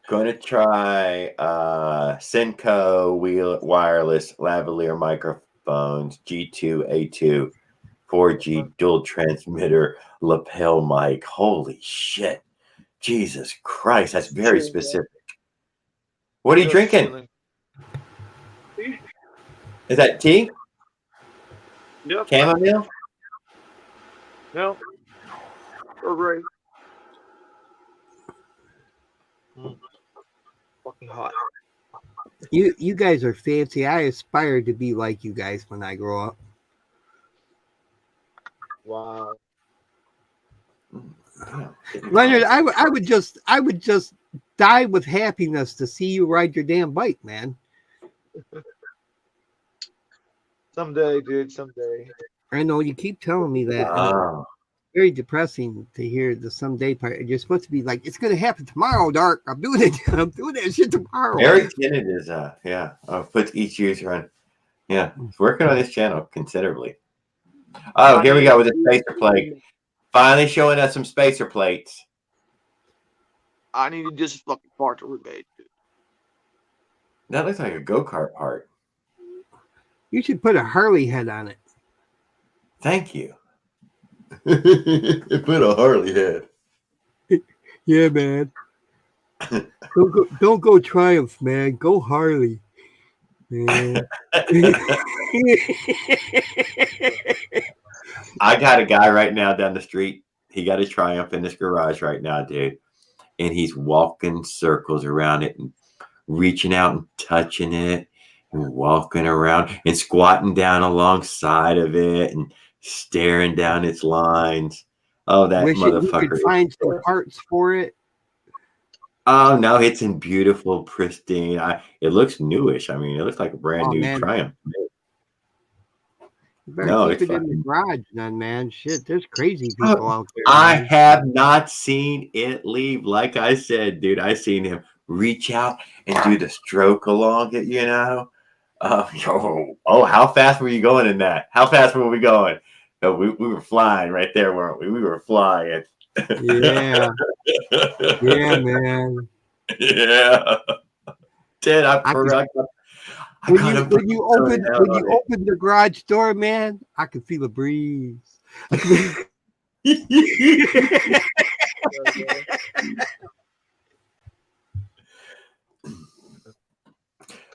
Going to try Senko wireless lavalier microphones, G2A2, 4G dual transmitter lapel mic. Holy shit. Jesus Christ, that's very specific. What are you drinking? Is that tea? Yep. Chamomile? No. Or right. Fucking hot. You guys are fancy. I aspire to be like you guys when I grow up. Wow. Leonard, I would just die with happiness to see you ride your damn bike, man. Someday, dude, someday. I know you keep telling me that. Wow. Very depressing to hear the someday part. You're supposed to be like, it's gonna happen tomorrow, Dark. I'm doing it. I'm doing that shit tomorrow. Eric Tennant is puts each user on. Yeah, he's working on this channel considerably. Oh, here we go with the spacer plate. Finally showing us some spacer plates. I needed this fucking part to remade. That looks like a go-kart part. You should put a Harley head on it. Thank you. Put a Harley head. Yeah, man. Don't go Triumph, man. Go Harley, man. I got a guy right now down the street. He got a Triumph in his garage right now, dude. And he's walking circles around it and reaching out and touching it and walking around and squatting down alongside of it and staring down its lines. Oh, that Wish it, you motherfucker. could find some parts for it. Oh, no, it's in beautiful, pristine. It looks newish. I mean, it looks like a brand new Man, Triumph. you better No, keep it's it in the fine. garage then, man. Shit, there's crazy people out there. I Man. have not seen it leave. Like I said, dude, I seen him reach out and do the stroke along it, you know. How fast were you going in that? How fast were we going? No, we were flying right there, weren't we? We were flying. Yeah. Yeah, man. Yeah. Did I forgot? When you open the garage door, man, I can feel a breeze.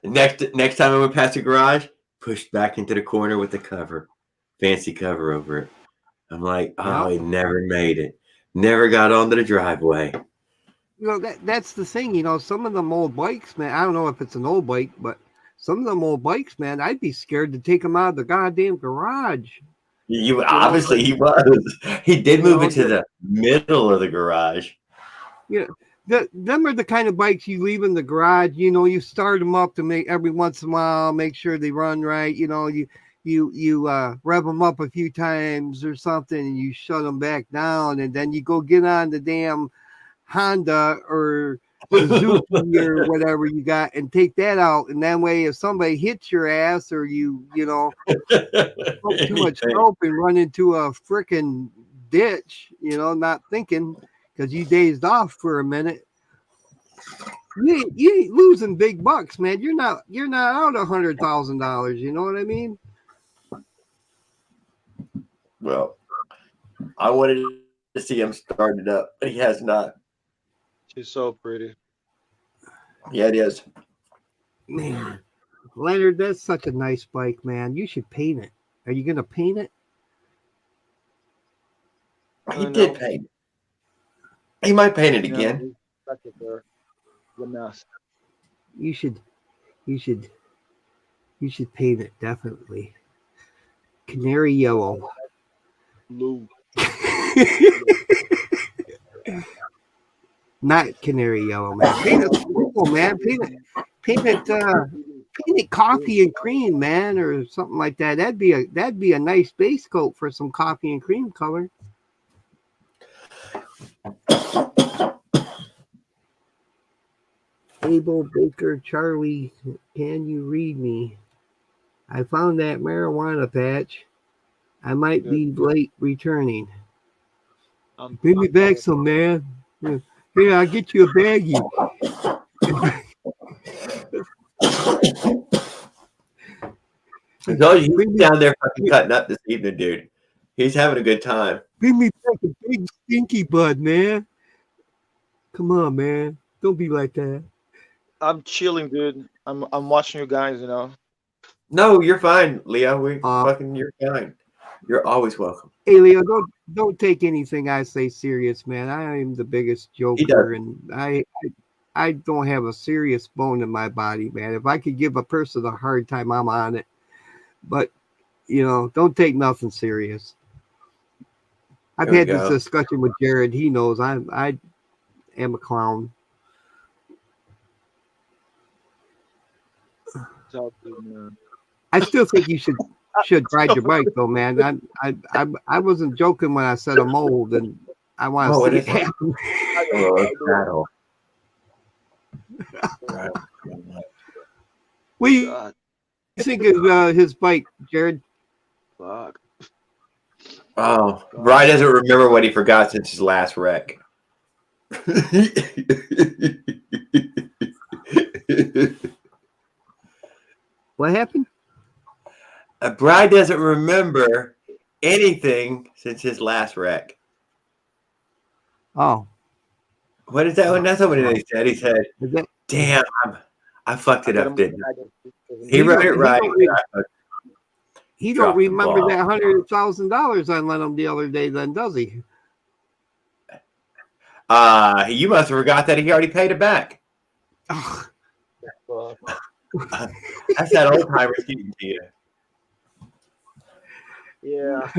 Next time I went past the garage, pushed back into the corner with the cover, fancy cover over it. I'm like, oh, he never made it. Never got onto the driveway. You know, that's the thing, you know, some of them old bikes, man, I don't know if it's an old bike, but some of them old bikes, man, I'd be scared to take them out of the goddamn garage. Obviously he was. He did move into the middle of the garage. Yeah. Them are the kind of bikes you leave in the garage, you know, you start them up to make every once in a while, make sure they run right, you know, you rev them up a few times or something and you shut them back down and then you go get on the damn Honda or Suzuki or whatever you got and take that out, and that way if somebody hits your ass or you know smoke too much dope and run into a freaking ditch, you know, not thinking because you dazed off for a minute, you ain't losing big bucks, man. You're not out $100,000. You know what I mean? Well, I wanted to see him start it up, but he has not. She's so pretty. Yeah, it is. Man, Leonard, that's such a nice bike, man. You should paint it. Are you gonna paint it? He did paint it. He might paint it again. You should paint it, definitely. Canary yellow. Blue. Not canary yellow, man. Paint it purple, man. Paint it coffee and cream, man, or something like that. That'd be a nice base coat for some coffee and cream color. Abel Baker Charlie, can you read me? I found that marijuana patch. I might be late returning. Bring me back some, man. Yeah, I'll get you a baggie. No, he's down there fucking cutting up this evening, dude. He's having a good time. Bring me back a big stinky bud, man. Come on, man. Don't be like that. I'm chilling, dude. I'm watching you guys, you know. No, you're fine, Leo. You're fine. You're always welcome. Hey, Leo, don't take anything I say serious, man. I am the biggest joker, and I don't have a serious bone in my body, man. If I could give a person a hard time, I'm on it. But, you know, don't take nothing serious. I've had this discussion with Jared. He knows I am a clown. I still think you should ride your bike, though, man. I wasn't joking when I said a mold, and I want to see it happen. What do you think of his bike, Jared? Fuck. Oh, Brian doesn't remember what he forgot since his last wreck. What happened? Brian doesn't remember anything since his last wreck. Oh. What is that? That's not what he said. He said, damn, I fucked it up, didn't I? He wrote it right. he don't Drop the remember ball. that $100,000 I lent him the other day. Then does he? You must have forgot that he already paid it back. Ugh. That's that old timer getting to you. Yeah.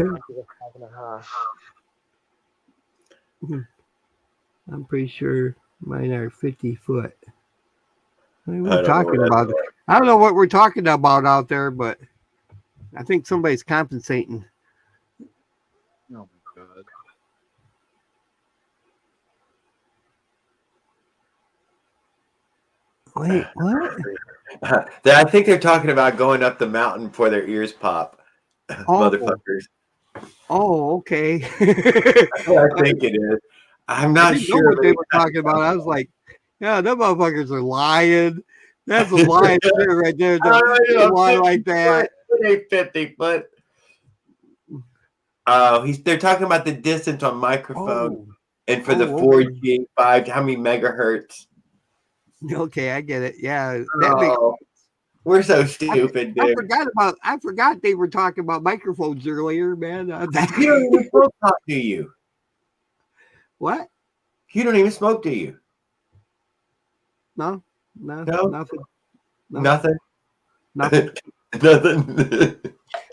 I'm pretty sure mine are 50 foot. What are we I don't know talking what about? that's I don't know what we're talking about out there, but I think somebody's compensating. Oh my god. Wait, what? I think they're talking about going up the mountain before their ears pop. Oh, Motherfuckers. oh, okay. That's what I think it is. I'm I not didn't know sure. what they were talking about. I was like, yeah, them motherfuckers are lying. That's a lying shit right there. To lie like that. It ain't 50 foot. They're talking about the distance on microphone and for the 4G, 5, how many megahertz. Okay, I get it. Yeah, that makes. We're so stupid, dude. I forgot they were talking about microphones earlier, man. You don't even smoke pot, do you? What? You don't even smoke, do you? No, Nothing. nothing. Nothing.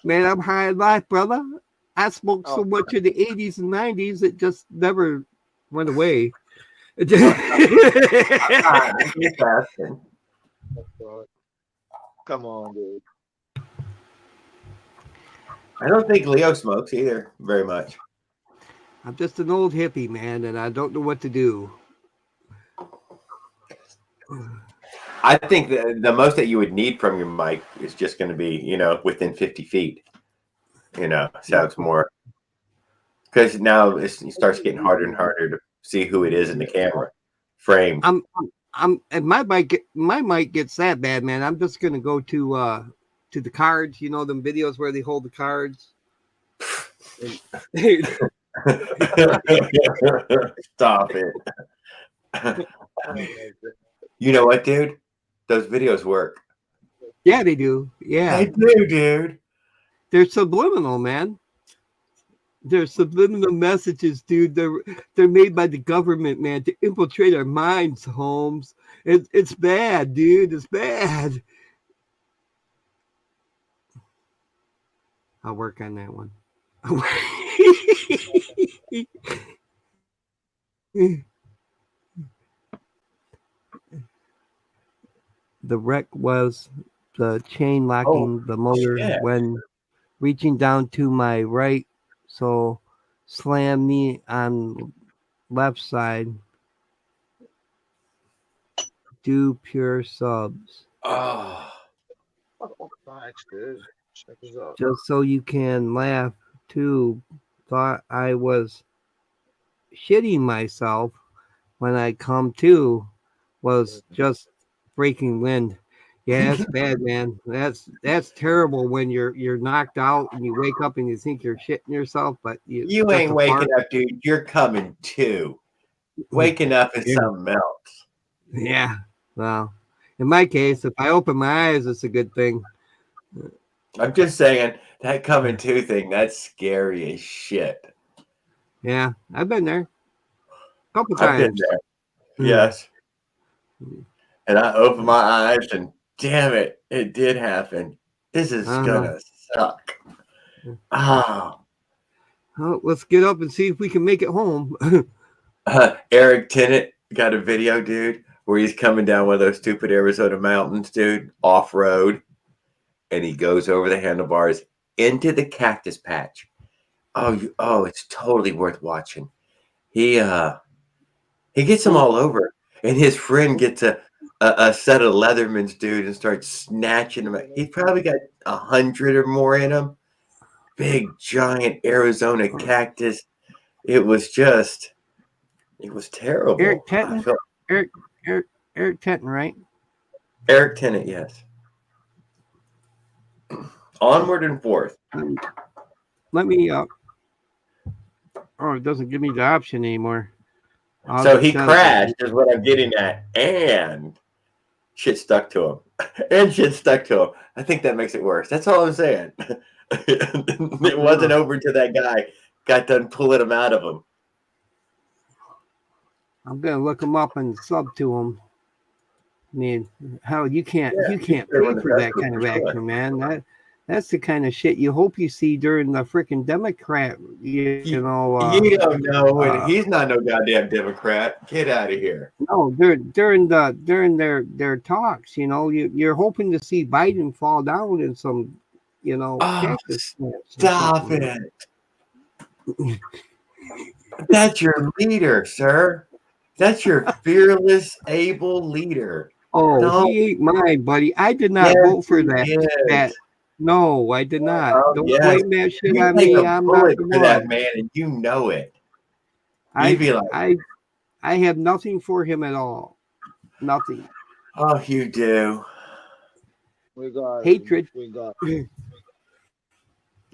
Man, I'm high in life, brother. I smoked so much in the 80s and 90s, it just never went away. Come on, dude. I don't think Leo smokes either very much. I'm just an old hippie, man, and I don't know what to do. I think the most that you would need from your mic is just going to be, within 50 feet. So it's more because now it starts getting harder and harder to see who it is in the camera frame. And my mic gets that bad, man. I'm just gonna go to the cards. You know them videos where they hold the cards. Stop it. You know what, dude? Those videos work. Yeah, they do. Yeah, they do, dude. They're subliminal, man. They're subliminal messages, dude. They're made by the government, man, to infiltrate our minds, Holmes. It's bad, dude. It's bad. I'll work on that one. The wreck was the chain locking the motor when reaching down to my right, so slammed me on left side. Do pure subs. Oh. Thanks, dude. Check this out. Just so you can laugh too. Thought I was shitting myself when I come to. Was just breaking wind. Yeah, that's bad, man. That's terrible when you're knocked out and you wake up and you think you're shitting yourself, but you ain't waking up, dude. You're coming to. Waking up is something else. Yeah. Well, in my case, if I open my eyes, it's a good thing. I'm just saying that coming to thing, that's scary as shit. Yeah, I've been there. A couple times. I've been there. Yes. And I opened my eyes and damn it, it did happen. This is gonna suck. Oh. Oh, let's get up and see if we can make it home. Eric Tennant got a video, dude, where he's coming down one of those stupid Arizona mountains, dude, off-road. And he goes over the handlebars into the cactus patch. Oh, it's totally worth watching. He gets them all over. And his friend gets a set of Leathermans, dude, and starts snatching them. He probably got 100 or more in him. Big, giant Arizona cactus. It was terrible. Eric Tennant? Eric Tennant, right? Eric Tennant, yes. Onward and forth. Let me it doesn't give me the option anymore. So he crashed is what I'm getting at, and shit stuck to And shit stuck to him. I think that makes it worse. That's all I'm saying. It wasn't over to that guy. Got done pulling him out of him. I'm gonna look him up and sub to him. I mean, how you can't Yeah, pay for that kind of action, man. That's the kind of shit you hope you see during the freaking Democrat, you know. You don't know. He's not no goddamn Democrat. Get out of here. No, during their talks, you know, you're hoping to see Biden fall down in some, you know, cactus plants. Stop it. That's your leader, sir. That's your fearless, able leader. Oh, No. he ain't mine, buddy. I did not vote for that. No, I did not. Don't blame that shit on me. I'm not the for that one. man, and you know it. I have nothing for him at all. Nothing. Oh, you do. We got hatred. We got.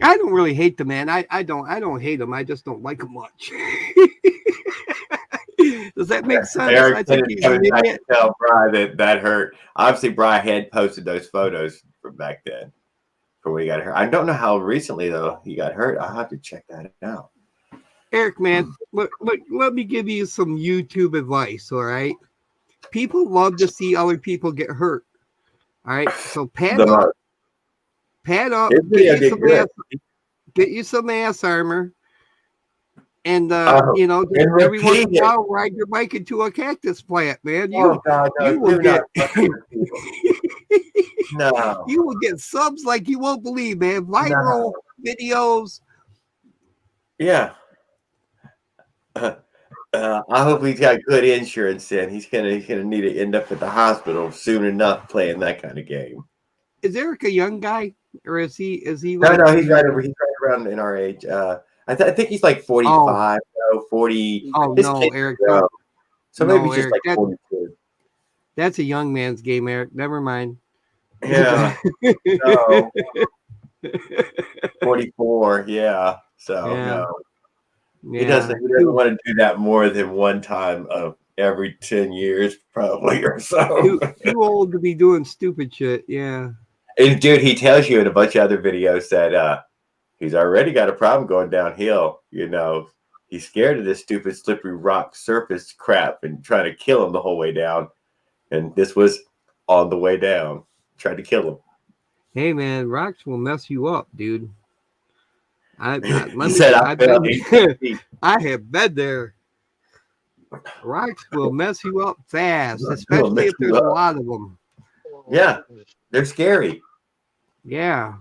I don't really hate the man. I don't hate him. I just don't like him much. Does that make sense? Eric, I think he's I can tell Bri that hurt. Obviously, Bri had posted those photos from back then, from when he got hurt. I don't know how recently though he got hurt. I'll have to check that out. Eric, man, look, let me give you some YouTube advice. All right, people love to see other people get hurt. All right, so pad up, get you some ass armor. And you know, every once in a while, ride your bike into a cactus plant, man. You will get no. You will get subs like you won't believe, man. Viral videos. Yeah. I hope he's got good insurance. Then he's gonna need to end up at the hospital soon enough playing that kind of game. Is Eric a young guy, or is he? No, he's right over. He's right around in our age. I think he's like 45, 40. Oh no, Eric. So maybe just like 42. That's a young man's game, Eric. Never mind. Yeah. No. 44. Yeah. So no. Yeah. He doesn't want to do that more than one time of every 10 years, probably, or so. Too old to be doing stupid shit. Yeah. And dude, he tells you in a bunch of other videos that he's already got a problem going downhill. You know, he's scared of this stupid slippery rock surface crap and trying to kill him the whole way down. And this was on the way down. Tried to kill him. Hey man, rocks will mess you up, dude. I have been there. Rocks will mess you up fast, especially if there's a lot of them. Yeah, they're scary. Yeah.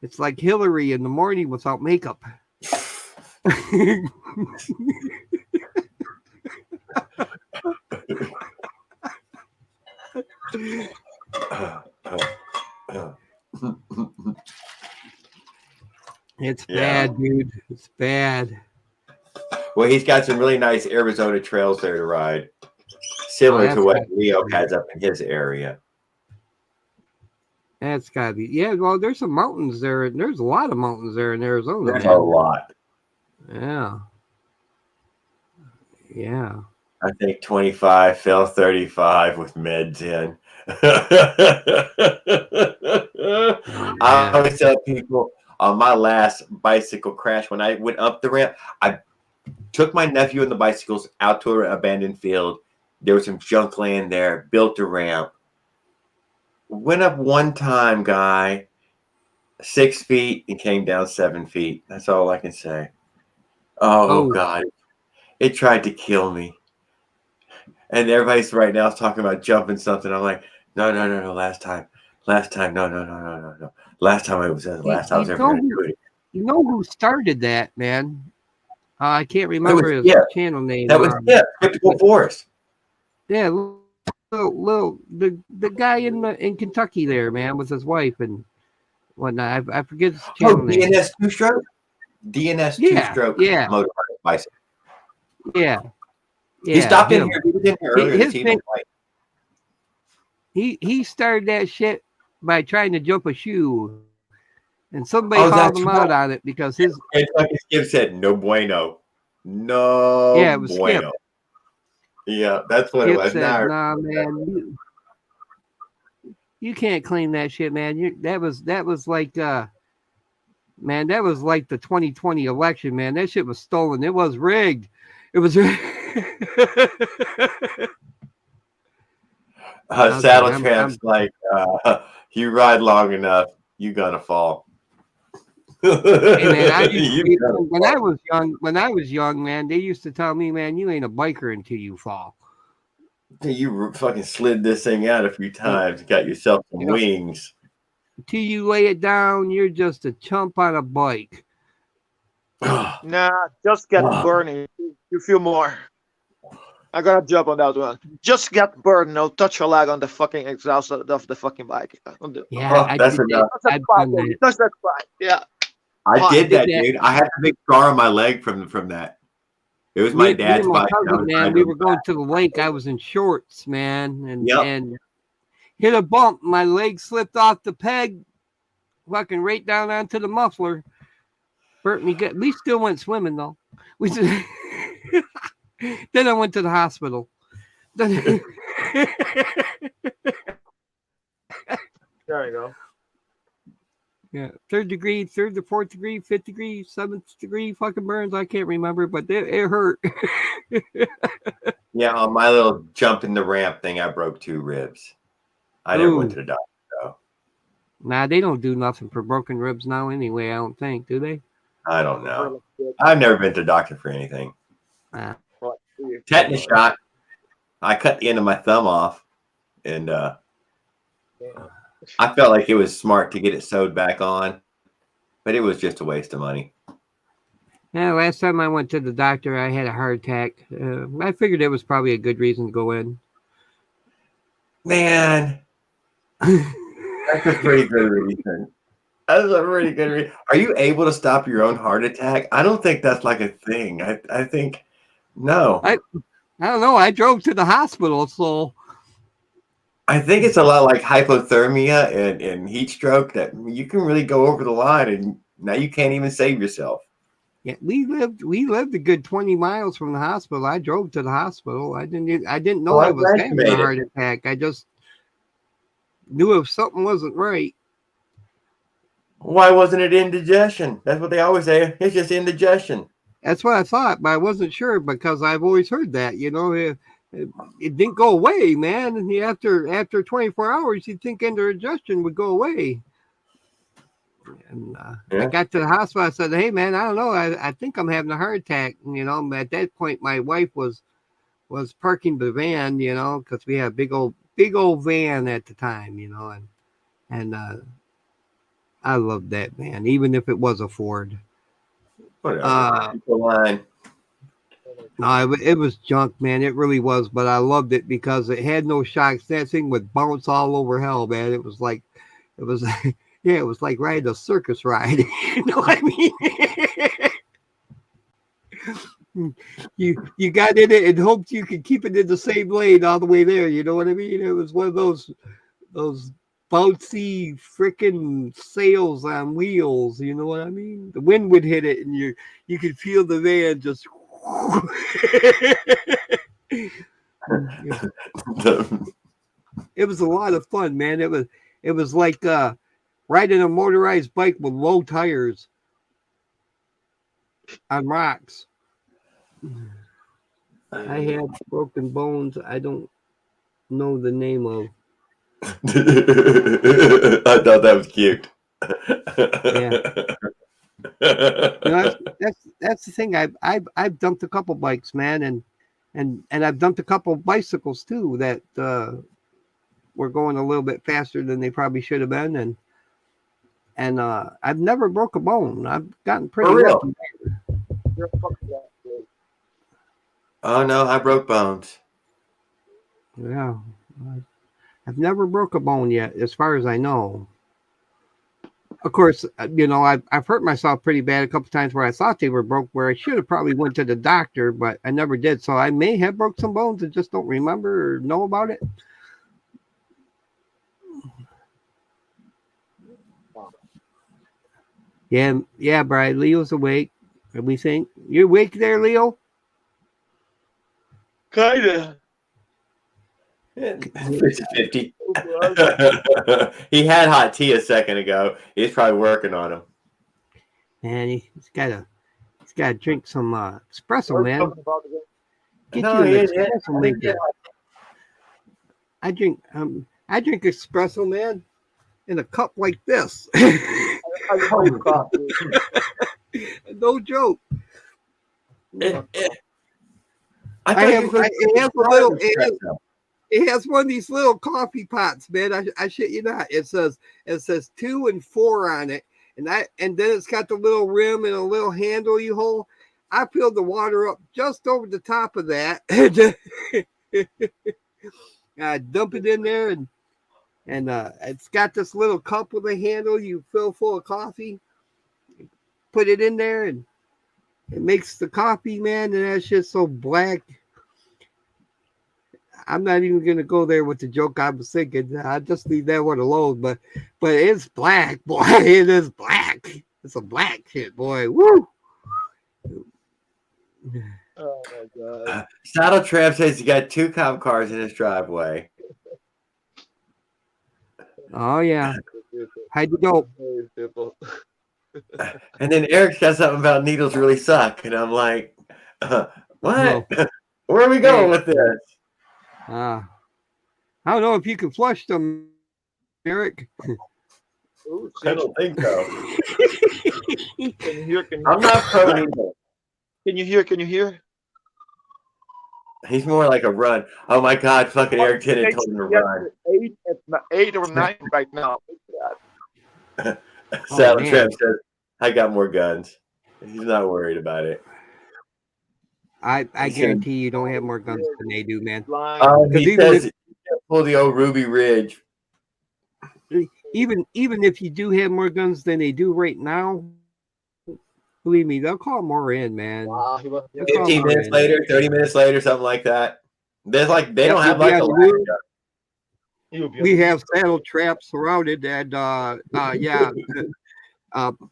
It's like Hillary in the morning without makeup. It's bad, dude. It's bad. Well, he's got some really nice Arizona trails there to ride, similar to what Leo has up in his area. That's gotta be. Yeah, well, there's some mountains there. There's a lot of mountains there in Arizona. There's a lot. Yeah. Yeah. I think 25 fell 35 with meds in. I always tell people on my last bicycle crash, when I went up the ramp, I took my nephew and the bicycles out to an abandoned field. There was some junk land there, built a ramp. Went up one time, guy, 6 feet and came down 7 feet. That's all I can say. Oh. God. It tried to kill me. And everybody's right now talking about jumping something. I'm like, no. Last time. No. Last time I was ever going to do it. You know who started that, man? I can't remember his channel name. That was Skeptical Forest. Yeah, the guy in Kentucky there, man, with his wife and whatnot. I forget his channel name. DNS two-stroke? DNS two-stroke motorized bicycle. Yeah. He stopped in here. He was in here earlier. He started that shit by trying to jump a shoe. And somebody called him out on it because his Skip said no bueno. No it was bueno. Skip. Yeah, that's what it was. Said, nah, man. You can't claim that shit, man. That was like man, that was like the 2020 election, man. That shit was stolen. It was rigged. It was Saddle Tramp's like, you ride long enough, you gonna fall. Hey man, when I was young, man, they used to tell me, man, you ain't a biker until you fall. You fucking slid this thing out a few times. Got yourself some wings. Till you lay it down, you're just a chump on a bike. Nah, just get burning. You feel more. I gotta jump on that one. Just get burned. No, touch your leg on the fucking exhaust of the fucking bike. That's enough. Touch that spot. Yeah. I did that, dude. I had a big scar on my leg from that. It was my dad's bike. Cousin, man, we were going to the lake. I was in shorts, man, and hit a bump. My leg slipped off the peg, fucking right down onto the muffler. Burnt me good. We still went swimming though. Then I went to the hospital. There you go. Yeah, 3rd degree, 3rd to 4th degree, 5th degree, 7th degree fucking burns. I can't remember, but it hurt. Yeah, on my little jump in the ramp thing, I broke 2 ribs. I never went to the doctor though. Nah, they don't do nothing for broken ribs now anyway, I don't think, do they? I don't know. I've never been to the doctor for anything. Tetanus shot. I cut the end of my thumb off, and I felt like it was smart to get it sewed back on, but it was just a waste of money. Yeah, last time I went to the doctor, I had a heart attack. I figured it was probably a good reason to go in. Man, that's a pretty good reason. That's a pretty good reason. Are you able to stop your own heart attack? I don't think that's like a thing. I think, no. I don't know. I drove to the hospital, so. I think it's a lot like hypothermia and heat stroke that you can really go over the line and now you can't even save yourself. Yeah, we lived a good 20 miles from the hospital. I drove to the hospital. I didn't know I was having a heart attack. I just knew if something wasn't right. Why wasn't it indigestion? That's what they always say. It's just indigestion. That's what I thought, but I wasn't sure because I've always heard that, it didn't go away, man. And after 24 hours, you'd think indigestion would go away. And I got to the hospital. I said, "Hey, man, I don't know. I think I'm having a heart attack." And, at that point, my wife was parking the van, because we had a big old van at the time, and I loved that van, even if it was a Ford. Line. No, it was junk, man. It really was, but I loved it because it had no shocks. That thing would bounce all over hell, man. It was like riding a circus ride. You know what I mean? you got in it and hoped you could keep it in the same lane all the way there. You know what I mean? It was one of those bouncy freaking sails on wheels. You know what I mean? The wind would hit it, and you could feel the van just. It was a lot of fun, man. It was like riding a motorized bike with low tires on rocks. I had broken bones. I don't know the name of. I thought that was cute. Yeah. That's the thing. I've dumped a couple bikes, man, and I've dumped a couple bicycles too that were going a little bit faster than they probably should have been, and I've never broke a bone. I've gotten pretty lucky. Oh no, I broke bones. Yeah, I've never broke a bone yet, as far as I know. Of course, I've hurt myself pretty bad a couple times where I thought they were broke, where I should have probably went to the doctor, but I never did. So I may have broke some bones and just don't remember or know about it. Yeah, Brian. Leo's awake. We think you're awake there, Leo. Kinda. 50-50. He had hot tea a second ago. He's probably working on him. Man, he's got to drink some espresso, man. Get No, you an he- espresso maker. I drink espresso, man, in a cup like this. No joke. It has one of these little coffee pots, man. I shit you not. It says 2 and 4 on it, and then it's got the little rim and a little handle you hold. I filled the water up just over the top of that. I dump it in there, and it's got this little cup with a handle you fill full of coffee. Put it in there, and it makes the coffee, man. And that shit's so black. I'm not even gonna go there with the joke I was thinking. I'll just leave that one alone. But it's black, boy. It is black. It's a black shit, boy. Woo! Oh my god. Saddle Tramp says he got 2 cop cars in his driveway. Oh yeah. How'd you go? And then Eric's got something about needles really suck. And I'm like, what? No. Where are we going with this? I don't know if you can flush them, Eric. I don't think so. Can you hear? I'm not pro needle. Can you hear? He's more like a run. Oh my God, fucking Eric Tennant told him to run. 8 or 9 right now. Saddle Tramp says, I got more guns. He's not worried about it. I guarantee you don't have more guns than they do, man. He says you can't pull the old Ruby Ridge. Even if you do have more guns than they do right now, believe me, they'll call more in, man. 15 minutes later, 30 minutes later, something like that. There's like they don't have like a ladder gun. We have Saddle Tramp surrounded, and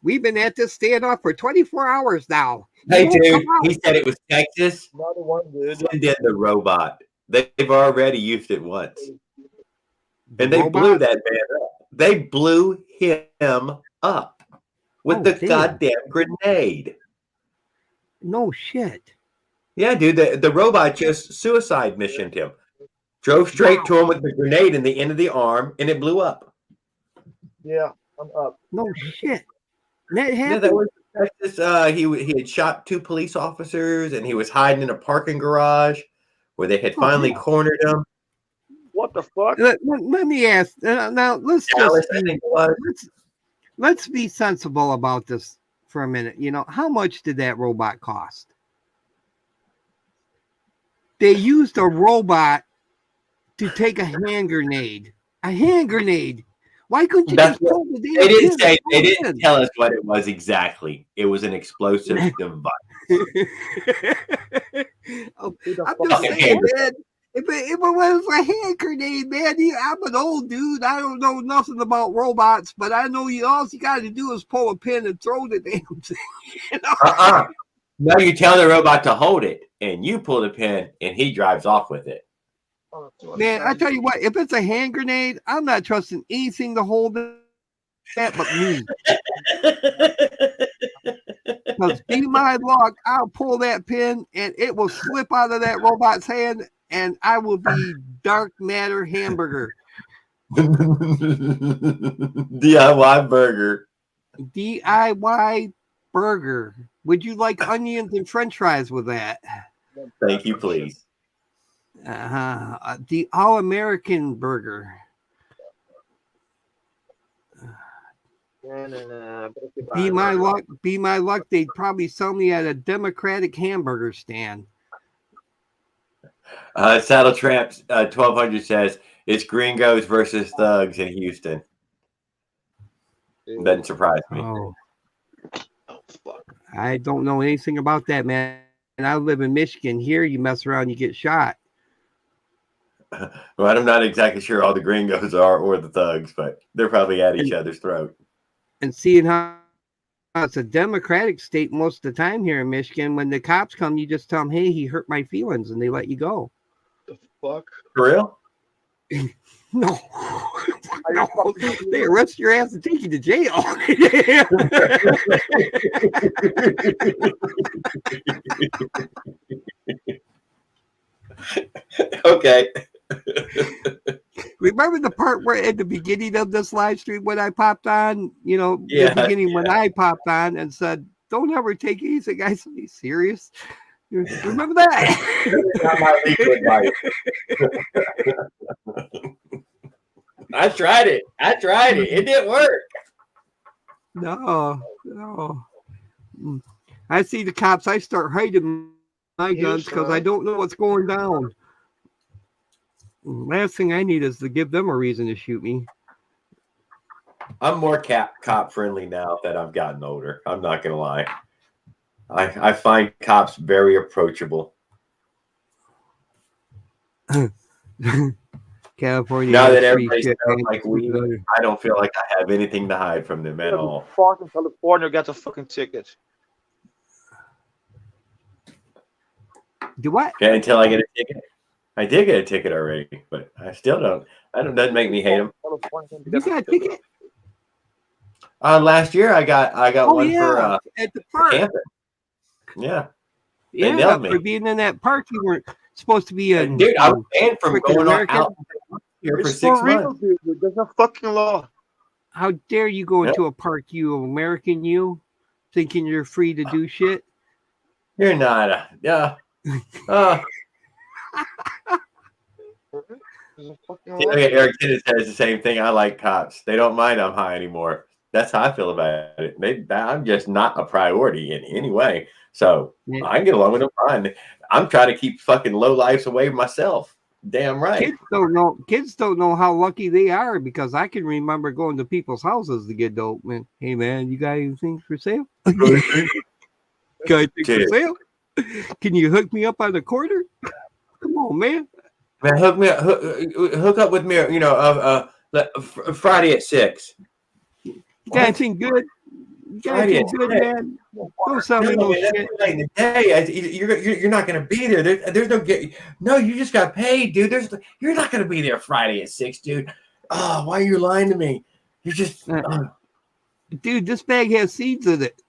we've been at this standoff for 24 hours now. Hey, dude, he said it was Texas. Send in the robot. They've already used it once. And they blew that man up. They blew him up with the goddamn grenade. No shit. Yeah, dude, the robot just suicide missioned him. Drove straight to him with the grenade in the end of the arm, and it blew up. Yeah, I'm up. No shit. That happened? Yeah, that was Texas. He had shot 2 police officers, and he was hiding in a parking garage where they had finally cornered him. What the fuck? Let me ask. Now let's be sensible about this for a minute. You know, how much did that robot cost? They used a robot to take a hand grenade. A hand grenade. Why couldn't you just pull the damn They didn't say. They didn't tell us what it was exactly. It was an explosive device. I'm just saying, man. If it was a hand grenade, man, I'm an old dude. I don't know nothing about robots, but I know all you got to do is pull a pin and throw the damn thing. You know? No, you tell the robot to hold it, and you pull the pin, and he drives off with it. Man, I tell you what, if it's a hand grenade, I'm not trusting anything to hold that but me. Because be my luck, I'll pull that pin, and it will slip out of that robot's hand, and I will be dark matter hamburger. DIY burger. DIY burger. Would you like onions and french fries with that? Thank you, please. The all-American burger. Be my luck, they'd probably sell me at a Democratic hamburger stand. Saddle Tramps 1200 says it's Gringos versus Thugs in Houston. Doesn't surprise me. Oh, fuck. I don't know anything about that, man. And I live in Michigan. Here, you mess around, you get shot. Well, I'm not exactly sure all the Gringos are or the Thugs, but they're probably at each other's throat. And seeing how it's a Democratic state most of the time here in Michigan, when the cops come, you just tell them, hey, he hurt my feelings, and they let you go. The fuck? For real? No. No. They arrest your ass and take you to jail. Okay. Remember the part where at the beginning of this live stream when I popped on, the Yeah, beginning when I popped on and said, don't ever take anything I say serious. Remember that? Not my legal advice. I tried it. It didn't work. No. I see the cops. I start hiding my guns because I don't know what's going down. Last thing I need is to give them a reason to shoot me. I'm more cop friendly now that I've gotten older. I'm not gonna lie. I find cops very approachable. California. Now that everybody smells like weed, I don't feel like I have anything to hide from them at all. Park in California got a fucking ticket. Do what? Okay, until I get a ticket. I did get a ticket already, but I still don't. Doesn't make me hate them. You got a ticket? Last year I got one for at the park. camping. Yeah. They nailed me for being in that park. You weren't supposed to be in. Dude, I was banned from going out here for 6 months. Dude. There's no fucking law. How dare you go into a park, you American, you thinking you're free to do shit? You're not. Yeah. Eric Tinnett says the same thing. I like cops. They don't mind I'm high anymore. That's how I feel about it. I'm just not a priority in any way. So I can get along with them fine. I'm trying to keep fucking low lives away myself. Damn right. Kids don't know how lucky they are because I can remember going to people's houses to get dope, man. Hey man, you got anything for sale? Got anything for sale? Can you hook me up on the quarter? Come on, man. Man, hook up with me, Friday at 6. You got anything good? You got anything good, man? Don't sell me no shit. Late in the day. You're not going to be there. There's no get. No, you just got paid, dude. You're not going to be there Friday at 6, dude. Oh, why are you lying to me? You're just, dude. This bag has seeds in it.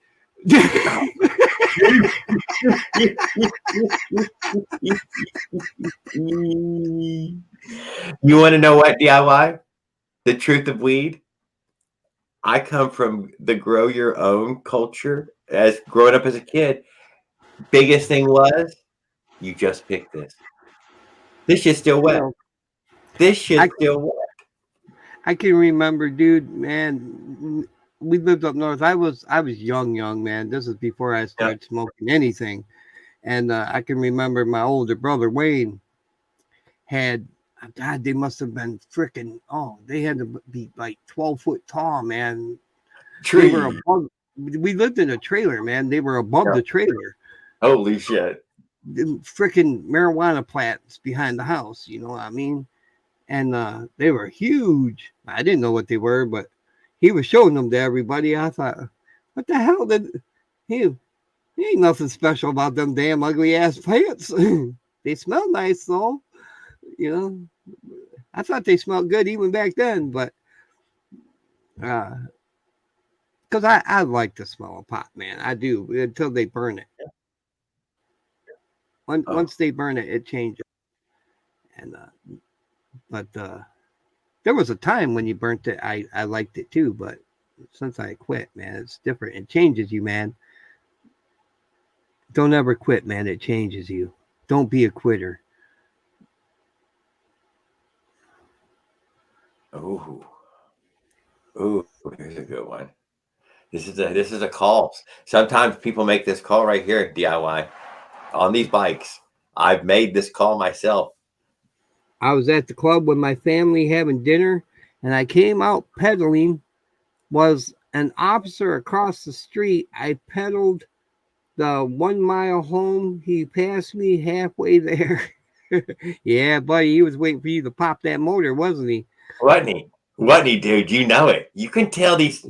You want to know what, DIY? The truth of weed? I come from the grow your own culture. As growing up as a kid, biggest thing was you just pick this. This shit's still wet. Still wet. I can remember, dude, man. We lived up north. I was young, man. This is before I started smoking anything. And I can remember my older brother, Wayne, had, God, they must have been freaking, they had to be like 12 foot tall, man. They were above, we lived in a trailer, man. They were above the trailer. Holy shit. Freaking marijuana plants behind the house, you know what I mean? And they were huge. I didn't know what they were, but he was showing them to everybody. I thought, what the hell he ain't nothing special about them damn ugly ass plants. They smell nice though. You know, I thought they smelled good even back then, but because I like the smell of pot, man. I do until they burn it. Once they burn it, it changes. And but there was a time when you burnt it, I liked it too, but since I quit, man, it's different. It changes you, man. Don't ever quit, man. It changes you. Don't be a quitter. Ooh, here's a good one. This is a call. Sometimes people make this call right here, DIY, on these bikes. I've made this call myself. I was at the club with my family having dinner, and I came out pedaling. Was an officer across the street. I pedaled the 1 mile home. He passed me halfway there. Yeah, buddy, he was waiting for you to pop that motor, wasn't he? Wasn't he, dude? You know it. You can tell these.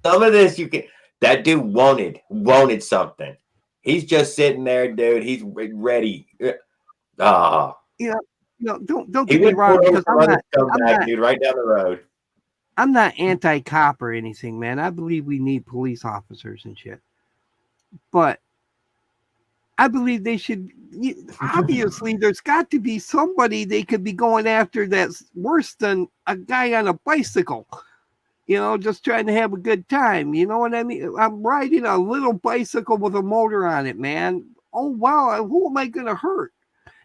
Some of this, you can. That dude wanted something. He's just sitting there, dude. He's ready. You No, don't He get me would wrong, pull over because some other scumbag dude right down the road. I'm not anti-cop or anything, man. I believe we need police officers and shit. But I believe they should, obviously, there's got to be somebody they could be going after that's worse than a guy on a bicycle, just trying to have a good time. You know what I mean? I'm riding a little bicycle with a motor on it, man. Oh, wow. Who am I going to hurt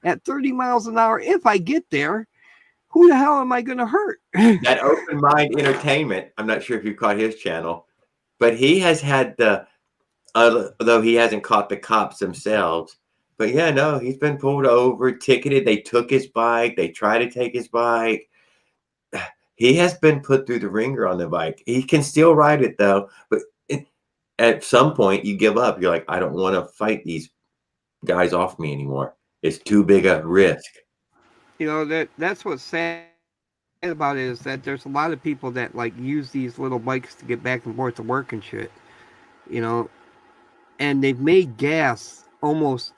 at 30 miles an hour if I get there? Who the hell am I going to hurt? That Open Mind Entertainment, I'm not sure if you caught his channel, but he has had though he hasn't caught the cops themselves. But yeah, no, he's been pulled over, ticketed. They took his bike. They tried to take his bike. He has been put through the ringer on the bike. He can still ride it though. But at some point, you give up. You're like, I don't want to fight these guys off me anymore. It's too big a risk. That's what's sad about it, is that there's a lot of people that like use these little bikes to get back and forth to work and shit. And they've made gas almost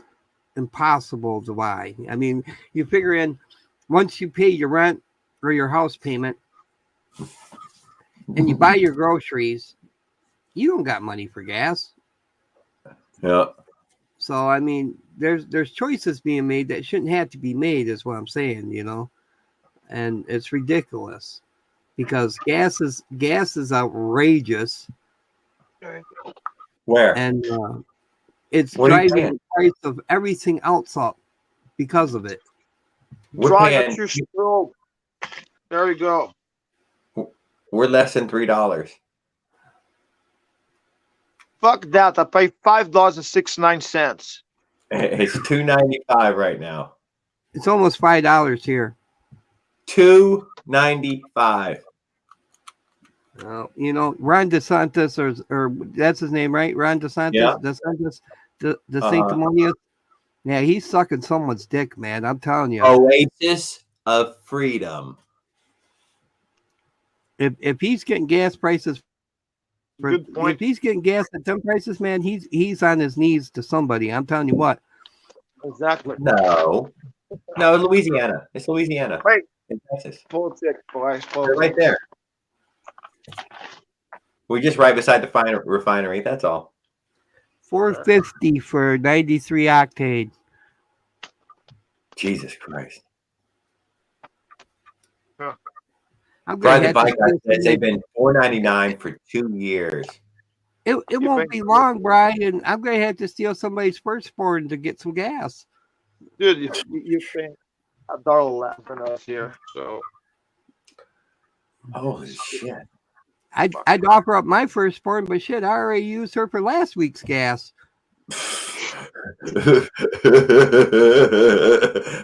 impossible to buy. I mean, you figure in once you pay your rent or your house payment and you buy your groceries, you don't got money for gas. Yeah. So I mean, there's choices being made that shouldn't have to be made, is what I'm saying, and it's ridiculous because gas is outrageous. Where? And it's What are you driving paying? the price of everything else up because of it. Drive at your stroke. There we go. We're less than $3. Fuck that. I pay $5.69. It's $2.95 right now. It's almost $5 here. $2.95. Ron DeSantis, or that's his name, right? Ron DeSantis, Yeah. DeSantis, the sanctimonious. Yeah, he's sucking someone's dick, man. I'm telling you. Oasis of freedom. If he's getting gas prices, if he's getting gas at them prices, man, he's on his knees to somebody. I'm telling you what. Exactly. No, Louisiana. It's Louisiana. Wait. In Texas. Politics, boys. They're right there. We're just right beside the refinery. That's all. $4.50 for 93 octane. Jesus Christ. Huh. I'm glad the bike says they've been $4.99 for 2 years. It won't be long, Brian. I'm gonna have to steal somebody's firstborn to get some gas. Dude, you think $1 less than us here, so. Holy shit. I'd offer up my firstborn, but shit, I already used her for last week's gas.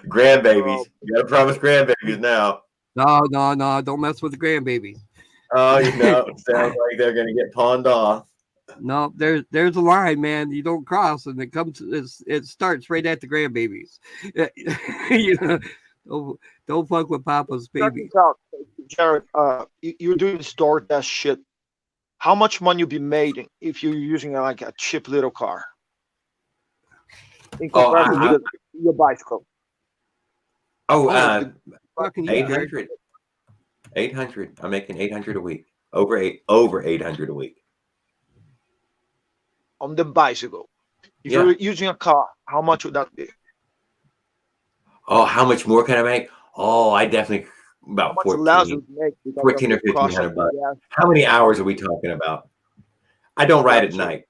Grandbabies. You gotta promise grandbabies now. No, don't mess with the grandbabies. Oh, it sounds like they're gonna get pawned off. No, there's a line, man. You don't cross, and it starts right at the grandbabies. Don't fuck with Papa's baby. Jared, you're doing this DoorDash shit. How much money you be made if you're using like a cheap little car in comparison to your bicycle? 800. 800. I'm making 800 a week. Over 800 a week. On the bicycle. If you're using a car, how much would that be? Oh, how much more can I make? Oh, I definitely about 14 or 1,500 bucks. How many hours are we talking about? I don't ride at night.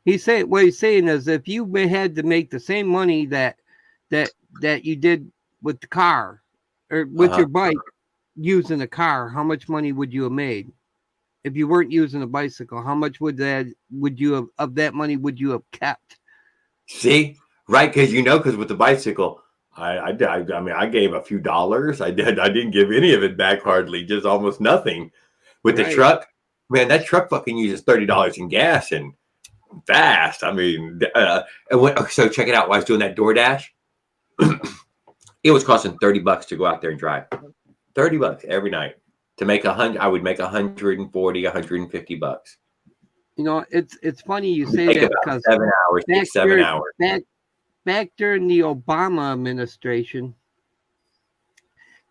What he's saying is, if you had to make the same money that you did with the car or with your bike using a car, how much money would you have made? If you weren't using a bicycle, how much of that money would you have kept? See, right? Because with the bicycle, I mean, I gave a few dollars. I didn't give any of it back, hardly, just almost nothing. With the truck, man, that truck fucking uses $30 in gas and fast. I mean, so check it out. While I was doing that DoorDash, it was costing $30 to go out there and drive. $30 every night. To make 100, I would make 140, 150 bucks. It's funny you say that because 7 hours, 7 hours. Back during the Obama administration,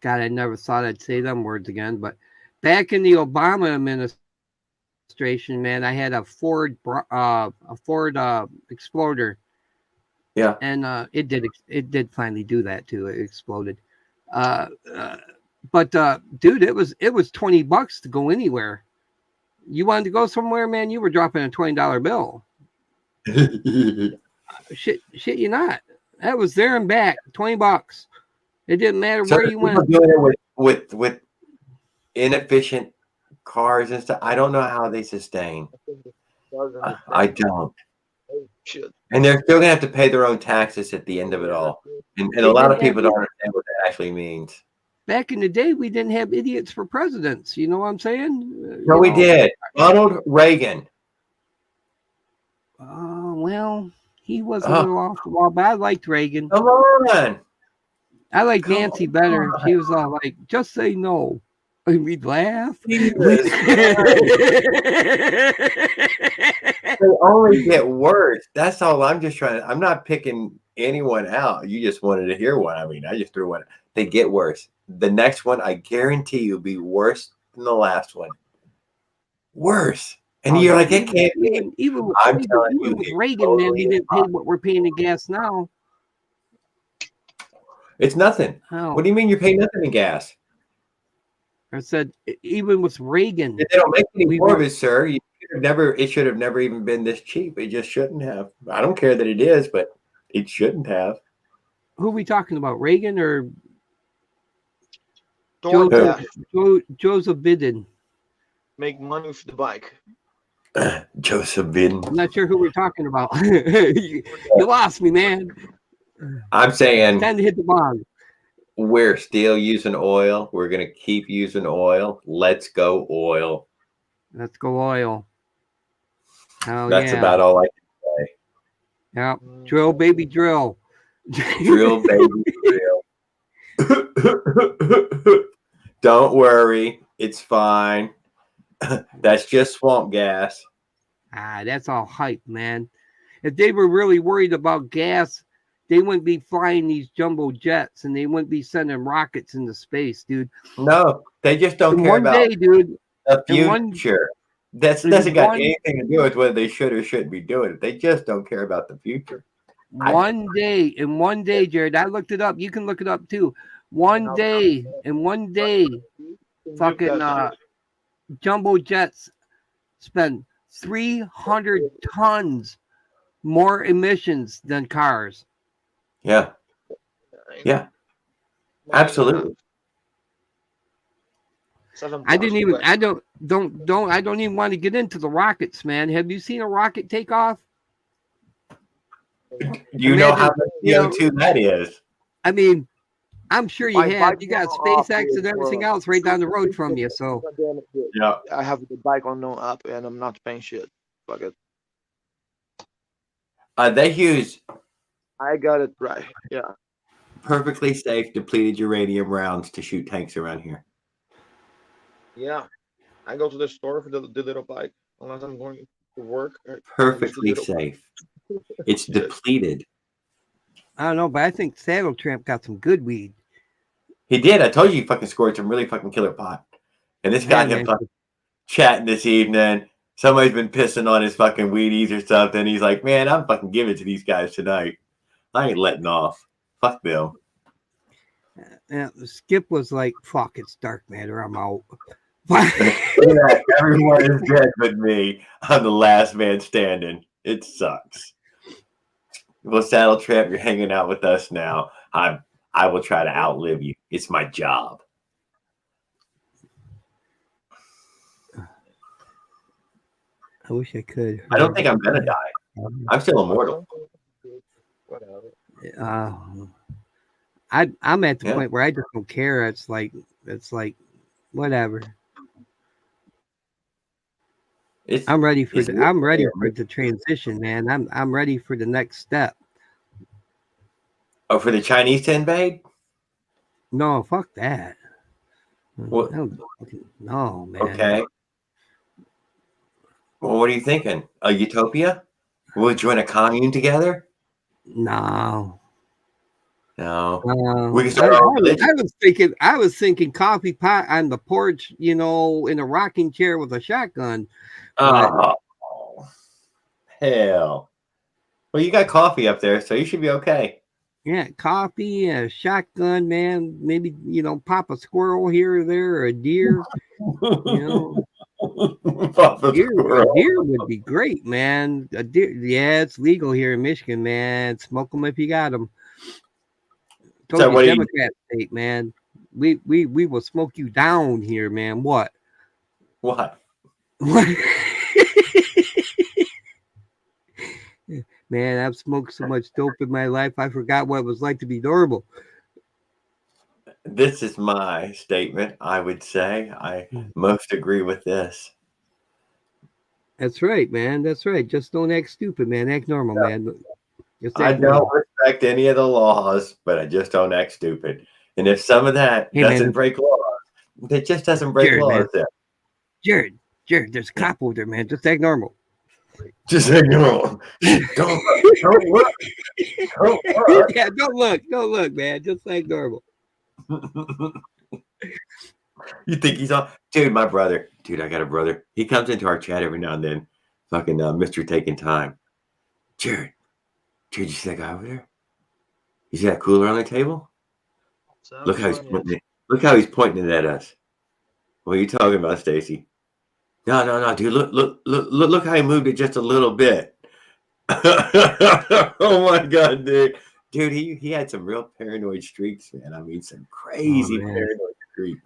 God, I never thought I'd say them words again. But back in the Obama administration, man, I had a Ford Explorer. Yeah. And it did finally do that too. It exploded. But dude, it was $20 to go anywhere. You wanted to go somewhere, man, you were dropping a $20 bill. Shit, you not. That was there and back, $20. It didn't matter So where you went. doing it with inefficient cars and stuff. I don't know how they sustain. I don't. And they're still gonna have to pay their own taxes at the end of it all. And a lot of people don't understand what that actually means. Back in the day, we didn't have idiots for presidents. You know what I'm saying? No, we did. Ronald Reagan. Well, he was a little off the wall, but I liked Reagan. Come on. I like Nancy better. She was all like, just say no. And we'd laugh. They only get worse. That's all I'm just trying to. I'm not picking anyone out. You just wanted to hear one. I mean, I just threw one. They get worse. The next one, I guarantee you, will be worse than the last one. Worse. And you're like, it can't be. Even with Reagan, man, we didn't pay what we're paying in gas now. It's nothing. How? What do you mean you're paying nothing in gas? I said, even with Reagan. They don't make any more of it, sir. It should have never even been this cheap. It just shouldn't have. I don't care that it is, but it shouldn't have. Who are we talking about? Reagan or Joseph Biden? Make money with the bike. Joseph Biden. I'm not sure who we're talking about. You lost me, man. I'm saying time to hit the bond. We're still using oil. We're going to keep using oil. Let's go oil. Let's go oil. Oh, that's about all I can say. Yeah. Drill, baby, drill. Drill, baby, drill. Don't worry. It's fine. That's just swamp gas. That's all hype, man. If they were really worried about gas, they wouldn't be flying these jumbo jets and they wouldn't be sending rockets into space, dude. No, they just don't care about dude, the future. That doesn't got anything to do with whether they should or shouldn't be doing it. They just don't care about the future. One day, Jared, I looked it up. You can look it up too. One day, fucking jumbo jets spend 300 tons more emissions than cars. Yeah. Yeah. Absolutely. I don't even want to get into the rockets, man. Have you seen a rocket take off? You know how much CO2 that is. I mean, I'm sure you have. You got SpaceX and everything else right down the road from you. So yeah, I have the bike on no app and I'm not paying shit. Fuck it. They use. I got it right. Yeah. Perfectly safe depleted uranium rounds to shoot tanks around here. Yeah, I go to the store for the little bike unless I'm going to work. Perfectly safe. It's depleted. I don't know, but I think Saddle Tramp got some good weed. He did. I told you he fucking scored some really fucking killer pot. And this got him fucking chatting this evening. Somebody's been pissing on his fucking Wheaties or something. He's like, man, I'm fucking giving it to these guys tonight. I ain't letting off. Fuck them. Yeah, Skip was like, fuck, it's dark matter. I'm out. Yeah, everyone is dead but me. I'm the last man standing. It sucks. Well, Saddle Tramp, you're hanging out with us now. I will try to outlive you. It's my job. I wish I could. I don't think I'm gonna die. I'm still immortal. I'm at the point where I just don't care. It's like whatever. I'm ready for the transition, man. I'm ready for the next step. Oh, for the Chinese to invade? No, fuck that. What? No, man. Okay. Well, what are you thinking? A utopia? We'll join a commune together? No. No. We can start I, our I own was, religion. I was thinking coffee pot on the porch, you know, in a rocking chair with a shotgun. But Oh, hell. Well, you got coffee up there, so you should be okay. yeah, coffee, a shotgun, man. Maybe, you know, pop a squirrel here or there, or a deer. You know, Papa a squirrel. deer would be great, man. A deer, yeah, it's legal here in Michigan, man. Smoke them if you got them. Told So you, what do you? Democrat state, man. We will smoke you down here, man. What? What? What? Man, I've smoked so much dope in my life, I forgot what it was like to be normal. This is my statement. I would say I most agree with this. That's right, man. That's right. Just don't act stupid, man. Act normal, man. Just I act don't normal. respect any of the laws, but I just don't act stupid. And if some of that Hey, doesn't man, break laws, it just doesn't break Jared, man. laws. Then Jared, there's a cop over there, man. Just act normal. just ignore them. Don't look. Don't look. Yeah, don't look, man. Just act normal. You think he's on? Dude, my brother. Dude, I got a brother. He comes into our chat every now and then. Fucking Mr. Taking Time. Jared, you see that guy over there? You see that cooler on the table? Look how he's pointing. Look how he's pointing it at us. What are you talking about, Stacy? No, dude. Look how he moved it just a little bit. Oh my god, dude. Dude, he had some real paranoid streaks, man. I mean, some crazy paranoid streaks.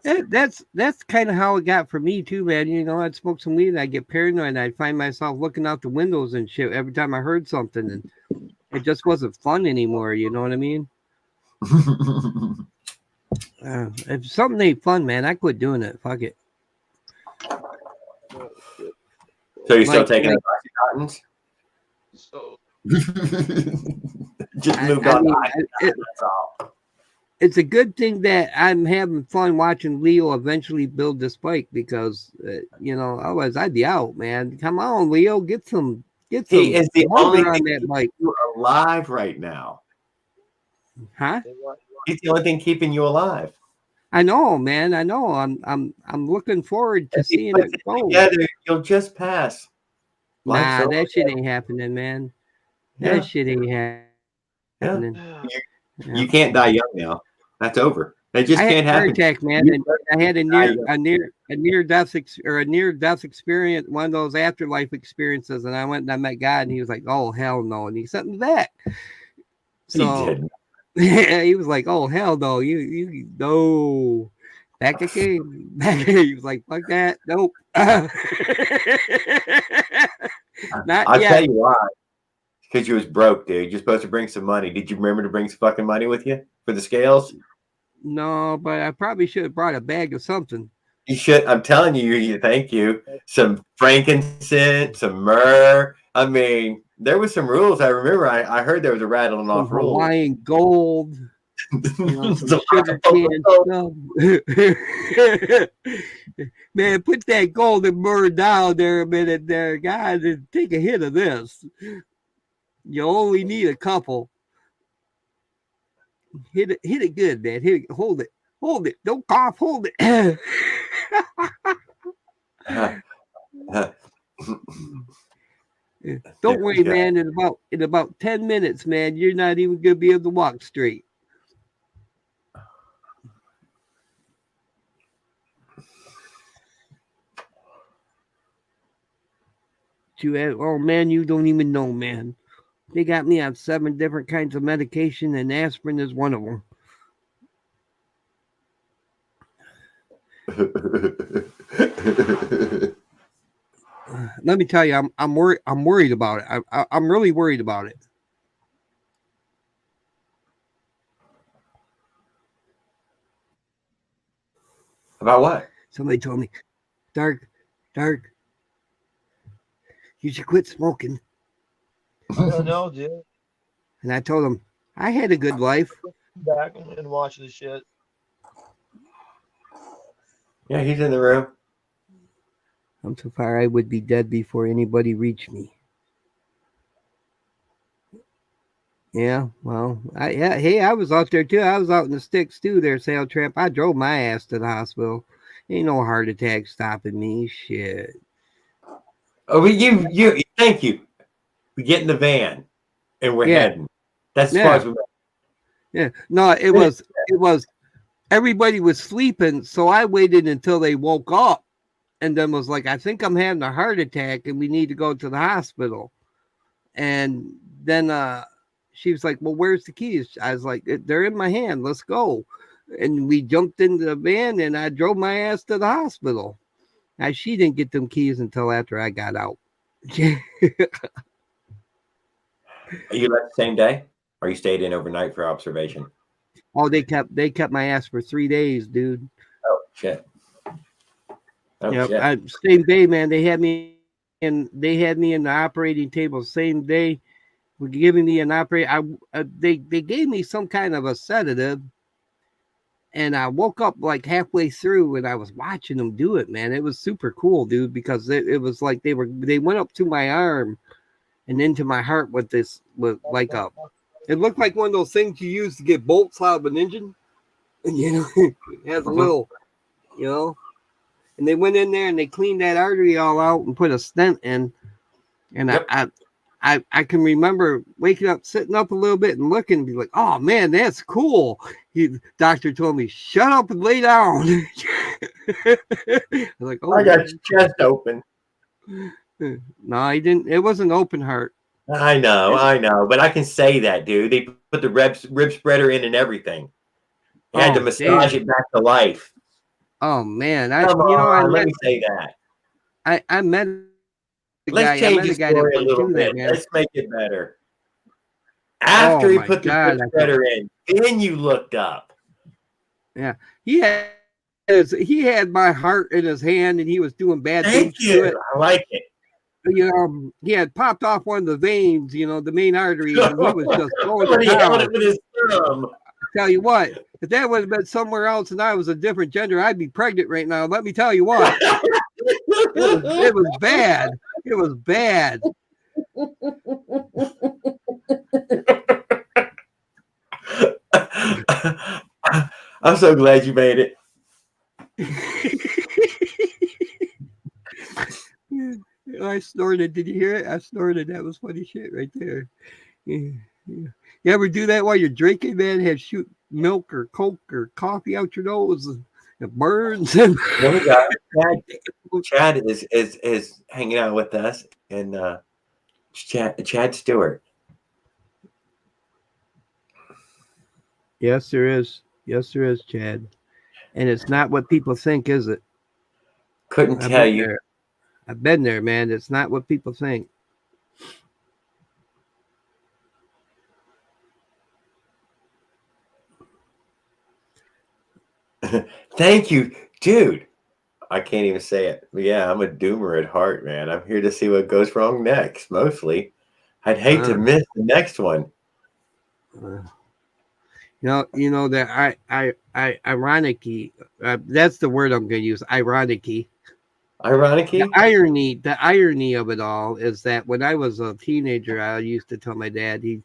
That's kind of how it got for me too, man. You know, I'd smoke some weed and I'd get paranoid and I'd find myself looking out the windows and shit every time I heard something, and it just wasn't fun anymore. You know what I mean? If something ain't fun, man, I quit doing it. Fuck it. So you're still Like- taking like- the Oxycontins? So Just I- moved I on. mean, to Oxycontin, that's all. It's a good thing that I'm having fun watching Leo eventually build this bike because, you know, otherwise I'd be out, man. Come on, Leo, get some He is the only motor on thing that keeping bike, you alive right now. huh? He's the only thing keeping you alive. I know, man. I know. I'm looking forward to If he seeing puts it go. together, you'll just pass. Life's Nah, over. that shit ain't happening, man. Yeah. That shit ain't happening. Yeah. You can't die young now. That's over. It just I had can't a heart happen. attack, man, You and I had a near death experience, one of those afterlife experiences, and I went and I met God, and he was like, "Oh hell no," and he sent me back. He So didn't. yeah, he was like, "Oh hell no, you no." Back again. He was like, "Fuck that, nope." Not I'll yet. tell you why. Because you was broke, dude. You're supposed to bring some money. Did you remember to bring some fucking money with you for the scales? No, but I probably should have brought a bag of something. You should. I'm telling you. Thank you. Some frankincense, some myrrh. I mean, there was some rules. I remember. I heard there was a rattling Some off rules. Hawaiian gold. You know, some sugar cane stuff. Man, put that golden myrrh down there a minute there, guys, and take a hit of this. You only need a couple. Hit it good, man. Hit it, hold it. Don't cough, hold it. Don't worry, man. In about 10 minutes, man, you're not even gonna be able to walk straight. Oh man, you don't even know, man. They got me on 7 different kinds of medication, and aspirin is one of them. Let me tell you, I'm worried. I'm worried about it. I'm really worried about it. About what? Somebody told me, Dark, you should quit smoking. I don't know, dude. And I told him, I had a good life. Back and watch this shit. Yeah, he's in the room. I'm so far I would be dead before anybody reached me. Yeah, well, hey, I was out there too. I was out in the sticks too. There, Sail Tramp. I drove my ass to the hospital. Ain't no heart attack stopping me. Shit. Oh, you. Thank you. We get in the van and we're Yeah, heading. That's as far yeah, as we. yeah. No, it was. Everybody was sleeping, so I waited until they woke up, and then was like, I think I'm having a heart attack, and we need to go to the hospital. And then she was like, well, where's the keys? I was like, they're in my hand. Let's go. And we jumped into the van and I drove my ass to the hospital. Now, she didn't get them keys until after I got out. Are you left the same day, or you stayed in overnight for observation? Oh, they kept my ass for 3 days, dude. Oh shit! Oh Yep. shit! Same day, man. They had me in the operating table same day. We're giving me an operating. They gave me some kind of a sedative, and I woke up like halfway through, and I was watching them do it, man. It was super cool, dude, because it was like they went up to my arm and into my heart with like a. It looked like one of those things you use to get bolts out of an engine. You know, it has a little, you know. And they went in there and they cleaned that artery all out and put a stent in. And Yep. I can remember waking up, sitting up a little bit and looking and be like, oh man, that's cool. Doctor told me, shut up and lay down. I was like, oh, I got your chest open. no, he didn't. It was an open heart. I know, but I can say that, dude. They put the rib spreader in and everything. They had to massage it back to life. Oh man, Come on, let me say that. I met a Let's guy. I change met the a guy that story a went little through that, bit. man. Let's make it better. After he put the rib spreader in, then you looked up. Yeah, he had my heart in his hand, and he was doing bad things to it. I like it. You know, he had popped off one of the veins, you know, the main arteries, and he was just going to He held town. it with his thumb. Tell you what, if that would have been somewhere else and I was a different gender, I'd be pregnant right now. Let me tell you what. It was bad. It was bad. I'm so glad you made it. I snorted. Did you hear it? I snorted. That was funny shit right there. Yeah. You ever do that while you're drinking, man? Have shoot milk or Coke or coffee out your nose and it burns. Chad is hanging out with us, and Chad Stewart. Yes, there is. Yes, there is, Chad. And it's not what people think, is it? Couldn't tell you. There. I've been there, man. It's not what people think. Thank you, dude. I can't even say it. But yeah, I'm a doomer at heart, man. I'm here to see what goes wrong next, mostly. I'd hate to miss the next one. You know that I ironically, that's the word I'm going to use. Ironically. The irony of it all is that when I was a teenager, I used to tell my dad he'd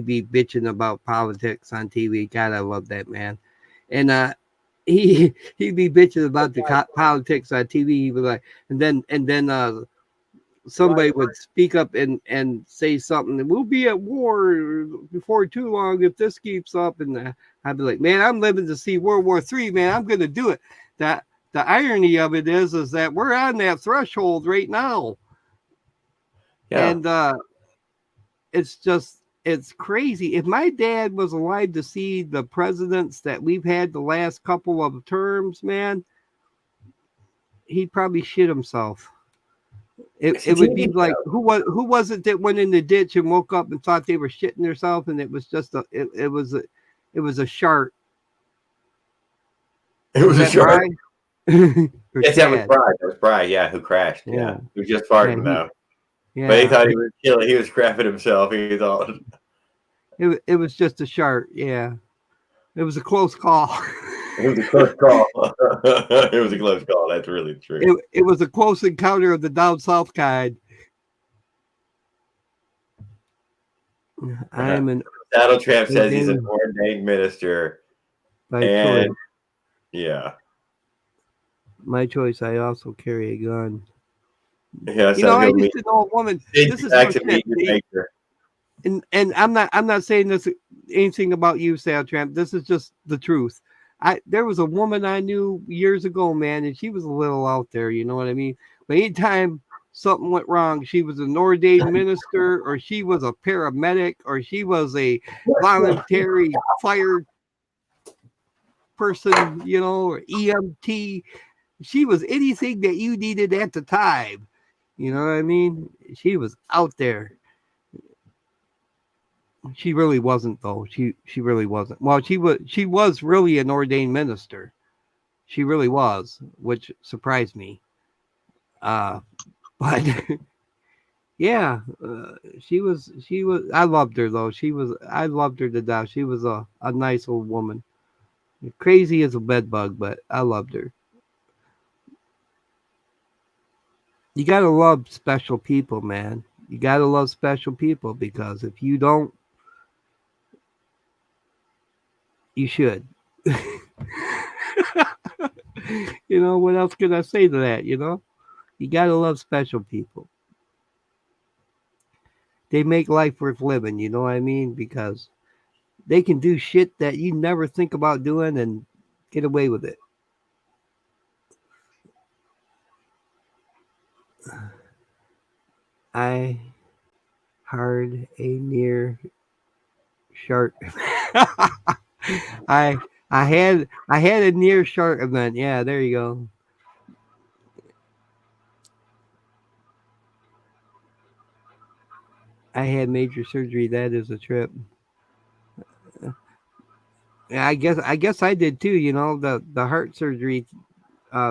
be bitching about politics on TV. God, I love that man. And he'd be bitching about the politics on TV. He'd be like, and then somebody would speak up and say something. We'll be at war before too long if this keeps up. And I'd be like, man, I'm living to see World War III, man. I'm going to do it. The irony of it is that we're on that threshold right now. Yeah. And it's crazy. If my dad was alive to see the presidents that we've had the last couple of terms, man, he'd probably shit himself. It would be like, who was it that went in the ditch and woke up and thought they were shitting themselves, and it was just it was a shark. It was a shark. Yes, that was Bry. That was Bry, yeah, who crashed. Yeah. He was just farting though. Yeah. But he thought he was killing. He was crapping himself. He thought it was just a shark. Yeah, it was a close call. It was a close call. It was a close call. That's really true. It was a close encounter of the down south kind. I'm an Saddle Tramp says he's an Ordained. ordained minister. By And choice. yeah. My choice. I also carry a gun. Yeah, You know, so I he'll used meet to know a woman. This is no back to shit. meet your maker. And I'm not saying this anything about you, Sal Tramp. This is just the truth. There was a woman I knew years ago, man, and she was a little out there, you know what I mean? But anytime something went wrong, she was an ordained minister, or she was a paramedic, or she was a voluntary fire person, you know, or EMT. She was anything that you needed at the time. You know what I mean? She was out there. She really wasn't though. She really wasn't. Well, she was really an ordained minister. She really was, which surprised me. But yeah, she was I loved her though. I loved her to death. She was a nice old woman. Crazy as a bed bug, but I loved her. You gotta love special people, man. You gotta love special people because if you don't, you should. You know, what else could I say to that, you know? You gotta love special people. They make life worth living, you know what I mean? Because they can do shit that you never think about doing and get away with it. I hard a near shark. I I had a near shark event. Yeah, there you go. I had major surgery. That is a trip. Yeah, I guess I did too. You know, the heart surgery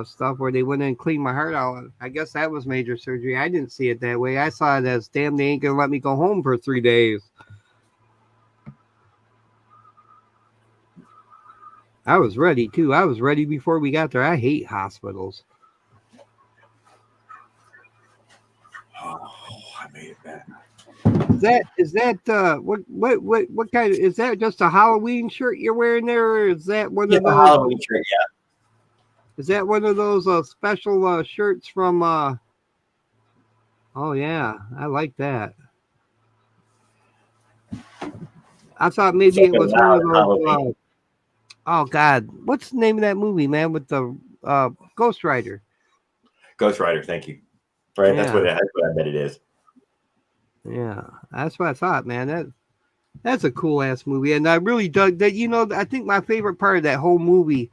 stuff where they went in and cleaned my heart out. I guess that was major surgery. I didn't see it that way. I saw it as damn, they ain't gonna let me go home for 3 days. I was ready too. I was ready before we got there. I hate hospitals. Oh, I made it back. Is that what kind of, is that just a Halloween shirt you're wearing there, or is that one Yeah, of those? Halloween shirt, yeah. Is that one of those special shirts from? Oh yeah, I like that. I thought maybe it was one of those. Halloween. Oh God, what's the name of that movie, man? With the Ghost Rider. Ghost Rider, thank you. Right, that's Yeah, what I bet it is. yeah, that's what I thought, man. That's a cool ass movie, and I really dug that. You know, I think my favorite part of that whole movie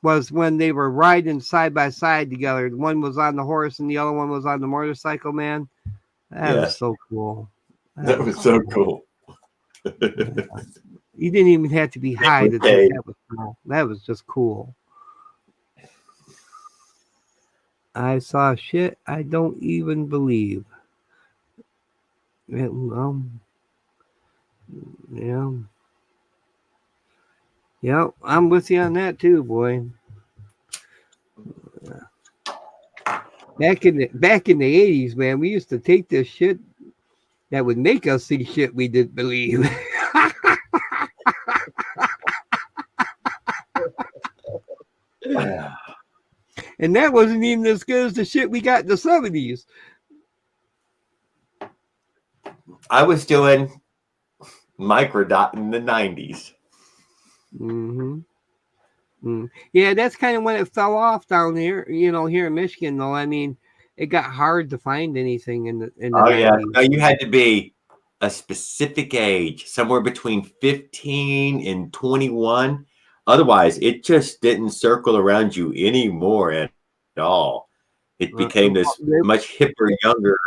was when they were riding side by side together. One was on the horse, and the other one was on the motorcycle. Man, that was Yes, so cool. that was so cool. You didn't even have to be high to think Okay. that was cool. That was just cool. I saw shit I don't even believe. Yeah, yeah, yeah. I'm with you on that too, boy. Back in the 80s, man, we used to take this shit that would make us see shit we didn't believe. And that wasn't even as good as the shit we got in the 70s. I was doing microdot in the 90s. Mm-hmm. Yeah, that's kind of when it fell off down here, you know, here in Michigan, though. I mean, it got hard to find anything in the Oh yeah, 90s. no, you had to be a specific age, somewhere between 15 and 21. Otherwise, it just didn't circle around you anymore at all. It became this much hipper, younger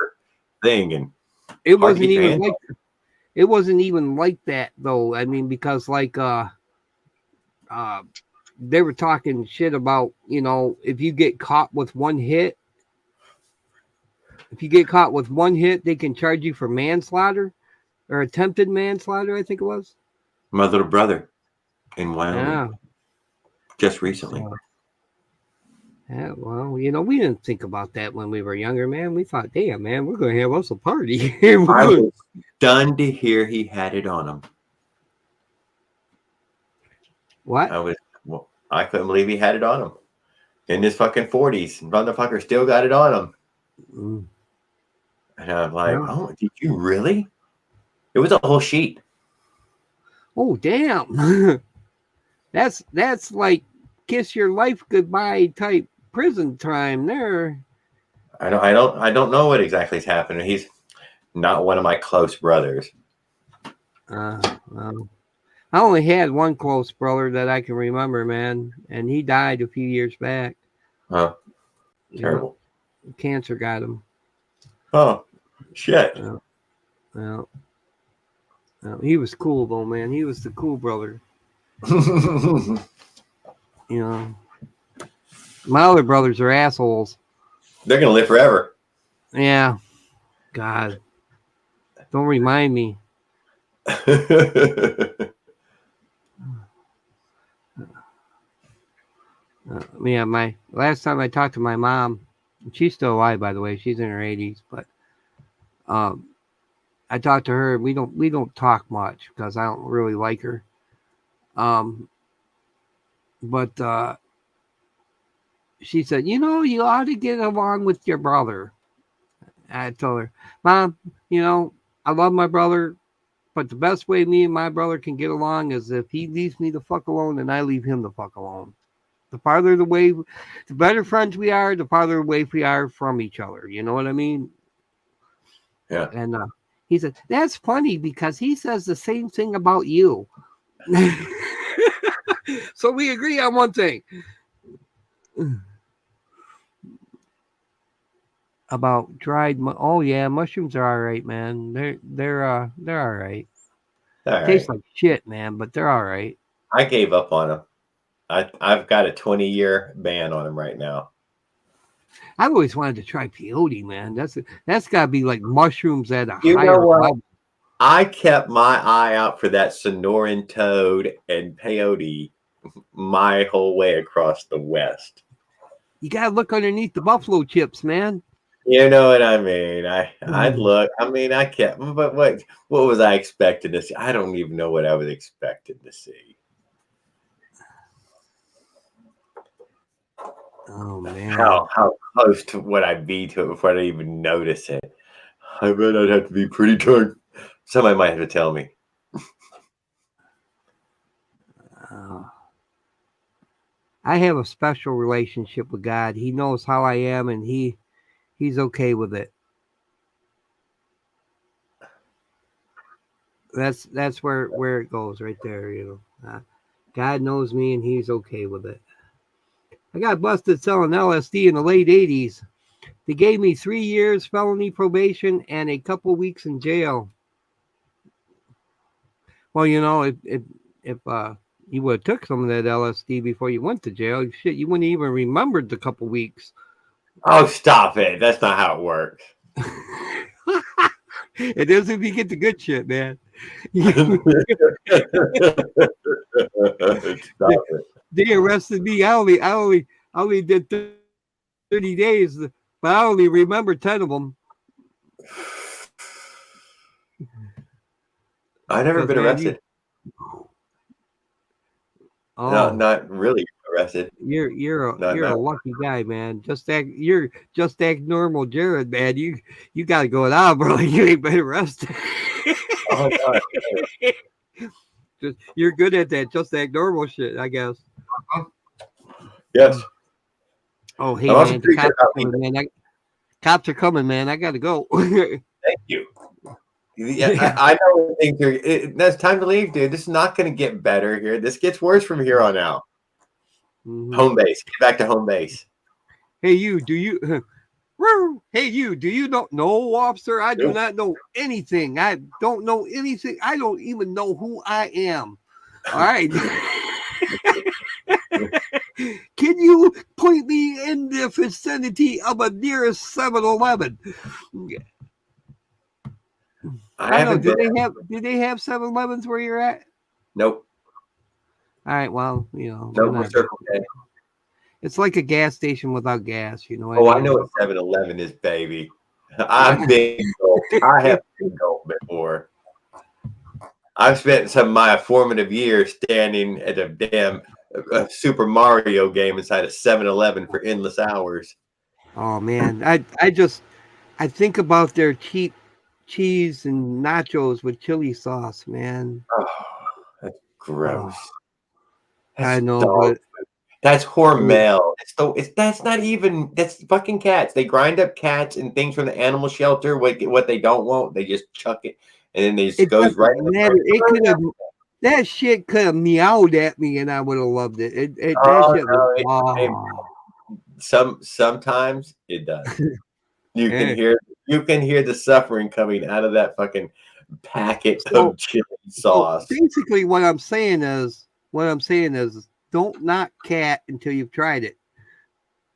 thing, and It hard to wasn't get your even hands like on. it wasn't even like that though. I mean, because like uh they were talking shit about, you know, if you get caught with one hit, they can charge you for manslaughter or attempted manslaughter, I think it was. My little brother in Wyoming Yeah. just recently. So, Yeah, well, we didn't think about that when we were younger, man. We thought, damn, man, we're going to have us a party. I was stunned to hear he had it on him. What? I couldn't believe he had it on him. In his fucking 40s, motherfucker still got it on him. Mm. And I'm like, Yeah. oh, did you really? It was a whole sheet. Oh, damn. That's like kiss your life goodbye type prison time there. I don't know what exactly is happening. He's not one of my close brothers. Well, I only had one close brother that I can remember, man, and he died a few years back. Huh. Terrible. Cancer got him. Oh, shit. Well, he was cool though, man. He was the cool brother. My other brothers are assholes. They're gonna live forever. Yeah. God. Don't remind me. My last time I talked to my mom, she's still alive, by the way. She's in her 80s, but I talked to her. We don't talk much because I don't really like her. But she said, you ought to get along with your brother. I told her, Mom, I love my brother, but the best way me and my brother can get along is if he leaves me the fuck alone and I leave him the fuck alone. The better friends we are, the farther away we are from each other. You know what I mean? Yeah. And he said, that's funny because he says the same thing about you. So we agree on one thing. About dried mushrooms are all right, man. They're all right. Tastes like shit, man, but they're all right. I gave up on them. I've got a 20-year ban on them right now. I've always wanted to try peyote, man. That's got to be like mushrooms at a higher level. I kept my eye out for that Sonoran toad and peyote my whole way across the West. You got to look underneath the buffalo chips, man. You know what I mean? I'd look. I mean, I kept. But what was I expecting to see? I don't even know what I was expecting to see. Oh man! How close to would I be to it before I even notice it? I bet I'd have to be pretty darn. Somebody might have to tell me. I have a special relationship with God. He knows how I am, and he's okay with it. That's where it goes right there. God knows me, and he's okay with it. I got busted selling LSD in the late 80s. They gave me 3 years felony probation and a couple weeks in jail. Well, if you would have took some of that LSD before you went to jail, shit, you wouldn't even remembered the couple weeks. Oh, stop it. That's not how it works. It is if you get the good shit, man. Stop it. They arrested me. I only did 30 days, but I only remember 10 of them. I've never been arrested. No, not really arrested. You're a lucky guy, man. You're just act normal, Jared, man. You gotta go down, bro. You ain't been arrested. Oh God. You're good at that. Just act normal shit, I guess. Yes. Oh, hey, man. The cops are coming, man. Cops are coming, man. I gotta go. Thank you. Yeah, I know things are. It's time to leave, dude. This is not going to get better here. This gets worse from here on out. Mm-hmm. Home base. Get back to home base. Hey, you. Do you? Hey, you. Do you know? No, officer. I do not know anything. I don't know anything. I don't even know who I am. All right. Can you point me in the vicinity of a nearest 7-Eleven? I don't know. Did they have 7-Elevens where you're at? Nope. All right. Well, Nope. We're Circle K. It's like a gas station without gas. You know what Oh, I I mean? know what 7-Eleven is, baby. I've been gulped. I have been gulped before. I've spent some of my formative years standing at a damn Super Mario game inside a 7-Eleven for endless hours. Oh man, I think about their cheap cheese and nachos with chili sauce, man. Oh, that's Oh, gross. I That's know, dog. but That's it, Hormel. That's not even that's fucking cats. They grind up cats and things from the animal shelter. What they don't want, they just chuck it, and then it just it goes right in doesn't the matter. It could have that shit could have meowed at me, and I would have loved it. That Oh shit was no! Sometimes it does. You can yeah. hear the suffering coming out of that fucking packet So of chili so sauce. basically, what I'm saying is, don't knock cat until you've tried it.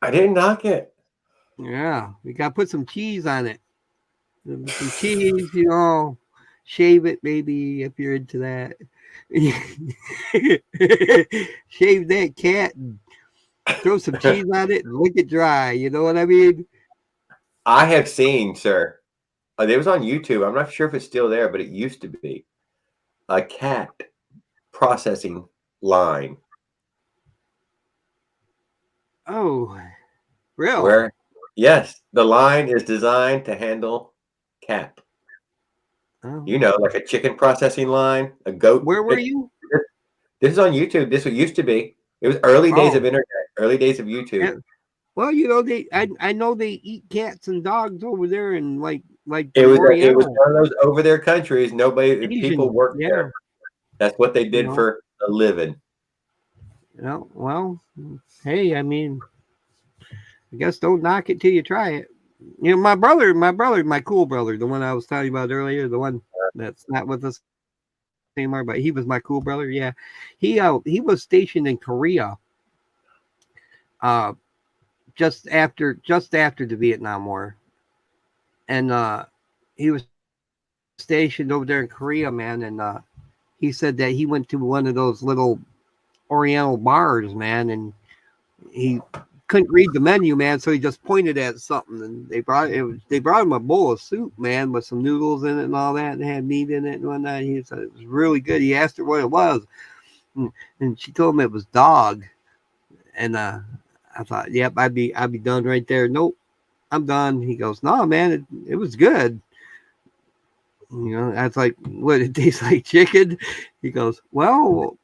I didn't knock it. Yeah, you got to put some cheese on it. Some cheese, you know, shave it maybe if you're into that. Shave that cat and throw some cheese on it and lick it dry. You know what I mean? I have seen, sir. It was on YouTube. I'm not sure if it's still there, but it used to be a cat processing line Oh, real? where, yes, the line is designed to handle cat. You Oh. know, like a chicken processing line, a goat. Where were you? This is on YouTube. This what used to be. It was early days of Oh, internet, early days of YouTube. yeah. Well, you know I know they eat cats and dogs over there in like It the was Oriental one of those over there countries. Nobody people Asian. worked there. Yeah, That's what they you did know. for a living. You know, well, hey, I mean, I guess don't knock it till you try it. You know, my cool brother, the one I was telling you about earlier, the one that's not with us anymore, but he was my cool brother. Yeah, he was stationed in Korea, uh, just after the Vietnam War, and he was stationed over there in Korea, man, and he said that he went to one of those little Oriental bars, man, and he couldn't read the menu, man, so he just pointed at something, and they brought him a bowl of soup, man, with some noodles in it and all that, and had meat in it and whatnot. He said it was really good. He asked her what it was, and she told him it was dog, and I thought, yep, I'd be done right there. Nope, I'm done. He goes, no, man, it was good. You know, I was like, what? It tastes like chicken. He goes, well,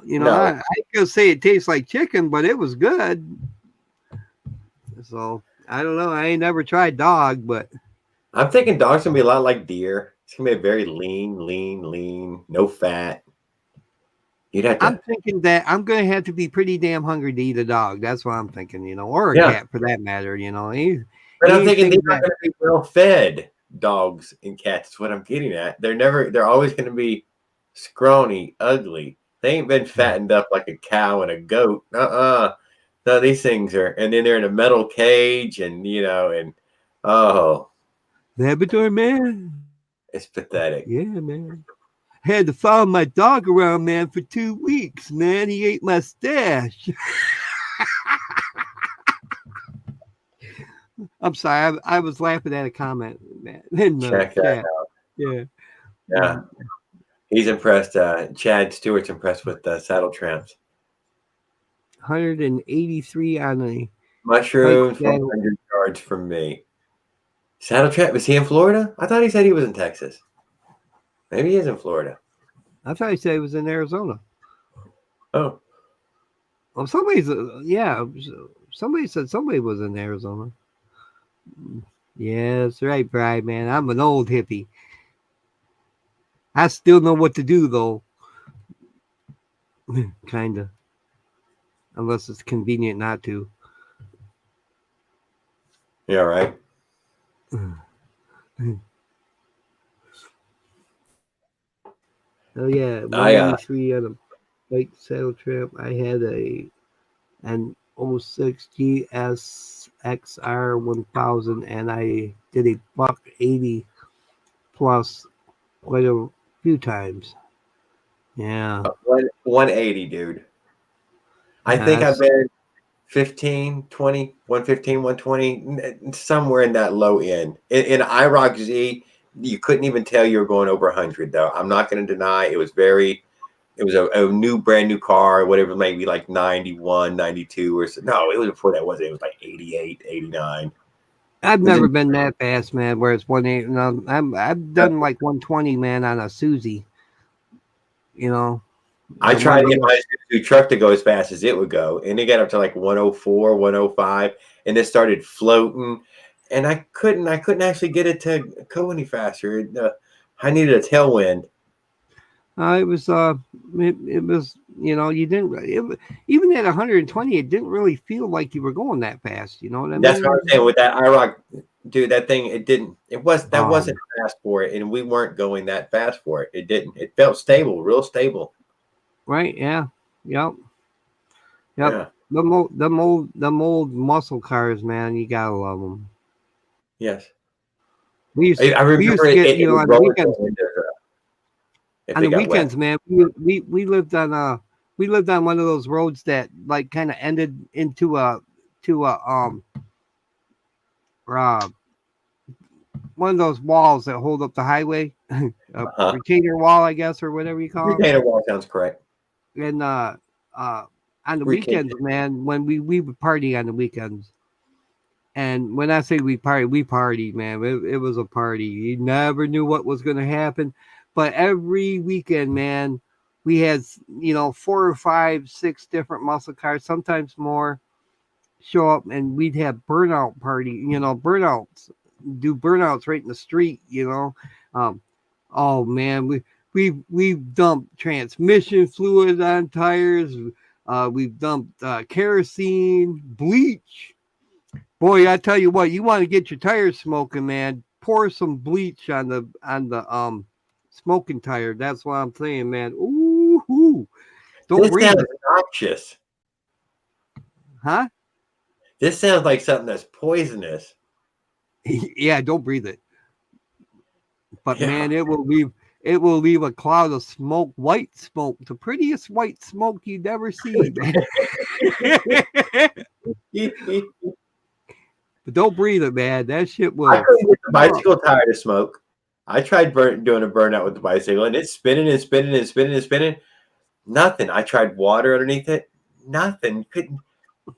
you know, No, I could say it tastes like chicken, but it was good. So I don't know. I ain't never tried dog, but I'm thinking dogs gonna be a lot like deer. It's gonna be very lean, no fat. You'd have I'm to, thinking that I'm gonna have to be pretty damn hungry to eat a dog. That's what I'm thinking, you know, or a yeah. cat for that matter. You know, But I'm thinking they're anything not that gonna be well fed. Dogs and cats. Is what I'm getting at. They're always gonna be scrawny, ugly. They ain't been fattened up like a cow and a goat. No, these things are, and then they're in a metal cage, and oh, Labrador man. it's pathetic. Yeah, man. Had to follow my dog around, man, for 2 weeks, man. He ate my stash. I'm sorry, I was laughing at a comment, man, in the Check that. chat. Yeah. Yeah, he's impressed. Chad Stewart's impressed with Saddle Tramps. 183 on a bike Mushrooms, saddle. 100 yards from me. Saddle Tramp, is he in Florida? I thought he said he was in Texas. Maybe he is in Florida. I thought he said he was in Arizona. Oh, Well, somebody said somebody was in Arizona. Yeah, that's right, Brian, man. I'm an old hippie. I still know what to do, though. Kinda. Unless it's convenient not to. yeah, right. Oh yeah, I 183 on a bike saddle tramp. I had an '06 GSXR 1000, and I did a buck 80 plus quite a few times. Yeah, 180, dude. I think I've that's been 15, 20, 115, 120, somewhere in that low end. In IROC Z, you couldn't even tell you were going over 100, though. I'm not going to deny it was a new, brand new car, whatever, maybe like 91, 92 or so. No, it was before that, wasn't it? It was like 88, 89. I've never been that fast, man. Where it's 180. No, I've done like 120, man, on a Susie. You know, I tried to get my Suzuki truck to go as fast as it would go, and it got up to like 104, 105, and it started floating, and I couldn't actually get it to go any faster. I needed a tailwind. It was you know, you didn't even at 120, it didn't really feel like you were going that fast. You know what I mean? That's what I'm saying with that IROC, dude. That thing, wasn't fast for it, and we weren't going that fast for it. It didn't. It felt stable, real stable. Right? Yeah. Yep. Yeah. The mold muscle cars, man. You gotta love them. Yes. I remember to get, on the weekends. On the weekends, man, we lived on one of those roads that like kind of ended into one of those walls that hold up the highway, retainer wall, I guess, or whatever you call it. Retainer wall sounds correct. And on the weekends, man, when we would party on the weekends. And when I say we party, man, it was a party. You never knew what was going to happen. But every weekend, man, we had, 4 or 5, 6 different muscle cars, sometimes more, show up, and we'd have burnout party, do burnouts right in the street, oh man, we've dumped transmission fluid on tires, we've dumped kerosene, bleach. Boy, I tell you what, you want to get your tires smoking, man, pour some bleach on the smoking tire. That's what I'm saying, man. Ooh. This sounds noxious. Huh? This sounds like something that's poisonous. Yeah, don't breathe it. But man, it will leave a cloud of smoke, white smoke, the prettiest white smoke you'd ever see, man. But don't breathe it, man. That shit will. I couldn't get the bicycle tire to smoke. I tried doing a burnout with the bicycle, and it's spinning and spinning and spinning and spinning. Nothing. I tried water underneath it. Nothing.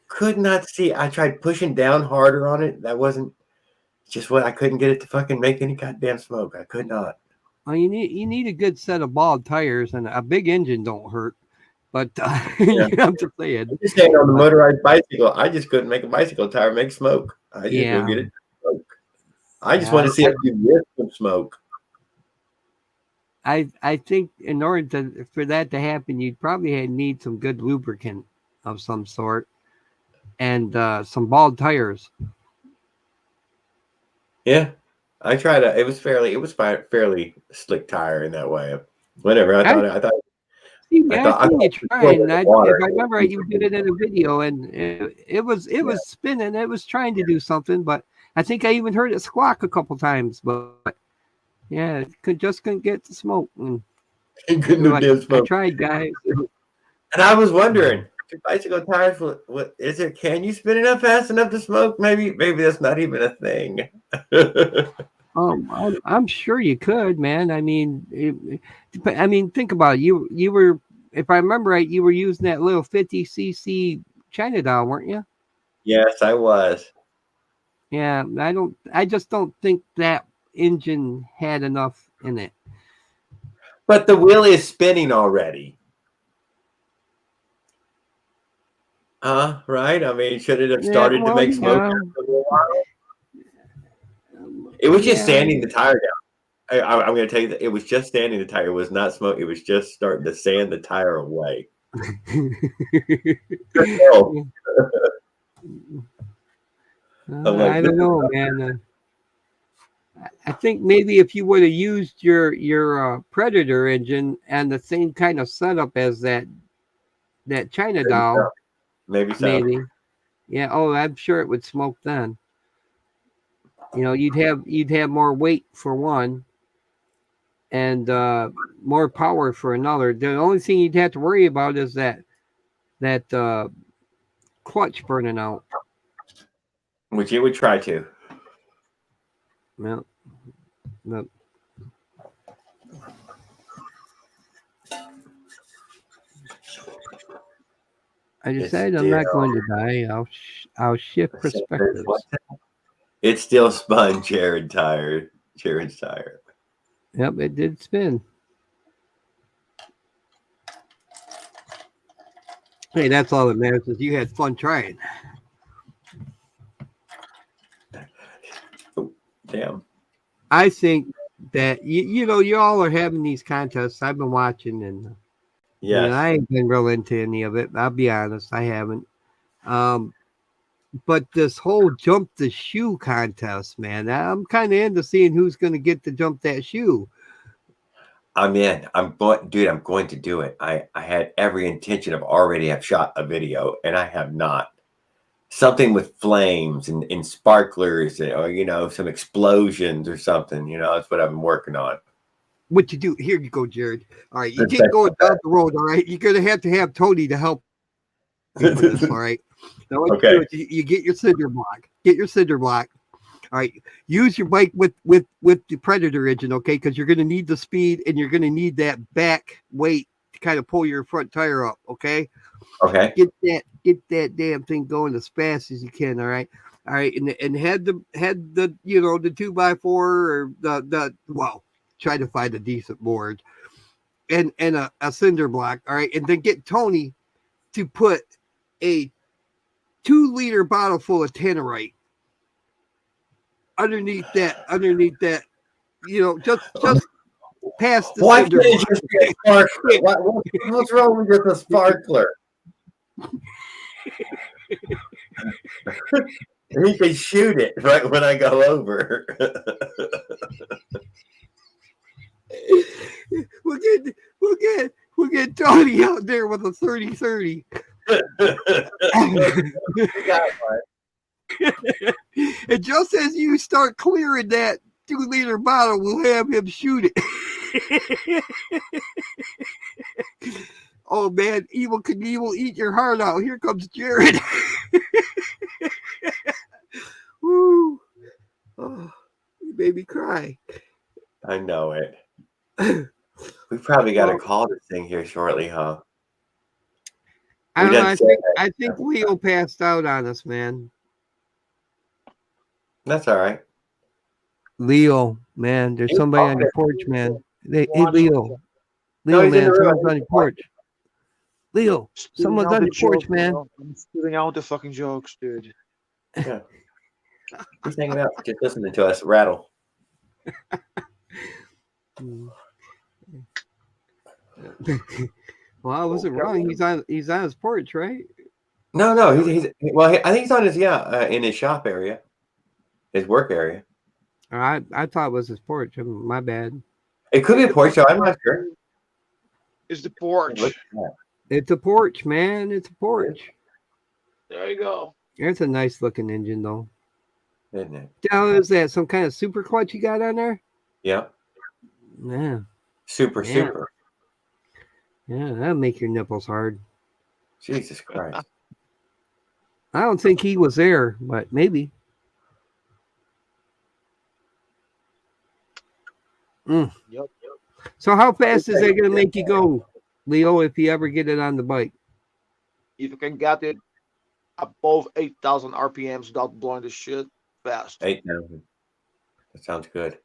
Could not see. I tried pushing down harder on it. That wasn't just what I couldn't get it to fucking make any goddamn smoke. I could not. Well, you need a good set of bald tires, and a big engine don't hurt. But I'm just saying. I'm just saying on the motorized bicycle, I just couldn't make a bicycle tire make smoke. I just couldn't get it to smoke. I just want to see if you risk some smoke. I think in order for that to happen, you'd probably need some good lubricant of some sort and some bald tires. Yeah, I tried. It was fairly slick tire in that way. Whatever. I thought. I think you tried. If I remember right, you did it in a video, and it was spinning. It was trying to do something, but I think I even heard it squawk a couple times. But yeah, couldn't get the smoke. And smoke. I tried, guys. And I was wondering, bicycle tires, what is it? Can you spin it up fast enough to smoke? Maybe that's not even a thing. I'm sure you could, man. I mean, think about it. You were, if I remember right, you were using that little 50cc China doll, weren't you? Yes, I was. Yeah, I just don't think that engine had enough in it. But the wheel is spinning already. Right? I mean, should it have started to make smoke after a little while? It was just sanding the tire down. I'm going to tell you that it was just sanding the tire. It was not smoke. It was just starting to sand the tire away. I don't know, man. I think maybe if you would have used your Predator engine and the same kind of setup as that China doll, maybe. Yeah. Oh, I'm sure it would smoke then. You'd have more weight for one, and more power for another. The only thing you'd have to worry about is that clutch burning out. Which you would try to. No. No. I decided I'm not going to die. I'll shift perspectives. It still spun Jared's tire. Yep, it did spin. Hey, that's all that matters is you had fun trying. Oh, damn. I think that you know you all are having these contests. I've been watching, and yes. You know, I ain't been real into any of it. I'll be honest, I haven't. But this whole jump the shoe contest, man, I'm kind of into seeing who's going to get to jump that shoe. I'm in. I'm going to do it. I had every intention of already have shot a video, and I have not. Something with flames and sparklers, or you know, some explosions or something. You know, that's what I've been working on. What you do? Here you go, Jared. All right, you get going down the road. All right, you're gonna have to have Tony to help you with this. All right. Now what Okay. you do is you get your cinder block. Get your cinder block. All right. Use your bike with the Predator engine, okay? Because you're gonna need the speed and you're gonna need that back weight to kind of pull your front tire up, okay? Okay. Get that damn thing going as fast as you can. All right. All right. And had the you know the 2x4 or the well, try to find a decent board and a cinder block. All right. And then get Tony to put a 2-liter bottle full of tannerite underneath that, you know, just past the Why cinder can't block. you just get a sparkler? What's wrong with just a sparkler? He can shoot it right when I go over. We'll get Tony out there with a 30-30. And just as you start clearing that 2-liter bottle, we'll have him shoot it. Oh man, Evil Knievel, eat your heart out. Here comes Jared. Woo. Oh, you made me cry. I know it. We probably got to call this thing here shortly, huh? I don't know. I think Leo passed out on us, man. That's all right. Leo, man, there's somebody on your porch, man. Hey, Leo, man, someone's on your porch. Leo, someone's on your porch, man. I'm spitting out the fucking jokes, dude. Yeah. He's hanging out, just listening to us rattle. Well, I wasn't wrong. He's on his porch, right? No. He's well. I think he's on his in his shop area, his work area. I thought it was his porch. My bad. It could be a porch, so I'm not sure. It's the porch. It's a porch, man. It's a porch. There you go. It's a nice looking engine, though. Isn't it? How is that? Some kind of super clutch you got on there? Yeah. Yeah. Super. Yeah, that'll make your nipples hard. Jesus Christ. I don't think he was there, but maybe. Yep. So how fast is that going to make you go, Leo, if you ever get it on the bike? If you can get it above 8,000 RPMs without blowing the shit, fast. 8,000. That sounds good.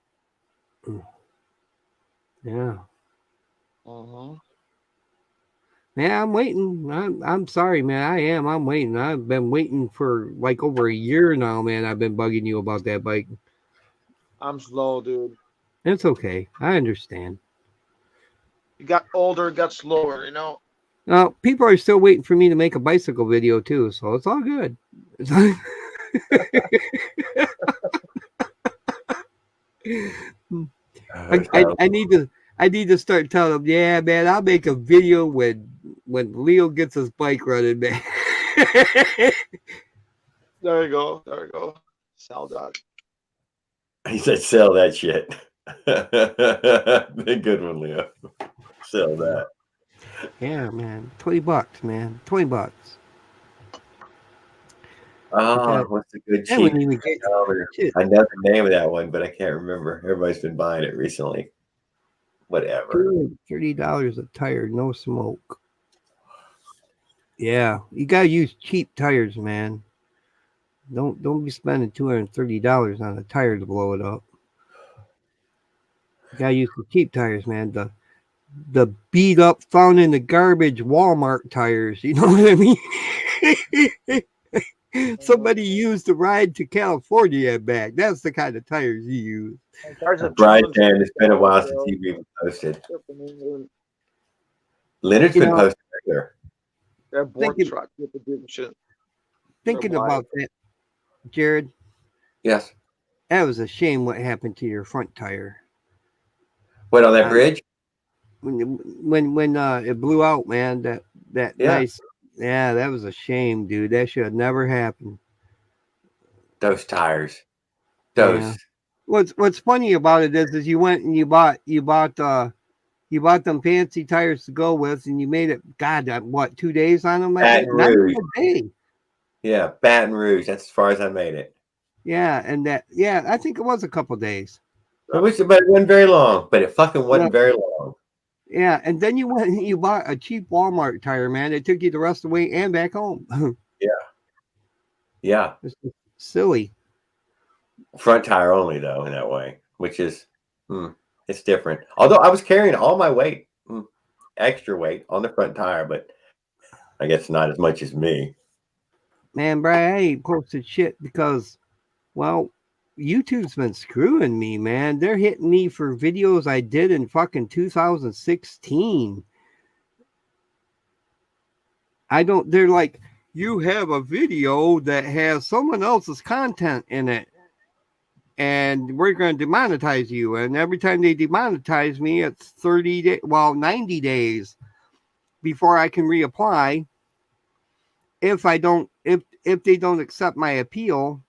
Yeah. Uh-huh. Man, I'm waiting. I'm sorry, man. I am. I'm waiting. I've been waiting for like over a year now, man. I've been bugging you about that bike. I'm slow, dude. It's okay. I understand. You got older, got slower, you know? Now, people are still waiting for me to make a bicycle video, too, so it's all good. I need to start telling them, yeah, man, I'll make a video when Leo gets his bike running, man. There you go. Sell that. He said, sell that shit. Good one, Leo. Sell that. Yeah, man. $20, man. $20. Oh, what's the good They cheap wouldn't even get shit. I know the name of that one, but I can't remember. Everybody's been buying it recently. Whatever. $30 a tire, no smoke. Yeah, you gotta use cheap tires, man. Don't be spending $230 on a tire to blow it up. You gotta use the cheap tires, man. The beat up, found in the garbage Walmart tires. You know what I mean? Somebody used to ride to California and back. That's the kind of tires you use. There's a Brian, challenge. it's been a while since you've even posted. Leonard's You been know, posting there. They're board Thinking- truck with the division. thinking about that, Jared, Yes. that was a shame what happened to your front tire. What, on that bridge? When it blew out, man, that Yeah. nice, yeah, that was a shame, dude. That should have never happened. Those tires. Those. Yeah. What's funny about it is you went and you bought them fancy tires to go with, and you made it. God, what 2 days on them? Baton Not Rouge. even a day. Yeah, Baton Rouge. That's as far as I made it. Yeah, and I think it was a couple days. But it wasn't very long. But it fucking wasn't very long. Yeah, and then you went and you bought a cheap Walmart tire, man. It took you the rest of the way and back home. Yeah. It's silly. Front tire only, though, in that way, which is, it's different. Although I was carrying all my weight, extra weight on the front tire, but I guess not as much as me. Man, Brian, I ain't posted shit because, well, YouTube's been screwing me, man. They're hitting me for videos I did in fucking 2016. They're like, you have a video that has someone else's content in it, and we're going to demonetize you. And every time they demonetize me, it's 90 days before I can reapply. If they don't accept my appeal.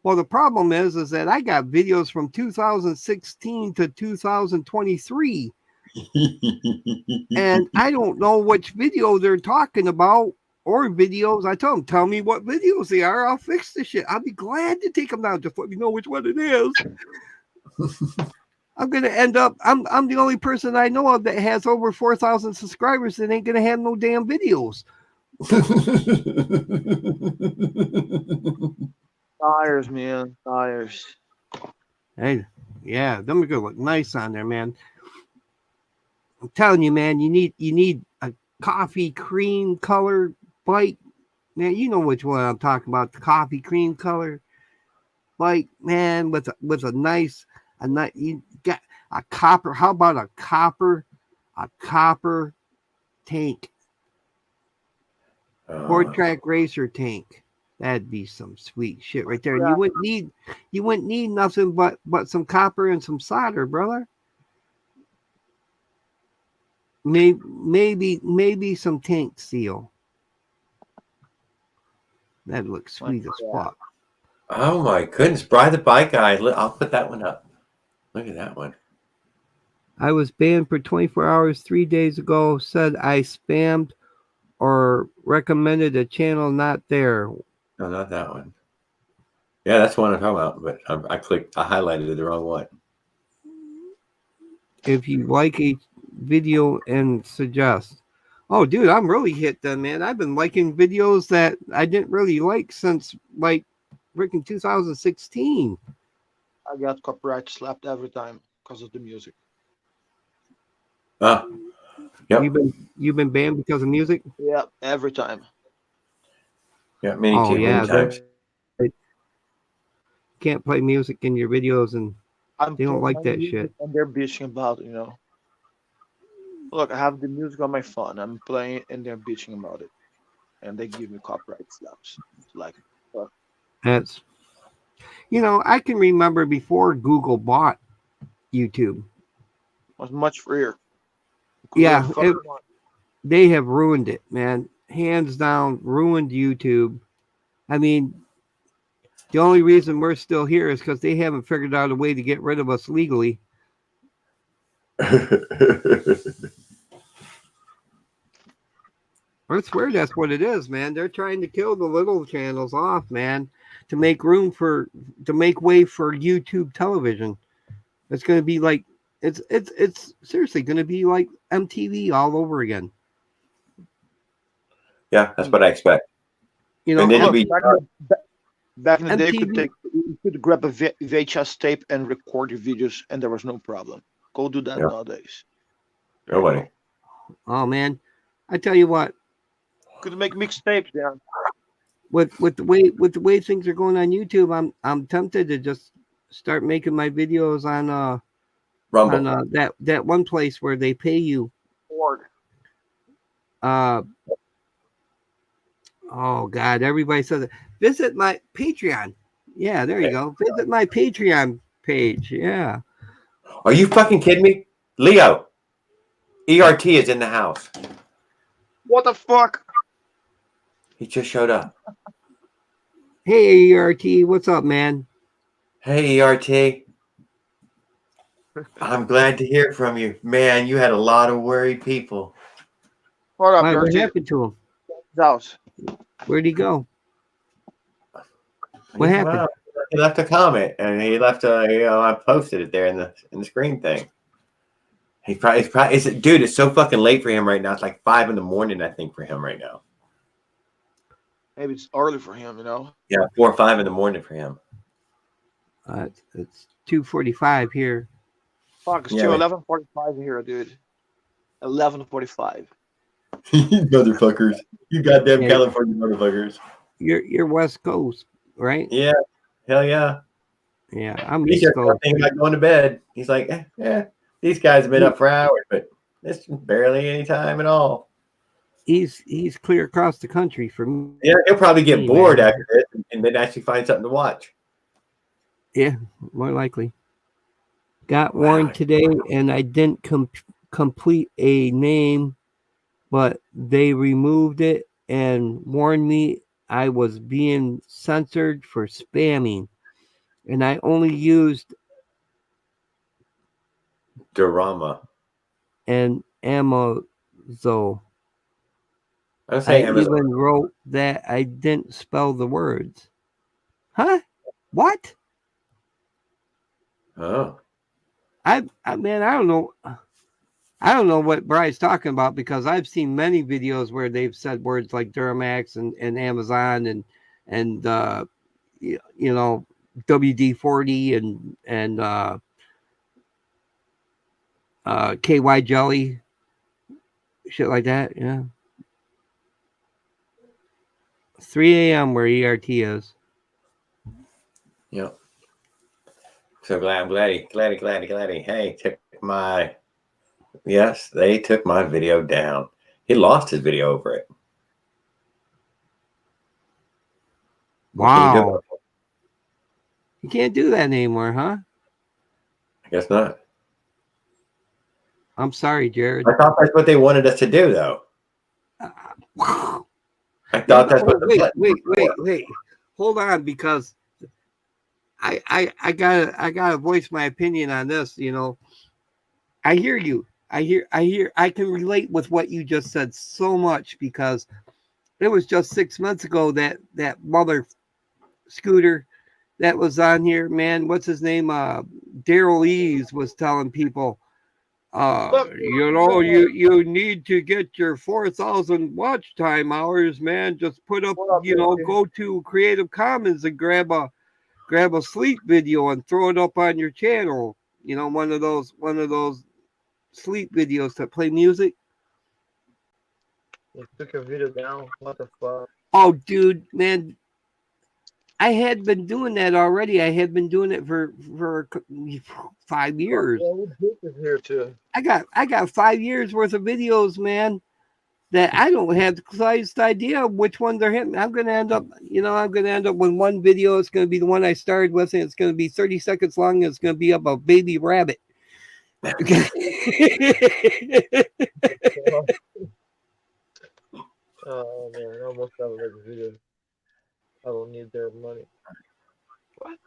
Well, the problem is that I got videos from 2016 to 2023, and I don't know which video they're talking about or videos. I tell them, tell me what videos they are. I'll fix the shit. I'll be glad to take them down. Just let me know which one it is. I'm gonna end up. I'm the only person I know of that has over 4,000 subscribers that ain't gonna have no damn videos. Tires, man. Tires. Hey, yeah, them are gonna look nice on there, man. I'm telling you, man, you need a coffee cream color bike. Man, you know which one I'm talking about. The coffee cream color bike, man, with a nice you got a copper. How about a copper tank? Ford track racer tank. That'd be some sweet shit right there. And you wouldn't need nothing but some copper and some solder, brother. Maybe some tank seal. That looks sweet as fuck. Oh my goodness, Brian the Bike Guy. I'll put that one up. Look at that one. I was banned for 24 hours 3 days ago. Said I spammed or recommended a channel not there. No, not that one. Yeah, that's the one I'm talking about, but I highlighted the wrong one. If you like a video and suggest. Oh, dude, I'm really hit then, man. I've been liking videos that I didn't really like since like freaking 2016. I got copyright slapped every time because of the music. Yep. You've been banned because of music? Yeah, every time. Yeah, many times. Can't play music in your videos, and they don't like that shit. And they're bitching about, Look, I have the music on my phone. I'm playing, and they're bitching about it, and they give me copyright slaps. It's like, that's, I can remember before Google bought YouTube. It was much freer. Yeah, they have ruined it, man. Hands down, ruined YouTube. I mean, the only reason we're still here is because they haven't figured out a way to get rid of us legally. I swear that's what it is, man. They're trying to kill the little channels off, man, to make way for YouTube television. It's going to be like it's seriously going to be like MTV all over again. Yeah, that's what I expect. You know, And then it'll be back in the day, MTV you could grab a VHS tape and record your videos, and there was no problem. Go do that Yeah. nowadays. nobody. Oh man, I tell you what, Could make mixtapes, yeah. with the way things are going on YouTube, I'm tempted to just start making my videos on Rumble. that one place where they pay you. Or Oh God, everybody says it. Visit my Patreon. Yeah, there you go. Visit my Patreon page. Yeah. Are you fucking kidding me? Leo, ERT is in the house. what the fuck? He just showed up. Hey ERT, what's up, man? Hey, ERT. I'm glad to hear from you. Man, you had a lot of worried people. What up, Why, what Dirty? happened to him? House. Where'd he go? What happened? Well, he left a comment, and he left a. I posted it there in the screen thing. He's probably dude. It's so fucking late for him right now. It's like 5 a.m, I think, for him right now. Maybe it's early for him, you know. Yeah, 4 or 5 a.m for him. It's 2:45 here. Fuck, it's Yeah, still man. 11:45 here, dude. 11:45. You motherfuckers. You goddamn Yeah. California motherfuckers. You're West Coast, right? Yeah. Hell yeah. Yeah, I'm He's East just Coast. thinking about going to bed. He's like, these guys have been up for hours, but it's barely any time at all. He's clear across the country for me. Yeah, he'll probably get Hey, bored man. after this and then actually find something to watch. Yeah, more likely. Got warned today, and I didn't complete a name, but they removed it and warned me I was being censored for spamming, and I only used Dorama. an Amazon. I would I say Amazon. even wrote that I didn't spell the words. Huh? What? Oh. Man, I don't know. I don't know what Brian's talking about because I've seen many videos where they've said words like Duramax and Amazon and you know, WD-40 and KY jelly, shit like that. Yeah. 3 a.m. where ERT is. Yeah. So glad. Hey, they took my video down. He lost his video over it. What can you do Wow. about it? You can't do that anymore, huh? I guess not. I'm sorry, Jared. I thought that's what they wanted us to do, though. Wow. I thought that's what the Wait. Hold on, because I gotta voice my opinion on this. You know, I hear you. I can relate with what you just said so much because it was just 6 months ago that mother scooter that was on here, man. What's his name? Daryl Eves was telling people, you know, you need to get your 4,000 watch time hours, man. Just put up, you know, go to Creative Commons and grab a sleep video and throw it up on your channel. You know, one of those sleep videos that play music. They took a video down. What the fuck? Oh, dude, man. I had been doing that already. I had been doing it for 5 years. Yeah, we did this here too. I got 5 years worth of videos, man, that I don't have the slightest idea which ones are hitting. I'm gonna end up with one video. It's gonna be the one I started with, and it's gonna be 30 seconds long. And it's gonna be about baby rabbit. Oh man, I almost got a video. I don't need their money. What?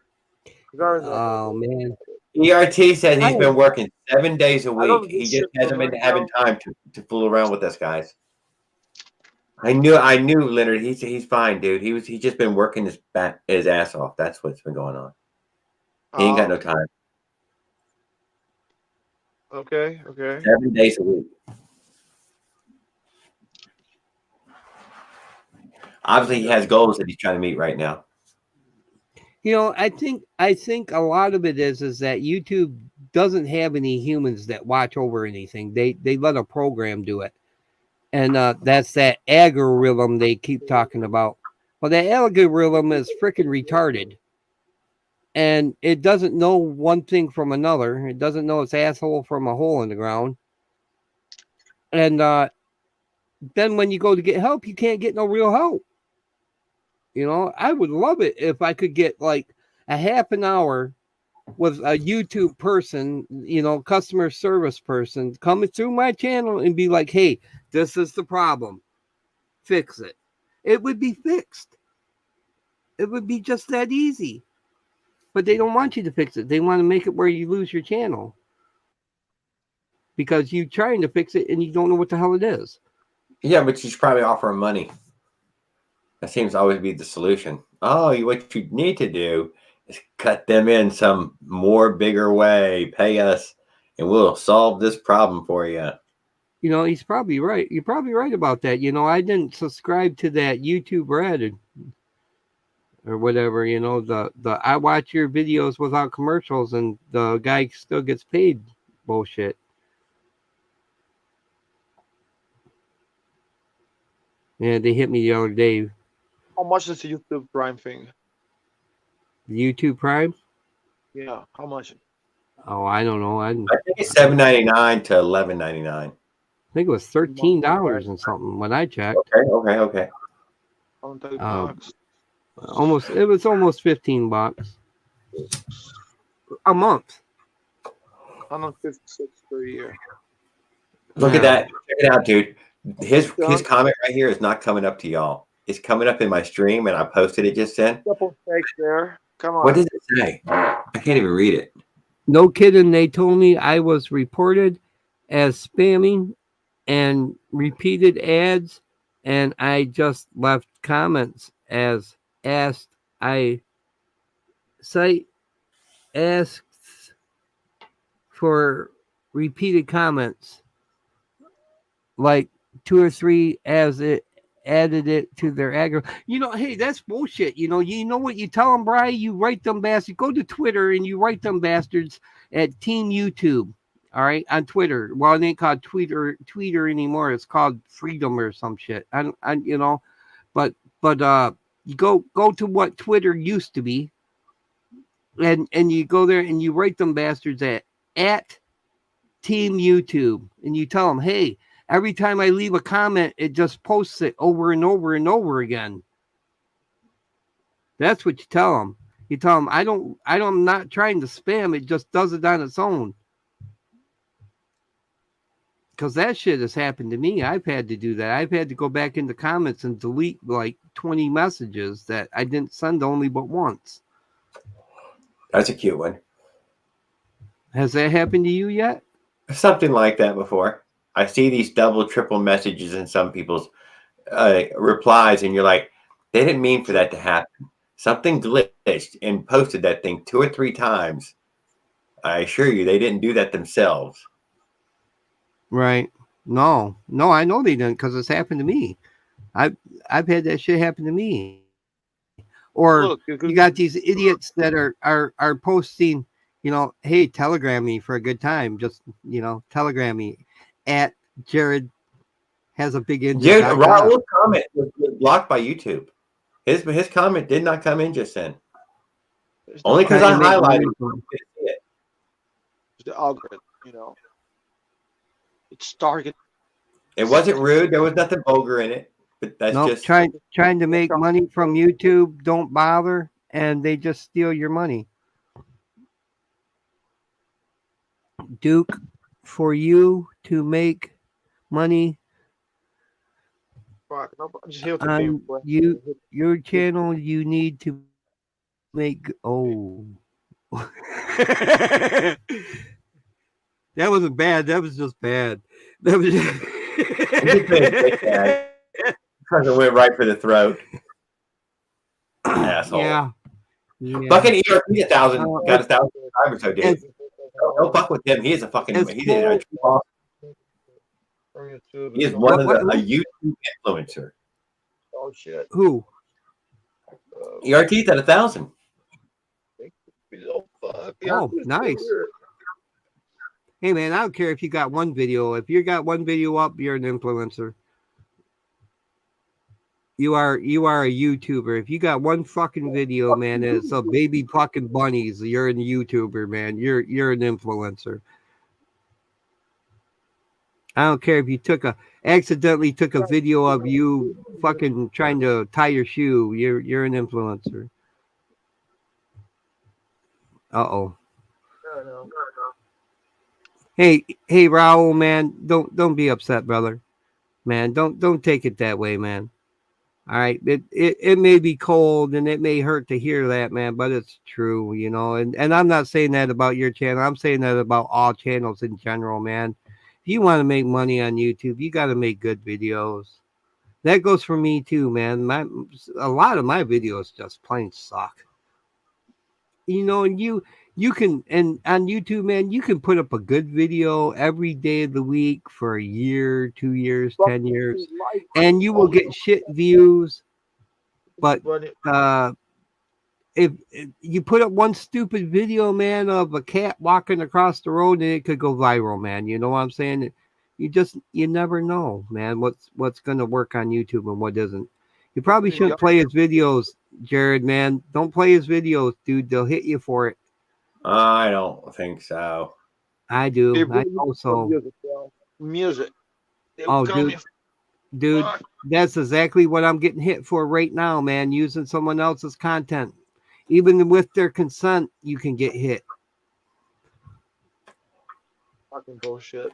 Oh man. ERT said he's been working 7 days a I don't week. do He just shit hasn't for been right having now. time to fool around with us, guys. I knew Leonard. He's fine, dude. He's just been working his ass off. That's what's been going on. He ain't got no time. Okay. 7 days a week. Obviously, he has goals that he's trying to meet right now. You know, I think a lot of it is that YouTube doesn't have any humans that watch over anything. They let a program do it, and that's that algorithm they keep talking about. Well, that algorithm is freaking retarded, and it doesn't know one thing from another. It doesn't know its asshole from a hole in the ground. And then when you go to get help, you can't get no real help. You know, I would love it if I could get like a half an hour with a YouTube person, you know, customer service person coming through my channel and be like, hey, this is the problem. Fix it. It would be fixed. It would be just that easy. But they don't want you to fix it. They want to make it where you lose your channel because you're trying to fix it and you don't know what the hell it is. Yeah, but you should probably offer him money. That seems to always be the solution. Oh, what you need to do is cut them in some more bigger way. Pay us, and we'll solve this problem for you. You know, he's probably right. You're probably right about that. You know, I didn't subscribe to that YouTube Red or whatever. You know, the I watch your videos without commercials, and the guy still gets paid. Bullshit. Yeah, they hit me the other day. How much is the YouTube Prime thing? YouTube Prime? Yeah, how much? Oh, I don't know. I think it's $7.99 to $11.99. I think it was $13 and something when I checked. Okay. It was almost $15 a month. 156 per year. Look at that. Check it out, dude. His comment right here is not coming up to y'all. It's coming up in my stream, and I posted it just then. Couple fakes there. Come on. What does it say? I can't even read it. No kidding. They told me I was reported as spamming and repeated ads, and I just left comments as asked. I asks for repeated comments, like 2 or 3, as it added it to their aggro. You know, hey, that's bullshit. You know what you tell them, Bri? You write them bastards. Go to Twitter and you write them bastards at Team YouTube. All right, on Twitter. Well, it ain't called Tweeter anymore. It's called Freedom or some shit. You know, but you go to what Twitter used to be, and you go there and you write them bastards at Team YouTube, and you tell them, hey, every time I leave a comment, it just posts it over and over and over again. That's what you tell them. You tell them, I'm not trying to spam. It just does it on its own. Because that shit has happened to me. I've had to do that. I've had to go back into comments and delete like 20 messages that I didn't send only but once. That's a cute one. Has that happened to you yet? Something like that before. I see these double, triple messages in some people's replies, and you're like, they didn't mean for that to happen. Something glitched and posted that thing 2 or 3 times. I assure you, they didn't do that themselves. Right. No, I know they didn't, because it's happened to me. I've had that shit happen to me. Or look, you got these idiots that are posting, you know, hey, telegram me for a good time. Just, you know, telegram me at Jared has a big engine. Jared, Raul's comment was blocked by YouTube. His comment did not come in just then. Only because I highlighted it. The algorithm, you know. It's target. It wasn't rude. There was nothing vulgar in it. But that's just trying to make money from YouTube. Don't bother, and they just steal your money. Duke, for you to make money on your channel, you need to make that wasn't bad. That was just bad. That was Fucking went right for the throat. Asshole. Yeah. Fucking ERP 1,000 Uh, got 1,000 subscribers. So dude, It's, don't fuck with him. He is a fucking. it's He did a true boss. He is one of the a YouTube influencer. Oh shit. who? ERT's at 1,000. Oh, nice. Hey man, I don't care if you got one video. If you got one video up, you're an influencer. You are a YouTuber. If you got one fucking video, man, and it's a baby fucking bunnies, you're a YouTuber, man. You're an influencer. I don't care if you accidentally took a video of you fucking trying to tie your shoe. You're an influencer. Uh-oh. Hey, Raul, man, don't be upset, brother. Man, don't take it that way, man. All right, it may be cold and it may hurt to hear that, man, but it's true, you know. And I'm not saying that about your channel. I'm saying that about all channels in general, man. If you want to make money on YouTube, you got to make good videos. That goes for me too, man. A lot of my videos just plain suck. You know, and you can, and on YouTube, man, you can put up a good video every day of the week for a year, 2 years, 10 years, and you will get shit views. But if you put up one stupid video, man, of a cat walking across the road, and it could go viral, man. You know what I'm saying? You never know, man, what's gonna work on YouTube and what isn't. You probably shouldn't play his videos, Jared, man. Don't play his videos, dude. They'll hit you for it. I don't think so. I do. I know so. Music. Oh, dude, that's exactly what I'm getting hit for right now, man. Using someone else's content, even with their consent, you can get hit. Fucking bullshit.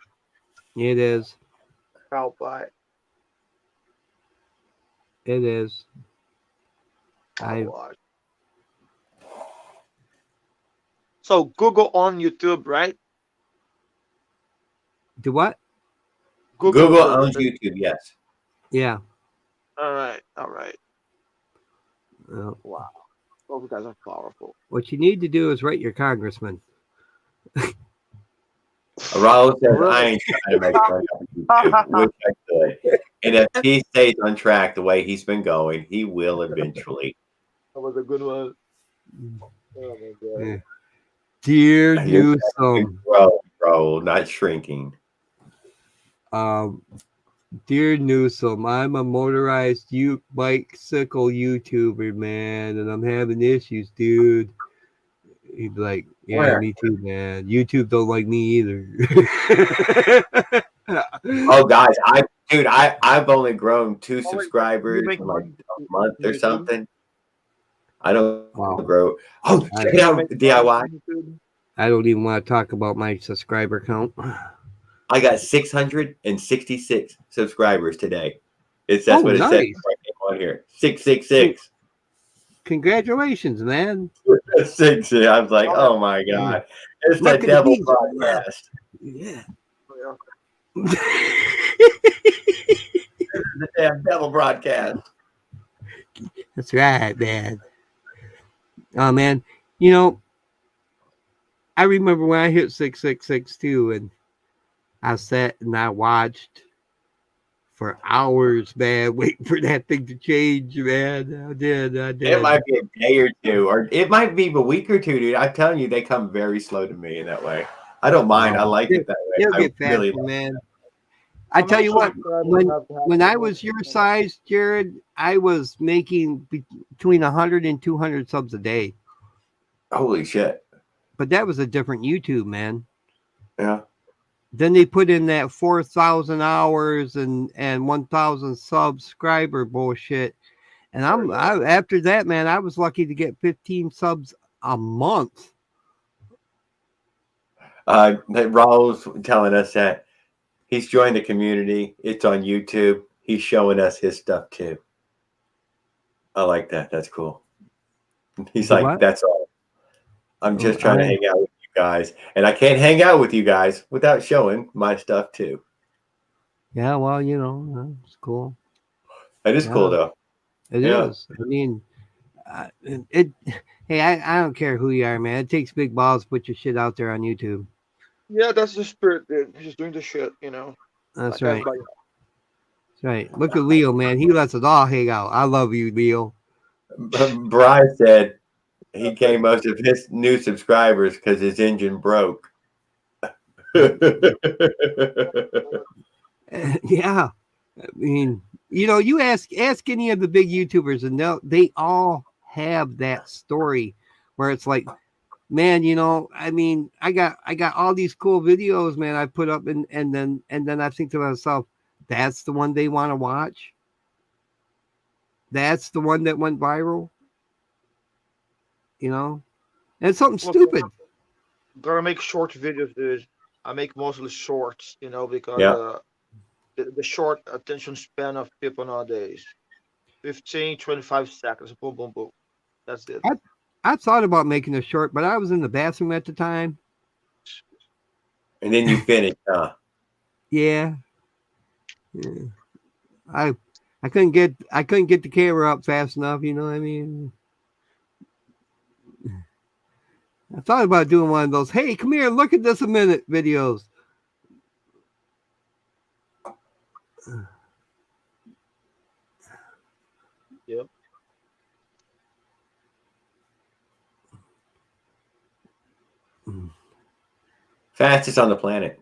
It is. Cowbite. It is. So Google on YouTube, right? Do what? Google owns YouTube, yes. Yeah. All right. Wow. Those guys are powerful. What you need to do is write your congressman. Raul says, I ain't trying to make money on YouTube, which I could. And if he stays on track the way he's been going, he will eventually. That was a good one. Oh my God. Dear Newsom. Raul, not shrinking. Dear Newsom, I'm a motorized bicycle YouTuber, man, and I'm having issues, dude. He'd be like, yeah, where? Me too, man. YouTube don't like me either. Oh, guys, I've only grown 2 subscribers in like a month or something. I don't grow. Oh, check it out, DIY. I don't even want to talk about my subscriber count. I got 666 subscribers today. That's what it says on here. 666. Congratulations, man. 6. I was like, oh my God. It's the devil broadcast. Yeah. The damn devil broadcast. That's right, man. Oh man, you know, I remember when I hit 666 too, and I sat and I watched for hours, man, waiting for that thing to change, man. I did. It might be a day or two, or it might be a week or two, dude. I'm telling you, they come very slow to me in that way. I don't mind. I like it that way. It'll get faster, really man. I tell you what, when I was your size, Jared, I was making between 100 and 200 subs a day. Holy shit. But that was a different YouTube, man. Yeah. Then they put in that 4,000 hours and 1,000 subscriber bullshit. And after that, man, I was lucky to get 15 subs a month. Raul's telling us that he's joined the community. It's on YouTube. He's showing us his stuff too. I like that. That's cool. He's like, what? That's all. I'm just trying to hang out with you guys. And I can't hang out with you guys without showing my stuff too. Yeah, well, you know, it's cool. It is cool Yeah. though. It Yeah. is. I mean, it. Hey, I don't care who you are, man. It takes big balls to put your shit out there on YouTube. Yeah, that's the spirit, dude. He's doing the shit, you know. That's Like right. everybody. That's right. Look at Leo, man. He lets us all hang out. I love you, Leo. Bry said he gained most of his new subscribers because his engine broke. Yeah. I mean, you ask any of the big YouTubers, and they all have that story where it's like, man, I mean, I got all these cool videos, man, I put up, and then I think to myself, that's the one they want to watch. That's the one that went viral. And it's something stupid. Gotta make short videos, dude. I make mostly shorts, because Yeah. the short attention span of people nowadays. 15, 25 seconds. Boom, boom, boom. That's it. I thought about making a short, but I was in the bathroom at the time. And then you finished, huh? Yeah. I couldn't get the camera up fast enough, you know what I mean? I thought about doing one of those, hey, come here, look at this a minute videos. Yep. Fastest on the planet.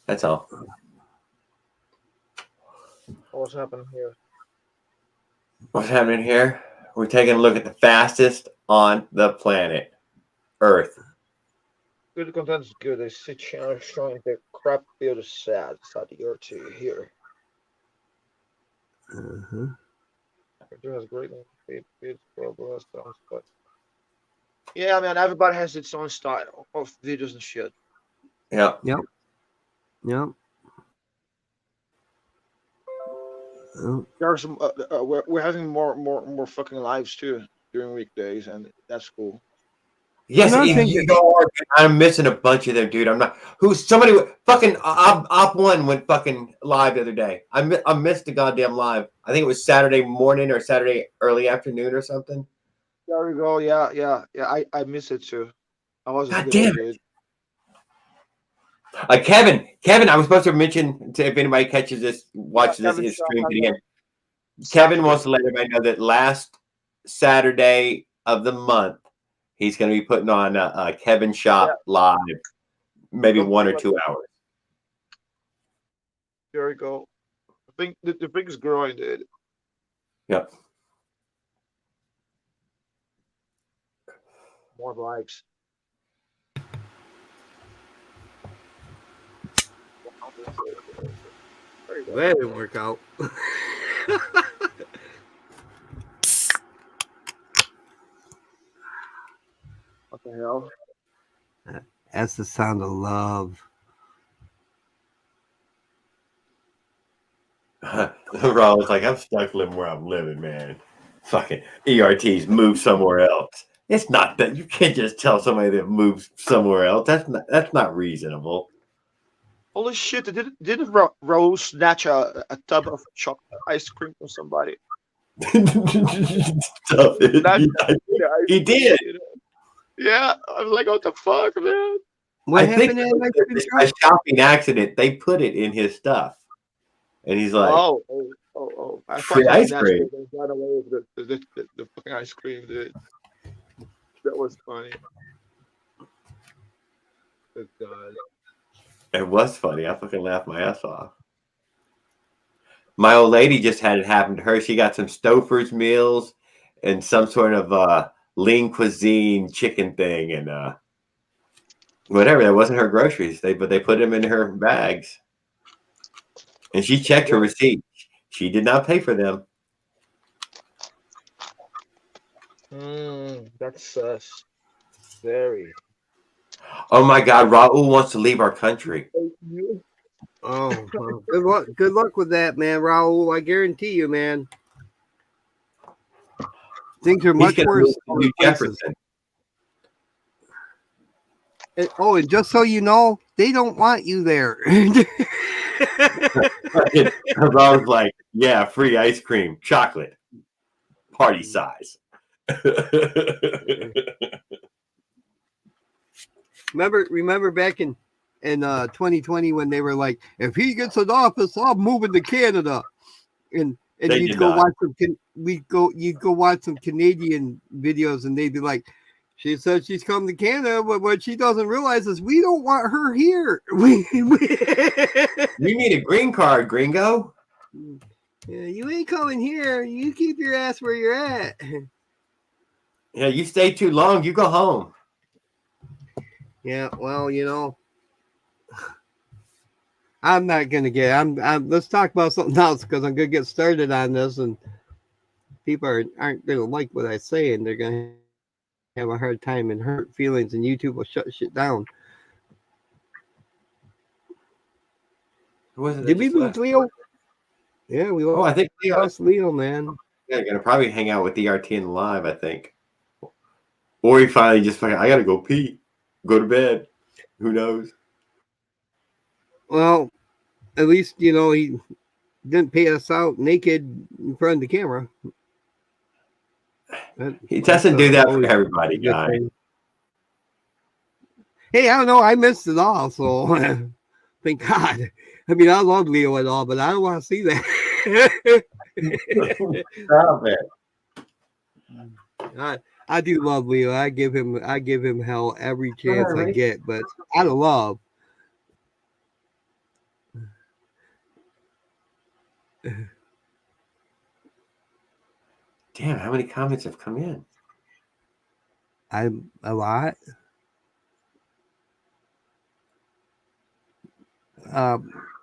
That's all. What's happening here? What's happening here? We're taking a look at the fastest on the planet, Earth. Good content is good. I see channel showing the crap build is sad. It's not the Earth here. It has great sounds, but yeah, man, everybody has its own style of videos and shit. Yeah. Yep. There are some. We're having more fucking lives too during weekdays, and that's cool. Yes, Another if thing you are, I'm missing a bunch of them, dude. I'm not. Somebody fucking op one went fucking live the other day. I missed the goddamn live. I think it was Saturday morning or Saturday early afternoon or something. There we go. Yeah. I miss it too. I wasn't God good damn at it. it. Kevin, I was supposed to mention to if anybody catches this, watches this, is streamed again. Kevin wants to let everybody know that last Saturday of the month, he's going to be putting on a Kevin Shop live, maybe 1 or 2 hours. There we go. I think the thing is growing, dude. Yep. More likes. That didn't work out. What the hell? That's the sound of love. Raw was like, I'm stuck living where I'm living, man. Fucking ERTs move somewhere else. It's not that you can't just tell somebody that moves somewhere else. That's not reasonable. Holy shit! Did Rose snatch a tub of chocolate ice cream from somebody? Stop it. He did. Yeah, I'm like, what the fuck, man? What I happened think at it was a shopping accident. They put it in his stuff, and he's like, oh! I free thought he ice snatched cream. it and got away with the fucking ice cream, dude. That was funny. Good God. It was funny. I fucking laughed my ass off. My old lady just had it happen to her. She got some Stouffer's meals and some sort of lean cuisine chicken thing and whatever. That wasn't her groceries. But they put them in her bags. And she checked her receipt. She did not pay for them. That's sus. Very. Oh my God, Raul wants to leave our country. Oh, well, good luck with that, man, Raul. I guarantee you, man. Things are much worse. New Jefferson. And just so you know, they don't want you there. I was like, yeah, free ice cream, chocolate, party size. Remember back in 2020 when they were like, if he gets in office, I'm moving to Canada, and They you'd did go not. watch you'd go watch some Canadian videos, and they'd be like, she said she's come to Canada, but what she doesn't realize is we don't want her here. You need a green card, gringo. Yeah, you ain't coming here. You keep your ass where you're at. Yeah, you stay too long, you go home. Yeah, well, I'm not gonna get. Let's talk about something else because I'm gonna get started on this, and people aren't gonna like what I say, and they're gonna have a hard time and hurt feelings, and YouTube will shut shit down. Who was it that Did we just lose left? Leo? Yeah, we lost. I think Leo. Leo, man. Yeah, gonna probably hang out with DRT in the live, I think. Or he finally just fucking, I gotta go pee, go to bed. Who knows? Well, at least he didn't pay us out naked in front of the camera. He doesn't do that for always everybody, a good guy. thing. Hey, I don't know. I missed it all, so thank God. I mean, I love Leo and all, but I don't want to see that. Stop it. I do love Leo. I give him hell every chance I get, but out of love. Damn, how many comments have come in? A lot.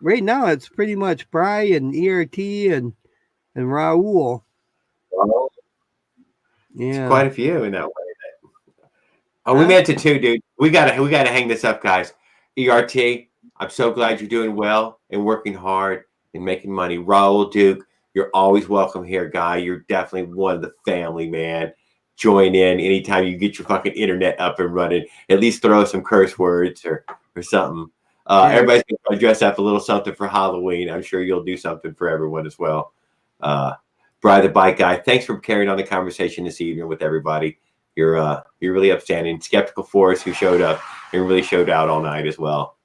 Right now it's pretty much Brian, ERT, and Raul. Well, Yeah, it's quite a few in that way. Oh, we made it to 2, dude. We gotta hang this up, guys. ERT, I'm so glad you're doing well and working hard and making money. Raul Duke, you're always welcome here, guy. You're definitely one of the family, man. Join in anytime you get your fucking internet up and running. At least throw some curse words or something. Everybody's gonna dress up a little something for Halloween. I'm sure you'll do something for everyone as well. Brian the Bike Guy, thanks for carrying on the conversation this evening with everybody. You're really upstanding. Skeptical Force, who showed up and really showed out all night as well.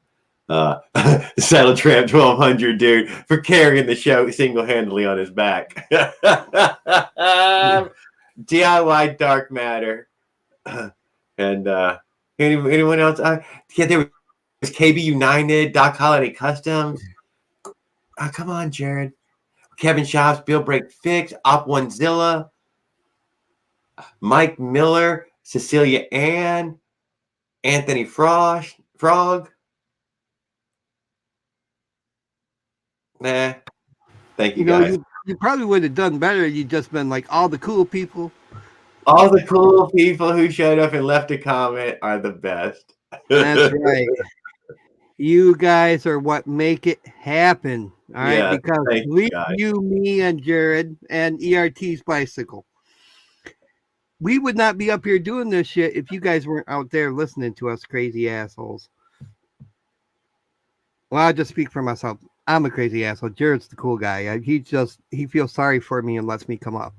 Saddle Tramp 1200, dude, for carrying the show single-handedly on his back. DIY Dark Matter. And anyone else? There was KB United, Doc Holiday Customs. Come on, Jared. Kevin Shops, Bill Break Fix, Op One Zilla. Mike Miller, Cecilia Ann, Anthony Frog. Nah. Thank you, guys. You probably would have done better. You just been like all the cool people. All the cool people who showed up and left a comment are the best. That's right. You guys are what make it happen. All right. Yeah, because you, me, and Jared and ERT's bicycle. We would not be up here doing this shit if you guys weren't out there listening to us crazy assholes. Well, I'll just speak for myself. I'm a crazy asshole. Jared's the cool guy. He feels sorry for me and lets me come up.